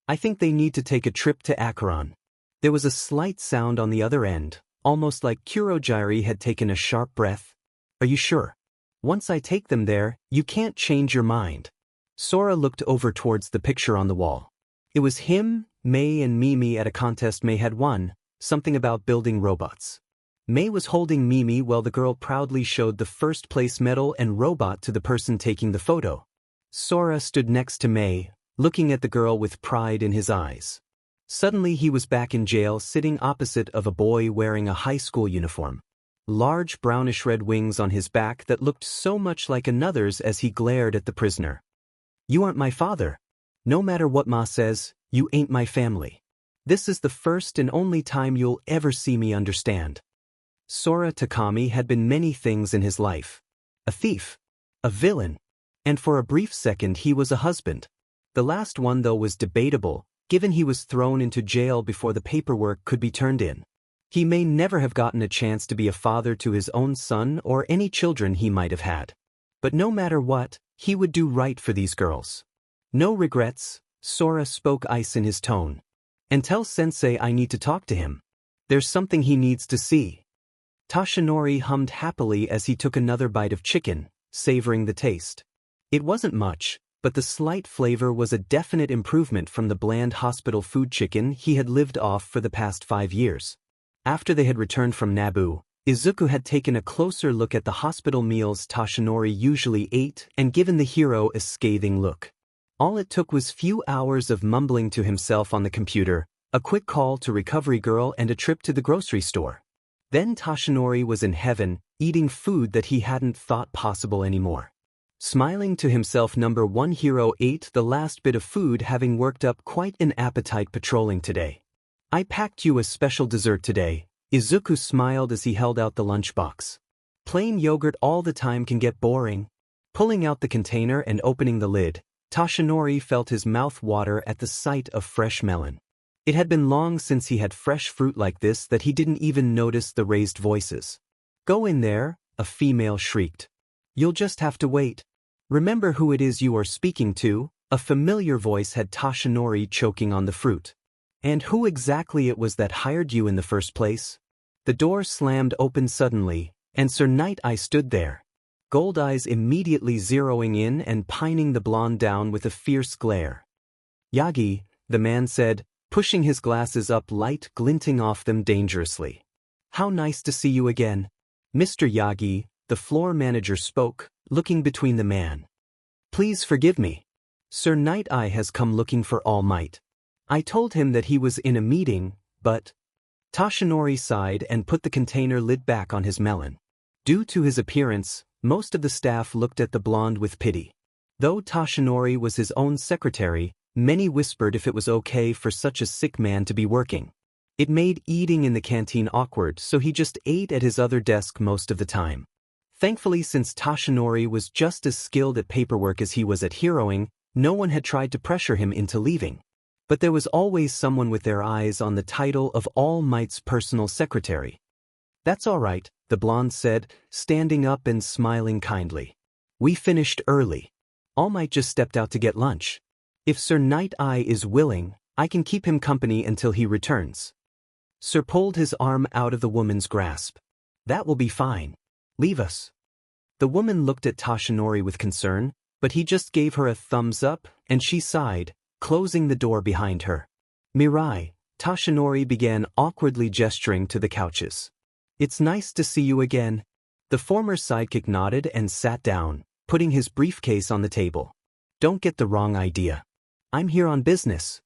I think they need to take a trip to Acheron. There was a slight sound on the other end, almost like Kurogiri had taken a sharp breath. Are you sure? Once I take them there, you can't change your mind. Sora looked over towards the picture on the wall. It was him, May and Mimi at a contest May had won, something about building robots. May was holding Mimi while the girl proudly showed the first place medal and robot to the person taking the photo. Sora stood next to May, looking at the girl with pride in his eyes. Suddenly he was back in jail sitting opposite of a boy wearing a high school uniform. Large brownish-red wings on his back that looked so much like another's as he glared at the prisoner. You aren't my father. No matter what Ma says, you ain't my family. This is the first and only time you'll ever see me understand. Sora Takami had been many things in his life. A thief. A villain. And for a brief second he was a husband. The last one though was debatable, given he was thrown into jail before the paperwork could be turned in. He may never have gotten a chance to be a father to his own son or any children he might have had. But no matter what, he would do right for these girls. No regrets, Sora spoke ice in his tone. And tell Sensei I need to talk to him. There's something he needs to see. Toshinori hummed happily as he took another bite of chicken, savoring the taste. It wasn't much, but the slight flavor was a definite improvement from the bland hospital food chicken he had lived off for the past 5 years. After they had returned from Naboo, Izuku had taken a closer look at the hospital meals Toshinori usually ate and given the hero a scathing look. All it took was few hours of mumbling to himself on the computer, a quick call to Recovery Girl and a trip to the grocery store. Then Toshinori was in heaven, eating food that he hadn't thought possible anymore. Smiling to himself, number 1 hero ate the last bit of food, having worked up quite an appetite patrolling today. I packed you a special dessert today, Izuku smiled as he held out the lunchbox. Plain yogurt all the time can get boring. Pulling out the container and opening the lid, Toshinori felt his mouth water at the sight of fresh melon. It had been long since he had fresh fruit like this that he didn't even notice the raised voices. Go in there, a female shrieked. You'll just have to wait. Remember who it is you are speaking to, a familiar voice had Toshinori choking on the fruit. And who exactly it was that hired you in the first place? The door slammed open suddenly, and Sir Night Eye stood there. Gold Eyes immediately zeroing in and pining the blonde down with a fierce glare. Yagi, the man said, pushing his glasses up, light glinting off them dangerously. How nice to see you again. Mr. Yagi, the floor manager spoke, looking between the man. Please forgive me. Sir Night Eye has come looking for All Might. I told him that he was in a meeting, but... Toshinori sighed and put the container lid back on his melon. Due to his appearance, most of the staff looked at the blonde with pity. Though Toshinori was his own secretary, many whispered if it was okay for such a sick man to be working. It made eating in the canteen awkward, so he just ate at his other desk most of the time. Thankfully, since Toshinori was just as skilled at paperwork as he was at heroing, no one had tried to pressure him into leaving. But there was always someone with their eyes on the title of All Might's personal secretary. That's all right, the blonde said, standing up and smiling kindly. We finished early. All Might just stepped out to get lunch. If Sir Night Eye is willing, I can keep him company until he returns. Sir pulled his arm out of the woman's grasp. That will be fine. Leave us. The woman looked at Toshinori with concern, but he just gave her a thumbs up, and she sighed, closing the door behind her. Mirai, Toshinori began awkwardly gesturing to the couches. It's nice to see you again. The former sidekick nodded and sat down, putting his briefcase on the table. Don't get the wrong idea. I'm here on business.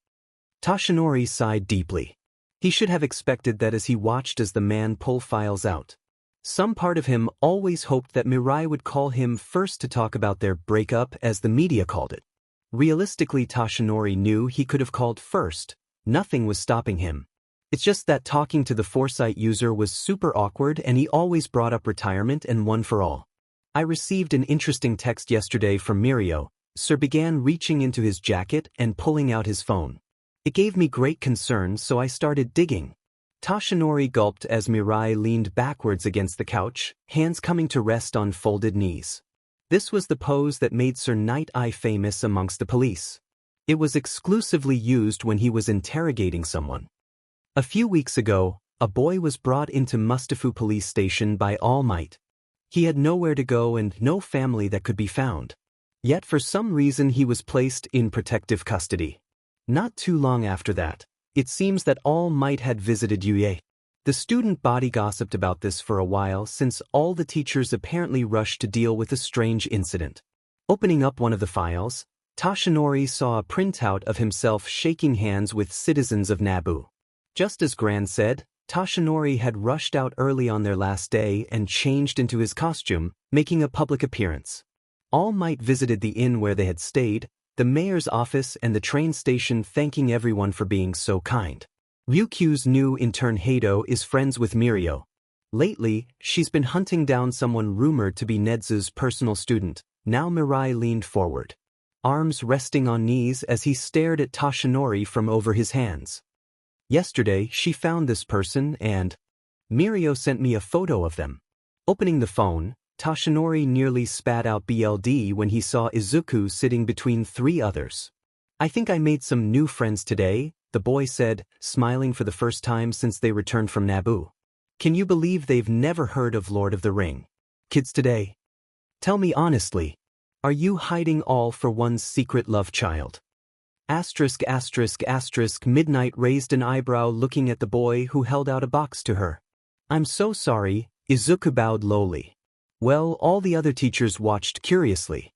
Toshinori sighed deeply. He should have expected that as he watched as the man pull files out. Some part of him always hoped that Mirai would call him first to talk about their breakup, as the media called it. Realistically, Toshinori knew he could have called first. Nothing was stopping him. It's just that talking to the Foresight user was super awkward, and he always brought up retirement and One for All. I received an interesting text yesterday from Mirio. Sir began reaching into his jacket and pulling out his phone. It gave me great concern, so I started digging. Toshinori gulped as Mirai leaned backwards against the couch, hands coming to rest on folded knees. This was the pose that made Sir Night-Eye famous amongst the police. It was exclusively used when he was interrogating someone. A few weeks ago, a boy was brought into Mustafu police station by All Might. He had nowhere to go and no family that could be found. Yet for some reason he was placed in protective custody. Not too long after that, it seems that All Might had visited Yuye. The student body gossiped about this for a while, since all the teachers apparently rushed to deal with a strange incident. Opening up one of the files, Toshinori saw a printout of himself shaking hands with citizens of Naboo. Just as Gran said, Toshinori had rushed out early on their last day and changed into his costume, making a public appearance. All Might visited the inn where they had stayed, the mayor's office and the train station, thanking everyone for being so kind. Ryukyu's new intern Hado is friends with Mirio. Lately, she's been hunting down someone rumored to be Nedzu's personal student. Now Mirai leaned forward, arms resting on knees as he stared at Toshinori from over his hands. Yesterday, she found this person and Mirio sent me a photo of them. Opening the phone, Toshinori nearly spat out BLD when he saw Izuku sitting between three others. I think I made some new friends today, the boy said, smiling for the first time since they returned from Naboo. Can you believe they've never heard of Lord of the Ring? Kids today? Tell me honestly, are you hiding all for one's secret love child? ******. Midnight raised an eyebrow looking at the boy who held out a box to her. I'm so sorry, Izuku bowed lowly. Well, all the other teachers watched curiously.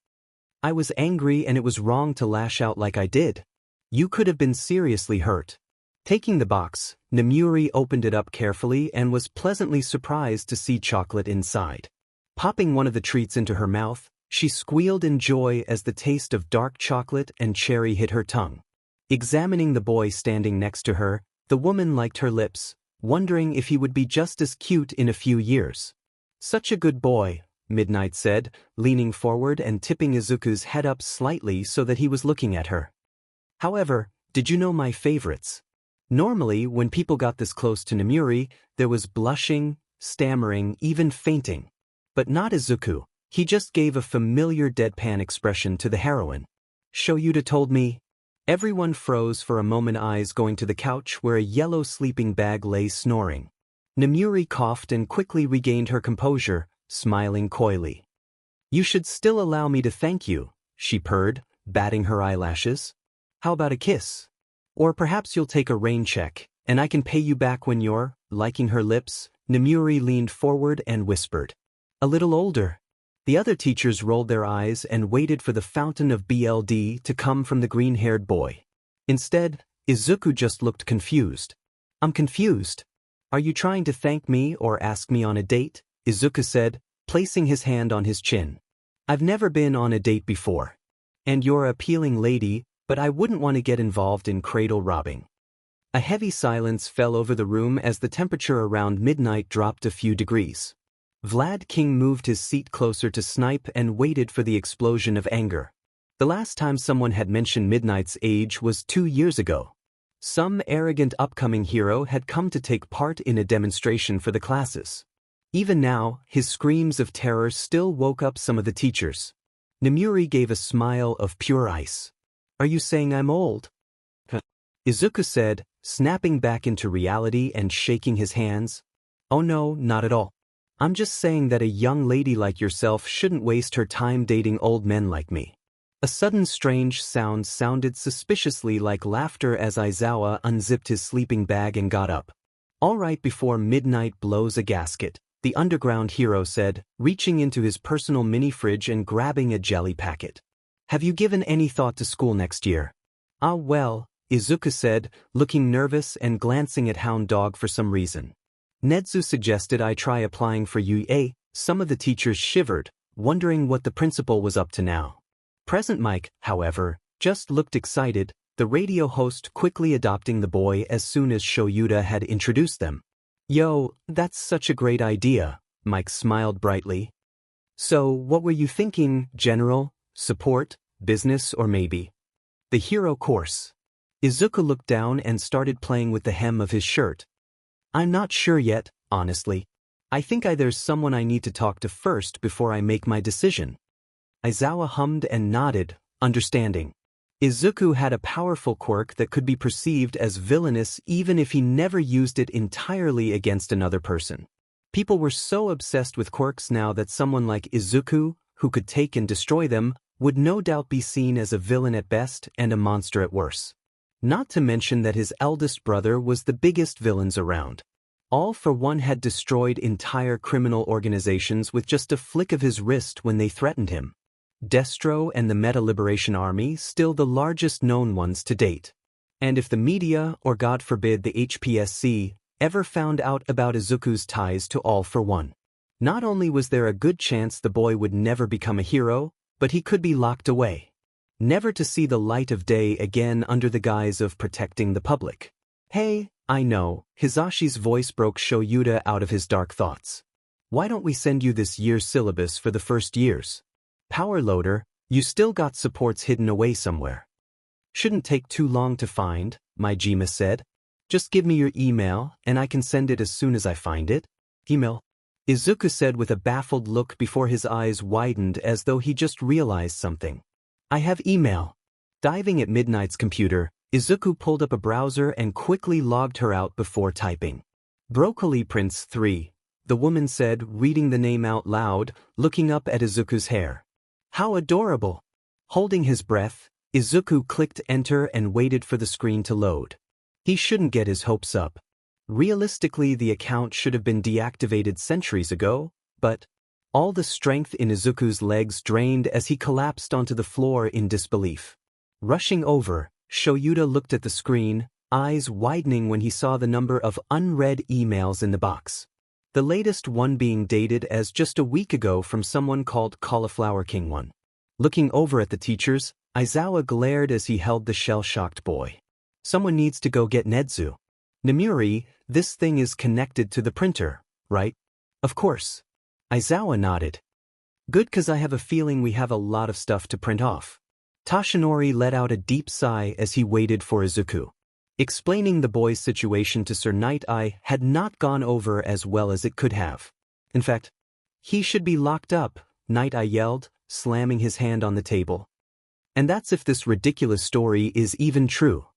I was angry and it was wrong to lash out like I did. You could have been seriously hurt. Taking the box, Namuri opened it up carefully and was pleasantly surprised to see chocolate inside. Popping one of the treats into her mouth, she squealed in joy as the taste of dark chocolate and cherry hit her tongue. Examining the boy standing next to her, the woman liked her lips, wondering if he would be just as cute in a few years. Such a good boy, Midnight said, leaning forward and tipping Izuku's head up slightly so that he was looking at her. However, did you know my favorites? Normally, when people got this close to Namuri, there was blushing, stammering, even fainting. But not Izuku. He just gave a familiar deadpan expression to the heroine. Shoyuta told me. Everyone froze for a moment, eyes going to the couch where a yellow sleeping bag lay snoring. Namuri coughed and quickly regained her composure, smiling coyly. You should still allow me to thank you, she purred, batting her eyelashes. How about a kiss? Or perhaps you'll take a rain check, and I can pay you back when you're, liking her lips. Namuri leaned forward and whispered. A little older. The other teachers rolled their eyes and waited for the fountain of BLD to come from the green-haired boy. Instead, Izuku just looked confused. I'm confused. Are you trying to thank me or ask me on a date? Izuku said, placing his hand on his chin. I've never been on a date before. And you're an appealing lady, but I wouldn't want to get involved in cradle robbing. A heavy silence fell over the room as the temperature around midnight dropped a few degrees. Vlad King moved his seat closer to Snipe and waited for the explosion of anger. The last time someone had mentioned Midnight's age was 2 years ago. Some arrogant upcoming hero had come to take part in a demonstration for the classes. Even now, his screams of terror still woke up some of the teachers. Namuri gave a smile of pure ice. Are you saying I'm old? Izuku said, snapping back into reality and shaking his hands. Oh no, not at all. I'm just saying that a young lady like yourself shouldn't waste her time dating old men like me. A sudden strange sound sounded suspiciously like laughter as Aizawa unzipped his sleeping bag and got up. "All right, before midnight blows a gasket," the underground hero said, reaching into his personal mini-fridge and grabbing a jelly packet. "Have you given any thought to school next year?" "Ah well," Izuku said, looking nervous and glancing at Hound Dog for some reason. "Nedzu suggested I try applying for UA." Some of the teachers shivered, wondering what the principal was up to now. Present Mike, however, just looked excited, the radio host quickly adopting the boy as soon as Shoyuta had introduced them. "Yo, that's such a great idea," Mike smiled brightly. "So, what were you thinking, General? Support, business, or maybe the hero course?" Izuku looked down and started playing with the hem of his shirt. "I'm not sure yet, honestly. I think there's someone I need to talk to first before I make my decision." Aizawa hummed and nodded, understanding. Izuku had a powerful quirk that could be perceived as villainous even if he never used it entirely against another person. People were so obsessed with quirks now that someone like Izuku, who could take and destroy them, would no doubt be seen as a villain at best and a monster at worst. Not to mention that his eldest brother was the biggest villains around. All for One had destroyed entire criminal organizations with just a flick of his wrist when they threatened him. Destro and the Meta Liberation Army still the largest known ones to date. And if the media, or God forbid the HPSC, ever found out about Izuku's ties to All for One, not only was there a good chance the boy would never become a hero, but he could be locked away, never to see the light of day again under the guise of protecting the public. "Hey, I know," Hisashi's voice broke Shoyuta out of his dark thoughts. "Why don't we send you this year's syllabus for the first years? Power loader, you still got supports hidden away somewhere." "Shouldn't take too long to find," Maijima said. "Just give me your email and I can send it as soon as I find it." "Email?" Izuku said with a baffled look before his eyes widened as though he just realized something. "I have email." Diving at Midnight's computer, Izuku pulled up a browser and quickly logged her out before typing. "Broccoli Prince 3, the woman said, reading the name out loud, looking up at Izuku's hair. "How adorable." Holding his breath, Izuku clicked enter and waited for the screen to load. He shouldn't get his hopes up. Realistically, the account should have been deactivated centuries ago, but all the strength in Izuku's legs drained as he collapsed onto the floor in disbelief. Rushing over, Shoyuta looked at the screen, eyes widening when he saw the number of unread emails in the box. The latest one being dated as just a week ago from someone called Cauliflower King 1. Looking over at the teachers, Aizawa glared as he held the shell-shocked boy. "Someone needs to go get Nedzu." "Namuri, this thing is connected to the printer, right?" "Of course." Aizawa nodded. "Good, 'cause I have a feeling we have a lot of stuff to print off." Tashinori let out a deep sigh as he waited for Izuku. Explaining the boy's situation to Sir Night-Eye had not gone over as well as it could have. In fact, "He should be locked up," Night-Eye yelled, slamming his hand on the table. "And that's if this ridiculous story is even true.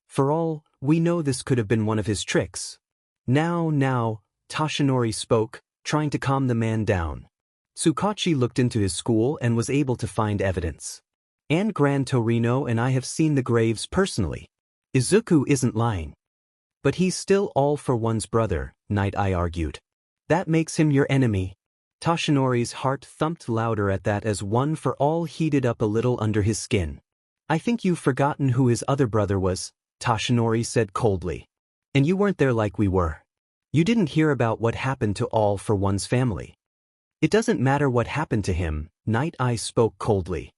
For all we know, this could have been one of his tricks." Now, Tashinori spoke, trying to calm the man down. "Tsukachi looked into his school and was able to find evidence. And Gran Torino and I have seen the graves personally. Izuku isn't lying." "But he's still All for One's brother," Night-Eye argued. "That makes him your enemy." Tashinori's heart thumped louder at that as One for All heated up a little under his skin. "I think you've forgotten who his other brother was," Tashinori said coldly. "And you weren't there like we were. You didn't hear about what happened to All for One's family." "It doesn't matter what happened to him," Night-Eye spoke coldly.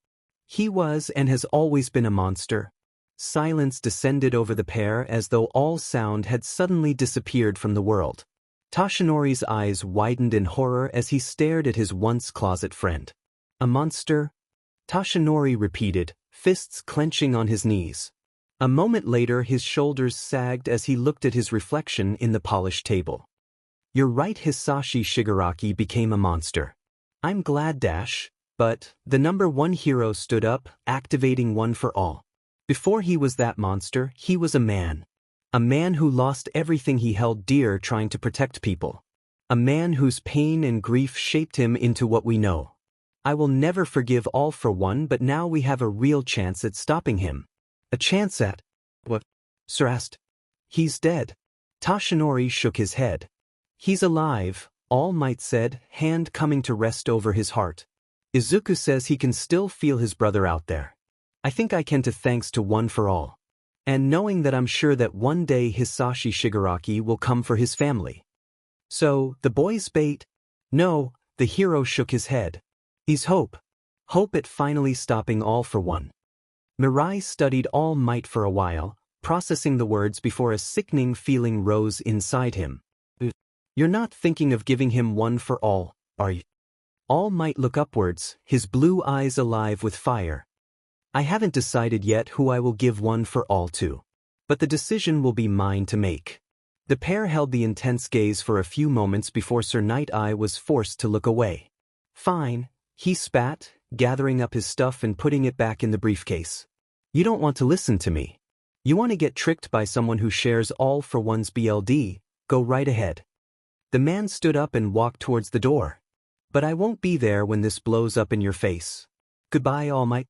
"He was and has always been a monster." Silence descended over the pair as though all sound had suddenly disappeared from the world. Tashinori's eyes widened in horror as he stared at his once closet friend. "A monster?" Tashinori repeated, fists clenching on his knees. A moment later, his shoulders sagged as he looked at his reflection in the polished table. "You're right, Hisashi Shigaraki became a monster. I'm glad, but the number one hero stood up, activating One for All. Before he was that monster, he was a man. A man who lost everything he held dear trying to protect people. A man whose pain and grief shaped him into what we know. I will never forgive All for One, but now we have a real chance at stopping him. A chance at what? Sir asked. He's dead. Tashinori shook his head. He's alive, All Might said, hand coming to rest over his heart. Izuku says he can still feel his brother out there. I think I can, to thanks to One for All. And knowing that I'm sure that one day Hisashi Shigaraki will come for his family. So, the boy's bait? No, the hero shook his head. He's hope. Hope at finally stopping All for One. Mirai studied All Might for a while, processing the words before a sickening feeling rose inside him. You're not thinking of giving him One for All, are you? All Might look upwards, his blue eyes alive with fire. I haven't decided yet who I will give One for All to. But the decision will be mine to make. The pair held the intense gaze for a few moments before Sir Night-Eye was forced to look away. Fine, he spat, gathering up his stuff and putting it back in the briefcase. You don't want to listen to me. You want to get tricked by someone who shares All for One's BLD, go right ahead. The man stood up and walked towards the door. But I won't be there when this blows up in your face. Goodbye, All Might.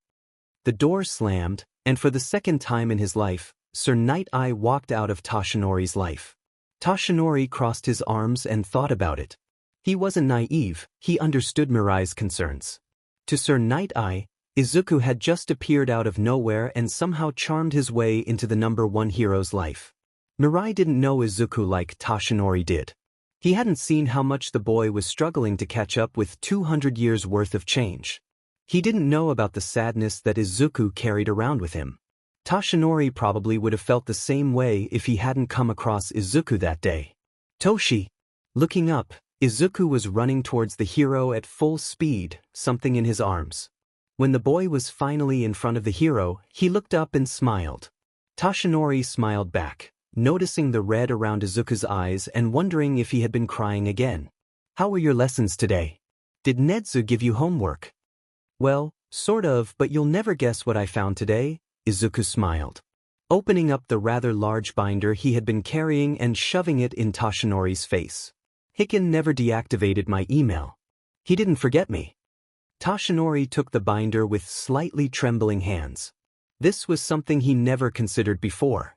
The door slammed, and for the second time in his life, Sir Night-Eye walked out of Tashinori's life. Tashinori crossed his arms and thought about it. He wasn't naive, he understood Mirai's concerns. To Sir Night-Eye, Izuku had just appeared out of nowhere and somehow charmed his way into the #1 hero's life. Mirai didn't know Izuku like Tashinori did. He hadn't seen how much the boy was struggling to catch up with 200 years' worth of change. He didn't know about the sadness that Izuku carried around with him. Tashinori probably would have felt the same way if he hadn't come across Izuku that day. Toshi! Looking up, Izuku was running towards the hero at full speed, something in his arms. When the boy was finally in front of the hero, he looked up and smiled. Tashinori smiled back, noticing the red around Izuku's eyes and wondering if he had been crying again. How were your lessons today? Did Nedzu give you homework? Well, sort of, but you'll never guess what I found today, Izuku smiled. Opening up the rather large binder he had been carrying and shoving it in Tashinori's face. Hikken never deactivated my email. He didn't forget me. Tashinori took the binder with slightly trembling hands. This was something he never considered before.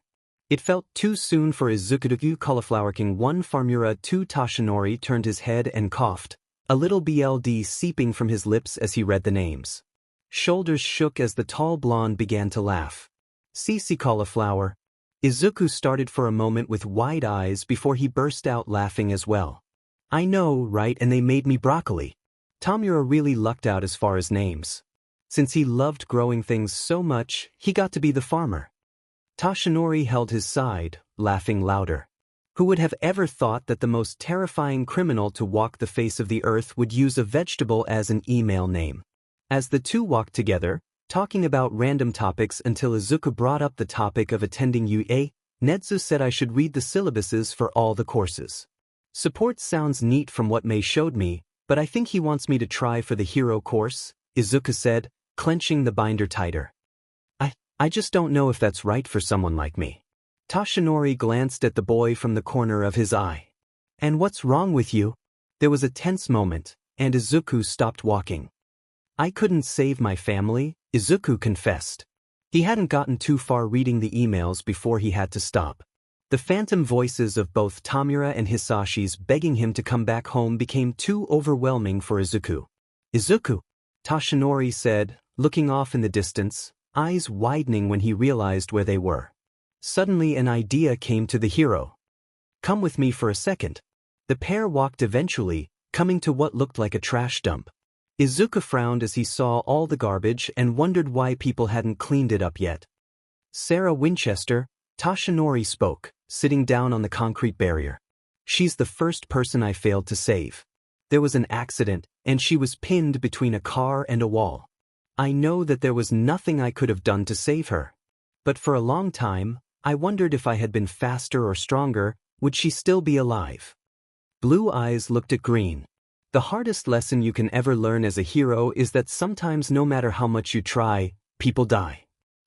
It felt too soon for Izuku to Cauliflower King 1 Farmura 2. Tashinori turned his head and coughed, a little BLD seeping from his lips as he read the names. Shoulders shook as the tall blonde began to laugh. Cici Cauliflower. Izuku started for a moment with wide eyes before he burst out laughing as well. I know, right, and they made me broccoli. Tamura really lucked out as far as names. Since he loved growing things so much, he got to be the farmer. Tashinori held his side, laughing louder. Who would have ever thought that the most terrifying criminal to walk the face of the earth would use a vegetable as an email name? As the two walked together, talking about random topics until Izuku brought up the topic of attending UA, Nedzu said I should read the syllabuses for all the courses. Support sounds neat from what Mei showed me, but I think he wants me to try for the hero course, Izuku said, clenching the binder tighter. I just don't know if that's right for someone like me. Tashinori glanced at the boy from the corner of his eye. And what's wrong with you? There was a tense moment, and Izuku stopped walking. I couldn't save my family, Izuku confessed. He hadn't gotten too far reading the emails before he had to stop. The phantom voices of both Tamura and Hisashi's begging him to come back home became too overwhelming for Izuku. Izuku, Tashinori said, looking off in the distance, eyes widening when he realized where they were. Suddenly an idea came to the hero. Come with me for a second. The pair walked eventually, coming to what looked like a trash dump. Izuku frowned as he saw all the garbage and wondered why people hadn't cleaned it up yet. Sarah Winchester, Tashinori spoke, sitting down on the concrete barrier. She's the first person I failed to save. There was an accident, and she was pinned between a car and a wall. I know that there was nothing I could have done to save her. But for a long time, I wondered if I had been faster or stronger, would she still be alive? Blue eyes looked at green. The hardest lesson you can ever learn as a hero is that sometimes no matter how much you try, people die.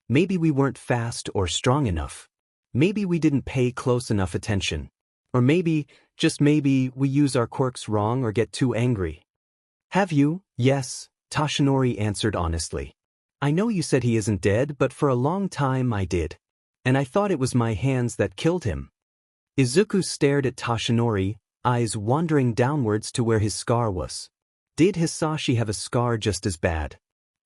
Maybe we weren't fast or strong enough. Maybe we didn't pay close enough attention. Or maybe, just maybe, we use our quirks wrong or get too angry. Have you? Yes, Toshinori answered honestly. I know you said he isn't dead, but for a long time I did. And I thought it was my hands that killed him. Izuku stared at Toshinori, eyes wandering downwards to where his scar was. Did Hisashi have a scar just as bad?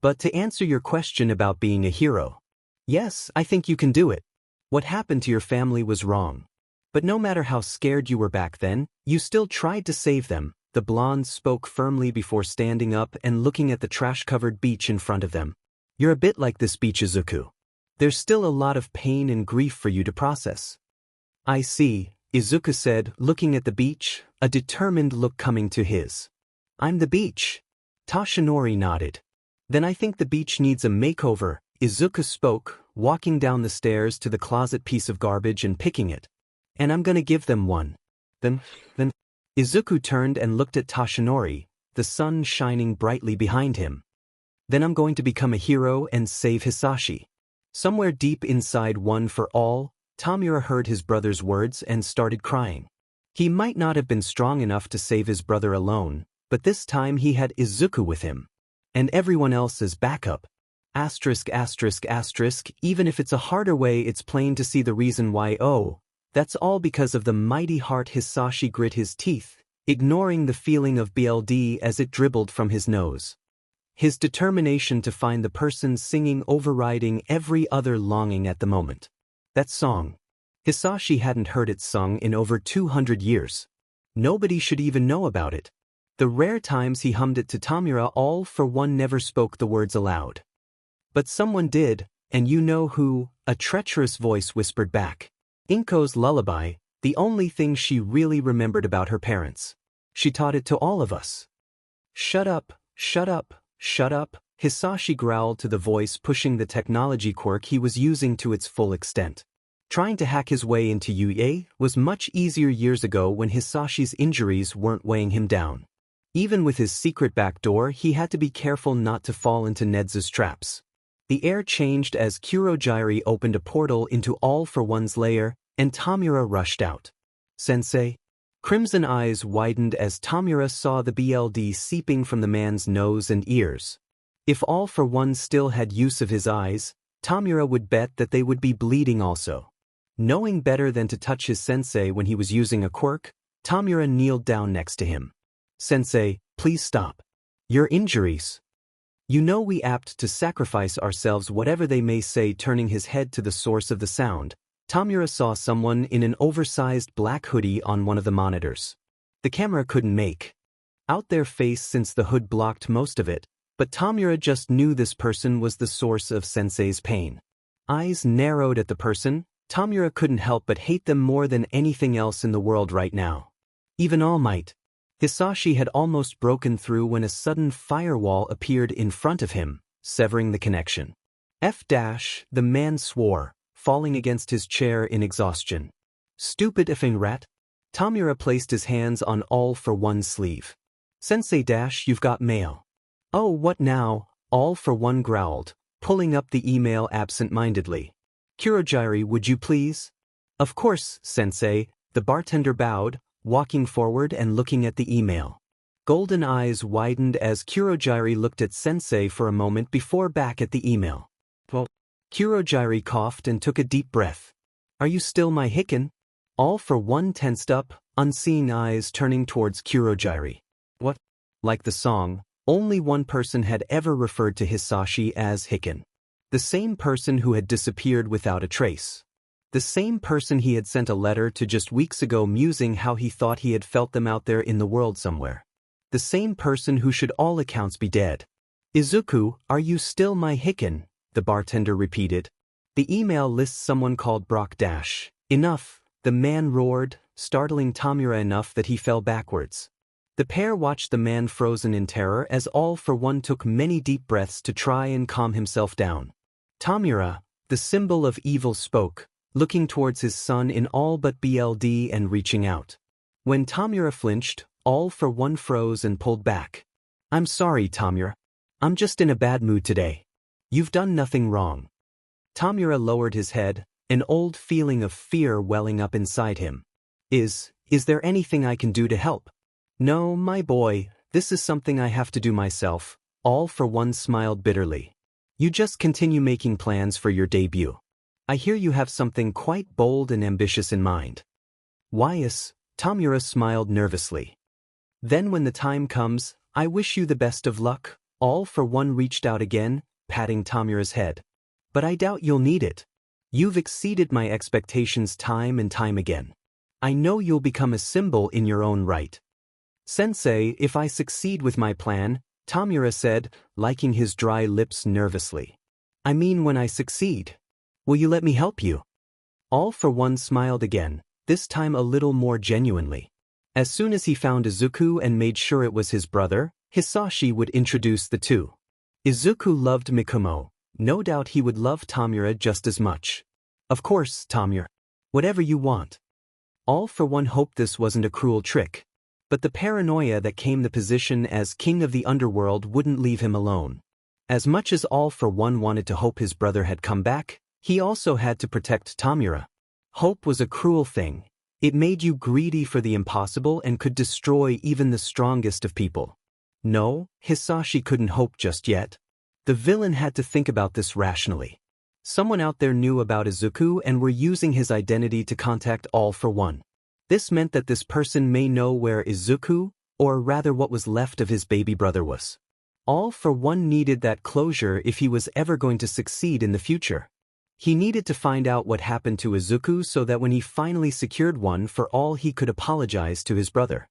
But to answer your question about being a hero. Yes, I think you can do it. What happened to your family was wrong. But no matter how scared you were back then, you still tried to save them. The blonde spoke firmly before standing up and looking at the trash-covered beach in front of them. You're a bit like this beach, Izuku. There's still a lot of pain and grief for you to process. I see, Izuku said, looking at the beach, a determined look coming to his. I'm the beach. Toshinori nodded. Then I think the beach needs a makeover, Izuku spoke, walking down the stairs to the closet piece of garbage and picking it. And I'm gonna give them one. Then. Izuku turned and looked at Toshinori, the sun shining brightly behind him. Then I'm going to become a hero and save Hisashi. Somewhere deep inside One for All, Tamura heard his brother's words and started crying. He might not have been strong enough to save his brother alone, but this time he had Izuku with him. And everyone else as backup. Asterisk. Even if it's a harder way, it's plain to see the reason why. Oh, that's all because of the mighty heart. Hisashi grit his teeth, ignoring the feeling of BLD as it dribbled from his nose. His determination to find the person singing overriding every other longing at the moment. That song. Hisashi hadn't heard it sung in over 200 years. Nobody should even know about it. The rare times he hummed it to Tamura, All for One never spoke the words aloud. But someone did, and you know who, a treacherous voice whispered back. Inko's lullaby, the only thing she really remembered about her parents. She taught it to all of us. Shut up, Hisashi growled to the voice, pushing the technology quirk he was using to its full extent. Trying to hack his way into UA was much easier years ago when Hisashi's injuries weren't weighing him down. Even with his secret backdoor, he had to be careful not to fall into Nedza's traps. The air changed as Kurogiri opened a portal into All for One's lair, and Tamura rushed out. Sensei? Crimson eyes widened as Tamura saw the BLD seeping from the man's nose and ears. If All for One still had use of his eyes, Tamura would bet that they would be bleeding also. Knowing better than to touch his sensei when he was using a quirk, Tamura kneeled down next to him. Sensei, please stop. Your injuries. You know we apt to sacrifice ourselves, whatever they may say. Turning his head to the source of the sound, Tamura saw someone in an oversized black hoodie on one of the monitors. The camera couldn't make out their face since the hood blocked most of it, but Tamura just knew this person was the source of Sensei's pain. Eyes narrowed at the person, Tamura couldn't help but hate them more than anything else in the world right now. Even All Might. Hisashi had almost broken through when a sudden firewall appeared in front of him, severing the connection. The man swore, falling against his chair in exhaustion. Stupid effing rat. Tamura placed his hands on All for One's sleeve. Sensei, you've got mail. Oh, what now? All for One growled, pulling up the email absent-mindedly. Kurogiri, would you please? Of course, Sensei, the bartender bowed, walking forward and looking at the email. Golden eyes widened as Kurogiri looked at Sensei for a moment before back at the email. Well, Kurogiri coughed and took a deep breath. Are you still my Hikken? All for One tensed up, unseeing eyes turning towards Kurogiri. What? Like the song, only one person had ever referred to Hisashi as Hikken. The same person who had disappeared without a trace. The same person he had sent a letter to just weeks ago, musing how he thought he had felt them out there in the world somewhere. The same person who should all accounts be dead. Izuku, are you still my Hikken? The bartender repeated. The email lists someone called Brock. Enough, the man roared, startling Tamura enough that he fell backwards. The pair watched the man frozen in terror as All for One took many deep breaths to try and calm himself down. Tamura, the symbol of evil, spoke, looking towards his son in all but BLD and reaching out. When Tamura flinched, All for One froze and pulled back. I'm sorry, Tamura. I'm just in a bad mood today. You've done nothing wrong. Tamura lowered his head, an old feeling of fear welling up inside him. Is there anything I can do to help? No, my boy, this is something I have to do myself. All for One smiled bitterly. You just continue making plans for your debut. I hear you have something quite bold and ambitious in mind. Whyus? Tamura smiled nervously. Then when the time comes, I wish you the best of luck. All for One reached out again, patting Tamura's head. But I doubt you'll need it. You've exceeded my expectations time and time again. I know you'll become a symbol in your own right. Sensei, if I succeed with my plan, Tamura said, licking his dry lips nervously. I mean when I succeed. Will you let me help you? All for One smiled again, this time a little more genuinely. As soon as he found Izuku and made sure it was his brother, Hisashi would introduce the two. Izuku loved Mikumo. No doubt he would love Tamura just as much. Of course, Tamura. Whatever you want. All for One hoped this wasn't a cruel trick. But the paranoia that came the position as king of the underworld wouldn't leave him alone. As much as All for One wanted to hope his brother had come back, he also had to protect Tamura. Hope was a cruel thing. It made you greedy for the impossible and could destroy even the strongest of people. No, Hisashi couldn't hope just yet. The villain had to think about this rationally. Someone out there knew about Izuku and were using his identity to contact All for One. This meant that this person may know where Izuku, or rather what was left of his baby brother was. All for One needed that closure if he was ever going to succeed in the future. He needed to find out what happened to Izuku so that when he finally secured one for all he could apologize to his brother.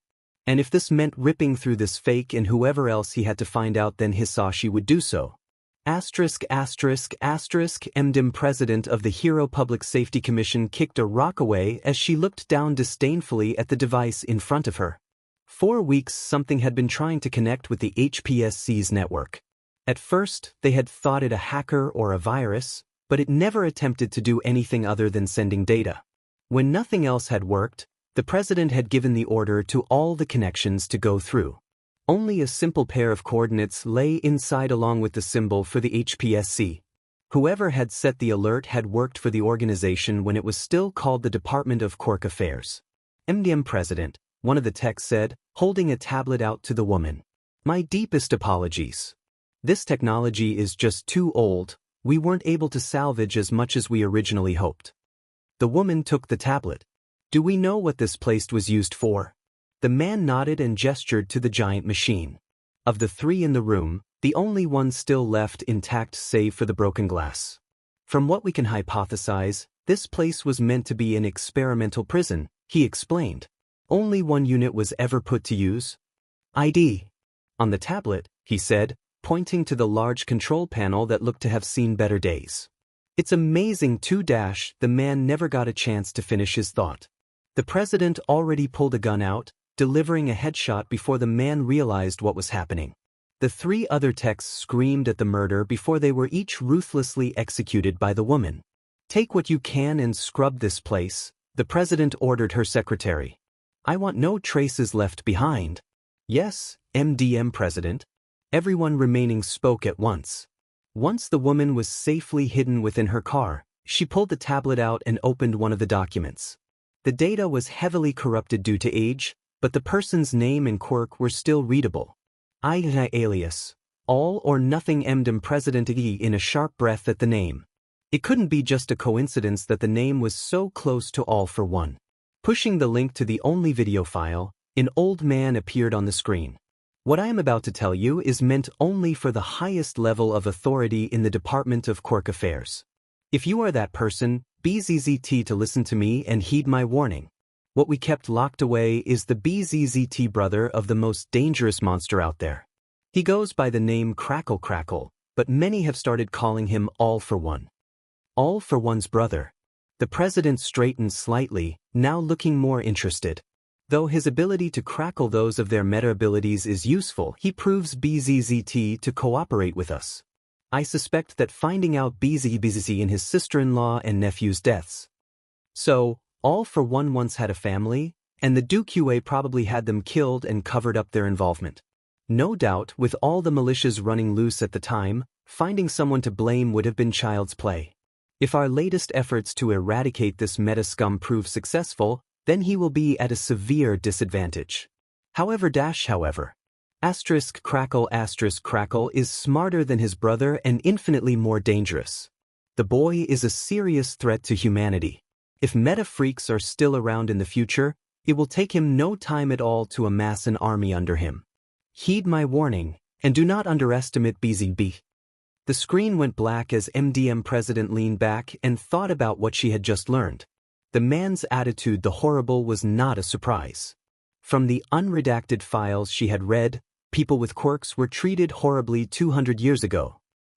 And if this meant ripping through this fake and whoever else he had to find out, then Hisashi would do so. MDM president of the Hero Public Safety Commission kicked a rock away as she looked down disdainfully at the device in front of her. 4 weeks something had been trying to connect with the HPSC's network. At first, they had thought it a hacker or a virus, but it never attempted to do anything other than sending data. When nothing else had worked, the president had given the order to all the connections to go through. Only a simple pair of coordinates lay inside along with the symbol for the HPSC. Whoever had set the alert had worked for the organization when it was still called the Department of Quirk Affairs. MDM President, one of the techs said, holding a tablet out to the woman. My deepest apologies. This technology is just too old, we weren't able to salvage as much as we originally hoped. The woman took the tablet. Do we know what this place was used for? The man nodded and gestured to the giant machine. Of the 3 in the room, the only one still left intact save for the broken glass. From what we can hypothesize, this place was meant to be an experimental prison, he explained. Only 1 unit was ever put to use. ID. On the tablet, he said, pointing to the large control panel that looked to have seen better days. It's amazing the man never got a chance to finish his thought. The president already pulled a gun out, delivering a headshot before the man realized what was happening. The 3 other techs screamed at the murder before they were each ruthlessly executed by the woman. Take what you can and scrub this place, the president ordered her secretary. I want no traces left behind. Yes, MDM president. Everyone remaining spoke at once. Once the woman was safely hidden within her car, she pulled the tablet out and opened one of the documents. The data was heavily corrupted due to age, but the person's name and quirk were still readable. Alias. All or nothing. MDM President in a sharp breath at the name. It couldn't be just a coincidence that the name was so close to All for One. Pushing the link to the only video file, an old man appeared on the screen. What I am about to tell you is meant only for the highest level of authority in the Department of Quirk Affairs. If you are that person, BZZT to listen to me and heed my warning. What we kept locked away is the BZZT brother of the most dangerous monster out there. He goes by the name Crackle, but many have started calling him All for One. All for One's brother. The president straightened slightly, now looking more interested. Though his ability to crackle those of their meta abilities is useful, he proves BZZT to cooperate with us. I suspect that finding out BZBZZ in his sister-in-law and nephew's deaths. So, All for One once had a family, and the Duque probably had them killed and covered up their involvement. No doubt, with all the militias running loose at the time, finding someone to blame would have been child's play. If our latest efforts to eradicate this meta scum prove successful, then he will be at a severe disadvantage. However, Crackle is smarter than his brother and infinitely more dangerous. The boy is a serious threat to humanity. If meta freaks are still around in the future, it will take him no time at all to amass an army under him. Heed my warning, and do not underestimate BZB. The screen went black as MDM president leaned back and thought about what she had just learned. The man's attitude, the horrible, was not a surprise. From the unredacted files she had read, people with quirks were treated horribly 200 years ago.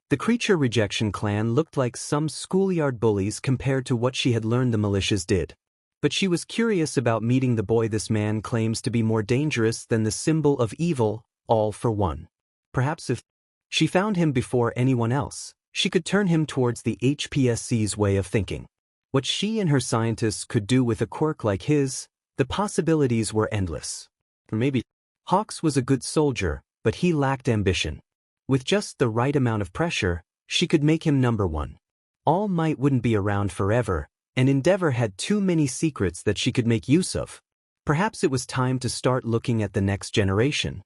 The creature rejection clan looked like some schoolyard bullies compared to what she had learned the militias did. But she was curious about meeting the boy. This man claims to be more dangerous than the symbol of evil, all for one. Perhaps if she found him before anyone else, she could turn him towards the HPSC's way of thinking. What she and her scientists could do with a quirk like his, the possibilities were endless. Or maybe Hawks was a good soldier, but he lacked ambition. With just the right amount of pressure, she could make him number one. All Might wouldn't be around forever, and Endeavor had too many secrets that she could make use of. Perhaps it was time to start looking at the next generation.